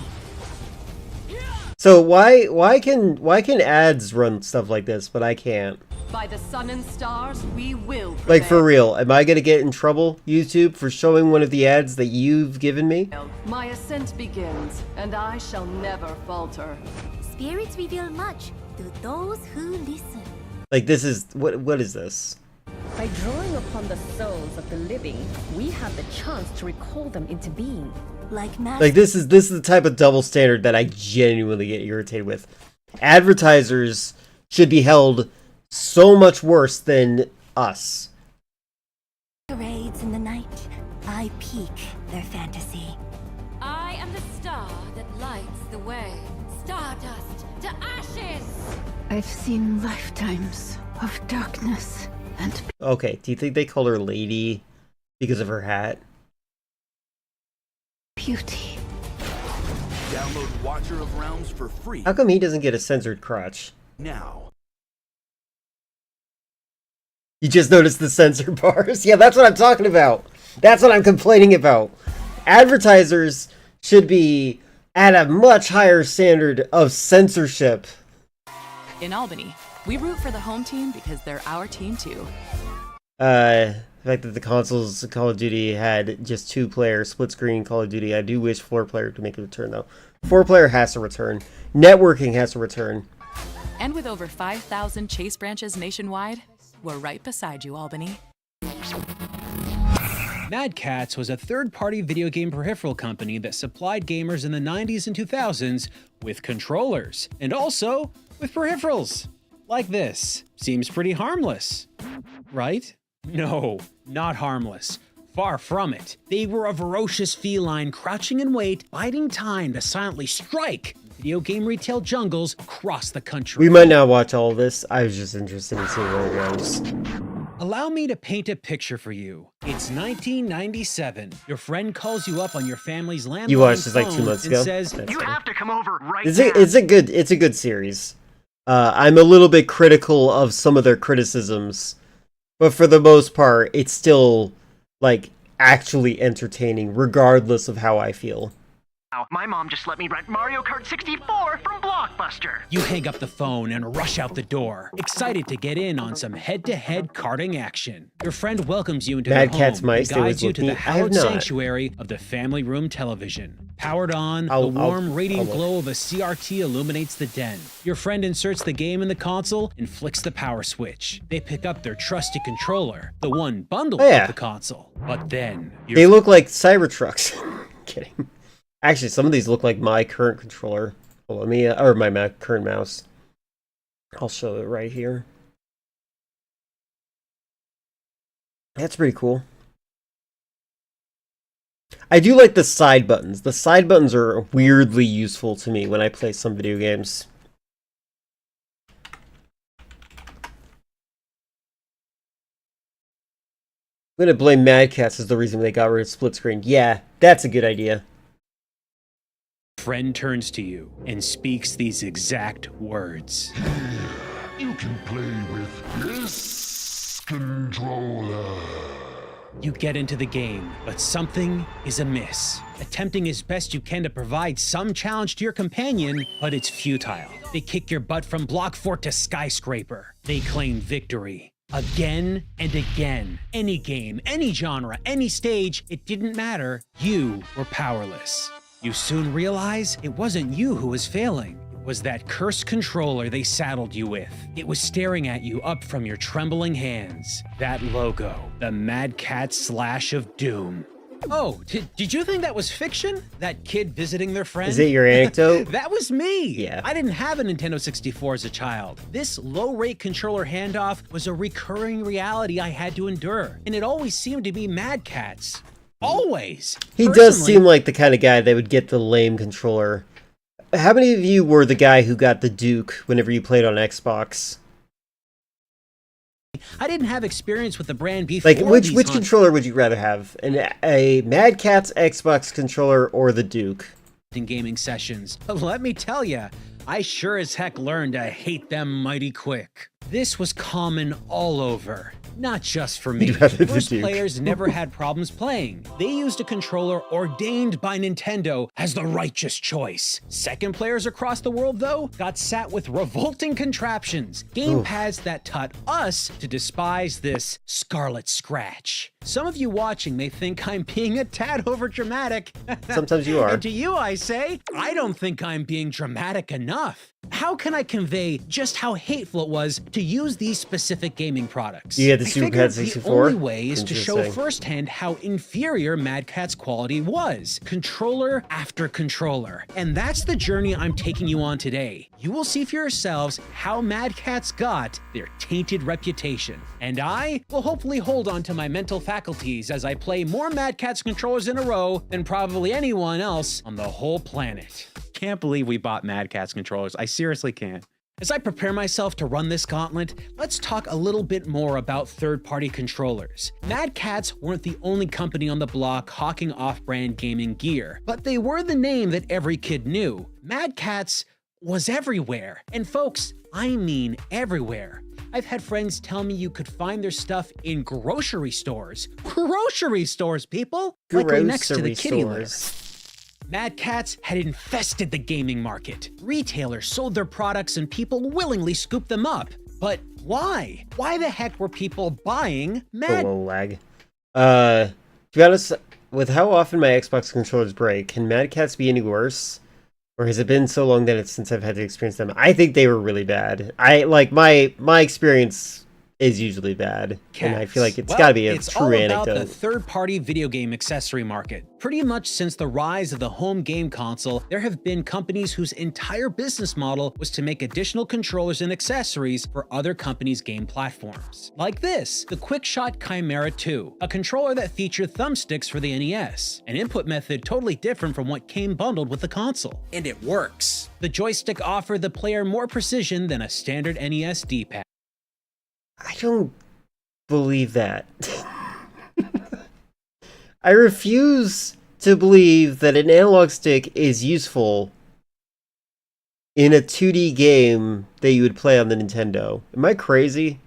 So why can ads run stuff like this, but I can't? By the sun and stars, we will prevail. Like, for real, am I gonna get in trouble, YouTube, for showing one of the ads that you've given me? My ascent begins, and I shall never falter. Spirits reveal much to those who listen. Like, this is what is this? By drawing upon the souls of the living, we have the chance to recall them into being. Like, this is the type of double standard that I genuinely get irritated with. Advertisers should be held so much worse than us. Parades in the night, I pique their fantasy. I am the star that lights the way. Stardust to ashes! I've seen lifetimes of darkness and... Okay, do you think they call her Lady because of her hat? beauty. Download Watcher of Realms for free. How come he doesn't get a censored crotch? Now. You just noticed the censor bars? Yeah, that's what I'm talking about. That's what I'm complaining about. Advertisers should be at a much higher standard of censorship. In Albany, we root for the home team because they're our team too. The fact that the consoles Call of Duty had just 2-player split-screen Call of Duty. I do wish 4-player to make a return, though. 4-player has to return. Networking has to return. And with over 5,000 Chase branches nationwide, we're right beside you, Albany. Mad Catz was a third-party video game peripheral company that supplied gamers in the 90s and 2000s with controllers, and also with peripherals. Like this. Seems pretty harmless, right? No, not harmless. Far from it. They were a ferocious feline crouching in wait, biding time to silently strike video game retail jungles across the country. We might not watch all of this. I was just interested in seeing where it goes. Allow me to paint a picture for you. It's 1997. Your friend calls you up on your family's landline You watched this like 2 phone months and ago? says, That's "You funny. have to come over right It's now." it's a good series. I'm a little bit critical of some of their criticisms, but for the most part, it's still like actually entertaining, regardless of how I feel. My mom just let me rent Mario Kart 64 from Blockbuster. You hang up the phone and rush out the door, excited to get in on some head-to-head karting action. Your friend welcomes you into Mad their Catz home might and stay guides you with to me. the I have hallowed not. sanctuary of the family room television. Powered on, I'll- the warm, I'll radiant look. glow of a CRT illuminates the den. Your friend inserts the game in the console and flicks the power switch. They pick up their trusty controller, the one bundled Oh, yeah. with the console. But then, They look like Cybertrucks. Kidding. Actually, some of these look like my current controller. Hold on, or my current mouse. I'll show it right here. That's pretty cool. I do like the side buttons. The side buttons are weirdly useful to me when I play some video games. I'm gonna blame Mad Catz as the reason they got rid of split screen. Yeah, that's a good idea. friend turns to you and speaks these exact words. You can play with this controller. You get into the game, but something is amiss. Attempting as best you can to provide some challenge to your companion, but it's futile. They kick your butt from block fort to skyscraper. They claim victory. Again and again. Any game, any genre, any stage, it didn't matter. You were powerless. You soon realize it wasn't you who was failing. It was that cursed controller they saddled you with. It was staring at you up from your trembling hands. That logo, the Mad Catz slash of doom. Oh, did you think that was fiction? That kid visiting their friend? Is it your anecdote? That was me! Yeah. I didn't have a Nintendo 64 as a child. This low-rate controller handoff was a recurring reality I had to endure, and it always seemed to be Mad Catz. Always! He does Personally, seem like the kind of guy that would get the lame controller. How many of you were the guy who got the Duke whenever you played on Xbox? I didn't have experience with the brand before. Like, which these controller would you rather have? A Mad Catz Xbox controller or the Duke? in gaming sessions. But let me tell ya, I sure as heck learned to hate them mighty quick. This was common all over. Not just for me. You'd rather the First Duke. players never had problems playing. They used a controller ordained by Nintendo as the righteous choice. Second players across the world, though, got sat with revolting contraptions, gamepads that taught us to despise this scarlet scratch. Some of you watching may think I'm being a tad overdramatic. Sometimes you are. And to you, I say, I don't think I'm being dramatic enough. How can I convey just how hateful it was to use these specific gaming products? You had the I Super figured Pad 64? The only way is to show Interesting. firsthand how inferior Mad Catz quality was, controller after controller. And that's the journey I'm taking you on today. You will see for yourselves how Mad Catz got their tainted reputation. And I will hopefully hold on to my mental faculties as I play more Mad Catz controllers in a row than probably anyone else on the whole planet. Can't believe we bought Mad Catz controllers. I seriously can't. As I prepare myself to run this gauntlet, let's talk a little bit more about third-party controllers. Mad Catz weren't the only company on the block hawking off-brand gaming gear, but they were the name that every kid knew. Mad Catz was everywhere. And folks, I mean everywhere. I've had friends tell me you could find their stuff in grocery stores. Grocery stores, people! Likely next to the Grocery kitty litter. stores. Mad Catz had infested the gaming market. Retailers sold their products and people willingly scooped them up. But why? Why the heck were people buying Mad? Whoa, lag. To be honest, with how often my Xbox controllers break, can Mad Catz be any worse? Or has it been so long that since I've had to experience them? I think they were really bad. I like my experience is usually bad. And I feel like it's Well, got to be a it's true all anecdote. about the third-party video game accessory market. Pretty much since the rise of the home game console, there have been companies whose entire business model was to make additional controllers and accessories for other companies' game platforms. Like this, the QuickShot Chimera 2, a controller that featured thumbsticks for the NES, an input method totally different from what came bundled with the console. And it works. The joystick offered the player more precision than a standard NES D-pad. I don't believe that. I refuse to believe that an analog stick is useful in a 2D game that you would play on the Nintendo. Am I crazy?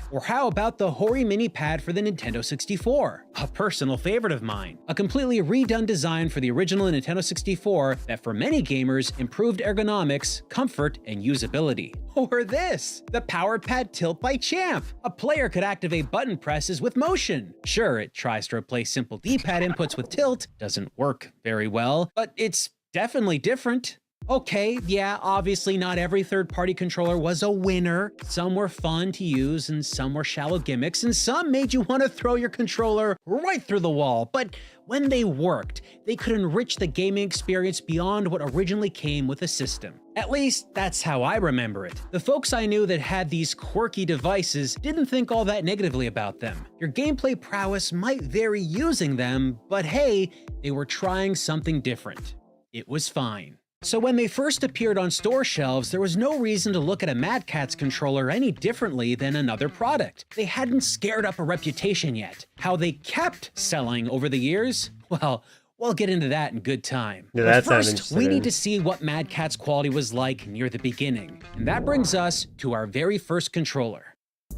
Or how about the Hori Mini Pad for the Nintendo 64? A personal favorite of mine. A completely redone design for the original Nintendo 64 that for many gamers improved ergonomics, comfort, and usability. Or this, the Power Pad Tilt by Champ. A player could activate button presses with motion. Sure, it tries to replace simple D-pad inputs with tilt, doesn't work very well, but it's definitely different. Okay, yeah, obviously not every third-party controller was a winner. Some were fun to use and some were shallow gimmicks and some made you want to throw your controller right through the wall. But when they worked, they could enrich the gaming experience beyond what originally came with the system. At least, that's how I remember it. The folks I knew that had these quirky devices didn't think all that negatively about them. Your gameplay prowess might vary using them, but hey, they were trying something different. It was fine. So when they first appeared on store shelves, there was no reason to look at a Mad Catz controller any differently than another product. They hadn't scared up a reputation yet. How they kept selling over the years? Well, we'll get into that in good time. Yeah, but that's first, we need to see what Mad Catz quality was like near the beginning. And that brings us to our very first controller.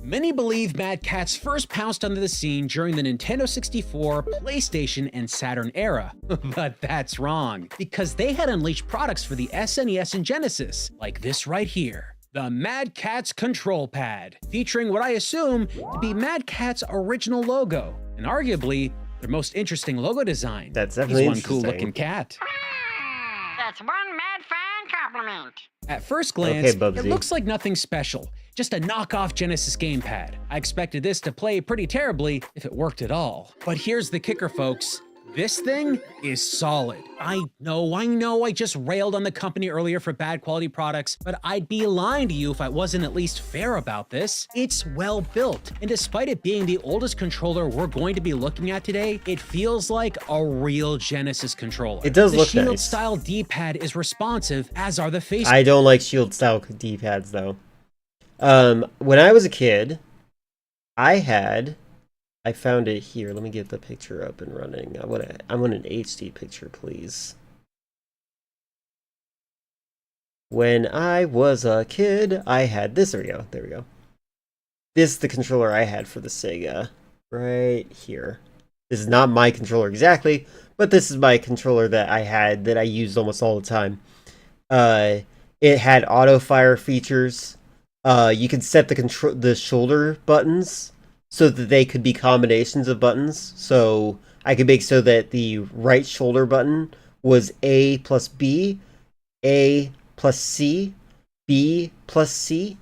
Many believe Mad Catz first pounced onto the scene during the Nintendo 64, PlayStation, and Saturn era. But that's wrong, because they had unleashed products for the SNES and Genesis, like this right here. The Mad Catz Control Pad, featuring what I assume to be Mad Catz's original logo, and arguably their most interesting logo design. That's definitely He's one cool-looking cat. That's one mad fan compliment. At first glance, Okay, it looks like nothing special, just a knockoff Genesis gamepad. I expected this to play pretty terribly if it worked at all. But here's the kicker, folks. This thing is solid. I know, I just railed on the company earlier for bad quality products, but I'd be lying to you if I wasn't at least fair about this. It's well built, and despite it being the oldest controller we're going to be looking at today, it feels like a real Genesis controller. It does the look Shield nice. style D-pad is responsive, as are the face. I don't like Shield style D-pads though. When I was a kid, I found it here. Let me get the picture up and running. I want an HD picture, please. When I was a kid, I had this. There we go. There we go. This is the controller I had for the Sega. Right here. This is not my controller exactly, but this is my controller that I had that I used almost all the time. It had auto fire features. You could set the shoulder buttons so that they could be combinations of buttons. So I could make so that the right shoulder button was A plus B, A plus C, B plus C.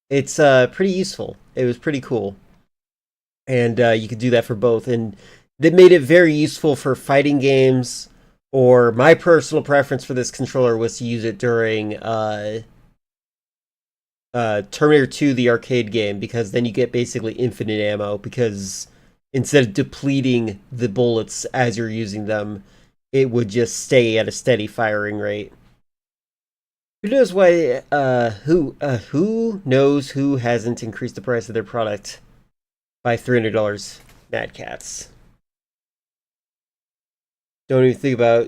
It's pretty useful. It was pretty cool. And you could do that for both. And that made it very useful for fighting games, or my personal preference for this controller was to use it during Terminator 2, the arcade game, because then you get basically infinite ammo, because instead of depleting the bullets as you're using them, it would just stay at a steady firing rate. Who knows why, who knows who hasn't increased the price of their product by $300? Mad Catz. Don't even think about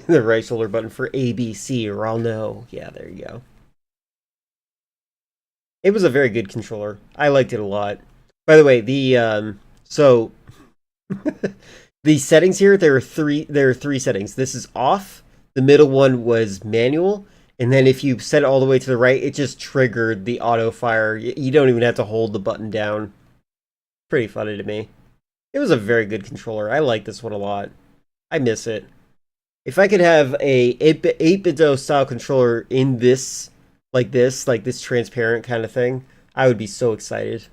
the right shoulder button for A, B, C, or I'll know. Yeah, there you go. It was a very good controller. I liked it a lot. By the way, the so the settings here, there are three settings. This is off. The middle one was manual, and then if you set it all the way to the right, it just triggered the auto fire. You don't even have to hold the button down. Pretty funny to me. It was a very good controller. I like this one a lot. I miss it. If I could have a 8-bit style controller in this, like this transparent kind of thing, I would be so excited.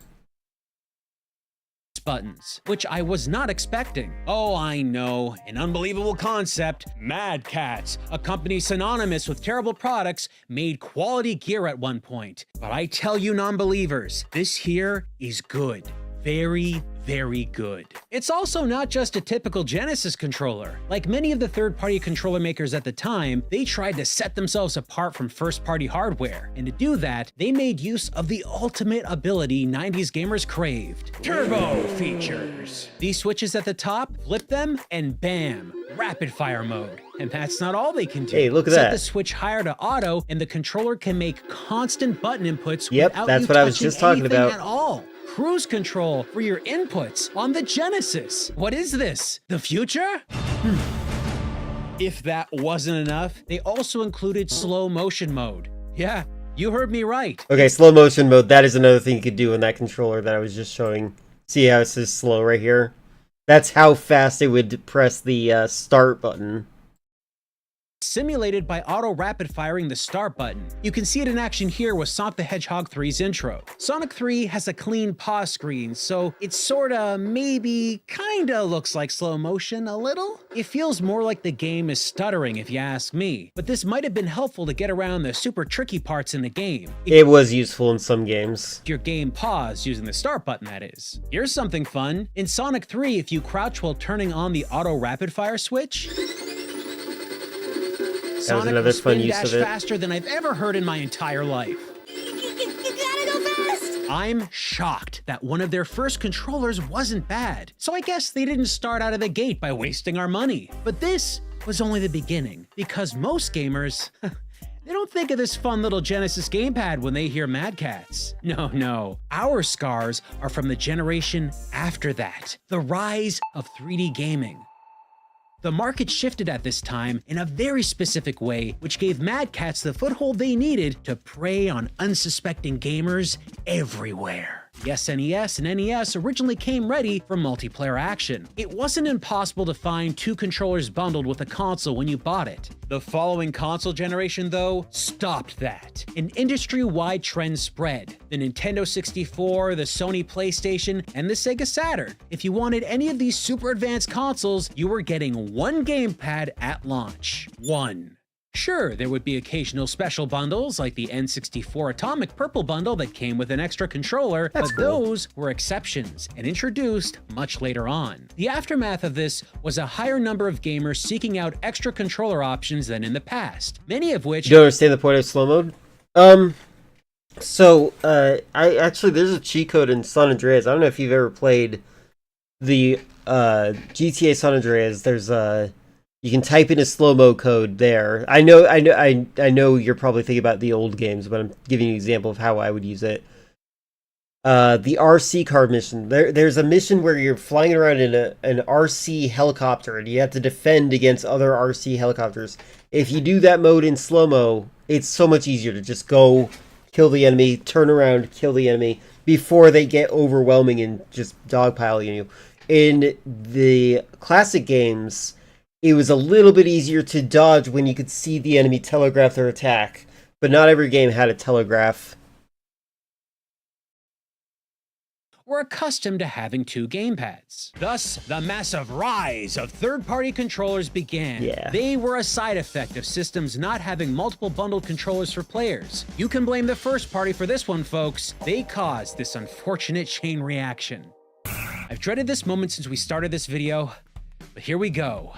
Buttons, which I was not expecting. Oh, I know, an unbelievable concept. Mad Catz, a company synonymous with terrible products, made quality gear at one point. But I tell you non-believers, this here is good. Very, very good. It's also not just a typical Genesis controller. Like many of the third-party controller makers at the time, they tried to set themselves apart from first-party hardware. And to do that, they made use of the ultimate ability 90s gamers craved. Turbo features. These switches at the top, flip them, and bam, rapid fire mode. And that's not all they can do. Hey, look at Set that. the switch higher to auto, and the controller can make constant button inputs Yep, without that's you what I was touching just talking anything about. at all. Cruise control for your inputs on the Genesis. What is this? The future? If that wasn't enough, they also included slow motion mode. Yeah, you heard me right. Okay, slow motion mode. That is another thing you could do in that controller that I was just showing. See how it says slow right here? That's how fast it would press the start button. Simulated by auto rapid firing the start button. You can see it in action here with Sonic the Hedgehog 3's intro. Sonic 3 has a clean pause screen, so it sorta, maybe, kinda looks like slow motion a little. It feels more like the game is stuttering if you ask me, but this might have been helpful to get around the super tricky parts in the game. It was useful in some games. Your game pause using the start button, that is. Here's something fun. In Sonic 3, if you crouch while turning on the auto rapid fire switch, That was Sonic another will fun spin use dash of it. faster than I've ever heard in my entire life. You gotta go fast! I'm shocked that one of their first controllers wasn't bad, so I guess they didn't start out of the gate by wasting our money. But this was only the beginning, because most gamers, they don't think of this fun little Genesis gamepad when they hear Mad Catz. No. Our scars are from the generation after that, the rise of 3D gaming. The market shifted at this time in a very specific way, which gave Mad Catz the foothold they needed to prey on unsuspecting gamers everywhere. The SNES and NES originally came ready for multiplayer action. It wasn't impossible to find two controllers bundled with a console when you bought it. The following console generation, though, stopped that. An industry-wide trend spread. The Nintendo 64, the Sony PlayStation, and the Sega Saturn. If you wanted any of these super advanced consoles, you were getting one gamepad at launch. One. Sure, there would be occasional special bundles like the N64 Atomic Purple bundle that came with an extra controller, but those were exceptions and introduced much later on. The aftermath of this was a higher number of gamers seeking out extra controller options than in the past, many of which— You don't understand the point of slow mode? I actually, there's a cheat code in San Andreas. I don't know if you've ever played the GTA San Andreas. There's you can type in a slow-mo code there. I know you're probably thinking about the old games, but I'm giving you an example of how I would use it. The RC car mission. There's a mission where you're flying around in an RC helicopter, and you have to defend against other RC helicopters. If you do that mode in slow-mo, it's so much easier to just go kill the enemy, turn around, kill the enemy, before they get overwhelming and just dogpiling you. In the classic games, it was a little bit easier to dodge when you could see the enemy telegraph their attack, but not every game had a telegraph. were accustomed to having two gamepads. Thus, the massive rise of third-party controllers began. They were a side effect of systems not having multiple bundled controllers for players. You can blame the first party for this one, folks. They caused this unfortunate chain reaction. I've dreaded this moment since we started this video, but here we go.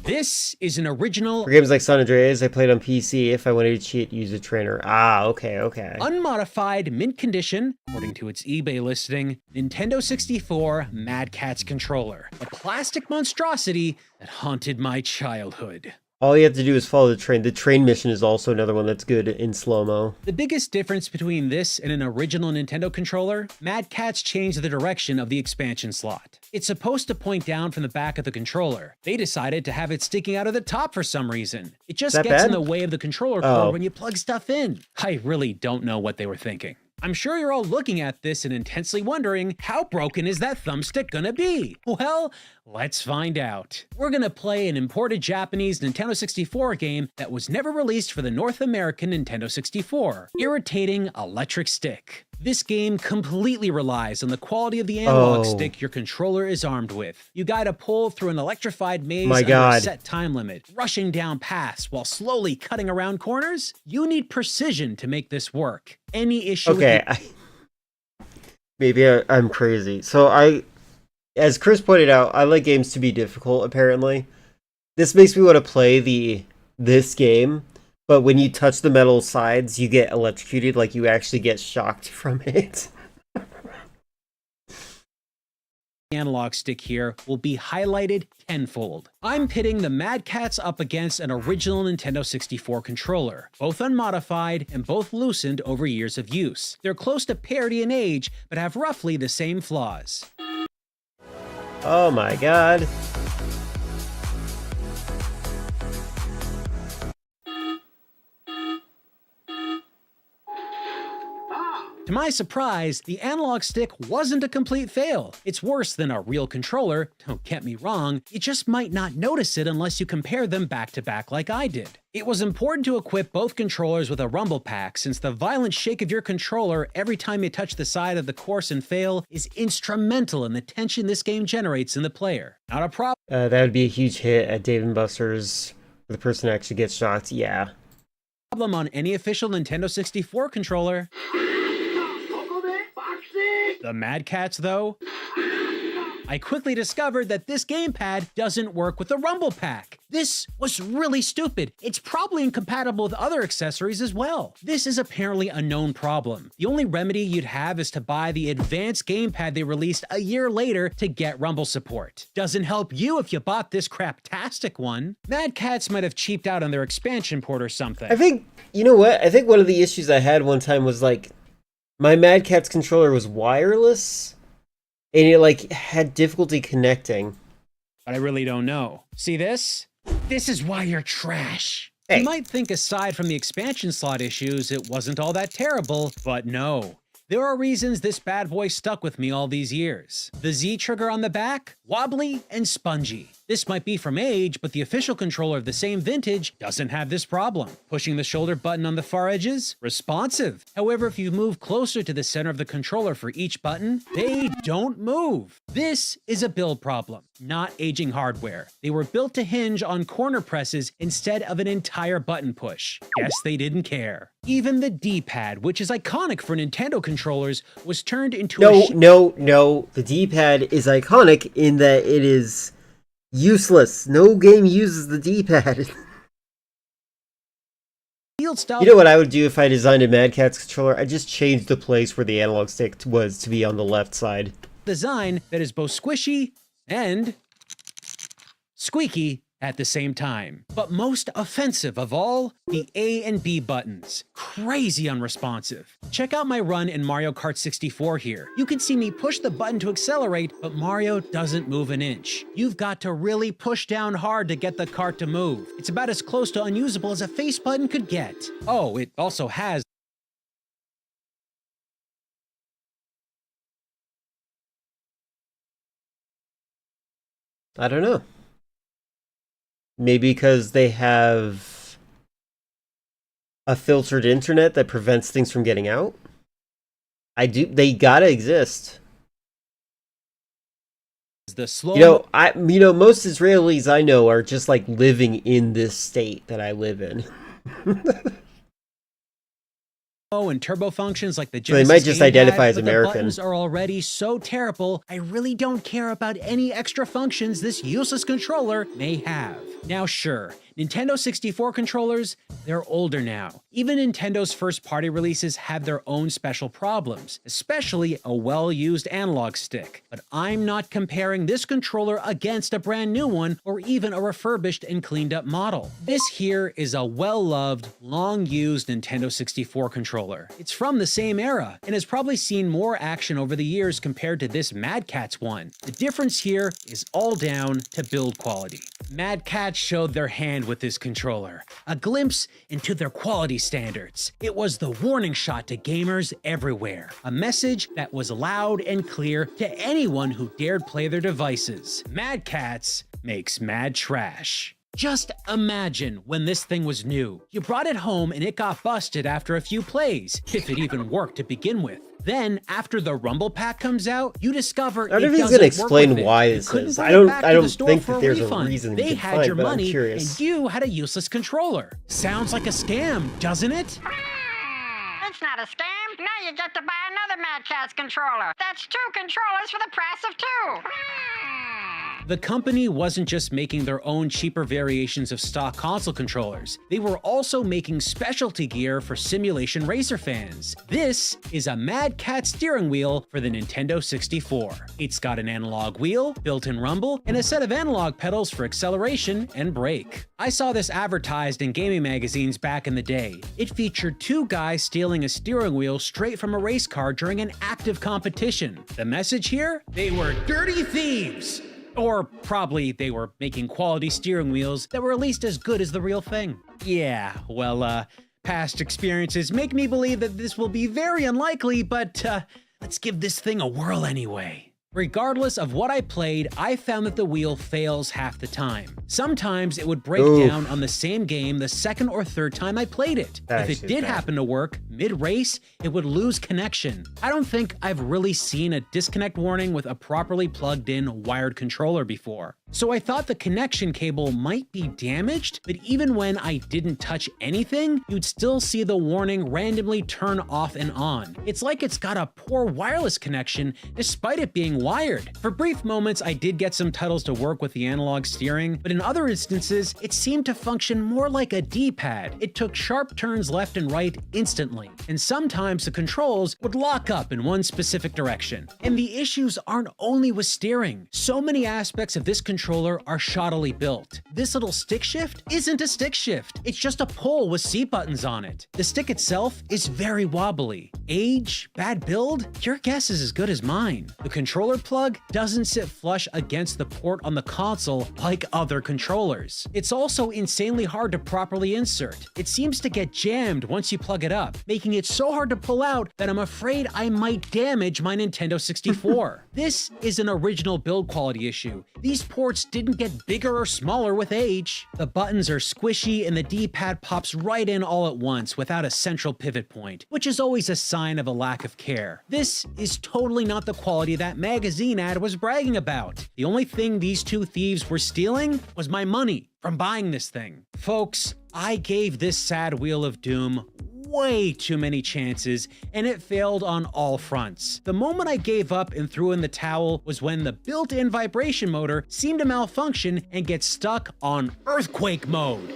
This is an original— For games like San Andreas, I played on PC. If I wanted to cheat, use a trainer. Ah, okay. unmodified, mint condition, according to its eBay listing, Nintendo 64 Mad Catz controller. A plastic monstrosity that haunted my childhood. All you have to do is follow the train. The train mission is also another one that's good in slow-mo. The biggest difference between this and an original Nintendo controller, Mad Catz changed the direction of the expansion slot. It's supposed to point down from the back of the controller. They decided to have it sticking out of the top for some reason. It just gets in the way of the controller cord when you plug stuff in. I really don't know what they were thinking. I'm sure you're all looking at this and intensely wondering, how broken is that thumbstick gonna be? Well, let's find out. We're gonna play an imported Japanese Nintendo 64 game that was never released for the North American Nintendo 64, Irritating Electric Stick. This game completely relies on the quality of the analog Oh. stick your controller is armed with. You gotta pull through an electrified maze My under a God. set time limit, rushing down paths while slowly cutting around corners. You need precision to make this work. Any issue Okay, maybe I'm crazy. So as Chris pointed out, I like games to be difficult, apparently. This makes me want to play this game, but when you touch the metal sides, you get electrocuted, like you actually get shocked from it. analog stick here will be highlighted tenfold. I'm pitting the Mad Catz up against an original Nintendo 64 controller, both unmodified and both loosened over years of use. They're close to parity in age, but have roughly the same flaws. Oh my god. To my surprise, the analog stick wasn't a complete fail. It's worse than a real controller, don't get me wrong, you just might not notice it unless you compare them back to back like I did. It was important to equip both controllers with a rumble pack since the violent shake of your controller every time you touch the side of the course and fail is instrumental in the tension this game generates in the player. Not a problem. That would be a huge hit at Dave & Buster's where the person actually gets shocked, yeah. On any official Nintendo 64 controller. The Mad Catz, though? I quickly discovered that this gamepad doesn't work with the rumble pack. This was really stupid. It's probably incompatible with other accessories as well. This is apparently a known problem. The only remedy you'd have is to buy the advanced gamepad they released a year later to get rumble support. Doesn't help you if you bought this craptastic one. Mad Catz might have cheaped out on their expansion port or something. I think, you know what? I think one of the issues I had one time was like, my Mad Catz controller was wireless, and it like had difficulty connecting. But I really don't know. See this? This is why you're trash. Hey. You might think aside from the expansion slot issues, it wasn't all that terrible, but no. There are reasons this bad boy stuck with me all these years. The Z trigger on the back, wobbly and spongy. This might be from age, but the official controller of the same vintage doesn't have this problem. Pushing the shoulder button on the far edges, responsive. However, if you move closer to the center of the controller for each button, they don't move. This is a build problem, not aging hardware. They were built to hinge on corner presses instead of an entire button push. Guess they didn't care. Even the D-pad, which is iconic for Nintendo controllers, was turned into No. The D-pad is iconic in that it is useless. No game uses the D-pad. You know what I would do if I designed a Mad Catz controller? I'd just change the place where the analog stick was to be on the left side. Design that is both squishy and squeaky at the same time. But most offensive of all, the A and B buttons. Crazy unresponsive. Check out my run in Mario Kart 64 here. You can see me push the button to accelerate, but Mario doesn't move an inch. You've got to really push down hard to get the kart to move. It's about as close to unusable as a face button could get. Oh, it also has I don't know. Maybe because they have a filtered internet that prevents things from getting out? They gotta exist. the slow. Most Israelis I know are just like living in this state that I live in. And turbo functions like the So they Genesis might just gamepad, identify as but American. The buttons are already so terrible, I really don't care about any extra functions this useless controller may have. Now sure, Nintendo 64 controllers, they're older now. Even Nintendo's first-party releases have their own special problems, especially a well-used analog stick. But I'm not comparing this controller against a brand new one or even a refurbished and cleaned up model. This here is a well-loved, long-used Nintendo 64 controller. It's from the same era and has probably seen more action over the years compared to this Mad Catz one. The difference here is all down to build quality. Mad Catz showed their hand with this controller, a glimpse into their quality standards. It was the warning shot to gamers everywhere, a message that was loud and clear to anyone who dared play their devices. Mad Catz makes mad trash. Just imagine when this thing was new. You brought it home and it got busted after a few plays, if it even worked to begin with. Then, after the Rumble Pack comes out, you discover it I don't know if he's doesn't gonna work explain with it. why You this couldn't is. bring I it don't back I to the don't store think for that there's a refund. reason They you could had find, your but I'm money, curious. and you had a useless controller. Sounds like a scam, doesn't it? It's not a scam. Now you get to buy another Mad Catz controller. That's 2 controllers for the price of 2. The company wasn't just making their own cheaper variations of stock console controllers. They were also making specialty gear for simulation racer fans. This is a Mad Catz steering wheel for the Nintendo 64. It's got an analog wheel, built-in rumble, and a set of analog pedals for acceleration and brake. I saw this advertised in gaming magazines back in the day. It featured 2 guys stealing a steering wheel straight from a race car during an active competition. The message here? They were dirty thieves! Or probably they were making quality steering wheels that were at least as good as the real thing. Yeah, well, past experiences make me believe that this will be very unlikely, but let's give this thing a whirl anyway. Regardless of what I played, I found that the wheel fails half the time. Sometimes it would break down on the same game the second or third time I played it. If it did happen to work mid-race, it would lose connection. I don't think I've really seen a disconnect warning with a properly plugged in wired controller before. So I thought the connection cable might be damaged, but even when I didn't touch anything, you'd still see the warning randomly turn off and on. It's like it's got a poor wireless connection despite it being wired. For brief moments, I did get some titles to work with the analog steering, but in other instances, it seemed to function more like a D-pad. It took sharp turns left and right instantly, and sometimes the controls would lock up in one specific direction. And the issues aren't only with steering. So many aspects of this controller are shoddily built. This little stick shift isn't a stick shift. It's just a pole with C buttons on it. The stick itself is very wobbly. Age? Bad build? Your guess is as good as mine. The controller plug doesn't sit flush against the port on the console like other controllers. It's also insanely hard to properly insert. It seems to get jammed once you plug it up, making it so hard to pull out that I'm afraid I might damage my Nintendo 64. This is an original build quality issue. These ports didn't get bigger or smaller with age. The buttons are squishy and the D-pad pops right in all at once without a central pivot point, which is always a sign of a lack of care. This is totally not the quality that magazine ad was bragging about. The only thing these 2 thieves were stealing was my money from buying this thing. Folks, I gave this sad wheel of doom way too many chances, and it failed on all fronts. The moment I gave up and threw in the towel was when the built-in vibration motor seemed to malfunction and get stuck on earthquake mode.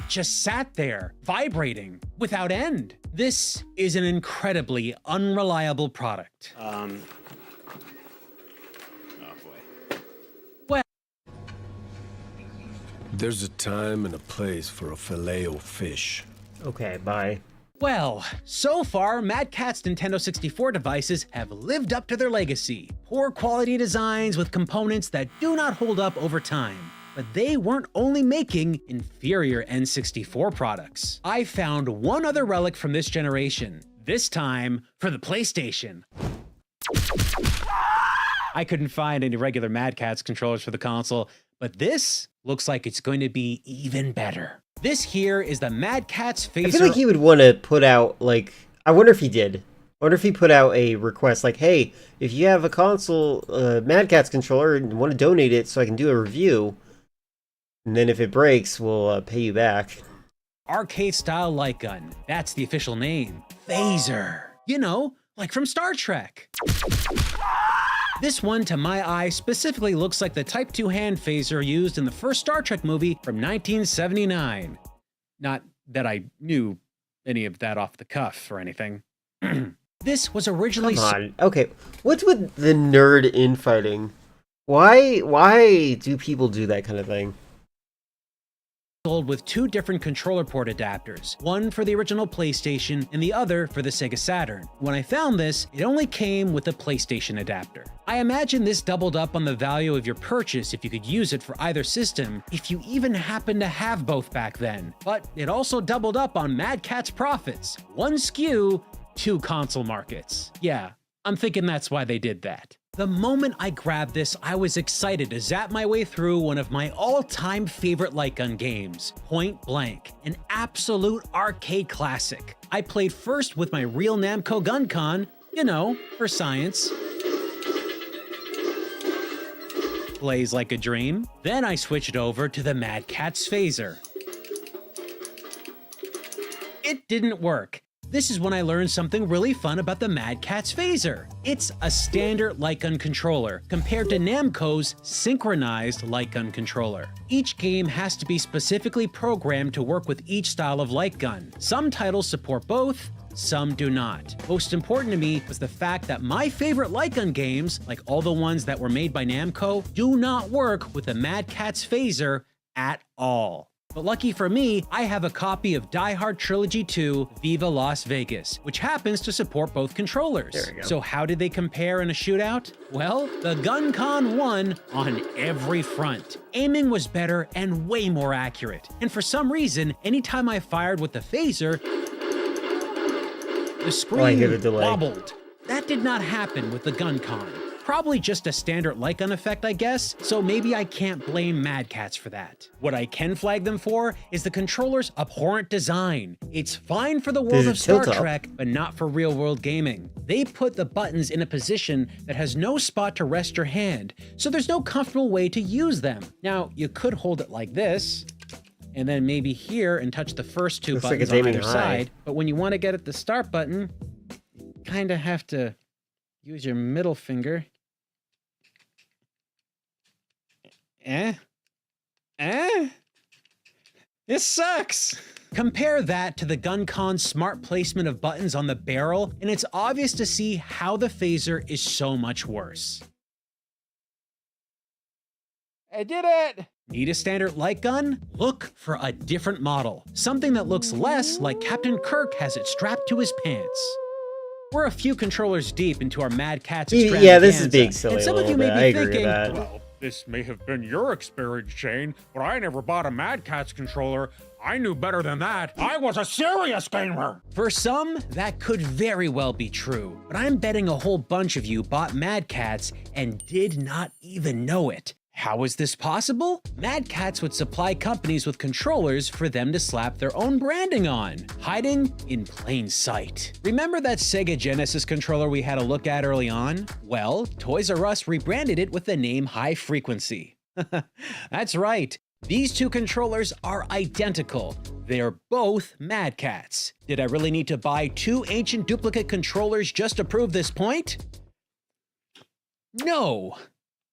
Just sat there, vibrating, without end. This is an incredibly unreliable product. There's a time and a place for a Filet-O-Fish. Okay, bye. Well, so far, Mad Catz Nintendo 64 devices have lived up to their legacy. Poor quality designs with components that do not hold up over time. But they weren't only making inferior N64 products. I found one other relic from this generation, this time for the PlayStation. I couldn't find any regular Mad Catz controllers for the console, but this looks like it's going to be even better. This here is the Mad Catz Phaser. I feel like he would want to put out, like, I wonder if he did. I wonder if he put out a request like, hey, if you have a console, Mad Catz controller and want to donate it so I can do a review, and then if it breaks, we'll pay you back. Arcade-style light gun. That's the official name. Phaser. You know, like from Star Trek. This one, to my eye, specifically looks like the Type 2 hand phaser used in the first Star Trek movie from 1979. Not that I knew any of that off the cuff or anything. This was originally... Come on. Okay, what's with the nerd infighting? Why do people do that kind of thing? Sold with 2 different controller port adapters, one for the original PlayStation and the other for the Sega Saturn. When I found this, it only came with a PlayStation adapter. I imagine this doubled up on the value of your purchase if you could use it for either system, if you even happened to have both back then. But it also doubled up on Mad Catz profits. One SKU, 2 console markets. Yeah, I'm thinking that's why they did that. The moment I grabbed this, I was excited to zap my way through one of my all-time favorite light gun games, Point Blank, an absolute arcade classic. I played first with my real Namco GunCon, you know, for science. Plays like a dream. Then I switched over to the Mad Catz Phaser. It didn't work. This is when I learned something really fun about the Mad Catz Phaser. It's a standard light gun controller compared to Namco's synchronized light gun controller. Each game has to be specifically programmed to work with each style of light gun. Some titles support both, some do not. Most important to me was the fact that my favorite light gun games, like all the ones that were made by Namco, do not work with the Mad Catz Phaser at all. But lucky for me, I have a copy of Die Hard Trilogy 2 Viva Las Vegas, which happens to support both controllers. There we go. So how did they compare in a shootout? Well, the GunCon won on every front. Aiming was better and way more accurate. And for some reason, anytime I fired with the phaser, the screen wobbled. That did not happen with the GunCon. Probably just a standard light gun effect, I guess, so maybe I can't blame Mad Catz for that. What I can flag them for is the controller's abhorrent design. It's fine for the world of Star Trek, but not for real-world gaming. They put the buttons in a position that has no spot to rest your hand, so there's no comfortable way to use them. Now, you could hold it like this, and then maybe here and touch the first 2 buttons on either side, but when you want to get at the start button, you kind of have to use your middle finger. This sucks! Compare that to the GunCon's smart placement of buttons on the barrel, and it's obvious to see how the phaser is so much worse. I did it! Need a standard light gun? Look for a different model. Something that looks less like Captain Kirk has it strapped to his pants. We're a few controllers deep into our Mad Catz extravaganza. Yeah, this is being silly and some a of you little may bit. be I agree thinking, with that. well, this may have been your experience, Shane, but I never bought a Mad Catz controller. I knew better than that. I was a serious gamer. For some, that could very well be true, but I'm betting a whole bunch of you bought Mad Catz and did not even know it. How is this possible? Mad Catz would supply companies with controllers for them to slap their own branding on, hiding in plain sight. Remember that Sega Genesis controller we had a look at early on? Well, Toys R Us rebranded it with the name High Frequency. That's right. These 2 controllers are identical. They're both Mad Catz. Did I really need to buy 2 ancient duplicate controllers just to prove this point? No,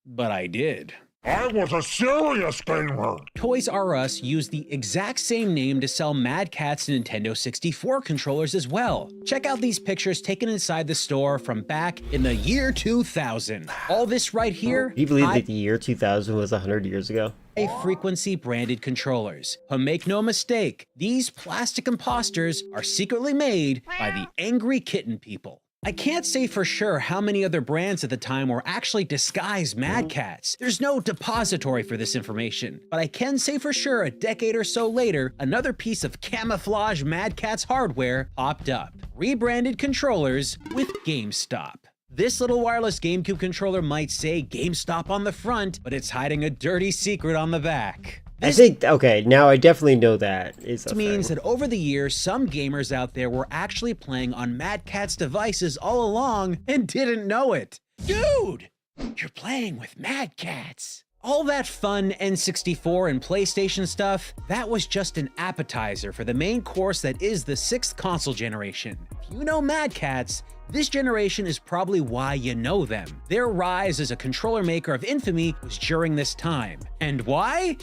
but I did. I was a serious gamer. Toys R Us used the exact same name to sell Mad Catz Nintendo 64 controllers as well. Check out these pictures taken inside the store from back in the year 2000. All this right here, Do you believe that the year 2000 was 100 years ago? High-frequency branded controllers. But make no mistake, these plastic imposters are secretly made by the Angry Kitten people. I can't say for sure how many other brands at the time were actually disguised Mad Catz. There's no depository for this information, but I can say for sure a decade or so later, another piece of camouflage Mad Catz hardware popped up. Rebranded controllers with GameStop. This little wireless GameCube controller might say GameStop on the front, but it's hiding a dirty secret on the back. I think, okay, now I definitely know that is a This means thing. that over the years, some gamers out there were actually playing on Mad Catz devices all along and didn't know it. Dude, you're playing with Mad Catz. All that fun N64 and PlayStation stuff, that was just an appetizer for the main course that is the 6th console generation. If you know Mad Catz, this generation is probably why you know them. Their rise as a controller maker of infamy was during this time. And why?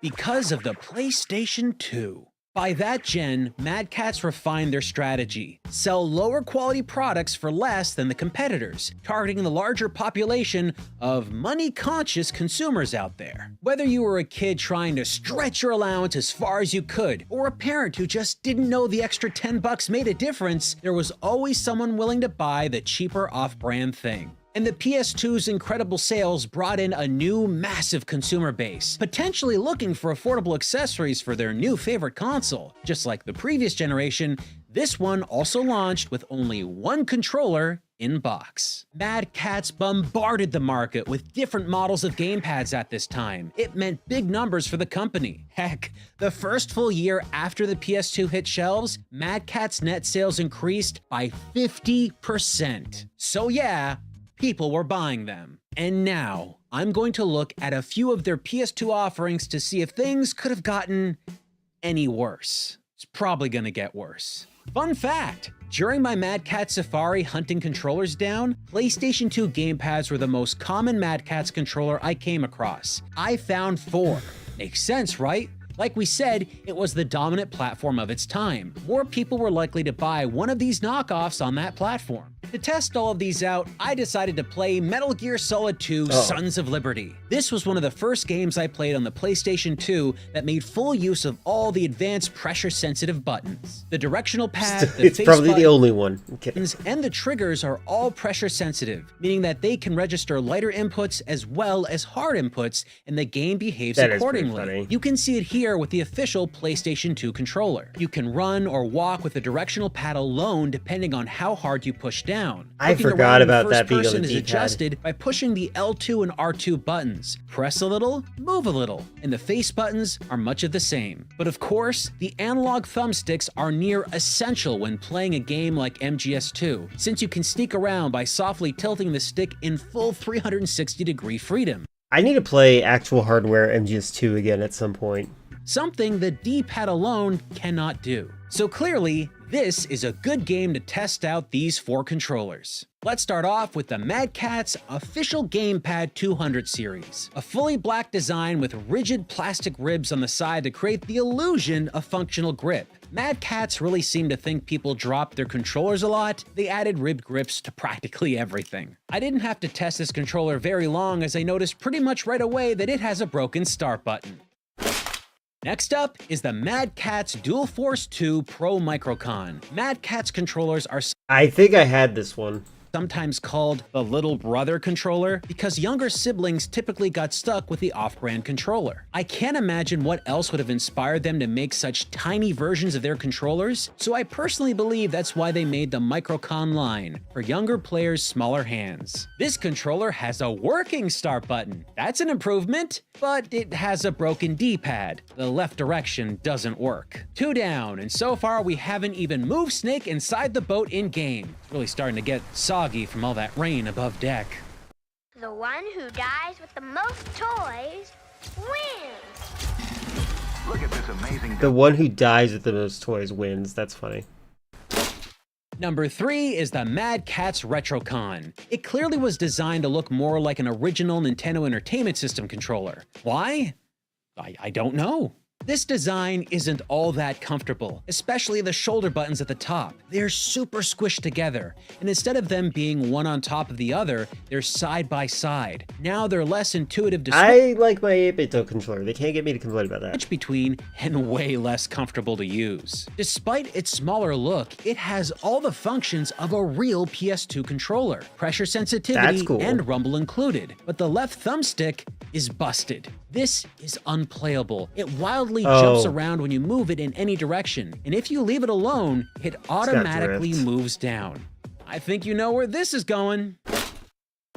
Because of the PlayStation 2. By that gen, Mad Catz refined their strategy. Sell lower quality products for less than the competitors, targeting the larger population of money-conscious consumers out there. Whether you were a kid trying to stretch your allowance as far as you could, or a parent who just didn't know the extra $10 made a difference, there was always someone willing to buy the cheaper off-brand thing. And the PS2's incredible sales brought in a new massive consumer base, potentially looking for affordable accessories for their new favorite console. Just like the previous generation, This one also launched with only one controller in box. Mad Catz bombarded the market with different models of gamepads at this time. It meant big numbers for the company. Heck, the first full year after the PS2 hit shelves, Mad Catz net sales increased by 50%. So yeah, people were buying them. And now, I'm going to look at a few of their PS2 offerings to see if things could have gotten any worse. It's probably gonna get worse. Fun fact, during my Mad Catz Safari hunting controllers down, PlayStation 2 gamepads were the most common Mad Catz controller I came across. I found 4. Makes sense, right? Like we said, it was the dominant platform of its time. More people were likely to buy one of these knockoffs on that platform. To test all of these out, I decided to play Metal Gear Solid 2 Sons of Liberty. This was one of the first games I played on the PlayStation 2 that made full use of all the advanced pressure-sensitive buttons. The directional pad, the it's probably the only one. And the triggers are all pressure-sensitive, meaning that they can register lighter inputs as well as hard inputs, and the game behaves accordingly. You can see it here with the official PlayStation 2 controller. You can run or walk with the directional pad alone depending on how hard you push down. I forgot about that being on the D-pad. Is adjusted by pushing the L2 and R2 buttons. Press a little, move a little, and the face buttons are much of the same. But of course, the analog thumbsticks are near essential when playing a game like MGS2, since you can sneak around by softly tilting the stick in full 360-degree freedom. I need to play actual hardware MGS2 again at some point. Something the D-pad alone cannot do. So clearly, this is a good game to test out these 4 controllers. Let's start off with the Mad Catz official Gamepad 200 series. A fully black design with rigid plastic ribs on the side to create the illusion of functional grip. Mad Catz really seemed to think people dropped their controllers a lot. They added ribbed grips to practically everything. I didn't have to test this controller very long as I noticed pretty much right away that it has a broken start button. Next up is the Mad Catz Dual Force 2 Pro Microcon. Mad Catz controllers are I think I had this one. Sometimes called the little brother controller because younger siblings typically got stuck with the off-brand controller. I can't imagine what else would have inspired them to make such tiny versions of their controllers, so I personally believe that's why they made the Microcon line, for younger players' smaller hands. This controller has a working start button. That's an improvement, but it has a broken D-pad. The left direction doesn't work. 2 down, and so far we haven't even moved Snake inside the boat in-game. Really starting to get soggy from all that rain above deck. The one who dies with the most toys wins. Look at this amazing. The one who dies with the most toys wins. That's funny. Number 3 is the Mad Catz Retrocon. It clearly was designed to look more like an original Nintendo Entertainment System controller. Why? I don't know. This design isn't all that comfortable, especially the shoulder buttons at the top. They're super squished together, and instead of them being one on top of the other, they're side by side. Now they're less intuitive to I like my 8-bit controller. They can't get me to complain about that. Switch between and way less comfortable to use. Despite its smaller look, it has all the functions of a real PS2 controller. Pressure sensitivity and rumble included, but the left thumbstick is busted. This is unplayable. It wildly jumps around when you move it in any direction, and if you leave it alone, it automatically moves down. I think you know where this is going.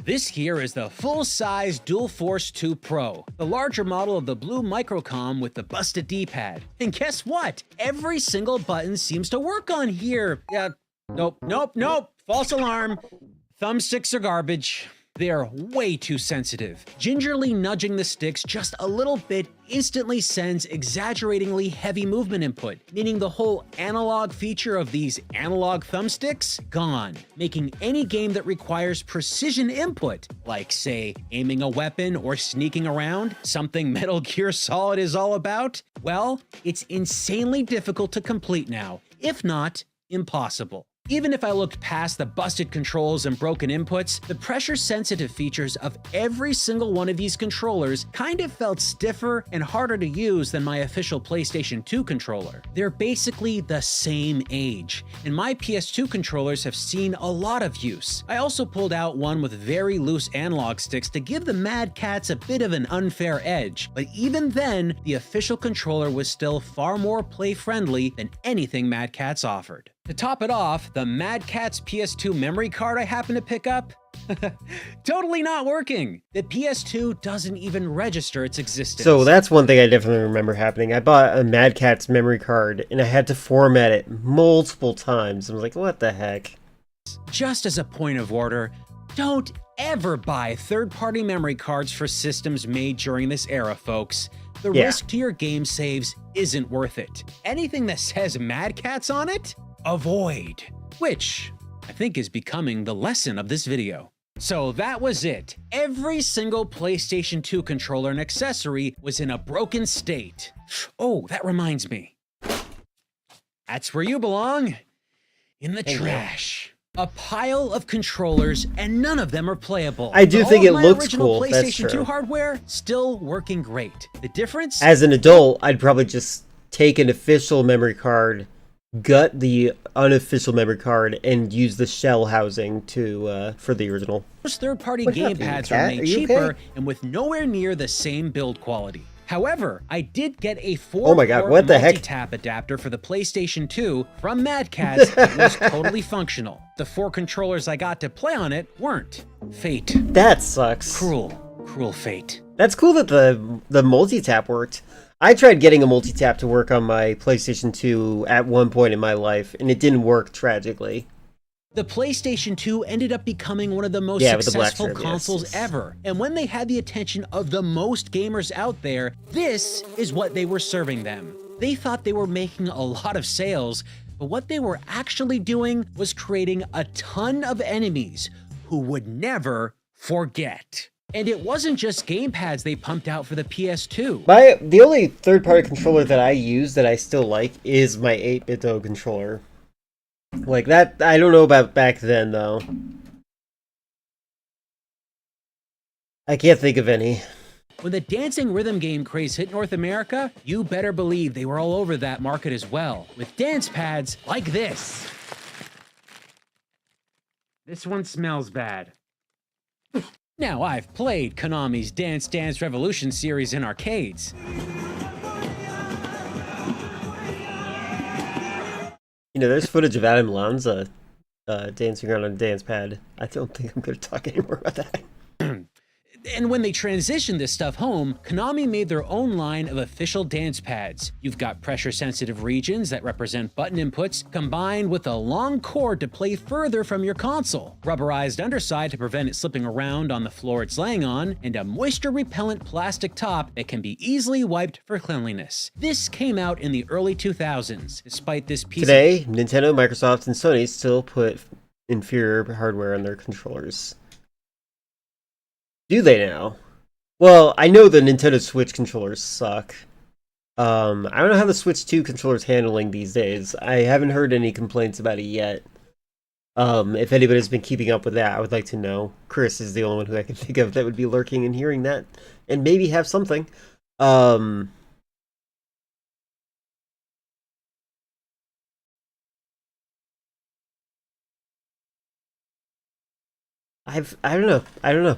This here is the full-size Dual Force 2 Pro, the larger model of the blue Microcom with the busted D-pad. And guess what? Every single button seems to work on here. Nope. False alarm. Thumbsticks are garbage. They're way too sensitive. Gingerly nudging the sticks just a little bit instantly sends exaggeratingly heavy movement input, meaning the whole analog feature of these analog thumbsticks gone, making any game that requires precision input, like say aiming a weapon or sneaking around, something Metal Gear Solid is all about, well, it's insanely difficult to complete now, if not impossible. Even if I looked past the busted controls and broken inputs, the pressure-sensitive features of every single one of these controllers kind of felt stiffer and harder to use than my official PlayStation 2 controller. They're basically the same age, and my PS2 controllers have seen a lot of use. I also pulled out one with very loose analog sticks to give the Mad Catz a bit of an unfair edge, but even then, the official controller was still far more play-friendly than anything Mad Catz offered. To top it off, the Mad Catz PS2 memory card I happened to pick up, totally not working. The PS2 doesn't even register its existence. So that's one thing I definitely remember happening. I bought a Mad Catz memory card, and I had to format it multiple times. I was like, what the heck? Just as a point of order, don't ever buy third-party memory cards for systems made during this era, folks. The risk to your game saves isn't worth it. Anything that says Mad Catz on it, avoid. Which I think is becoming the lesson of this video. So that was it. Every single PlayStation 2 controller and accessory was in a broken state. Oh, that reminds me. That's where you belong. In the trash. A pile of controllers, and none of them are playable. I do think it looks cool. That's PlayStation 2 true. hardware still working great. The difference? As an adult, I'd probably just take an official memory card, gut the unofficial memory card, and use the shell housing to for the original. Most third-party What game happened, pads Cat? are Are made you cheaper okay? and with nowhere near the same build quality. However, I did get a 4-port Oh my God, what the heck? multi-tap adapter for the PlayStation 2 from Mad Catz that was totally functional. The 4 controllers I got to play on it weren't. Fate. That sucks. Cruel fate. That's cool that the multi-tap worked. I tried getting a multi-tap to work on my PlayStation 2 at one point in my life, and it didn't work, tragically. The PlayStation 2 ended up becoming one of the most with the black successful strip, yes, consoles yes. ever. And when they had the attention of the most gamers out there, this is what they were serving them. They thought they were making a lot of sales, but what they were actually doing was creating a ton of enemies who would never forget. And it wasn't just gamepads they pumped out for the PS2. The only third-party controller that I use that I still like is my 8BitDo controller. Like that, I don't know about back then though. I can't think of any. When the dancing rhythm game craze hit North America, you better believe they were all over that market as well, with dance pads like this. This one smells bad. Now, I've played Konami's Dance Dance Revolution series in arcades. You know, there's footage of Adam Lanza dancing around on a dance pad. I don't think I'm going to talk anymore about that. And when they transitioned this stuff home, Konami made their own line of official dance pads. You've got pressure-sensitive regions that represent button inputs, combined with a long cord to play further from your console, rubberized underside to prevent it slipping around on the floor it's laying on, and a moisture-repellent plastic top that can be easily wiped for cleanliness. This came out in the early 2000s. Despite this piece Today, Nintendo, Microsoft, and Sony still put inferior hardware on their controllers. Do they now? Well, I know the Nintendo Switch controllers suck. I don't know how the Switch 2 controller's handling these days. I haven't heard any complaints about it yet. If anybody's been keeping up with that, I would like to know. Chris is the only one who I can think of that would be lurking and hearing that, and maybe have something. I don't know.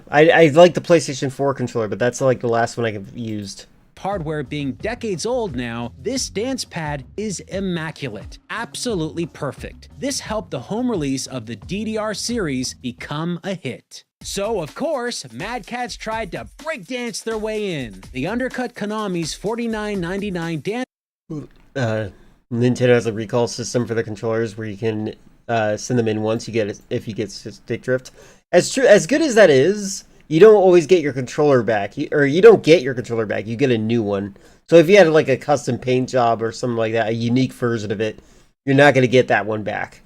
I like the PlayStation 4 controller, but that's like the last one I've used. hardware being decades old now, this dance pad is immaculate. Absolutely perfect. This helped the home release of the DDR series become a hit. So, of course, Mad Catz tried to breakdance their way in. They undercut Konami's $49.99 dance. Nintendo has a recall system for the controllers where you can send them in once if you get stick drift. As good as that is, you don't always get your controller back, you don't get your controller back. You get a new one. So if you had like a custom paint job or something like that, a unique version of it, you're not going to get that one back.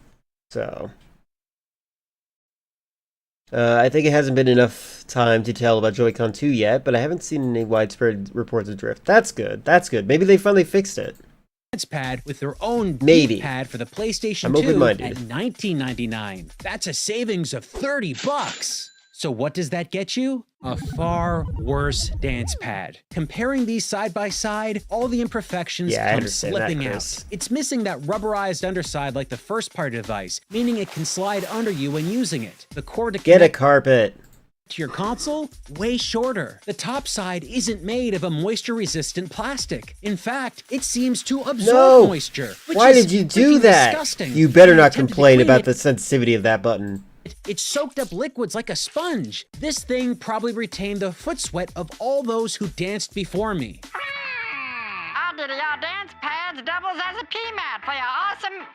So I think it hasn't been enough time to tell about Joy-Con 2 yet, but I haven't seen any widespread reports of drift. That's good. Maybe they finally fixed it. Pad with their own Maybe pad for the PlayStation I'm 2 open-minded. at $19.99. That's a savings of $30. So what does that get you? A far worse dance pad. Comparing these side by side, all the imperfections Yeah, I come understand that, slipping Chris. out. It's missing that rubberized underside like the first party device, meaning it can slide under you when using it. The cord to Get a connect carpet. to your console? Way shorter. The top side isn't made of a moisture-resistant plastic. In fact, it seems to absorb moisture. Why did you do that? Disgusting. You better not Attempted to complain clean about it. the sensitivity of that button. It soaked up liquids like a sponge. This thing probably retained the foot sweat of all those who danced before me. Our DDR dance pads doubles as a PMAT for your awesome...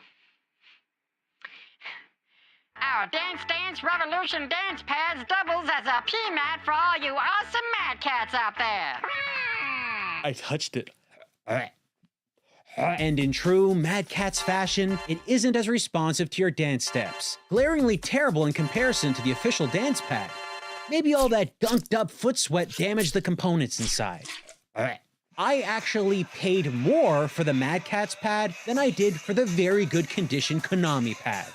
Our Dance Revolution dance pads doubles as a PMAT for all you awesome Mad Cats out there. I touched it. And in true Mad Catz fashion, it isn't as responsive to your dance steps. Glaringly terrible in comparison to the official dance pad. Maybe all that gunked up foot sweat damaged the components inside. I actually paid more for the Mad Catz pad than I did for the very good condition Konami pad.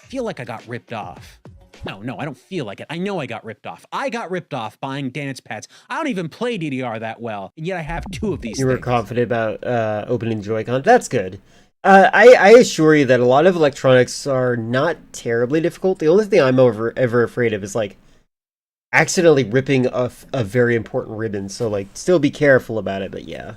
Feel like I got ripped off. No, I don't feel like it. I know I got ripped off. I got ripped off buying dance pads. I don't even play DDR that well, and yet I have 2 of these You were things. confident about opening Joy-Con. That's good. I assure you that a lot of electronics are not terribly difficult. The only thing I'm ever afraid of is like accidentally ripping off a very important ribbon. So like, still be careful about it. But yeah,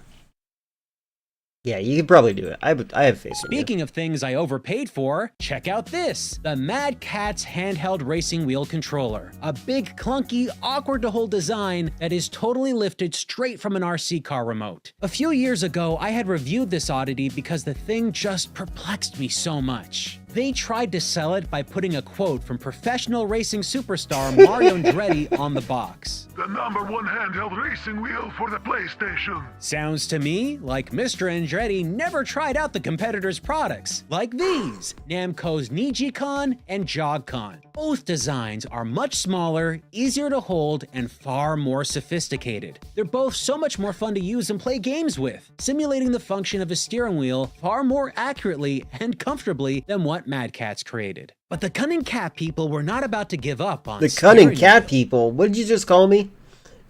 you can probably do it. I have faith in you. Speaking of things I overpaid for, check out this. The Mad Catz handheld racing wheel controller. A big, clunky, awkward to hold design that is totally lifted straight from an RC car remote. A few years ago, I had reviewed this oddity because the thing just perplexed me so much. They tried to sell it by putting a quote from professional racing superstar Mario Andretti on the box. The #1 handheld racing wheel for the PlayStation. Sounds to me like Mr. Andretti never tried out the competitors' products, like these, Namco's Nijicon and Jogcon. Both designs are much smaller, easier to hold, and far more sophisticated. They're both so much more fun to use and play games with, simulating the function of a steering wheel far more accurately and comfortably than what Mad Catz created. But the cunning cat people were not about to give up on The cunning steering cat wheel. people. What did you just call me?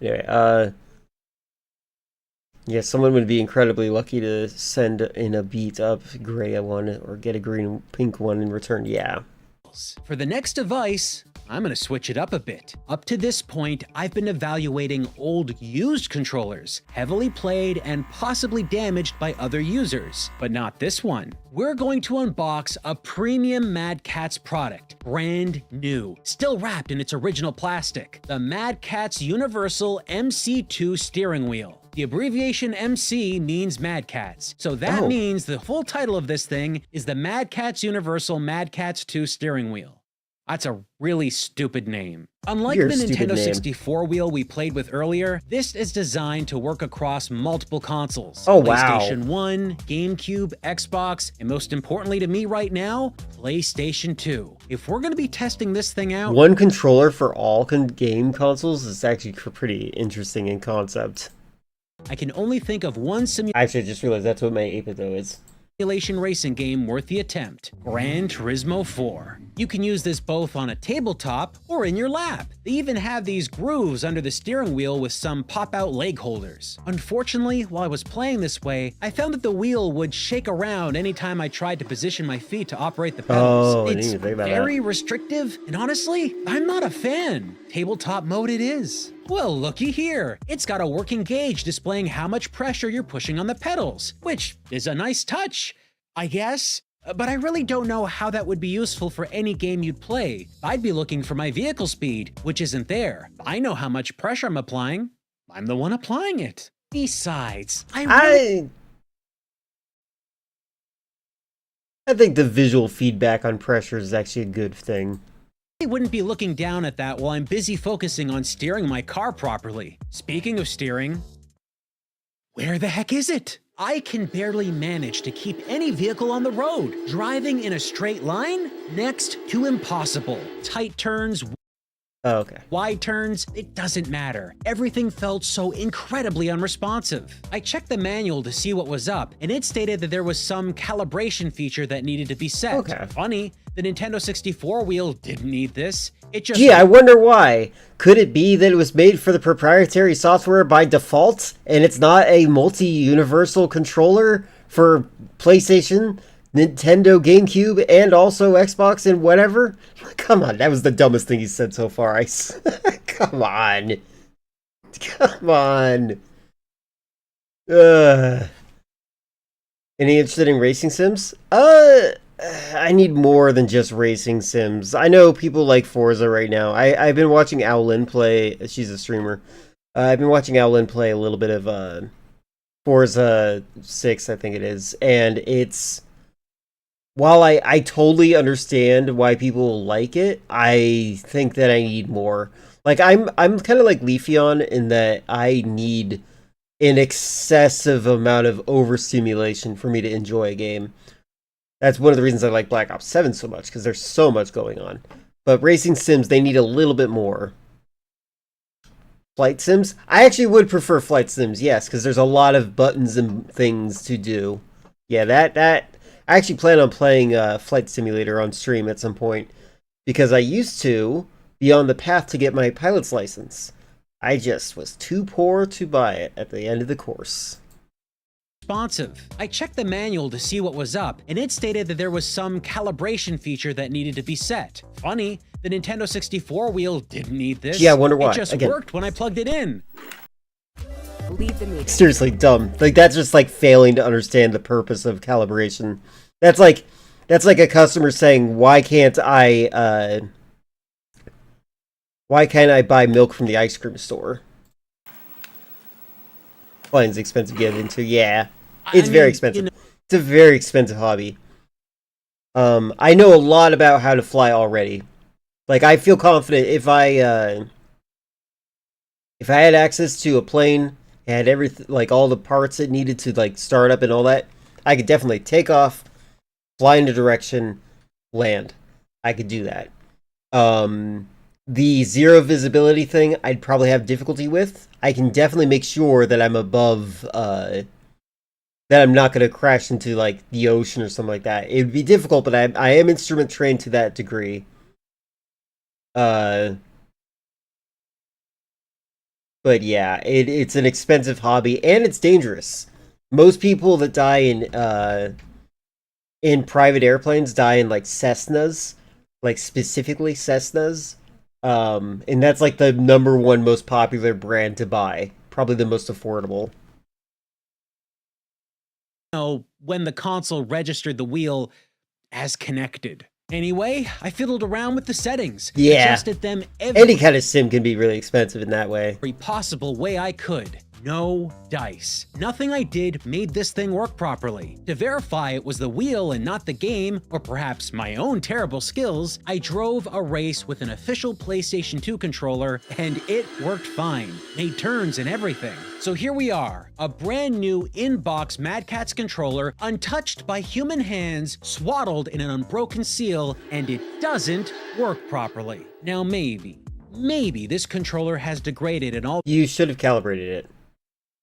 Anyway, yeah, someone would be incredibly lucky to send in a beat up gray one or get a green pink one in return. Yeah. For the next device, I'm gonna switch it up a bit. Up to this point, I've been evaluating old used controllers, heavily played and possibly damaged by other users, but not this one. We're going to unbox a premium Mad Catz product, brand new, still wrapped in its original plastic, the Mad Catz Universal MC2 steering wheel. The abbreviation MC means Mad Catz, so that means the full title of this thing is the Mad Catz Universal Mad Catz 2 steering wheel. That's a really stupid name. Unlike You're the a stupid Nintendo name. 64 wheel we played with earlier, this is designed to work across multiple consoles. Oh, wow. PlayStation 1, GameCube, Xbox, and most importantly to me right now, PlayStation 2. If we're gonna be testing this thing out, One controller for all game consoles is actually pretty interesting in concept. I can only think of one Actually, I just realized that's what my 8-bit though is. simulation racing game worth the attempt, Gran Turismo 4. You can use this both on a tabletop or in your lap. They even have these grooves under the steering wheel with some pop-out leg holders. Unfortunately, while I was playing this way, I found that the wheel would shake around anytime I tried to position my feet to operate the pedals. Oh, I didn't It's even think about very that. restrictive, and honestly, I'm not a fan. Tabletop mode it is. Well, looky here. It's got a working gauge displaying how much pressure you're pushing on the pedals, which is a nice touch, I guess. But I really don't know how that would be useful for any game you'd play. I'd be looking for my vehicle speed, which isn't there. I know how much pressure I'm applying. I'm the one applying it. Besides, I think the visual feedback on pressure is actually a good thing. I wouldn't be looking down at that while I'm busy focusing on steering my car properly. Speaking of steering, where the heck is it? I can barely manage to keep any vehicle on the road. Driving in a straight line? Next to impossible. Tight turns, Oh, okay. wide turns, it doesn't matter. Everything felt so incredibly unresponsive. I checked the manual to see what was up, and it stated that there was some calibration feature that needed to be set. Okay. Funny, the Nintendo 64 wheel didn't need this. It just Gee, I wonder why. Could it be that it was made for the proprietary software by default, and it's not a multi-universal controller for PlayStation? Nintendo, GameCube, and also Xbox and whatever? Come on, that was the dumbest thing he said so far. Come on. Come on. Any interested in racing sims? I need more than just racing sims. I know people like Forza right now. I've been watching Owlin play. She's a streamer. I've been watching Owlin play a little bit of Forza 6, I think it is. And it's... While I totally understand why people like it, I think that I need more. Like, I'm kind of like Leafeon in that I need an excessive amount of overstimulation for me to enjoy a game. That's one of the reasons I like Black Ops 7 so much, because there's so much going on. But racing sims, they need a little bit more. Flight sims? I actually would prefer flight sims, yes, because there's a lot of buttons and things to do. Yeah, that I actually plan on playing Flight Simulator on stream at some point, because I used to be on the path to get my pilot's license. I just was too poor to buy it at the end of the course. Responsive. I checked the manual to see what was up, and it stated that there was some calibration feature that needed to be set. Funny, the Nintendo 64 wheel didn't need this. Yeah, I wonder why. It just worked when I plugged it in. Leave the meeting. Seriously, dumb. Like, that's just like failing to understand the purpose of calibration. That's like a customer saying, why can't I buy milk from the ice cream store? Flying's expensive to get into. Yeah, it's very expensive. It's a very expensive hobby. I know a lot about how to fly already. Like, I feel confident if I had access to a plane, had everything, like all the parts it needed to like start up and all that, I could definitely take off, fly in a direction, land. I could do that. The zero visibility thing, I'd probably have difficulty with. I can definitely make sure that I'm above, that I'm not going to crash into, like, the ocean or something like that. It would be difficult, but I am instrument trained to that degree. But yeah, it's an expensive hobby, and it's dangerous. Most people that die in private airplanes die in, like, Cessnas. Like, specifically Cessnas. And that's like the #1 most popular brand to buy. Probably the most affordable. When the console registered the wheel as connected. Anyway, I fiddled around with the settings. Yeah. Adjusted them Any kind of sim can be really expensive in that way. every possible way I could. No dice. Nothing I did made this thing work properly. To verify it was the wheel and not the game, or perhaps my own terrible skills, I drove a race with an official PlayStation 2 controller, and it worked fine. Made turns and everything. So here we are, a brand new in-box Mad Catz controller, untouched by human hands, swaddled in an unbroken seal, and it doesn't work properly. Now maybe this controller has degraded and all You should have calibrated it.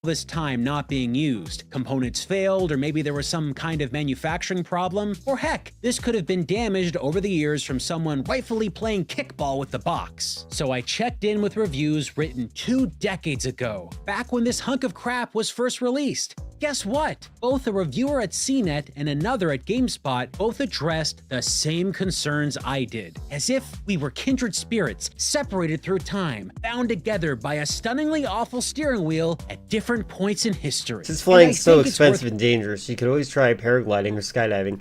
this time not being used. Components failed, or maybe there was some kind of manufacturing problem, or heck, this could have been damaged over the years from someone rightfully playing kickball with the box. So I checked in with reviews written 2 decades ago, back when this hunk of crap was first released. Guess what? Both a reviewer at CNET and another at GameSpot both addressed the same concerns I did, as if we were kindred spirits, separated through time, bound together by a stunningly awful steering wheel at different points in history. Since flying's so expensive and dangerous, you could always try paragliding or skydiving.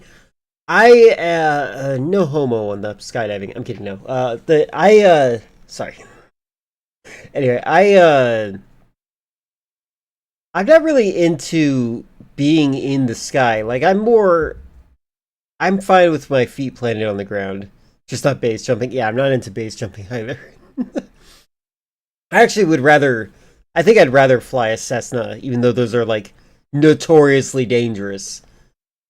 I, no homo on the skydiving. I'm kidding, no. Sorry. Anyway, I'm not really into being in the sky. Like, I'm fine with my feet planted on the ground. Just not base jumping. Yeah, I'm not into base jumping either. I actually I think I'd rather fly a Cessna, even though those are, like, notoriously dangerous.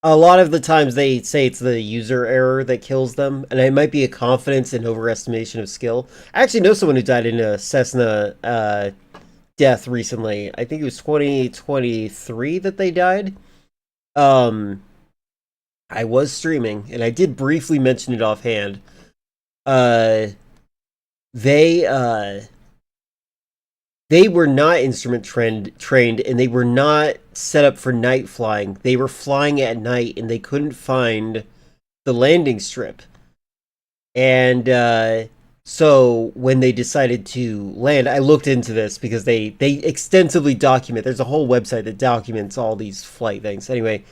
A lot of the times they say it's the user error that kills them, and it might be a confidence and overestimation of skill. I actually know someone who died in a Cessna, death recently. I think it was 2023 that they died. I was streaming, and I did briefly mention it offhand. They were not instrument trained, and they were not set up for night flying. They were flying at night and they couldn't find the landing strip. And so when they decided to land, I looked into this because they extensively document. There's a whole website that documents all these flight things. Anyway,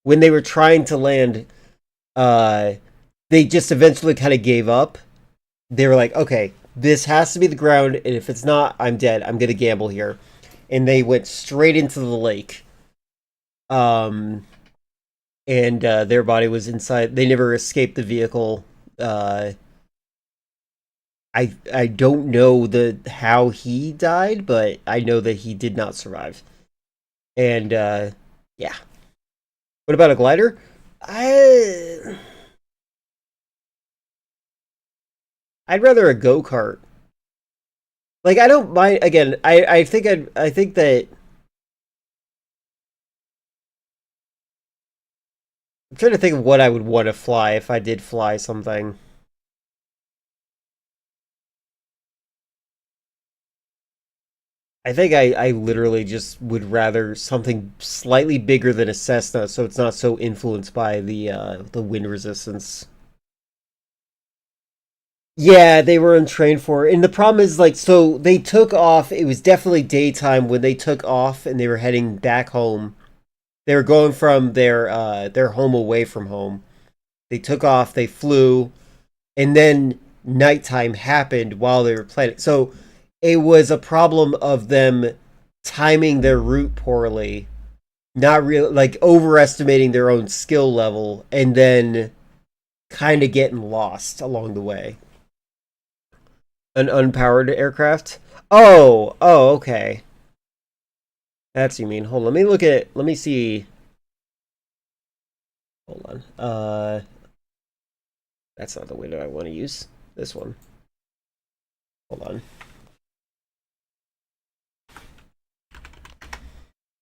when they were trying to land, they just eventually kind of gave up. They were like, okay, this has to be the ground, and if it's not, I'm dead. I'm going to gamble here. And they went straight into the lake. And their body was inside. They never escaped the vehicle. I don't know how he died, but I know that he did not survive. And yeah. What about a glider? I'd rather a go-kart. Like, I don't mind. Again, I think that I'm trying to think of what I would want to fly if I did fly something. I think I literally just would rather something slightly bigger than a Cessna, so it's not so influenced by the wind resistance. Yeah, they were untrained for it. And the problem is, like, so they took off. It was definitely daytime when they took off and they were heading back home. They were going from their home away from home. They took off, they flew, and then nighttime happened while they were planning. So it was a problem of them timing their route poorly, not really, like, overestimating their own skill level, and then kind of getting lost along the way. An unpowered aircraft? Oh, okay. That's what you mean. Hold on, let me see. Hold on. That's not the window I want to use. This one. Hold on.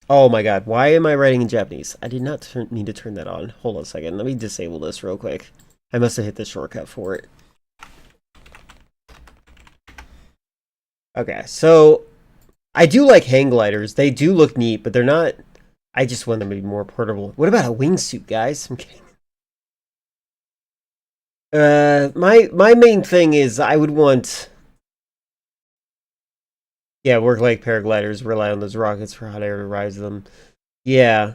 Oh my god, why am I writing in Japanese? I did not need to turn that on. Hold on a second, let me disable this real quick. I must have hit the shortcut for it. Okay, so I do like hang gliders. They do look neat, but they're not... I just want them to be more portable. What about a wingsuit, guys? I'm kidding. My main thing is I would want... Yeah, work like paragliders, rely on those rockets for hot air to rise them. Yeah.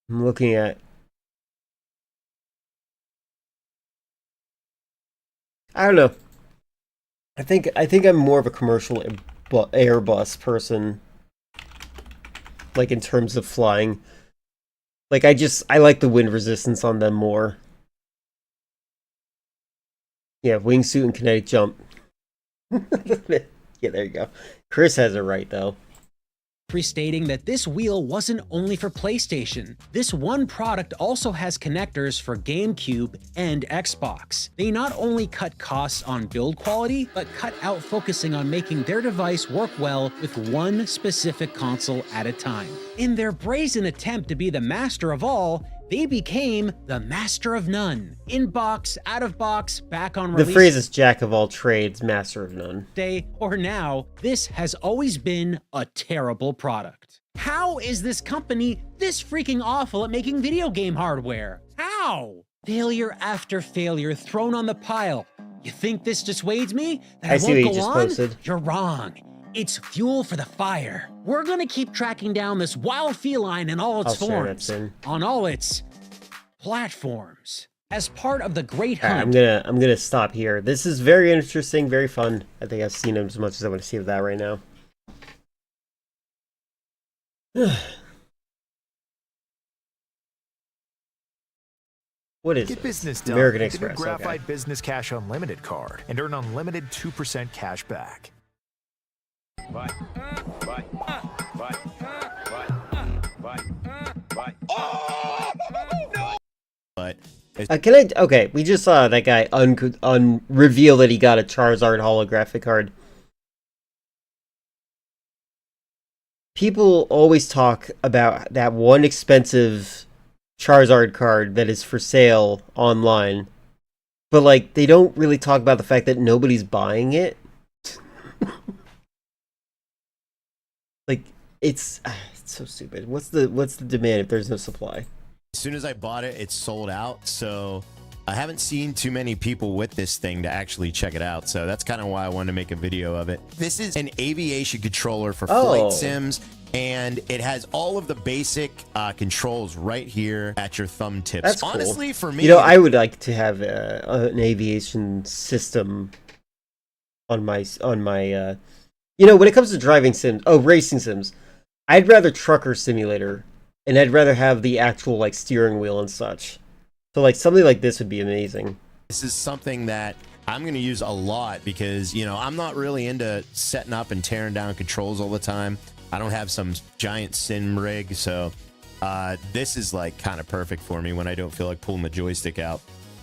I'm looking at... I don't know. I think I'm more of a commercial Airbus person. Like, in terms of flying. Like, I like the wind resistance on them more. Yeah, wingsuit and kinetic jump. Yeah, there you go. Chris has it right, though. Stating that this wheel wasn't only for PlayStation. This one product also has connectors for GameCube and Xbox. They not only cut costs on build quality, but cut out focusing on making their device work well with one specific console at a time. In their brazen attempt to be the master of all, they became the master of none. In box, out of box, back on release. The phrase is jack of all trades, master of none. Day or now, this has always been a terrible product. How is this company this freaking awful at making video game hardware? How? Failure after failure thrown on the pile. You think this dissuades me? That I see won't what you go just on? posted. You're wrong. It's fuel for the fire. We're gonna keep tracking down this wild feline in all its forms, on all its platforms. As part of the great hunt. Right, I'm gonna stop here. This is very interesting, very fun. I think I've seen as much as I want to see of that right now. What is Get business done American with the new Express? Graphite Business Cash Unlimited card and earn unlimited 2% cash back. But okay, we just saw that guy reveal that he got a Charizard holographic card. People always talk about that one expensive Charizard card that is for sale online, but like they don't really talk about the fact that nobody's buying it. Like, It's so stupid. What's the demand if there's no supply? As soon as I bought it, it's sold out. So I haven't seen too many people with this thing to actually check it out. So that's kind of why I wanted to make a video of it. This is an aviation controller for flight sims, and it has all of the basic controls right here at your thumb tips. That's cool. Honestly, for me, you know, I would like to have an aviation system on my you know, when it comes to driving sims, racing sims, I'd rather Trucker Simulator, and I'd rather have the actual like steering wheel and such. So like something like this would be amazing. This is something that I'm going to use a lot because, you know, I'm not really into setting up and tearing down controls all the time. I don't have some giant sim rig, so this is like kind of perfect for me when I don't feel like pulling the joystick out.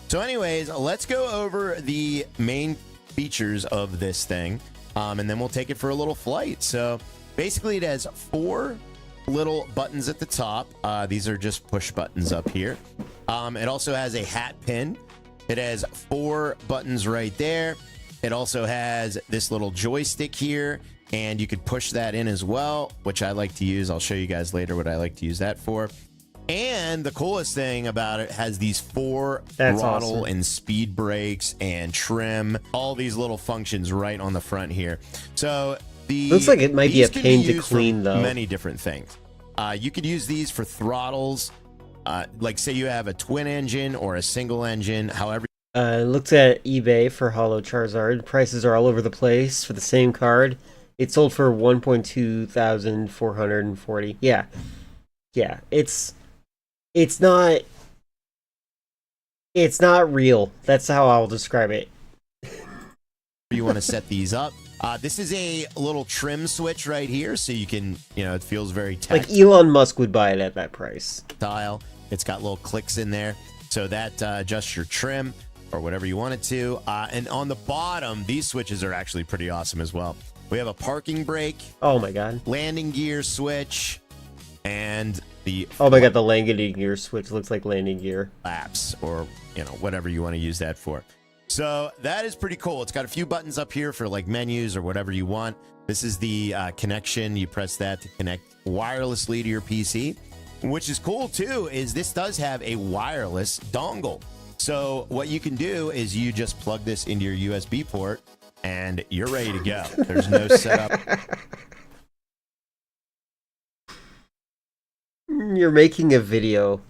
So anyways, let's go over the main features of this thing, and then we'll take it for a little flight. So basically it has 4 little buttons at the top. These are just push buttons up here. It also has a hat pin. It has 4 buttons right there. It also has this little joystick here, and you could push that in as well, which I like to use. I'll show you guys later what I like to use that for. And the coolest thing about it has these 4 throttle and speed brakes and trim, all these little functions right on the front here. So looks like it might be a pain to clean though. Many different things. You could use these for throttles. Like say you have a twin engine or a single engine, however. Looked at eBay for Hollow Charizard. Prices are all over the place for the same card. It sold for 1,240. Yeah. It's not real. That's how I'll describe it. You want to set these up. This is a little trim switch right here, so you can, you know, it feels very like Elon Musk would buy it at that price. Tile. It's got little clicks in there, so that adjusts your trim or whatever you want it to. And on the bottom, these switches are actually pretty awesome as well. We have a parking brake. Oh my god. Landing gear switch, and the oh my god, the landing gear switch looks like landing gear. Laps, or you know, whatever you want to use that for. So that is pretty cool. It's got a few buttons up here for like menus or whatever you want. This is the connection. You press that to connect wirelessly to your PC. Which is cool too, is this does have a wireless dongle. So what you can do is you just plug this into your USB port and you're ready to go. There's no setup. You're making a video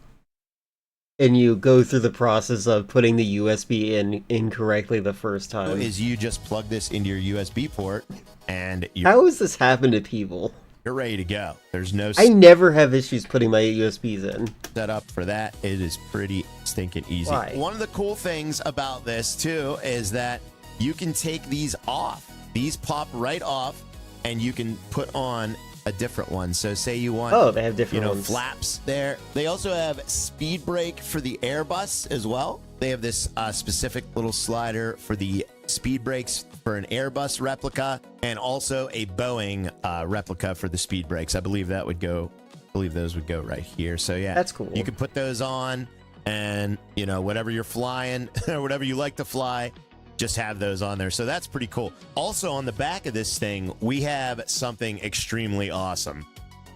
and you go through the process of putting the USB in incorrectly the first time. Is you just plug this into your USB port and how has this happened to people? You're ready to go. There's no... I never have issues putting my USBs in. Set up for that. It is pretty stinking easy. Why? One of the cool things about this too is that you can take these off. These pop right off and you can put on a different one. So say you want... they have different ones. Flaps there. They also have speed brake for the Airbus as well. They have this specific little slider for the speed brakes for an Airbus replica, and also a Boeing replica for the speed brakes. I believe that would go. I believe those would go right here. So yeah, that's cool. You can put those on, and you know, whatever you're flying or whatever you like to fly, just have those on there. So that's pretty cool. Also on the back of this thing, we have something extremely awesome.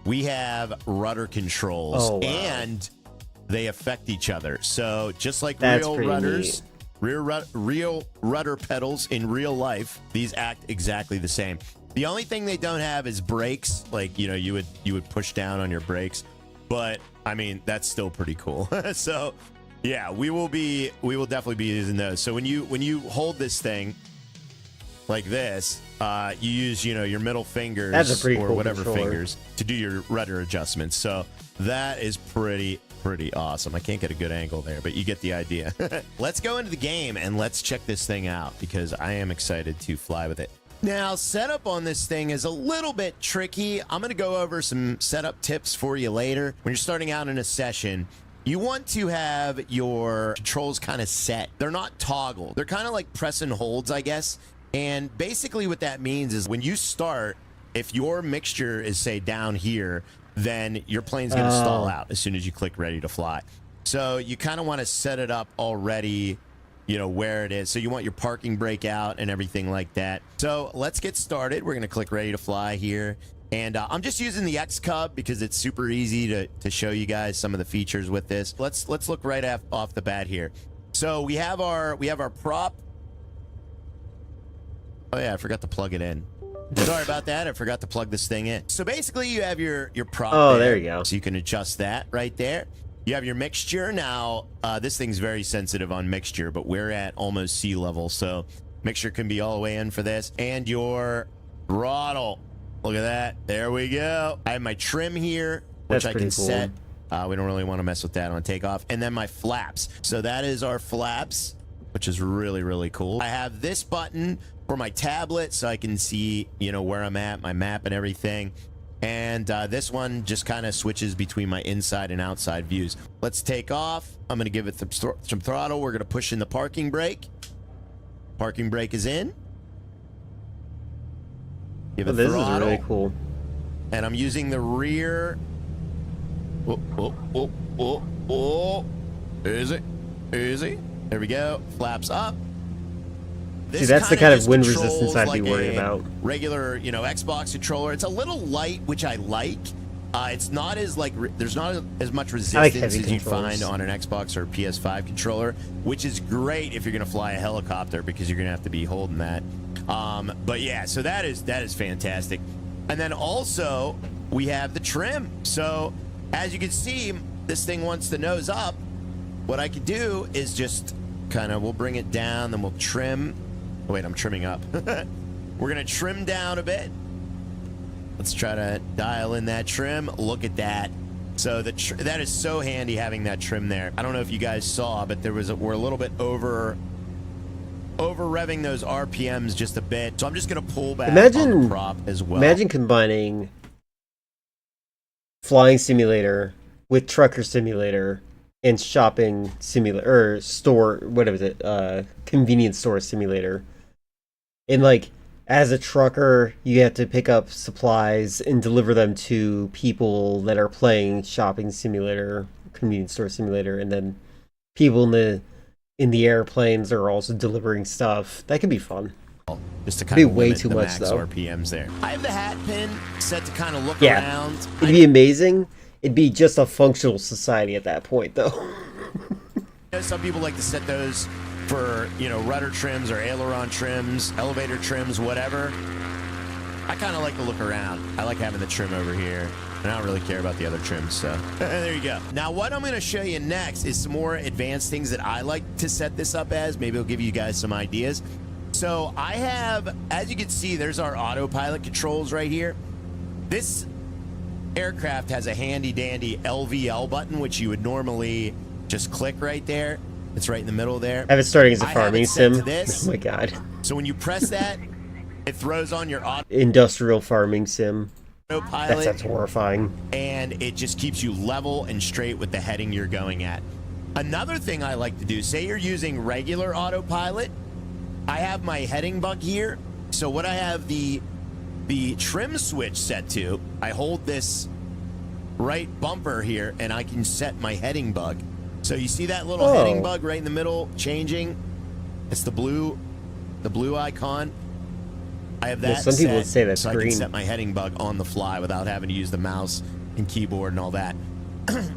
We have rudder controls, and they affect each other. So just like real rudders, real rudder pedals in real life, these act exactly the same. The only thing they don't have is brakes. Like, you know, you would push down on your brakes, but I mean, that's still pretty cool. So yeah, we will definitely be using those. So when you hold this thing like this, you use, you know, your middle fingers or cool whatever controller. fingers to do your rudder adjustments. So that is pretty awesome. I can't get a good angle there, but you get the idea. Let's go into the game and let's check this thing out because I am excited to fly with it. Now, setup on this thing is a little bit tricky. I'm going to go over some setup tips for you later. When you're starting out in a session, you want to have your controls kind of set. They're not toggle. They're kind of like press and holds, I guess. And basically what that means is when you start, if your mixture is, say, down here, then your plane's going to stall out as soon as you click ready to fly. So you kind of want to set it up already, you know, where it is. So you want your parking brake out and everything like that. So let's get started. We're going to click ready to fly here. And I'm just using the X-Cub because it's super easy to show you guys some of the features with this. Let's look right off the bat here. So we have our prop. Oh yeah, I forgot to plug it in. Sorry about that. I forgot to plug this thing in. So basically you have your prop. Oh, there you go. So you can adjust that right there. You have your mixture. Now, this thing's very sensitive on mixture, but we're at almost sea level, so mixture can be all the way in for this. And your throttle. Look at that. There we go. I have my trim here, which I can set. We don't really want to mess with that on takeoff. And then my flaps. So that is our flaps, which is really, really cool. I have this button for my tablet so I can see, you know, where I'm at, my map and everything. And this one just kind of switches between my inside and outside views. Let's take off. I'm going to give it some throttle. We're going to push in the parking brake. Parking brake is in. Give it this throttle. is really cool. And I'm using the rear. Easy. Easy. There we go. Flaps up. See, that's the kind of wind resistance I'd be worried about. Regular, you know, Xbox controller. It's a little light, which I like. It's not as there's not as much resistance as you'd find on an Xbox or PS5 controller, which is great if you're gonna fly a helicopter because you're gonna have to be holding that. But yeah, so that is fantastic. And then also we have the trim. So as you can see, this thing wants the nose up. What I could do is just kind of, we'll bring it down, then we'll trim. Oh, wait, I'm trimming up. We're gonna trim down a bit. Let's try to dial in that trim. Look at that. So that is so handy having that trim there. I don't know if you guys saw, but we're a little bit over revving those RPMs just a bit. So I'm just gonna pull back on the prop as well. Imagine combining Flying Simulator with Trucker Simulator and Shopping Simulator, or store, what is it, Convenience Store Simulator. And like, as a trucker, you have to pick up supplies and deliver them to people that are playing Shopping Simulator, Convenience Store Simulator, and then people in the airplanes are also delivering stuff. That could be fun. Just to kind of way limit too the much, max though. RPMs there. I have the hat pin set to kind of look Yeah, around. it'd be amazing. It'd be just a functional society at that point, though. You know, some people like to set those for, you know, rudder trims or aileron trims, elevator trims, whatever. I kind of like to look around. I like having the trim over here, and I don't really care about the other trims, so there you go. Now, what I'm going to show you next is some more advanced things that I like to set this up as. Maybe it'll give you guys some ideas. So I have, as you can see, there's our autopilot controls right here. This aircraft has a handy-dandy LVL button, which you would normally just click right there. It's right in the middle there. I have it starting as a farming sim. Oh my god. So when you press that, it throws on your Industrial farming sim. autopilot. That's horrifying. And it just keeps you level and straight with the heading you're going at. Another thing I like to do, say you're using regular autopilot, I have my heading bug here. So what I have the trim switch set to, I hold this right bumper here and I can set my heading bug. So you see that little heading bug right in the middle changing? It's the blue icon. I have that some people would say that's so green. I can set my heading bug on the fly without having to use the mouse and keyboard and all that.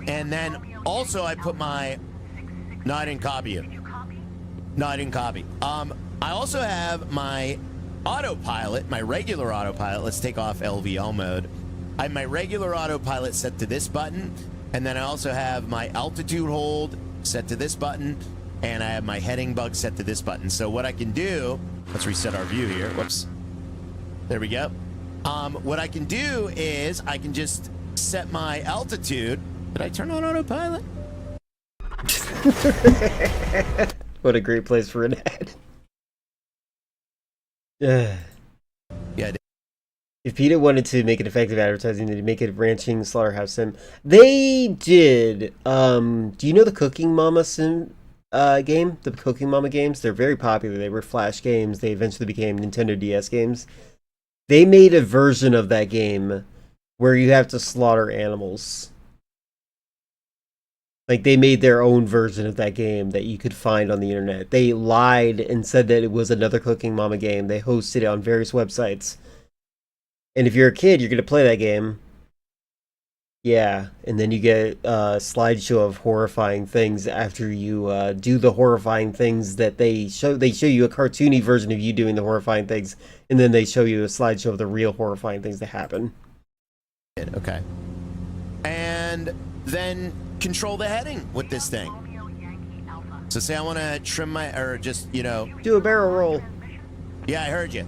And then also I put my... No, I didn't copy it. No, I didn't copy. I also have my autopilot, my regular autopilot. Let's take off LVL mode. I have my regular autopilot set to this button, and then I also have my altitude hold set to this button, and I have my heading bug set to this button. So what I can do, let's reset our view here. Whoops. There we go. What I can do is I can just set my altitude. Did I turn on autopilot? What a great place for an ad. Yeah. If PETA wanted to make it effective advertising, they'd make it ranching slaughterhouse sim. They did. Do you know the Cooking Mama sim game? The Cooking Mama games? They're very popular. They were Flash games. They eventually became Nintendo DS games. They made a version of that game where you have to slaughter animals. Like, they made their own version of that game that you could find on the internet. They lied and said that it was another Cooking Mama game. They hosted it on various websites. And if you're a kid, you're gonna play that game. Yeah, and then you get a slideshow of horrifying things after you do the horrifying things that they show. They show you a cartoony version of you doing the horrifying things, and then they show you a slideshow of the real horrifying things that happen. Okay. And then control the heading with this thing. So say I want to trim my, or just, you know. Do a barrel roll. Yeah, I heard you.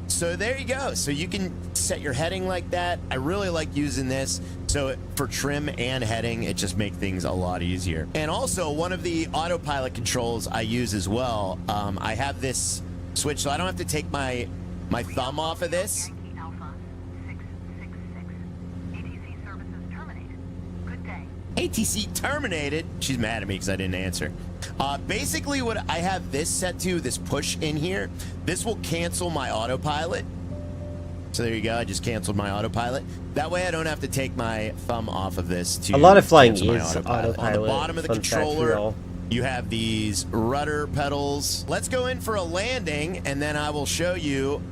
So there you go. So you can set your heading like that. I really like using this. So for trim and heading, it just makes things a lot easier. And also one of the autopilot controls I use as well. I have this switch, so I don't have to take my thumb off of this. ATC terminated. She's mad at me because I didn't answer. Basically, what I have this set to, this push in here, this will cancel my autopilot. So there you go. I just canceled my autopilot. That way I don't have to take my thumb off of this to a lot of flying cancel my is autopilot. On the bottom of the controller, you have these rudder pedals. Let's go in for a landing, and then I will show you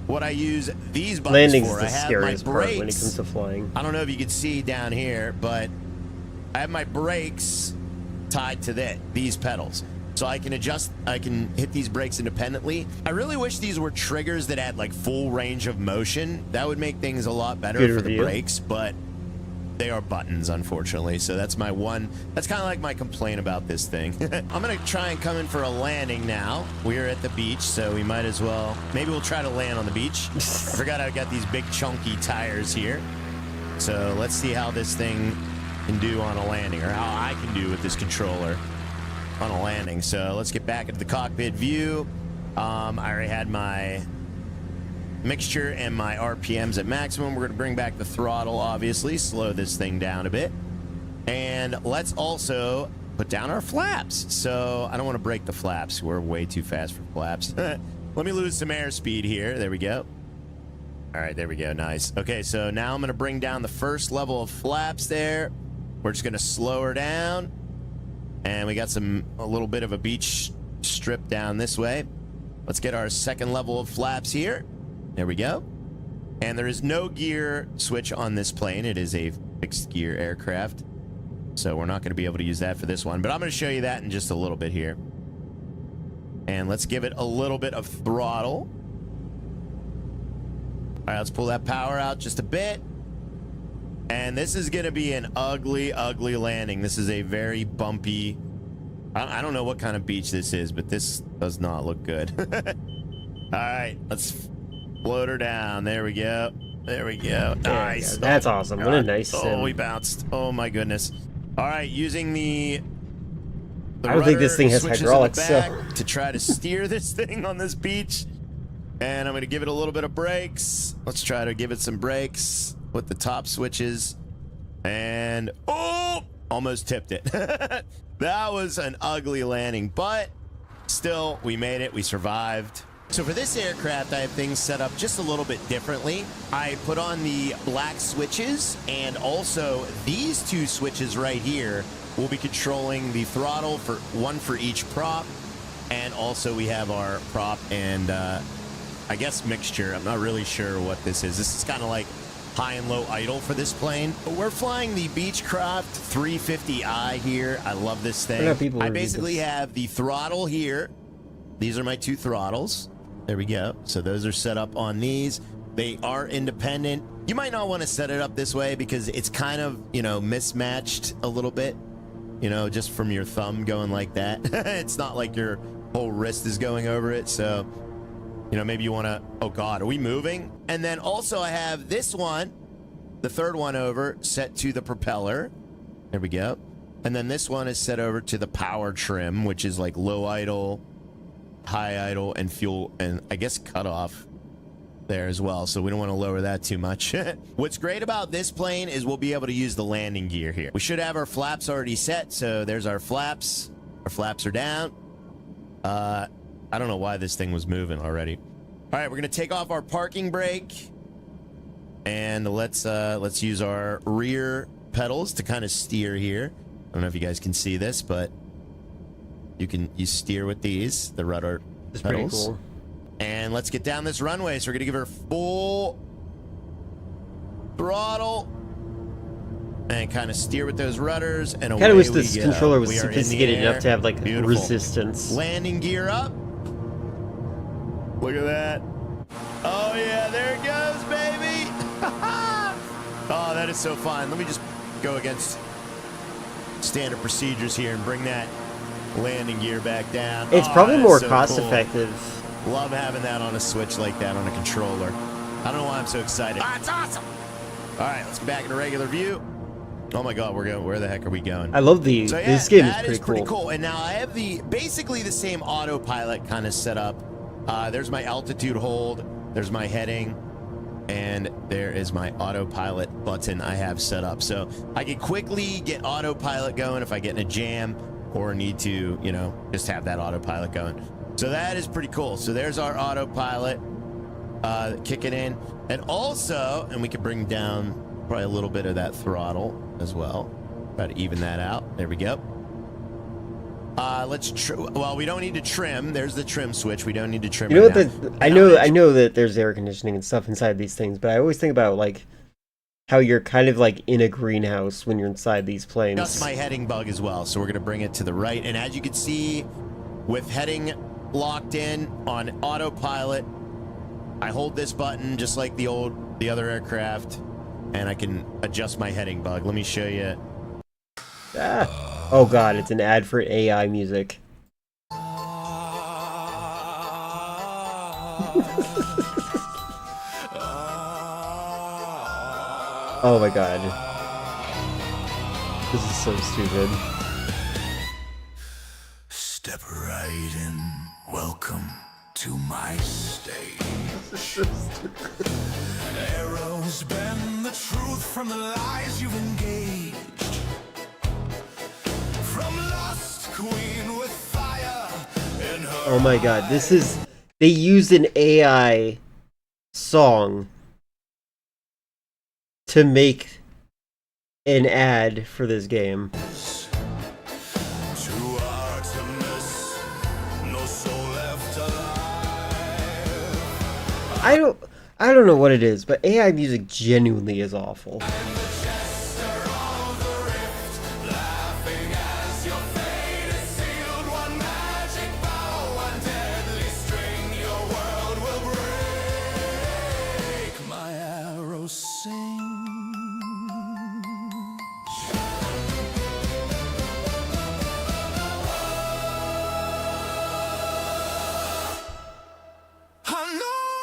what I use these buttons Landing's for. the I have scariest my part brakes. when it comes to flying. I don't know if you can see down here, but I have my brakes tied to these pedals. So I can adjust, I can hit these brakes independently. I really wish these were triggers that had like full range of motion. That would make things a lot better for the brakes, but they are buttons, unfortunately. So that's my one, that's kind of like my complaint about this thing. I'm gonna try and come in for a landing now. We're at the beach, so we might as well, maybe we'll try to land on the beach. I forgot I got these big chunky tires here. So let's see how this thing can do on a landing, or how I can do with this controller on a landing. So let's get back into the cockpit view. I already had my mixture and my RPMs at maximum. We're going to bring back the throttle, obviously, slow this thing down a bit. And let's also put down our flaps. So I don't want to break the flaps. We're way too fast for flaps. Let me lose some airspeed here. There we go. All right, there we go. Nice. Okay, so now I'm going to bring down the first level of flaps there. We're just going to slow her down. And we got a little bit of a beach strip down this way. Let's get our second level of flaps here. There we go. And there is no gear switch on this plane. It is a fixed gear aircraft. So we're not going to be able to use that for this one. But I'm going to show you that in just a little bit here. And let's give it a little bit of throttle. All right, let's pull that power out just a bit. And this is going to be an ugly, ugly landing. This is a very bumpy... I don't know what kind of beach this is, but this does not look good. All right, let's float her down. There we go. There we go. Nice. That's awesome. What a nice sim. Oh, we bounced. Oh, my goodness. All right, using the I don't think this thing has hydraulics, so... to try to steer this thing on this beach. And I'm going to give it a little bit of brakes. Let's try to give it some brakes with the top switches. And oh, almost tipped it. That was an ugly landing, but still, we made it. We survived. So for this aircraft, I have things set up just a little bit differently. I put on the black switches, and also these two switches right here will be controlling the throttle, for one for each prop. And also we have our prop and I guess mixture. I'm not really sure what this is. This is kind of like high and low idle for this plane. We're flying the Beechcraft 350i here. I love this thing. I basically have the throttle here. These are my two throttles. There we go. So those are set up on these. They are independent. You might not want to set it up this way because it's kind of, you know, mismatched a little bit, you know, just from your thumb going like that. It's not like your whole wrist is going over it. So, you know, maybe you want to, oh God, are we moving? And then also I have this one, the third one over, set to the propeller. There we go. And then this one is set over to the power trim, which is like low idle, high idle, and fuel, and I guess cutoff there as well. So we don't want to lower that too much. What's great about this plane is we'll be able to use the landing gear here. We should have our flaps already set. So there's our flaps. Our flaps are down. I don't know why this thing was moving already. All right, we're gonna take off our parking brake, and let's use our rear pedals to kind of steer here. I don't know if you guys can see this, but you steer with these, the rudder pedals. Pretty cool. And let's get down this runway. So we're going to give her full throttle and kind of steer with those rudders. And I kind of wish this controller was sophisticated enough to have like resistance. Landing gear up. Look at that. Oh yeah, there it goes, baby. Oh, that is so fun. Let me just go against standard procedures here and bring that landing gear back down. It's probably more cost effective. Love having that on a Switch like that on a controller. I don't know why I'm so excited. That's awesome. All right, let's get back into regular view. Oh my God, we're going. Where the heck are we going? I love the. So, yeah, this game is pretty cool. cool. And now I have basically the same autopilot kind of set up. There's my altitude hold. There's my heading. And there is my autopilot button I have set up. So I can quickly get autopilot going if I get in a jam or need to, you know, just have that autopilot going. So that is pretty cool. So there's our autopilot kicking in. And also, and we can bring down probably a little bit of that throttle as well. Try to even that out. There we go. Well, we don't need to trim. There's the trim switch. We don't need to trim. You know what? I know that there's air conditioning and stuff inside these things, but I always think about like how you're kind of like in a greenhouse when you're inside these planes. Just my heading bug as well. So we're gonna bring it to the right, and as you can see, with heading locked in on autopilot, I hold this button just like the other aircraft, and I can adjust my heading bug. Let me show you. Oh God, it's an ad for AI music. Oh my God. This is so stupid. Step right in. Welcome to my stage. Arrows bend the truth from the lies you've engaged. From Lust Queen with fire in her. Oh my God, this is... They used an AI song to make an ad for this game. I don't know what it is, but AI music genuinely is awful.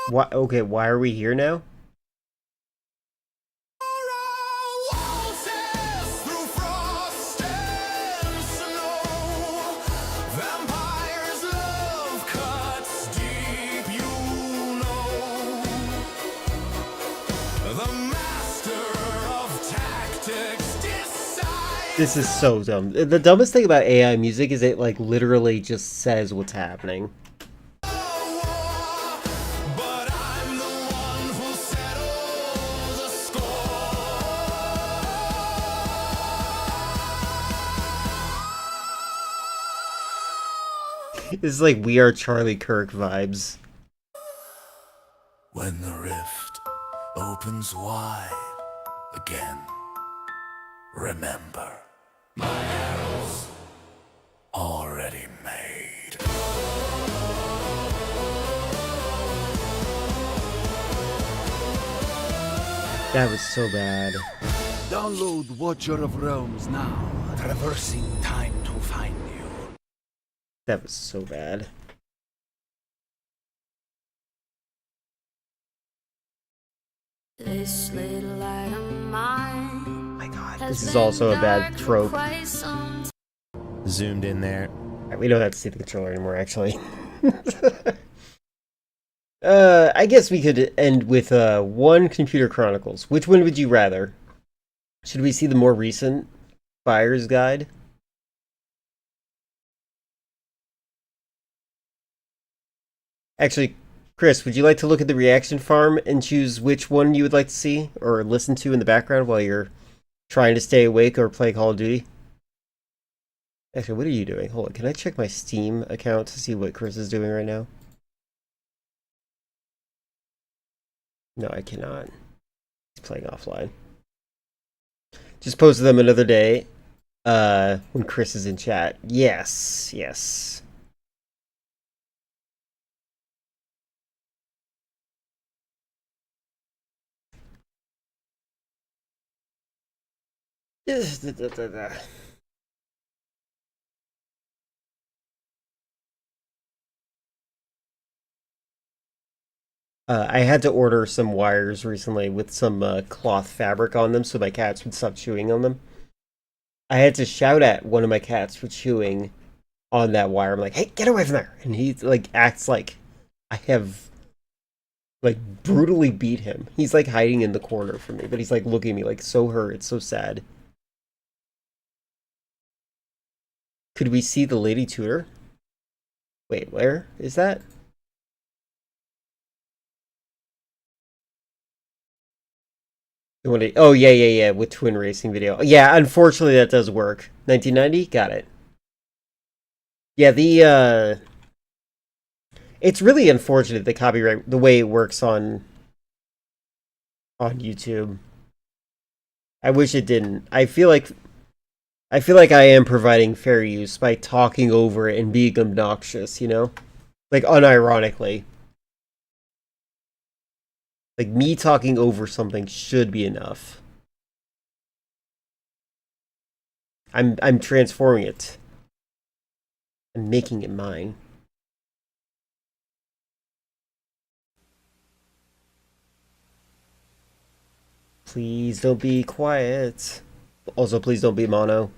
Why, okay, why are we here now? This is so dumb. The dumbest thing about AI music is it like literally just says what's happening. This is like We Are Charlie Kirk vibes. When the rift opens wide again, remember, my arrows already made. That was so bad. Download Watcher of Realms now. Traversing time to find you. That was so bad. This little light of mine. My God, this is also a bad trope. Zoomed in there. Right, we don't have to see the controller anymore, actually. I guess we could end with one Computer Chronicles. Which one would you rather? Should we see the more recent Buyer's Guide? Actually, Chris, would you like to look at the reaction farm and choose which one you would like to see or listen to in the background while you're trying to stay awake or play Call of Duty? Actually, what are you doing? Hold on, can I check my Steam account to see what Chris is doing right now? No, I cannot. He's playing offline. Just posted them another day. When Chris is in chat. Yes, yes. I had to order some wires recently with some cloth fabric on them so my cats would stop chewing on them. I had to shout at one of my cats for chewing on that wire. I'm like, hey, get away from there! And he like acts like I have like brutally beat him. He's like hiding in the corner from me, but he's like looking at me like so hurt. It's so sad. Could we see the Lady Tutor? Wait, where is that? Oh, yeah, with Twin Racing video. Yeah, unfortunately that does work. 1990? Got it. Yeah, it's really unfortunate the copyright, the way it works on YouTube. I wish it didn't. I feel like I am providing fair use by talking over it and being obnoxious, you know? Like, unironically. Like, me talking over something should be enough. I'm transforming it. I'm making it mine. Please don't be quiet. Also, please don't be mono.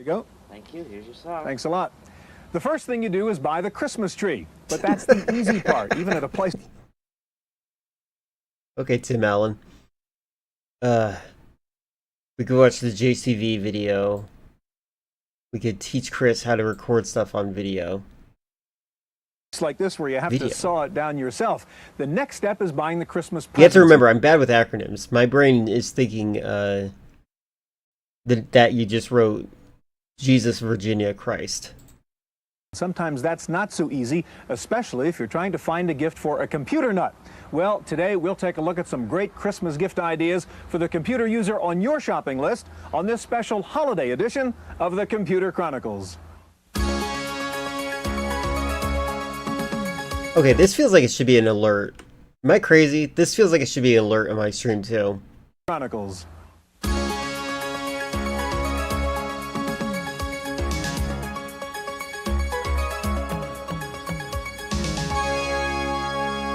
Go. Thank you. Here's your song. Thanks a lot. The first thing you do is buy the Christmas tree, but that's the easy part, even at a place. Okay, Tim Allen. We could watch the JCV video. We could teach Chris how to record stuff on video. It's like this where you have to saw it down yourself. The next step is buying the Christmas presents. You have to remember, I'm bad with acronyms. My brain is thinking that you just wrote Jesus, Virginia, Christ. Sometimes that's not so easy, especially if you're trying to find a gift for a computer nut. Well, today we'll take a look at some great Christmas gift ideas for the computer user on your shopping list on this special holiday edition of the Computer Chronicles. Okay, this feels like it should be an alert. Am I crazy? This feels like it should be an alert on my stream too. Chronicles.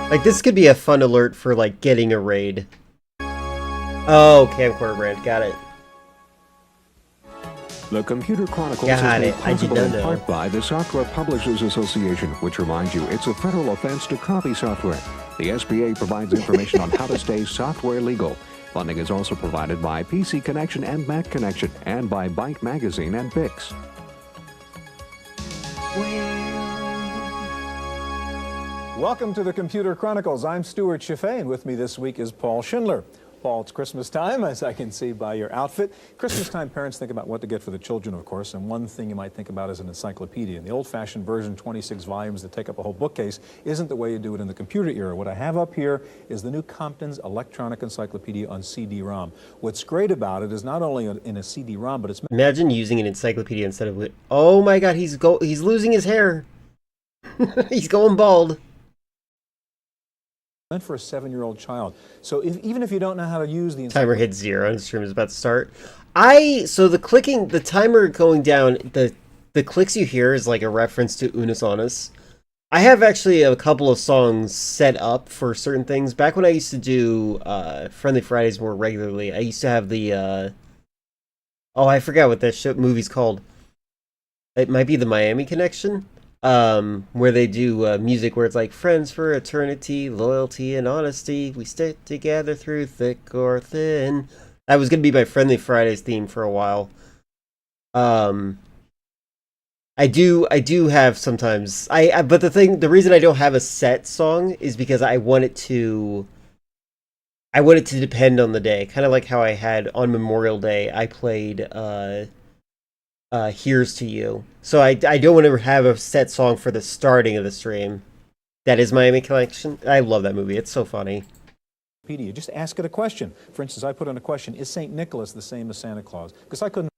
Like, this could be a fun alert for, like, getting a raid. Oh, camcorder brand. Got it. The Computer Chronicles Got is it. made I did possible not in know. part by the Software Publishers Association, which reminds you it's a federal offense to copy software. The SPA provides information on how to stay software legal. Funding is also provided by PC Connection and Mac Connection, and by Byte Magazine and Bix. Welcome to the Computer Chronicles. I'm Stuart Chaffee, and with me this week is Paul Schindler. Paul, it's Christmas time, as I can see by your outfit. Christmas time, parents think about what to get for the children, of course, and one thing you might think about is an encyclopedia. And the old-fashioned version, 26 volumes that take up a whole bookcase, isn't the way you do it in the computer era. What I have up here is the new Compton's Electronic Encyclopedia on CD-ROM. What's great about it is not only in a CD-ROM, but it's... Imagine using an encyclopedia instead of... Oh my god, he's losing his hair. He's going bald. Meant for a 7-year-old child. So even if you don't know how to use the timer hit 0 and the stream is about to start. So the timer going down, the clicks you hear is like a reference to Unus Annus. I have actually a couple of songs set up for certain things. Back when I used to do Friendly Fridays more regularly, I used to have the oh, I forgot what that movie's called. It might be the Miami Connection. Where they do music where it's like friends for eternity, loyalty and honesty, we stick together through thick or thin. That was gonna be my Friendly Fridays theme for a while. I I do have sometimes. But the reason I don't have a set song is because I want it to depend on the day. Kind of like how I had on Memorial Day, I played Here's to You. So I don't want to have a set song for the starting of the stream. That is Miami Connection. I love that movie. It's so funny. Just ask it a question. For instance, I put in a question, is St. Nicholas the same as Santa Claus? Because I couldn't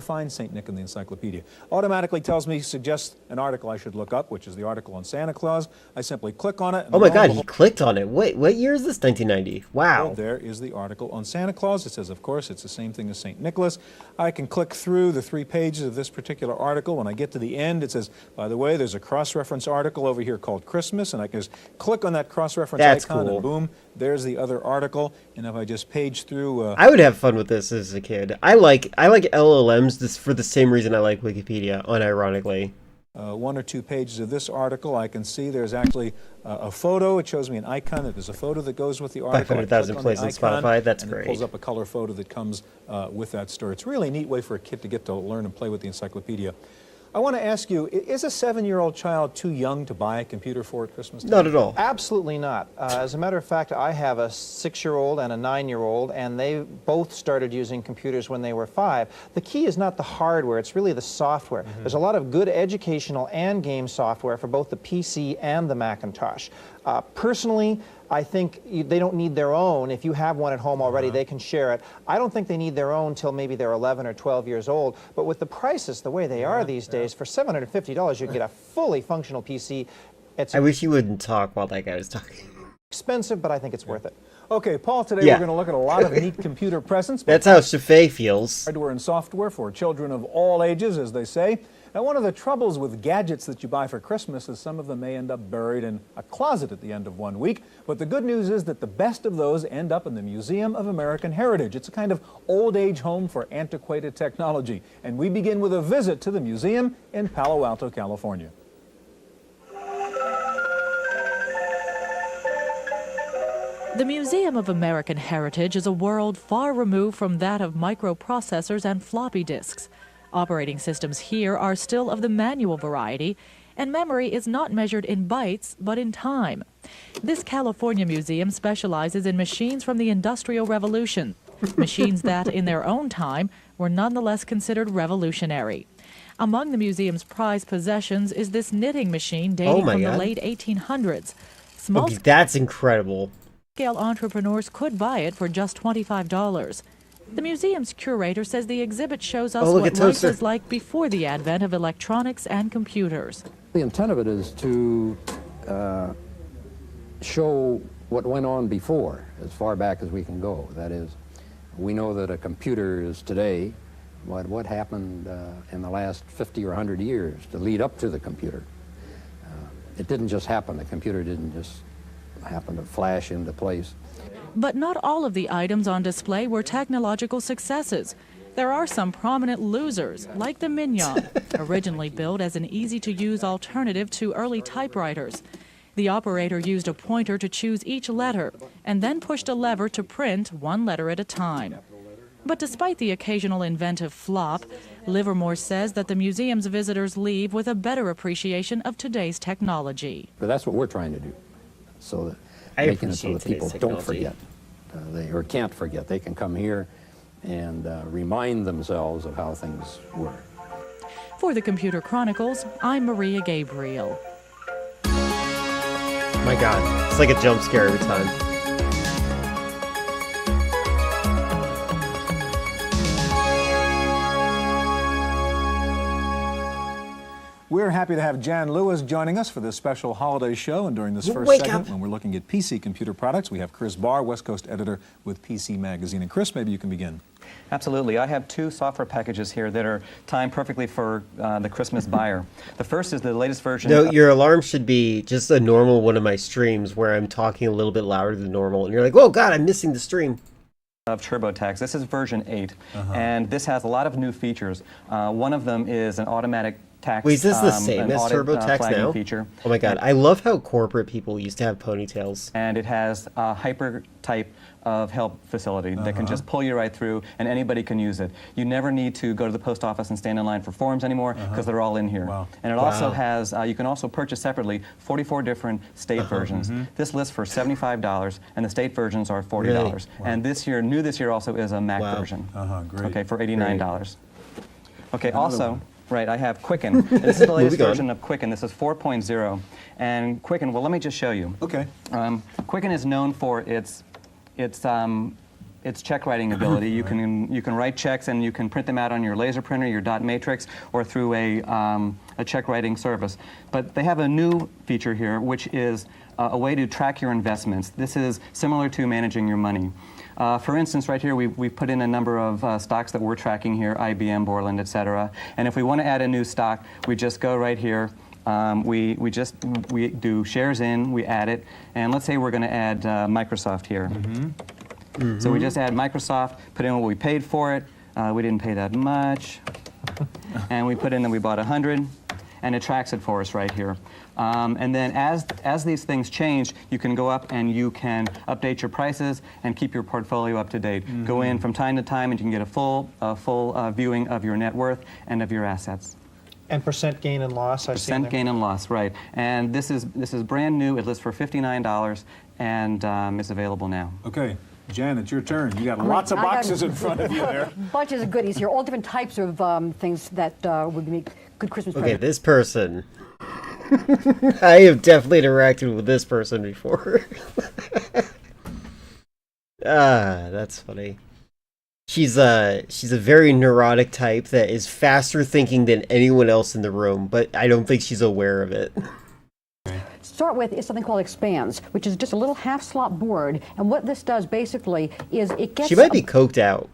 find St. Nick in the encyclopedia. Automatically tells me, suggests an article I should look up, which is the article on Santa Claus. I simply click on it. Oh my God, he clicked on it. Wait, what year is this? 1990. Wow. There is the article on Santa Claus. It says, of course, it's the same thing as St. Nicholas. I can click through the 3 pages of this particular article. When I get to the end, it says, by the way, there's a cross-reference article over here called Christmas, and I can just click on that cross-reference icon, and boom, there's the other article. And if I just page through... I would have fun with this as a kid. I like LLMs for the same reason I like Wikipedia, unironically. 1 or 2 pages of this article, I can see there's actually a photo. It shows me an icon. There's a photo that goes with the article. 500,000 plays on Spotify. That's great. It pulls up a color photo that comes with that story. It's really a neat way for a kid to get to learn and play with the encyclopedia. I want to ask you, is a 7-year-old child too young to buy a computer for at Christmas time? Not at all. Absolutely not. As a matter of fact, I have a 6-year-old and a 9-year-old, and they both started using computers when they were 5. The key is not the hardware, it's really the software. There's a lot of good educational and game software for both the PC and the Macintosh. Personally, I think they don't need their own. If you have one at home already, they can share it. I don't think they need their own till maybe they're 11 or 12 years old. But with the prices the way they are these days, for $750, you can get a fully functional PC. I wish you wouldn't talk while that guy was talking. Expensive, but I think it's worth it. Okay, Paul, today we're going to look at a lot of neat computer presents. That's how Shafay feels. Hardware and software for children of all ages, as they say. Now, one of the troubles with gadgets that you buy for Christmas is some of them may end up buried in a closet at the end of one week. But the good news is that the best of those end up in the Museum of American Heritage. It's a kind of old-age home for antiquated technology. And we begin with a visit to the museum in Palo Alto, California. The Museum of American Heritage is a world far removed from that of microprocessors and floppy disks. Operating systems here are still of the manual variety, and memory is not measured in bytes, but in time. This California museum specializes in machines from the Industrial Revolution, machines that, in their own time, were nonetheless considered revolutionary. Among the museum's prized possessions is this knitting machine dating from the late 1800s. That's incredible. Small-scale entrepreneurs could buy it for just $25. The museum's curator says the exhibit shows us what life was like before the advent of electronics and computers. The intent of it is to show what went on before, as far back as we can go. That is, we know that a computer is today, but what happened in the last 50 or 100 years to lead up to the computer. It didn't just happen. The computer didn't just happen to flash into place. But not all of the items on display were technological successes. There are some prominent losers, like the Mignon, originally built as an easy-to-use alternative to early typewriters. The operator used a pointer to choose each letter, and then pushed a lever to print one letter at a time. But despite the occasional inventive flop, Livermore says that the museum's visitors leave with a better appreciation of today's technology. But that's what we're trying to do, so that making it so that people don't forget, or can't forget. They can come here and remind themselves of how things were. For the Computer Chronicles, I'm Maria Gabriel. My God, it's like a jump scare every time. We're happy to have Jan Lewis joining us for this special holiday show. And during this first segment, when we're looking at PC computer products, we have Chris Barr, West Coast editor with PC Magazine. And Chris, maybe you can begin. Absolutely. I have 2 software packages here that are timed perfectly for the Christmas buyer. The first is the latest version. No, your alarm should be just a normal one of my streams where I'm talking a little bit louder than normal. And you're like, oh, God, I'm missing the stream. Of TurboTax. This is version 8, and this has a lot of new features. One of them is an automatic tax. Wait, is this the same an as audit, TurboTax flagging now? feature. Oh my god, I love how corporate people used to have ponytails. And it has a hyper type of help facility that can just pull you right through, and anybody can use it. You never need to go to the post office and stand in line for forms anymore because they're all in here. And it also has, you can also purchase separately 44 different state versions. This lists for $75, and the state versions are $40. Really? And this year, new this year also is a Mac version. Great. Okay, for $89. Okay, also, right, I have Quicken. This is the latest version of Quicken. This is 4.0. And Quicken, well, let me just show you. Okay. Quicken is known for its check writing ability. You can write checks and you can print them out on your laser printer, your dot matrix, or through a check writing service. But they have a new feature here, which is a way to track your investments. This is similar to managing your money. For instance, right here, we've put in a number of stocks that we're tracking here, IBM, Borland, etc. And if we want to add a new stock, we just go right here. We do shares in, we add it, and let's say we're going to add Microsoft here. So we just add Microsoft, put in what we paid for it. We didn't pay that much, and we put in that we bought 100, and it tracks it for us right here. And then as these things change, you can go up and you can update your prices and keep your portfolio up to date. Go in from time to time, and you can get a full viewing of your net worth and of your assets. And percent gain and loss, I see. Percent gain and loss, right. And this is brand new. It lists for $59, and it's available now. Okay. Jen, it's your turn. You got lots of boxes in front of you there. Bunches of goodies here, all different types of things that would make good Christmas presents. Okay, this person. I have definitely interacted with this person before. That's funny. She's a very neurotic type that is faster thinking than anyone else in the room, but I don't think she's aware of it. Start with is something called Expands, which is just a little half-slot board, and what this does basically is it gets... She might be coked out.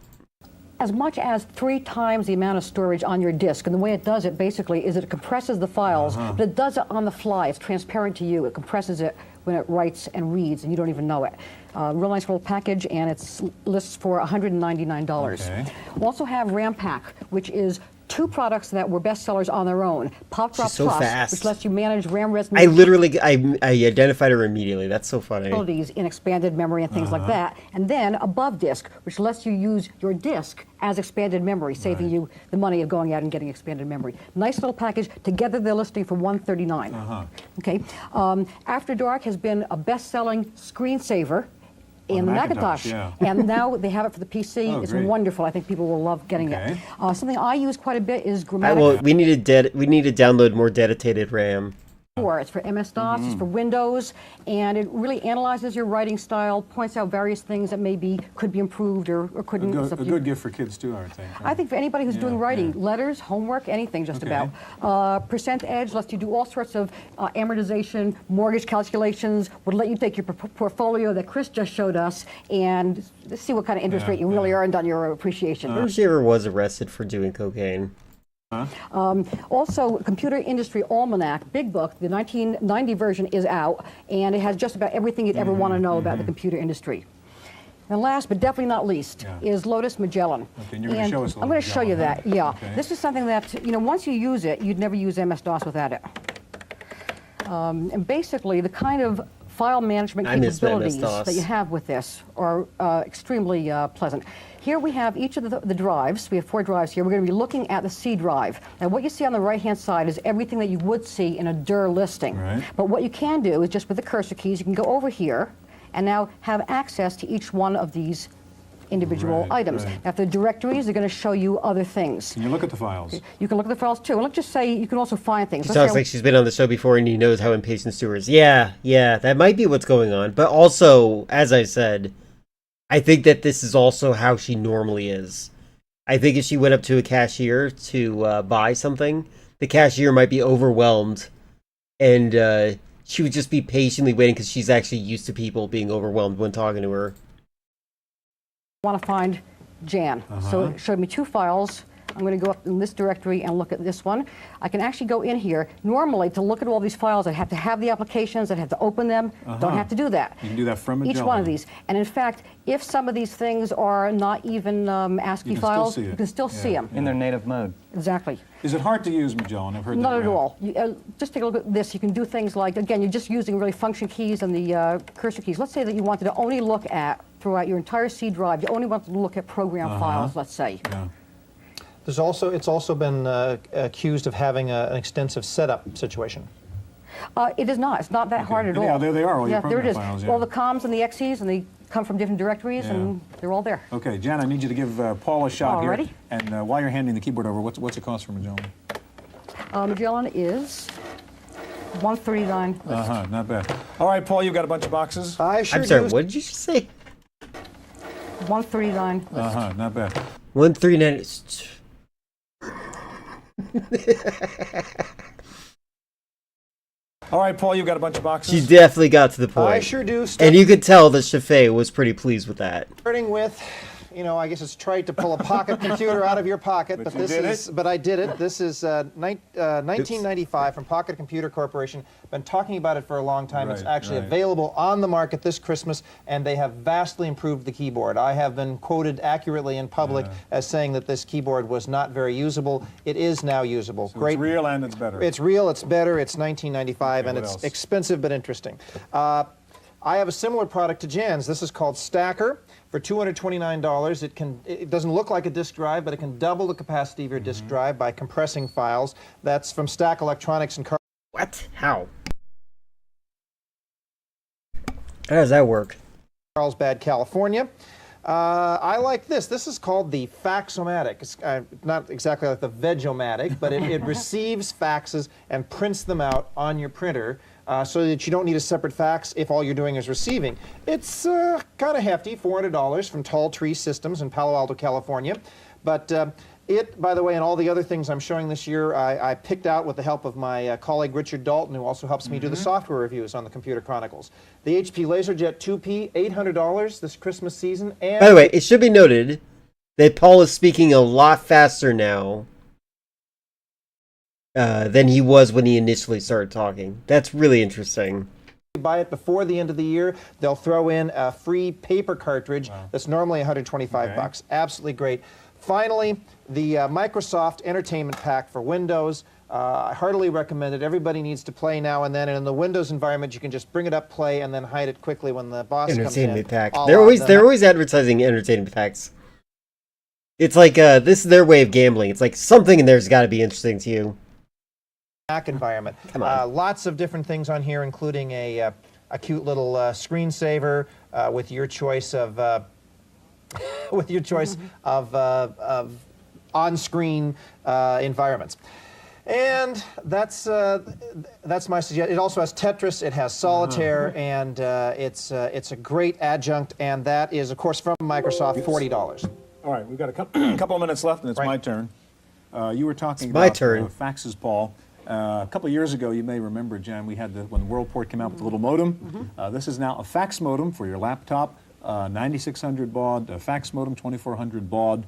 As much as 3 times the amount of storage on your disk, and the way it does it basically is it compresses the files, but it does it on the fly. It's transparent to you. It compresses it when it writes and reads, and you don't even know it. Real nice little package, and it's lists for $199. Okay. We also have RAM Pack, which is 2 products that were bestsellers on their own. Pop Drop She's so Plus, fast. which lets you manage RAM resolution. I identified her immediately. That's so funny. In expanded memory and things like that. And then Above Disk, which lets you use your disk as expanded memory, saving you the money of going out and getting expanded memory. Nice little package. Together they're listing for $139. Okay. After Dark has been a best-selling screensaver in the Macintosh, and now they have it for the PC. It's wonderful. I think people will love getting it. Something I use quite a bit is Grammatica. Well, we need to download more dedicated RAM. It's for MS-DOS, it's for Windows, and it really analyzes your writing style, points out various things that maybe could be improved or couldn't. A good gift for kids too, I think. I think for anybody who's doing writing, letters, homework, anything just about. Percent Edge lets you do all sorts of amortization, mortgage calculations, would let you take your portfolio that Chris just showed us and see what kind of interest rate you really earned on your appreciation. I wonder if she ever was arrested for doing cocaine. Also, Computer Industry Almanac, big book, the 1990 version is out, and it has just about everything you'd ever want to know about the computer industry. And last, but definitely not least, is Lotus Magellan. Okay, and you're going to show us I'm going to show you that, Okay. This is something that, once you use it, you'd never use MS-DOS without it. And basically, the kind of file management capabilities that you have with this are extremely pleasant. Here we have each of the drives. We have 4 drives here. We're going to be looking at the C drive. Now what you see on the right-hand side is everything that you would see in a DIR listing. But what you can do is just with the cursor keys, you can go over here and now have access to each one of these individual items. Now, if the directories are going to show you other things. Can you look at the files? You can look at the files too. And let's just say you can also find things. She sounds like she's been on the show before and he knows how impatient Stu is. Yeah, that might be what's going on. But also, as I said, I think that this is also how she normally is. I think if she went up to a cashier to buy something, the cashier might be overwhelmed and she would just be patiently waiting because she's actually used to people being overwhelmed when talking to her. I want to find Jan. So it showed me 2 files. I'm going to go up in this directory and look at this one. I can actually go in here. Normally, to look at all these files, I have to have the applications, I'd have to open them. Don't have to do that. You can do that from Magellan. Each one of these. And in fact, if some of these things are not even ASCII files, you can still see them. In their native mode. Exactly. Is it hard to use Magellan? I've heard that. Not at all. Just take a look at this. You can do things like, again, you're just using really function keys and the cursor keys. Let's say that you wanted to only look at, throughout your entire C drive, you only want to look at program files, let's say. Yeah. It's also been accused of having an extensive setup situation. It is not. It's not that hard at all. Yeah, there they are, all your there it is. program files, yeah. All the comms and the XEs, and they come from different directories, and they're all there. Okay, Jan, I need you to give Paul a shot Alrighty. here. And while you're handing the keyboard over, what's it cost for Magellan? Magellan is $139. Not bad. All right, Paul, you've got a bunch of boxes. I sure I'm sorry, do. what did you just say? $139. Not bad. 139. All right, Paul, you've got a bunch of boxes. She definitely got to the point. I sure do. And you could tell that Shafay was pretty pleased with that. Starting with, I guess it's trite to pull a pocket computer out of your pocket, but I did it. This is 1995 from Pocket Computer Corporation. Been talking about it for a long time. It's actually available on the market this Christmas, and they have vastly improved the keyboard. I have been quoted accurately in public as saying that this keyboard was not very usable. It is now usable. So Great. It's real and it's better. It's real, it's better, it's 1995, and it's expensive but interesting. I have a similar product to Jan's. This is called Stacker for $229. It doesn't look like a disk drive, but it can double the capacity of your disk drive by compressing files. That's from Stack Electronics and What? How? How does that work? Carlsbad, California. I like this. This is called the Faxomatic. It's not exactly like the Vegomatic, but it receives faxes and prints them out on your printer so that you don't need a separate fax if all you're doing is receiving. It's kind of hefty, $400 from Tall Tree Systems in Palo Alto, California. But it, by the way, and all the other things I'm showing this year, I picked out with the help of my colleague Richard Dalton, who also helps me do the software reviews on the Computer Chronicles. The HP LaserJet 2P, $800 this Christmas season. And by the way, it should be noted that Paul is speaking a lot faster now than he was when he initially started talking. That's really interesting. Buy it before the end of the year, they'll throw in a free paper cartridge that's normally $125. Absolutely great. Finally, the Microsoft Entertainment Pack for Windows. I heartily recommend it. Everybody needs to play now and then, and in the Windows environment, you can just bring it up, play, and then hide it quickly when the boss comes in. Entertainment pack. They're always advertising entertainment packs. It's like this is their way of gambling. It's like something in there's got to be interesting to you. Mac environment. Come on. Lots of different things on here, including a cute little screensaver with your choice of on-screen environments. And that's my suggestion. It also has Tetris, it has Solitaire, and it's a great adjunct, and that is, of course, from Microsoft, $40. All right, we've got a couple of minutes left, and it's my turn. You were talking my about turn. faxes, Paul. A couple of years ago, you may remember, Jan, we had when WorldPort came out with the little modem. This is now a fax modem for your laptop. 9600 baud, fax modem, 2400 baud,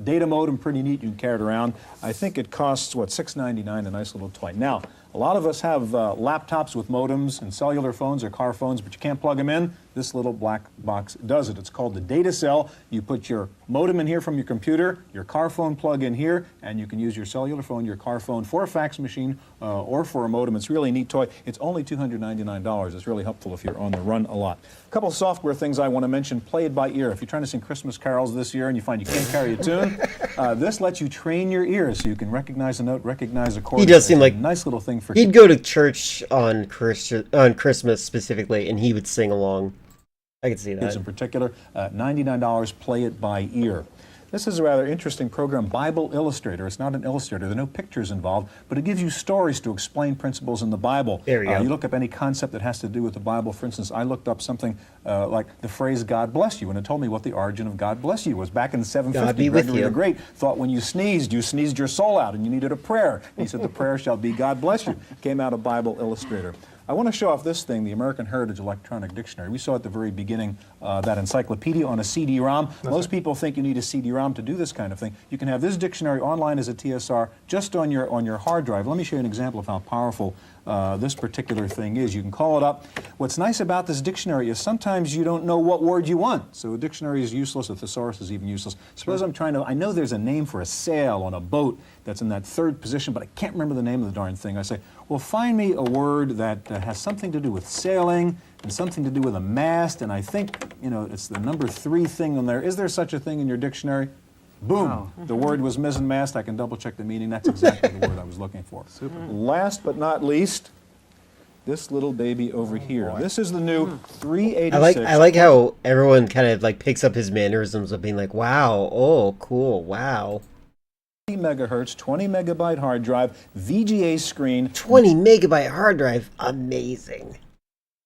data modem, pretty neat, you can carry it around. I think it costs, what, $6.99, a nice little toy. Now, a lot of us have laptops with modems and cellular phones or car phones, but you can't plug them in. This little black box does it. It's called the Data Cell. You put your modem in here from your computer, your car phone plug in here, and you can use your cellular phone, your car phone for a fax machine or for a modem. It's really a neat toy. It's only $299. It's really helpful if you're on the run a lot. A couple of software things I want to mention. Play it by ear. If you're trying to sing Christmas carols this year and you find you can't carry a tune, this lets you train your ears so you can recognize a note, recognize a chord. He does seem like a nice little thing for. He'd go to church on Christmas specifically, and he would sing along. I can see that. Kids in particular, $99. Play it by ear. This is a rather interesting program, Bible Illustrator. It's not an illustrator. There are no pictures involved, but it gives you stories to explain principles in the Bible. There you go. You look up any concept that has to do with the Bible. For instance, I looked up something like the phrase God bless you, and it told me what the origin of God bless you was. Back in 750, God be with Gregory you. the Great thought when you sneezed your soul out, and you needed a prayer. And he said the prayer shall be God bless you. Came out of Bible Illustrator. I want to show off this thing, the American Heritage Electronic Dictionary. We saw at the very beginning that encyclopedia on a CD-ROM. Most people think you need a CD-ROM to do this kind of thing. You can have this dictionary online as a TSR just on your hard drive. Let me show you an example of how powerful this particular thing is. You can call it up. What's nice about this dictionary is sometimes you don't know what word you want. So a dictionary is useless, a thesaurus is even useless. Suppose I'm trying to, I know there's a name for a sail on a boat that's in that third position, but I can't remember the name of the darn thing. I say, well, find me a word that has something to do with sailing and something to do with a mast, and I think, you know, it's the number 3 thing on there. Is there such a thing in your dictionary? Boom. Wow. The word was mizzenmast. I can double check the meaning. That's exactly the word I was looking for. Super. Last but not least, this little baby over here. Boy. This is the new 386. I like how everyone kind of like picks up his mannerisms of being like, wow, oh, cool, wow. 20 megahertz, 20 megabyte hard drive, VGA screen. 20 megabyte hard drive, amazing.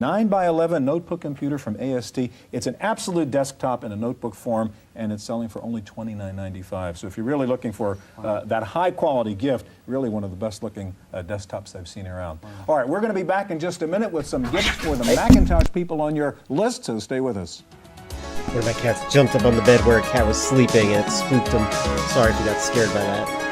9x11 notebook computer from AST. It's an absolute desktop in a notebook form, and it's selling for only $29.95. So if you're really looking for that high-quality gift, really one of the best-looking desktops I've seen around. Wow. All right, we're going to be back in just a minute with some gifts for the Macintosh people on your list, so stay with us. One of my cats jumped up on the bed where a cat was sleeping, and it spooked him. Sorry if you got scared by that.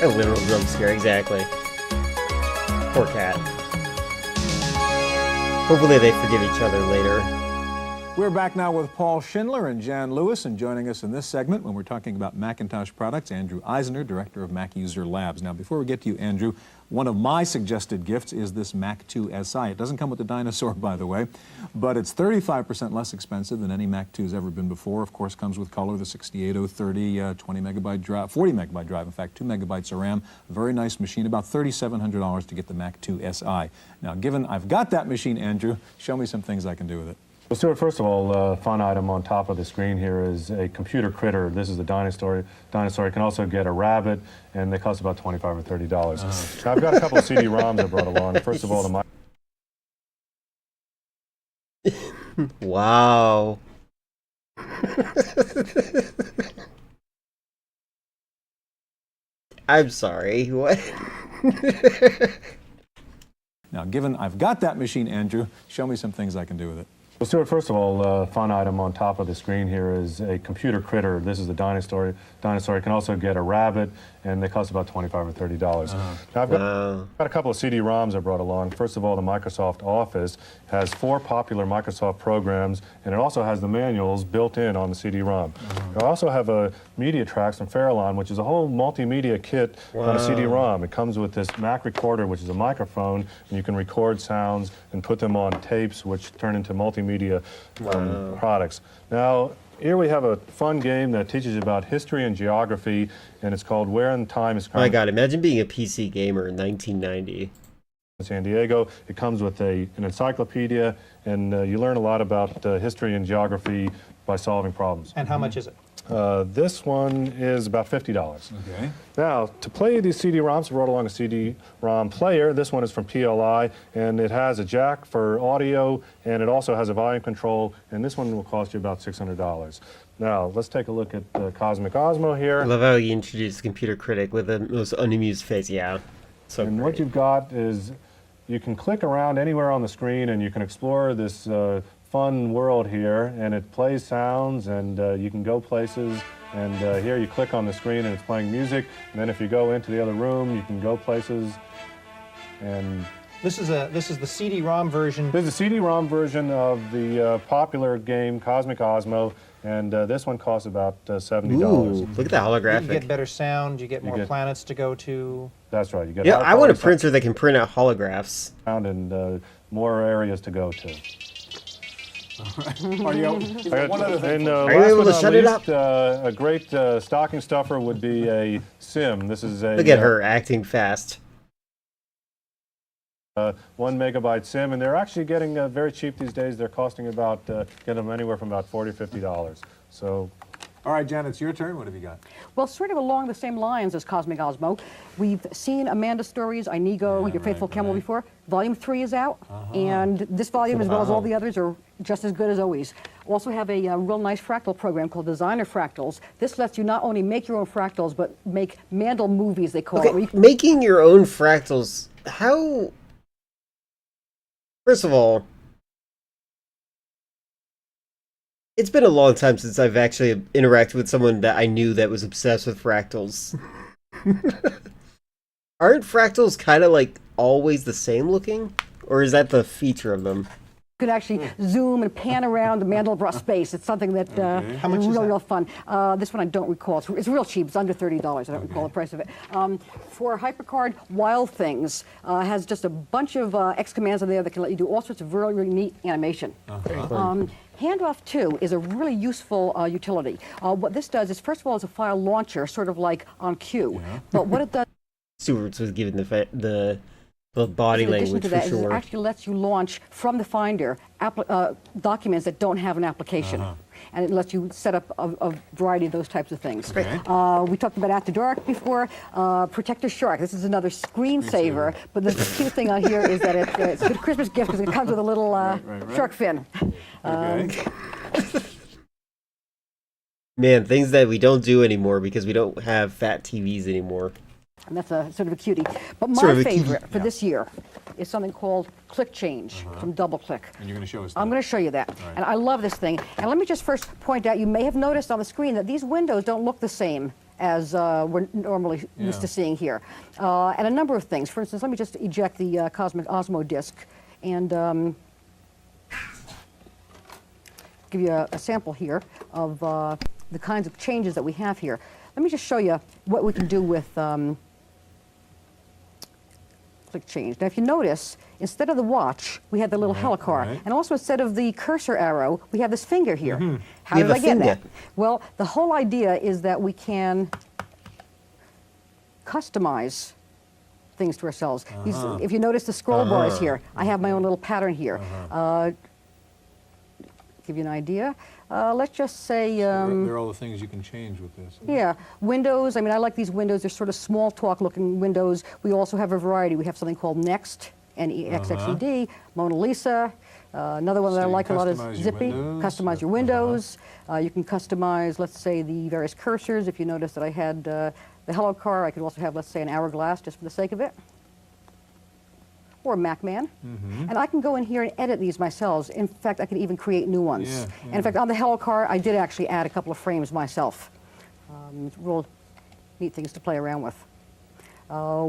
Literal jump scare, exactly. Poor cat. Hopefully they forgive each other later. We're back now with Paul Schindler and Jan Lewis, and joining us in this segment when we're talking about Macintosh products, Andrew Eisner, Director of Mac User Labs. Now, before we get to you, Andrew, one of my suggested gifts is this Mac 2 SI. It doesn't come with the dinosaur, by the way, but it's 35% less expensive than any Mac 2 has ever been before. Of course, comes with color, the 68030, 20 megabyte drive, 40 megabyte drive, in fact, 2 megabytes of RAM. Very nice machine, about $3,700 to get the Mac 2 SI. Now, given I've got that machine, Andrew, show me some things I can do with it. Well, Stuart, first of all, fun item on top of the screen here is a computer critter. This is the dinosaur. You can also get a rabbit, and they cost about $25 or $30. Now, I've got a couple of CD-ROMs I brought along. First of all, the Wow. I'm sorry, what? Now, given I've got that machine, Andrew, show me some things I can do with it. Well, Stuart, first of all, fun item on top of the screen here is a computer critter. This is the dinosaur. You can also get a rabbit, and they cost about $25 or $30. Now, I've got a couple of CD-ROMs I brought along. First of all, the Microsoft Office has 4 popular Microsoft programs, and it also has the manuals built in on the CD-ROM. I also have a Media Tracks from Farallon, which is a whole multimedia kit on a CD-ROM. It comes with this Mac recorder, which is a microphone, and you can record sounds and put them on tapes, which turn into multimedia products. Now, here we have a fun game that teaches you about history and geography, and it's called Where in Time is Current. My God, imagine being a PC gamer in 1990. San Diego. It comes with an encyclopedia, and you learn a lot about history and geography by solving problems. And how much is it? This one is about $50. Okay. Now, to play these CD-ROMs, I brought along a CD-ROM player. This one is from PLI, and it has a jack for audio, and it also has a volume control, and this one will cost you about $600. Now, let's take a look at Cosmic Osmo here. I love how you introduced Computer Critic with the most unamused face. Yeah. So and what you've got is you can click around anywhere on the screen, and you can explore this fun world here, and it plays sounds, and you can go places, and here you click on the screen and it's playing music, and then if you go into the other room you can go places. And this is the CD-ROM version. This is the CD-ROM version of the popular game Cosmic Osmo, and this one costs about $70. Ooh, look at that holographic. You get better sound, you get more planets to go to. That's right. You get I want a printer that can print out holographs. And more areas to go to. One other thing. Are you able to shut it up? A great stocking stuffer would be a sim. This is a. Look at her acting fast. 1 megabyte sim, and they're actually getting very cheap these days. They're costing about get them anywhere from about $40 to $50. So All right, Jen, it's your turn. What have you got? Well, sort of along the same lines as Cosmic Osmo, we've seen Amanda Stories, Inigo, Your Faithful Camel before. Volume 3 is out, and this volume, as well as all the others, are just as good as always. Also have a real nice fractal program called Designer Fractals. This lets you not only make your own fractals, but make Mandel movies, they call it. Making your own fractals, how... First of all, it's been a long time since I've actually interacted with someone that I knew that was obsessed with fractals. Aren't fractals kind of like always the same looking? Or is that the feature of them? You can actually zoom and pan around the Mandelbrot space. It's something that How much is is real that? fun. This one I don't recall. It's real cheap. It's under $30. I don't recall the price of it. For HyperCard, Wild Things has just a bunch of X commands in there that can let you do all sorts of really, really neat animation. Handoff 2 is a really useful utility. What this does is, first of all, it's a file launcher, sort of like on Q. But what it does... Stewart's was given the body in addition language to for that, is it sure. actually lets you launch from the Finder documents that don't have an application. And it lets you set up a variety of those types of things. We talked about After Dark before. Protector Shark. This is another screensaver. But the cute thing on here is that it's a good Christmas gift because it comes with a little shark fin. Man, things that we don't do anymore because we don't have fat TVs anymore. And that's a sort of a cutie. But my Sort of a favorite for this year is something called Click Change from DoubleClick. And you're going to show us that. I'm going to show you that. Right. And I love this thing. And let me just first point out, you may have noticed on the screen that these windows don't look the same as we're normally used to seeing here. And a number of things. For instance, let me just eject the Cosmic Osmo disc and give you a sample here of the kinds of changes that we have here. Let me just show you what we can do with Click Change. Now, if you notice, instead of the watch, we have the little helicar. And also, instead of the cursor arrow, we have this finger here. How did I get that? Well, the whole idea is that we can customize things to ourselves. If you notice the scroll bars here, I have my own little pattern here. Give you an idea. Let's just say... there are all the things you can change with this. Yeah, windows. I mean, I like these windows. They're sort of small talk looking windows. We also have a variety. We have something called Next, N-E-X-X-E-D, Mona Lisa. Another one that I like a lot is Zippy. Customize your windows. You can customize, let's say, the various cursors. If you notice that I had the Hello Car, I could also have, let's say, an hourglass just for the sake of it. Or a MacMan. And I can go in here and edit these myself. In fact, I can even create new ones. And in fact, on the Hello Car, I did actually add a couple of frames myself. Real neat things to play around with.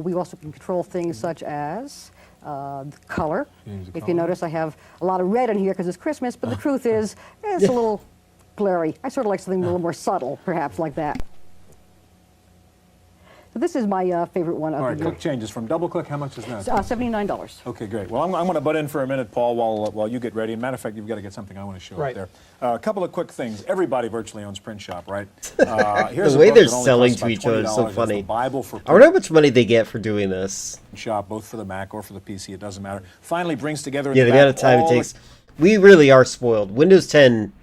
We also can control things such as the color. If you notice, I have a lot of red in here because it's Christmas, but the truth is, it's a little glary. I sort of like something a little more subtle, perhaps, like that. So this is my favorite one. All right, Click Changes from DoubleClick. How much is that? $79. Okay, great. Well, I'm going to butt in for a minute, Paul, while you get ready. Matter of fact, you've got to get something I want to show up there. A couple of quick things. Everybody virtually owns Print Shop, right? Here's The way they're selling to each other is so funny. Bible for I wonder how much money they get for doing this. Shop, both for the Mac or for the PC, it doesn't matter. Finally brings together... Yeah, the amount of time it takes. We really are spoiled. Windows 10...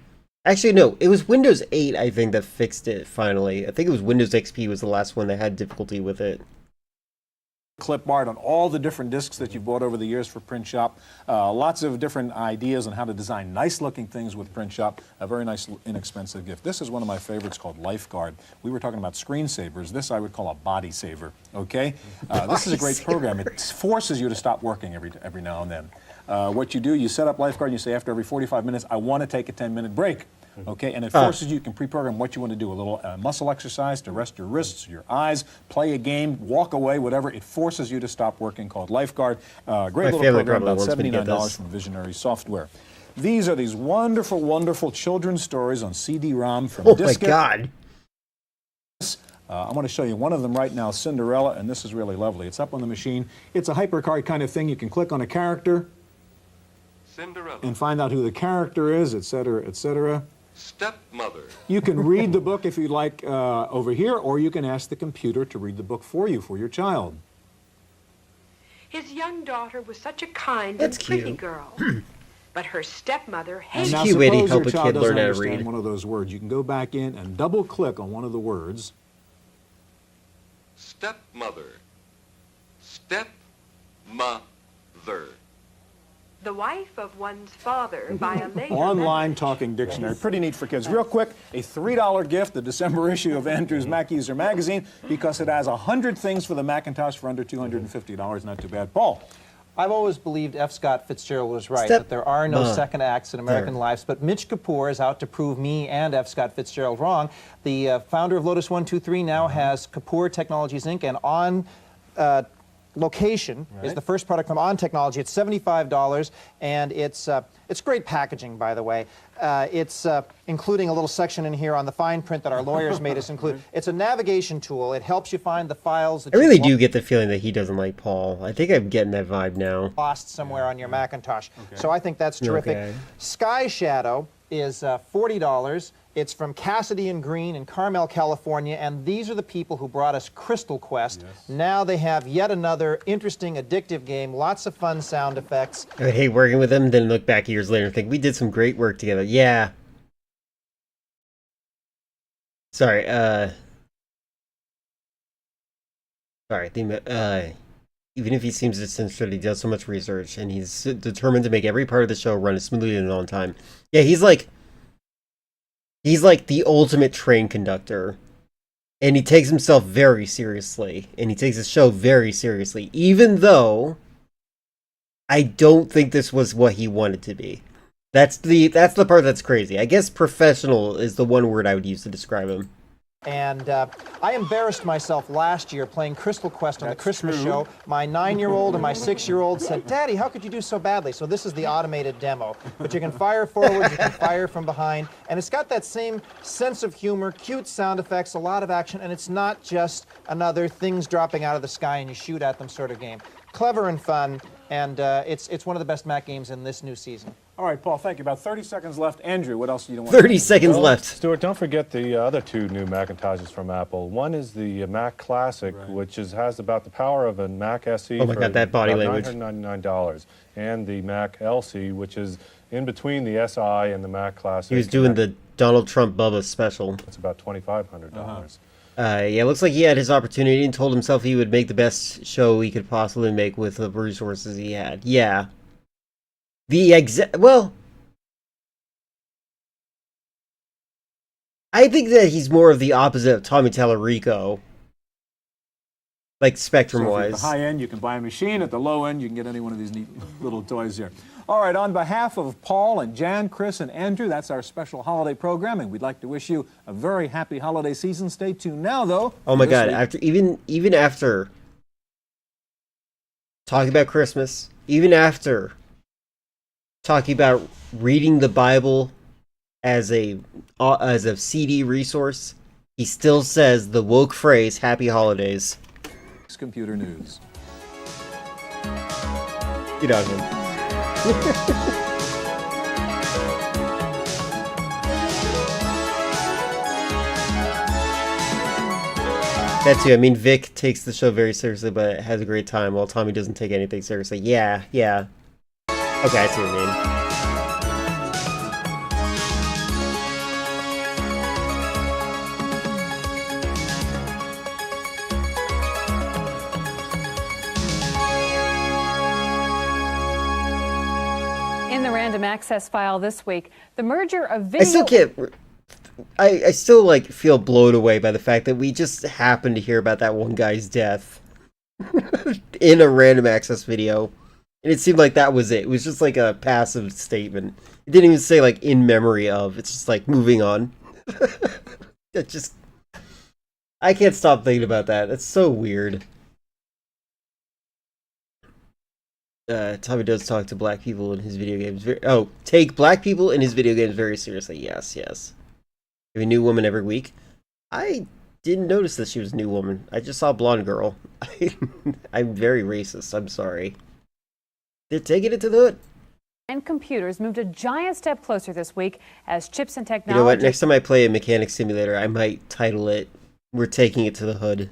Actually, no, it was Windows 8, I think, that fixed it finally. I think it was Windows XP was the last one that had difficulty with it. Clip art on all the different discs that you've bought over the years for Print Shop. Lots of different ideas on how to design nice-looking things with Print Shop. A very nice, inexpensive gift. This is one of my favorites called LifeGuard. We were talking about screensavers. This I would call a body saver, okay? This is a great program. It forces you to stop working every now and then. What you do, you set up LifeGuard and you say after every 45 minutes, I want to take a 10-minute break. Okay, and it forces you can pre-program what you want to do, a little muscle exercise to rest your wrists, your eyes, play a game, walk away, whatever. It forces you to stop working, called LifeGuard. Great little program, about $79 from Visionary Software. These are these wonderful, wonderful children's stories on CD-ROM from Diskette. Oh my God. I want to show you one of them right now, Cinderella, and this is really lovely. It's up on the machine. It's a HyperCard kind of thing. You can click on a character and find out who the character is, etc., etc. Stepmother. You can read the book if you like over here, or you can ask the computer to read the book for you, for your child. His young daughter was such a kind and pretty girl. but her stepmother hates And now cute way to suppose help your a child kid doesn't learn how to understand read. one of those words. You can go back in and double click on one of the words. Stepmother. Stepmother. the wife of one's father by a later Online talking dictionary. Pretty neat for kids. Real quick, a $3 gift, the December issue of Andrew's Mac User Magazine, because it has 100 things for the Macintosh for under $250. Not too bad. Paul. I've always believed F. Scott Fitzgerald was right, that there are no second acts in American lives, but Mitch Kapoor is out to prove me and F. Scott Fitzgerald wrong. The founder of Lotus 123 now has Kapoor Technologies, Inc., and on location is the first product from On Technology. It's $75, and it's great packaging, by the way. It's including a little section in here on the fine print that our lawyers made us include. It's a navigation tool. It helps you find the files that I really do get the feeling that he doesn't like Paul. I think I'm getting that vibe now. Lost somewhere on your Macintosh. So I think that's terrific. Okay. Sky Shadow is $40. It's from Cassidy and Green in Carmel, California, and these are the people who brought us Crystal Quest. Now they have yet another interesting, addictive game, lots of fun sound effects. I would hate working with him, then look back years later and think, we did some great work together. Yeah. Sorry, even if he seems disinterested, he does so much research, and he's determined to make every part of the show run as smoothly and on time. Yeah, he's like the ultimate train conductor, and he takes himself very seriously, and he takes his show very seriously, even though I don't think this was what he wanted to be. That's the part that's crazy. I guess professional is the one word I would use to describe him. And I embarrassed myself last year playing Crystal Quest on the Christmas show. My 9-year-old and my 6-year-old said, "Daddy, how could you do so badly?" So this is the automated demo. But you can fire forward, you can fire from behind, and it's got that same sense of humor, cute sound effects, a lot of action, and it's not just another things dropping out of the sky and you shoot at them sort of game. Clever and fun, and it's one of the best Mac games in this new season. All right, Paul, thank you. About 30 seconds left. Andrew, what else do you want? 30 seconds left. Stuart, don't forget the other two new Macintoshes from Apple. One is the Mac Classic, which has about the power of a Mac SE Oh my God, that body language. $999. And the Mac LC, which is in between the SI and the Mac Classic. He was doing the Donald Trump Bubba special. It's about $2,500. Yeah, it looks like he had his opportunity and told himself he would make the best show he could possibly make with the resources he had. Yeah. Well, I think that he's more of the opposite of Tommy Tallarico, like spectrum-wise. At the high end, you can buy a machine. At the low end, you can get any one of these neat little toys here. All right, on behalf of Paul and Jan, Chris, and Andrew, that's our special holiday programming. We'd like to wish you a very happy holiday season. Stay tuned now, though. Oh my God! After even after talking about Christmas, even after talking about reading the Bible as a CD resource, he still says the woke phrase "Happy Holidays." Computer news. You know him. That too. I mean, Vic takes the show very seriously, but has a great time, while Tommy doesn't take anything seriously. Yeah. Okay, I see what you mean. In the random access file this week, the merger of video... I still like feel blown away by the fact that we just happened to hear about that one guy's death in a random access video. And it seemed like that was it. It was just like a passive statement. It didn't even say like in memory of. It's just like moving on. I can't stop thinking about that. That's so weird. Tommy does talk to black people in his video games. Take black people in his video games very seriously. Yes. A new woman every week. I didn't notice that she was a new woman. I just saw a blonde girl. I'm very racist. I'm sorry. They're taking it to the hood. And computers moved a giant step closer this week as chips and technology... You know what? Next time I play a mechanic simulator, I might title it We're taking it to the hood.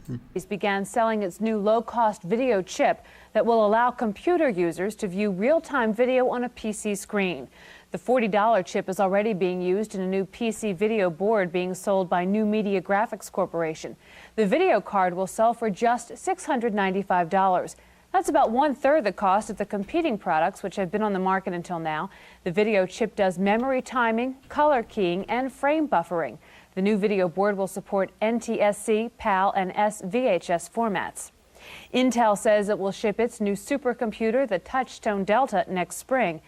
Began selling its new low-cost video chip that will allow computer users to view real-time video on a PC screen. The $40 chip is already being used in a new PC video board being sold by New Media Graphics Corporation. The video card will sell for just $695. That's about 1/3 the cost of the competing products which have been on the market until now. The video chip does memory timing, color keying, and frame buffering. The new video board will support NTSC, PAL, and SVHS formats. Intel says it will ship its new supercomputer, the Touchstone Delta, next spring.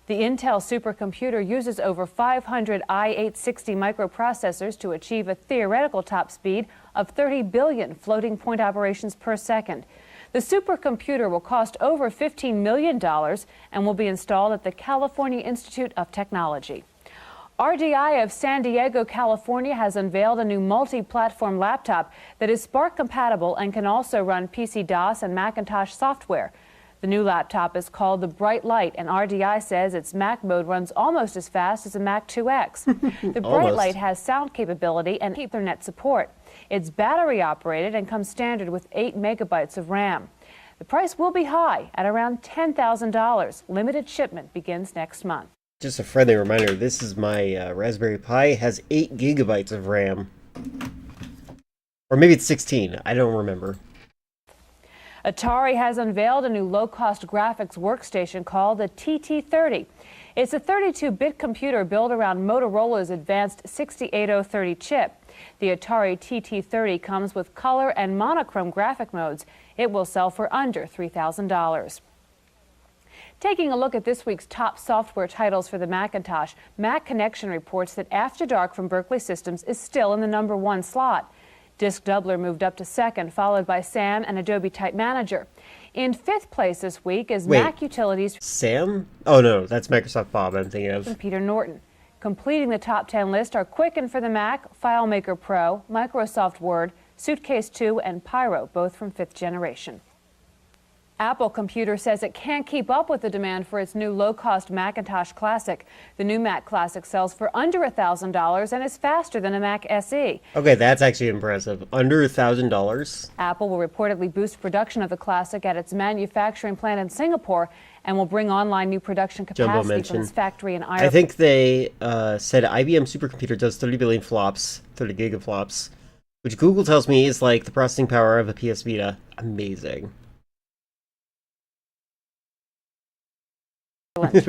The Intel supercomputer uses over 500 i860 microprocessors to achieve a theoretical top speed of 30 billion floating point operations per second. The supercomputer will cost over $15 million and will be installed at the California Institute of Technology. RDI of San Diego, California has unveiled a new multi-platform laptop that is Spark compatible and can also run PC-DOS and Macintosh software. The new laptop is called the Bright Light, and RDI says its Mac mode runs almost as fast as a Mac 2X. The Bright Light has sound capability and Ethernet support. It's battery operated and comes standard with 8 megabytes of RAM. The price will be high at around $10,000. Limited shipment begins next month. Just a friendly reminder, this is my Raspberry Pi. It has 8 gigabytes of RAM. Or maybe it's 16. I don't remember. Atari has unveiled a new low-cost graphics workstation called the TT30. It's a 32-bit computer built around Motorola's advanced 68030 chip. The Atari TT30 comes with color and monochrome graphic modes. It will sell for under $3,000. Taking a look at this week's top software titles for the Macintosh, Mac Connection reports that After Dark from Berkeley Systems is still in the #1 slot. Disk Doubler moved up to second, followed by SAM and Adobe Type Manager. In 5th place this week is Mac Utilities. SAM? Oh no, that's Microsoft Bob I'm thinking of. And Peter Norton. Completing the top 10 list are Quicken for the Mac, FileMaker Pro, Microsoft Word, Suitcase 2, and Pyro, both from 5th generation. Apple Computer says it can't keep up with the demand for its new low-cost Macintosh Classic. The new Mac Classic sells for under $1,000 and is faster than a Mac SE. Okay, that's actually impressive. Under $1,000. Apple will reportedly boost production of the Classic at its manufacturing plant in Singapore and will bring online new production capacity from its factory in Ireland. I think they said IBM supercomputer does 30 billion flops, 30 gigaflops, which Google tells me is like the processing power of a PS Vita. Amazing.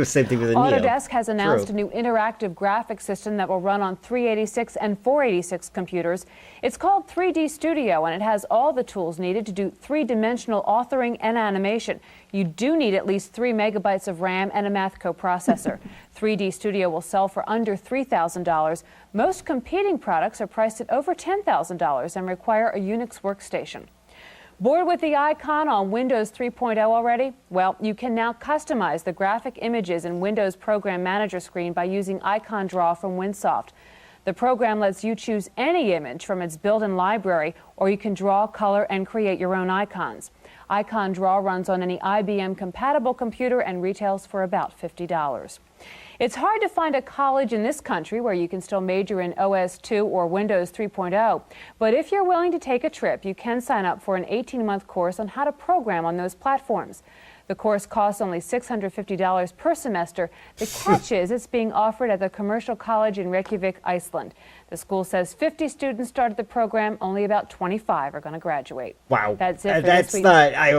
Same thing with the Neo. Autodesk has announced a new interactive graphics system that will run on 386 and 486 computers. It's called 3D Studio, and it has all the tools needed to do three-dimensional authoring and animation. You do need at least 3 megabytes of RAM and a math coprocessor. 3D Studio will sell for under $3,000. Most competing products are priced at over $10,000 and require a Unix workstation. Bored with the icon on Windows 3.0 already? Well, you can now customize the graphic images in Windows Program Manager screen by using Icon Draw from Winsoft. The program lets you choose any image from its built-in library, or you can draw, color, and create your own icons. Icon Draw runs on any IBM-compatible computer and retails for about $50. It's hard to find a college in this country where you can still major in OS/2 or Windows 3.0. But if you're willing to take a trip, you can sign up for an 18-month course on how to program on those platforms. The course costs only $650 per semester. The catch is it's being offered at the Commercial College in Reykjavik, Iceland. The school says 50 students started the program. Only about 25 are going to graduate. Wow. That's it for That's this week. not... I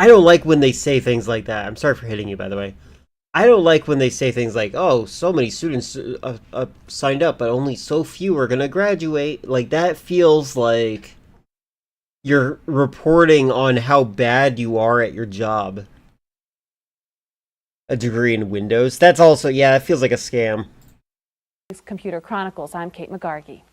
don't like when they say things like that. I'm sorry for hitting you, by the way. I don't like when they say things like, oh, so many students signed up, but only so few are going to graduate. Like, that feels like you're reporting on how bad you are at your job. A degree in Windows. That's also, yeah, it feels like a scam. Computer Chronicles. I'm Kate McGargy.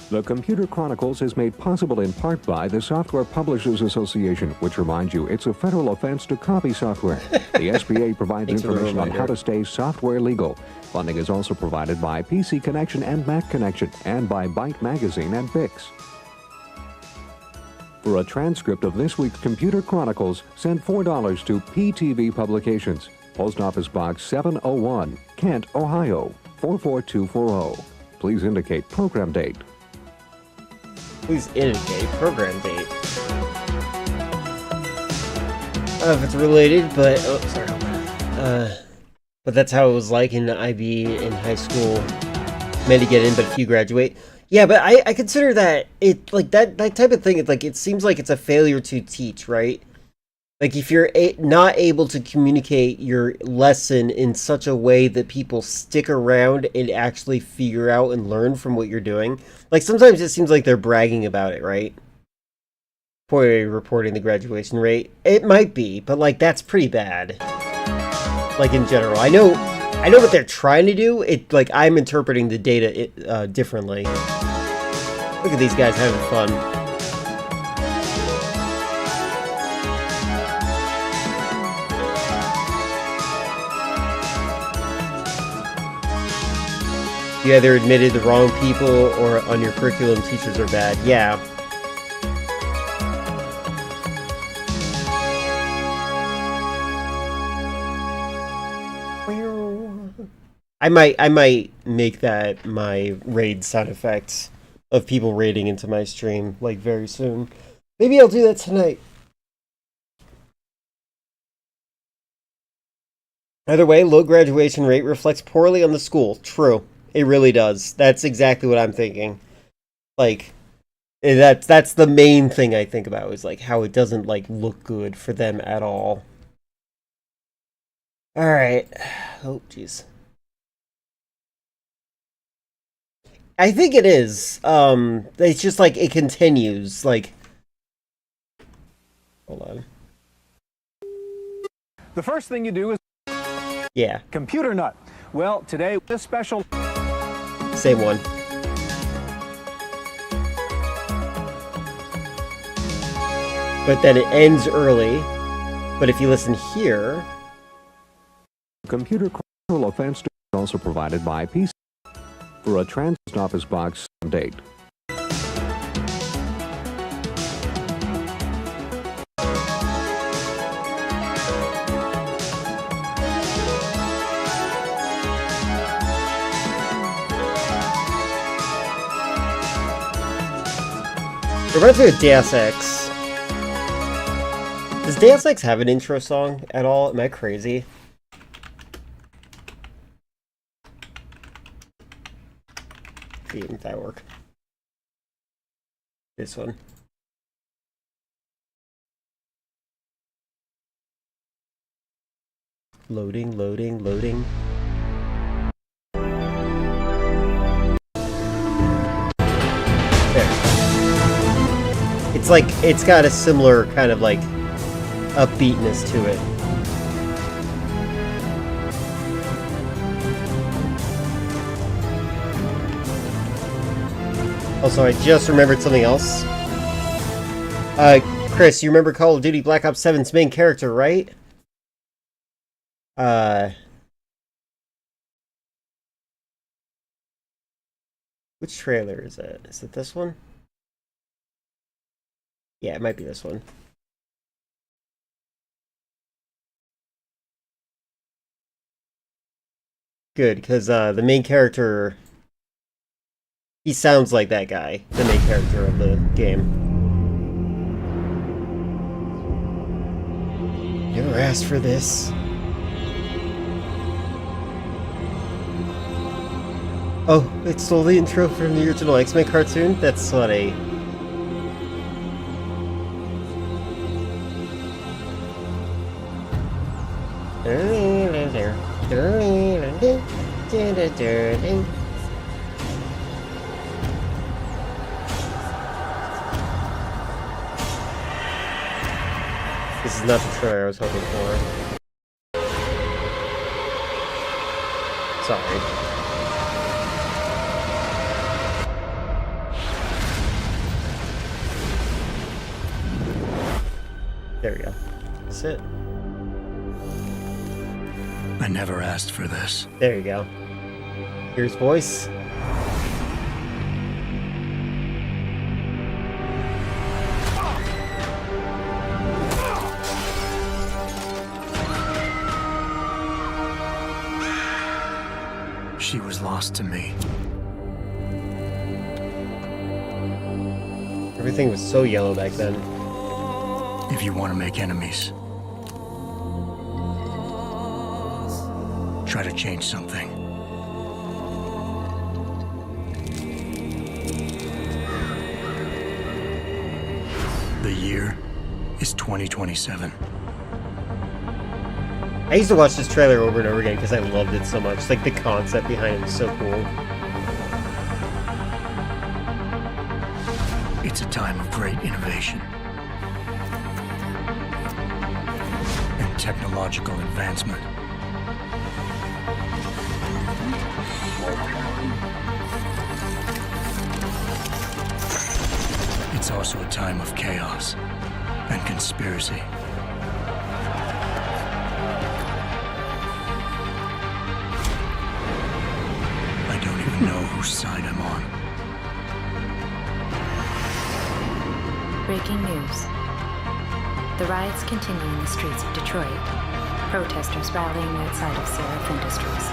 The Computer Chronicles is made possible in part by the Software Publishers Association, which reminds you it's a federal offense to copy software. The SBA provides information on how to stay software legal. Funding is also provided by PC Connection and Mac Connection, and by Byte Magazine and Bix. For a transcript of this week's Computer Chronicles, send $4 to PTV Publications, Post Office Box 701, Kent, Ohio 44240. Please indicate program date. Please indicate program date. I don't know if it's related, but oh, sorry. But that's how it was like in IB in high school. Many get in, but few graduate. Yeah, but I consider that it like that type of thing. It's like it seems like it's a failure to teach, right? Like if you're not able to communicate your lesson in such a way that people stick around and actually figure out and learn from what you're doing. Like sometimes it seems like they're bragging about it, right? Reporting the graduation rate. It might be, but like that's pretty bad. Like in general, I know what they're trying to do. It like I'm interpreting the data differently. Look at these guys having fun. You either admitted the wrong people or on your curriculum teachers are bad. Yeah. I might make that my raid sound effects of people raiding into my stream like very soon. Maybe I'll do that tonight. Either way, low graduation rate reflects poorly on the school. True. It really does. That's exactly what I'm thinking. Like, that's the main thing I think about is like how it doesn't like look good for them at all. All right. Oh, jeez. I think it is. It's just like it continues. Like, hold on. The first thing you do is computer nut. Well, today this special. Same one. But then it ends early. But if you listen here... Computer criminal offense is also provided by PC for a transit office box date. Reminds me of Deus Ex. Does Deus Ex have an intro song at all? Am I crazy? Didn't that work? This one. Loading, loading, loading. There. It's like, it's got a similar kind of like upbeatness to it. Also, I just remembered something else. Chris, you remember Call of Duty Black Ops 7's main character, right? Which trailer is it? Is it this one? Yeah, it might be this one. Good, because the main character, he sounds like that guy, the main character of the game. Never asked for this. Oh, it stole the intro from the original X-Men cartoon? That's funny. This is not the trailer I was hoping for. Sorry. There we go. That's it. I never asked for this. There you go. Here's voice. She was lost to me. Everything was so yellow back then. If you want to make enemies, try to change something. The year is 2027. I used to watch this trailer over and over again because I loved it so much. Like, the concept behind it was so cool. It's a time of great innovation and technological advancement. It's also a time of chaos and conspiracy. I don't even know whose side I'm on. Breaking news. The riots continue in the streets of Detroit. Protesters rallying outside of Seraph Industries.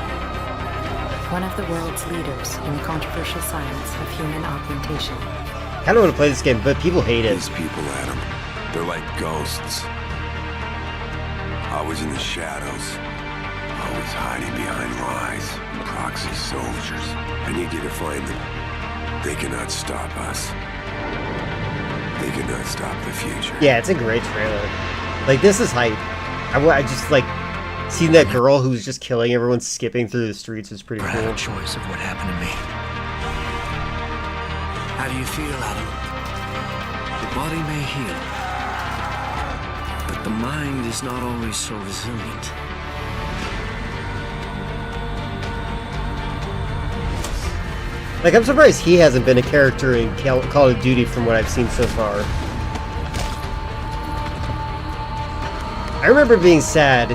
One of the world's leaders in the controversial science of human augmentation. I don't want to play this game, but people hate it. These people, Adam, they're like ghosts. Always in the shadows. Always hiding behind lies. Proxy soldiers. I need you to find them. They cannot stop us. They cannot stop the future. Yeah, it's a great trailer. Like, this is hype. I just, like, seeing that girl who's just killing everyone skipping through the streets is pretty cool. Choice of what happened to me. How do you feel, Adam? The body may heal, but the mind is not always so resilient. Like, I'm surprised he hasn't been a character in Call of Duty from what I've seen so far. I remember being sad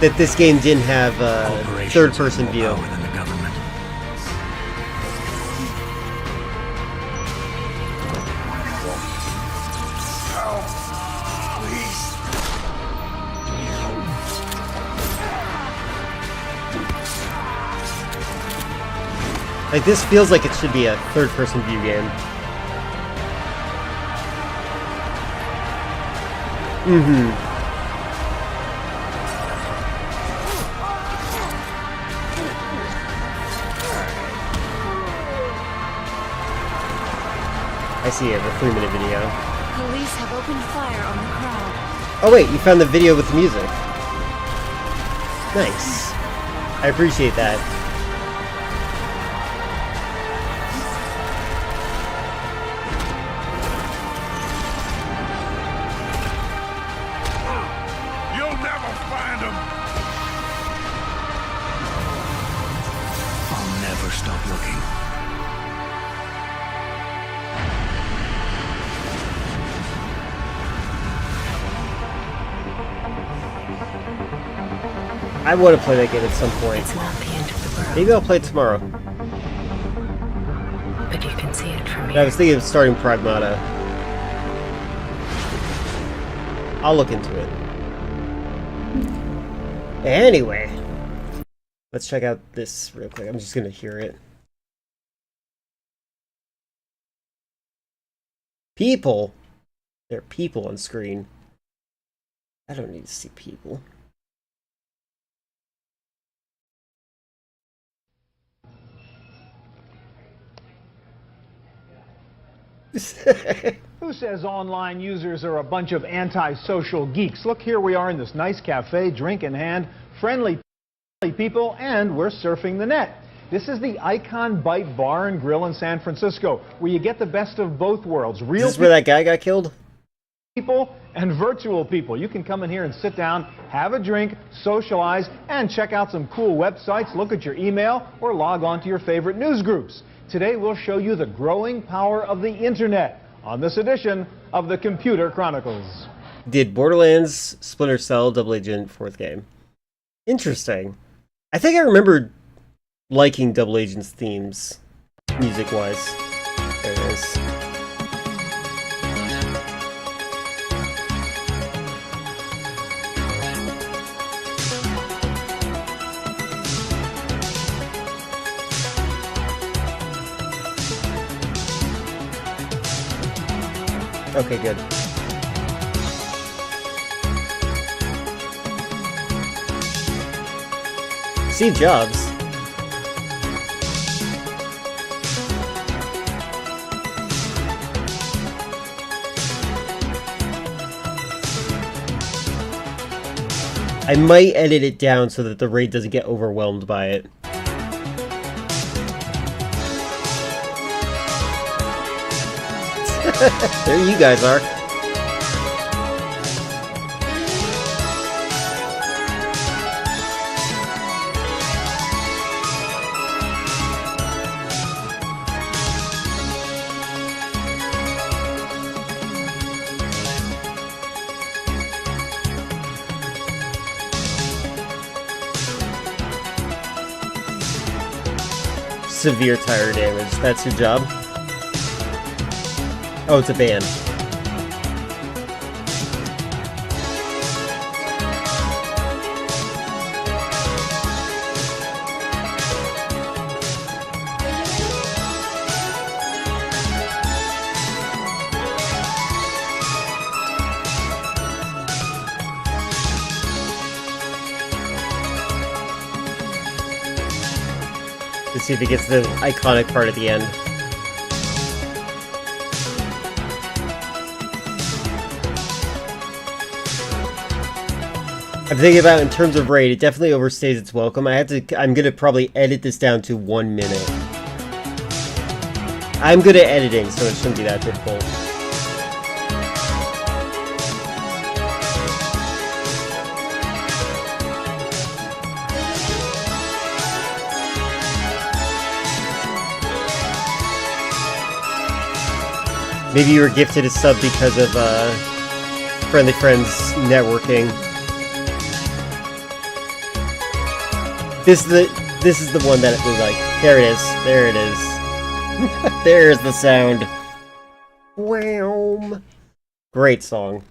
that this game didn't have a third-person view. Like, this feels like it should be a third-person view game. I see it, a 3-minute video. Police have opened fire on the crowd. Oh wait, you found the video with the music. Nice. I appreciate that. I want to play that game at some point. It's not the end of the world. Maybe I'll play it tomorrow. But you can see it from I here. was thinking of starting Pragmata. I'll look into it. Anyway, let's check out this real quick. I'm just gonna hear it. People. There are people on screen. I don't need to see people. Who says online users are a bunch of anti-social geeks? Look, here we are in this nice cafe, drink in hand, friendly people, and we're surfing the net. This is the Icon Bite Bar and Grill in San Francisco, where you get the best of both worlds. Real Is this where that guy got killed? People and virtual people. You can come in here and sit down, have a drink, socialize, and check out some cool websites, look at your email, or log on to your favorite news groups. Today we'll show you the growing power of the internet on this edition of the Computer Chronicles. Did Borderlands, Splinter Cell, Double Agent, 4th game. Interesting. I think I remember liking Double Agent's themes, music-wise. There it is. Okay, good. Steve Jobs. I might edit it down so that the raid doesn't get overwhelmed by it. There you guys are. Severe tire damage. That's your job. Oh, it's a band. Let's see if he gets the iconic part at the end. I'm thinking about in terms of raid, it definitely overstays its welcome. I'm gonna probably edit this down to 1 minute. I'm good at editing, so it shouldn't be that difficult. Maybe you were gifted a sub because of Friendly Friends networking. This is the one that it was like. There it is. There it is. There's the sound. Wham! Great song.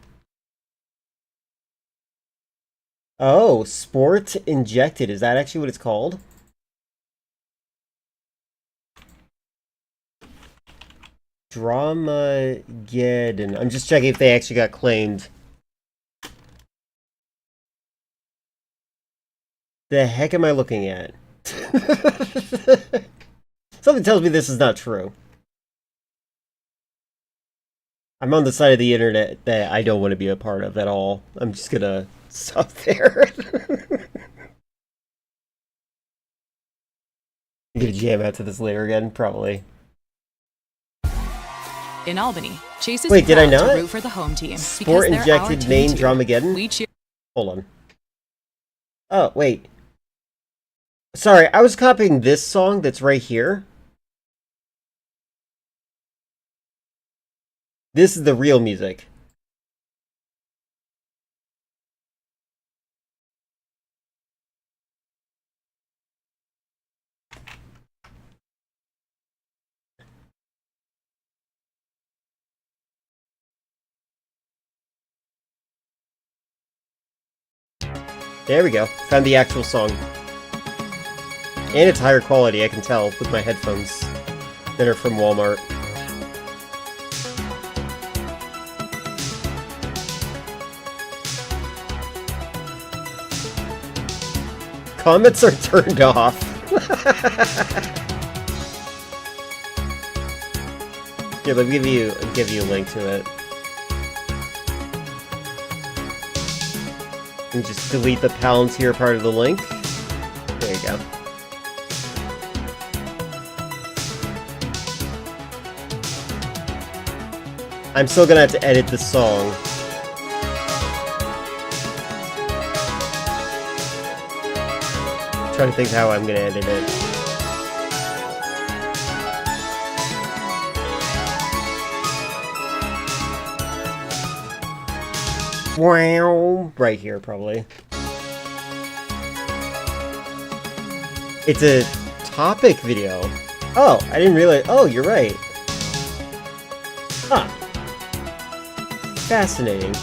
Oh, Sport Injected. Is that actually what it's called? Dramageddon. I'm just checking if they actually got claimed. The heck am I looking at? Something tells me this is not true. I'm on the side of the internet that I don't want to be a part of at all. I'm just gonna stop there. I'm gonna jam out to this later again, probably. In Albany, Chase is Wait, did I proud not? to root for the home team. Sport because they're our Injected team main too. Dramageddon? Hold on. Oh, wait. Sorry, I was copying this song that's right here. This is the real music. There we go. Found the actual song. And it's higher quality, I can tell, with my headphones that are from Walmart. Comments are turned off. Here, let me give you a link to it. And just delete the Palantir part of the link. There you go. I'm still gonna have to edit the song. I'm trying to think how I'm gonna edit it. Wow, right here probably. It's a topic video. Oh, I didn't realize. Oh, you're right. Huh. Fascinating.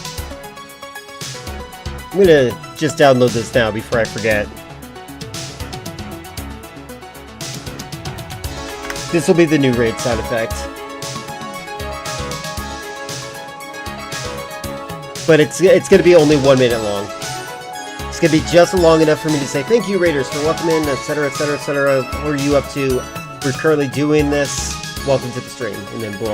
I'm gonna just download this now before I forget. This will be the new raid sound effect. but it's going to be only 1 minute long. It's going to be just long enough for me to say thank you, Raiders, for welcoming, etc., etc., etc. What are you up to? We're currently doing this. Welcome to the stream. And then boom.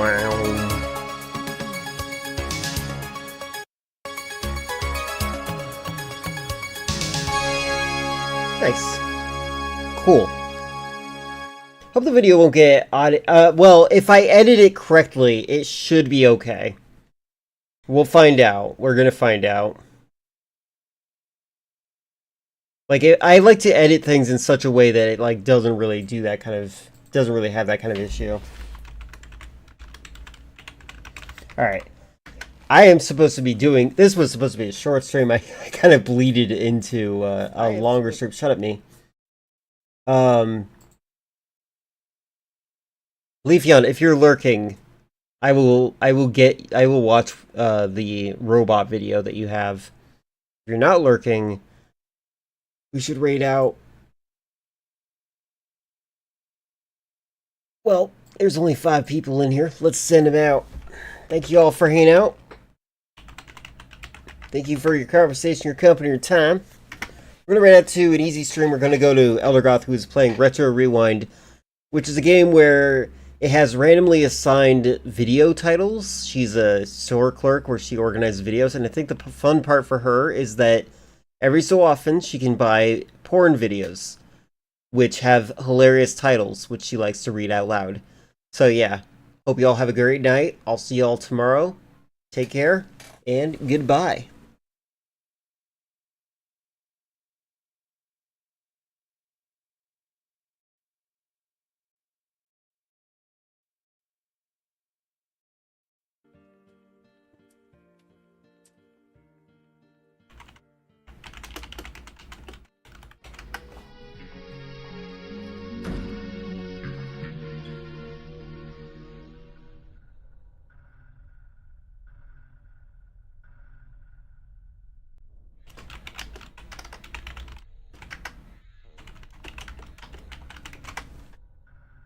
Nice. Cool. Hope the video won't get odd. Well, if I edit it correctly, it should be okay. We'll find out. We're gonna find out. Like, I like to edit things in such a way that it, like, doesn't really do that kind of... doesn't really have that kind of issue. Alright. I am supposed to be doing... This was supposed to be a short stream. I kind of bleeded into a longer stream. Shut up, me. Leafeon, if you're lurking, I will watch the robot video that you have. If you're not lurking, we should raid out. Well, there's only 5 people in here. Let's send them out. Thank you all for hanging out. Thank you for your conversation, your company, your time. We're going to raid out to an easy stream. We're going to go to Eldergoth, who's playing Retro Rewind, which is a game where it has randomly assigned video titles. She's a store clerk where she organizes videos, and I think the fun part for her is that every so often she can buy porn videos, which have hilarious titles, which she likes to read out loud. So yeah, hope you all have a great night. I'll see you all tomorrow. Take care, and goodbye.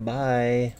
Bye.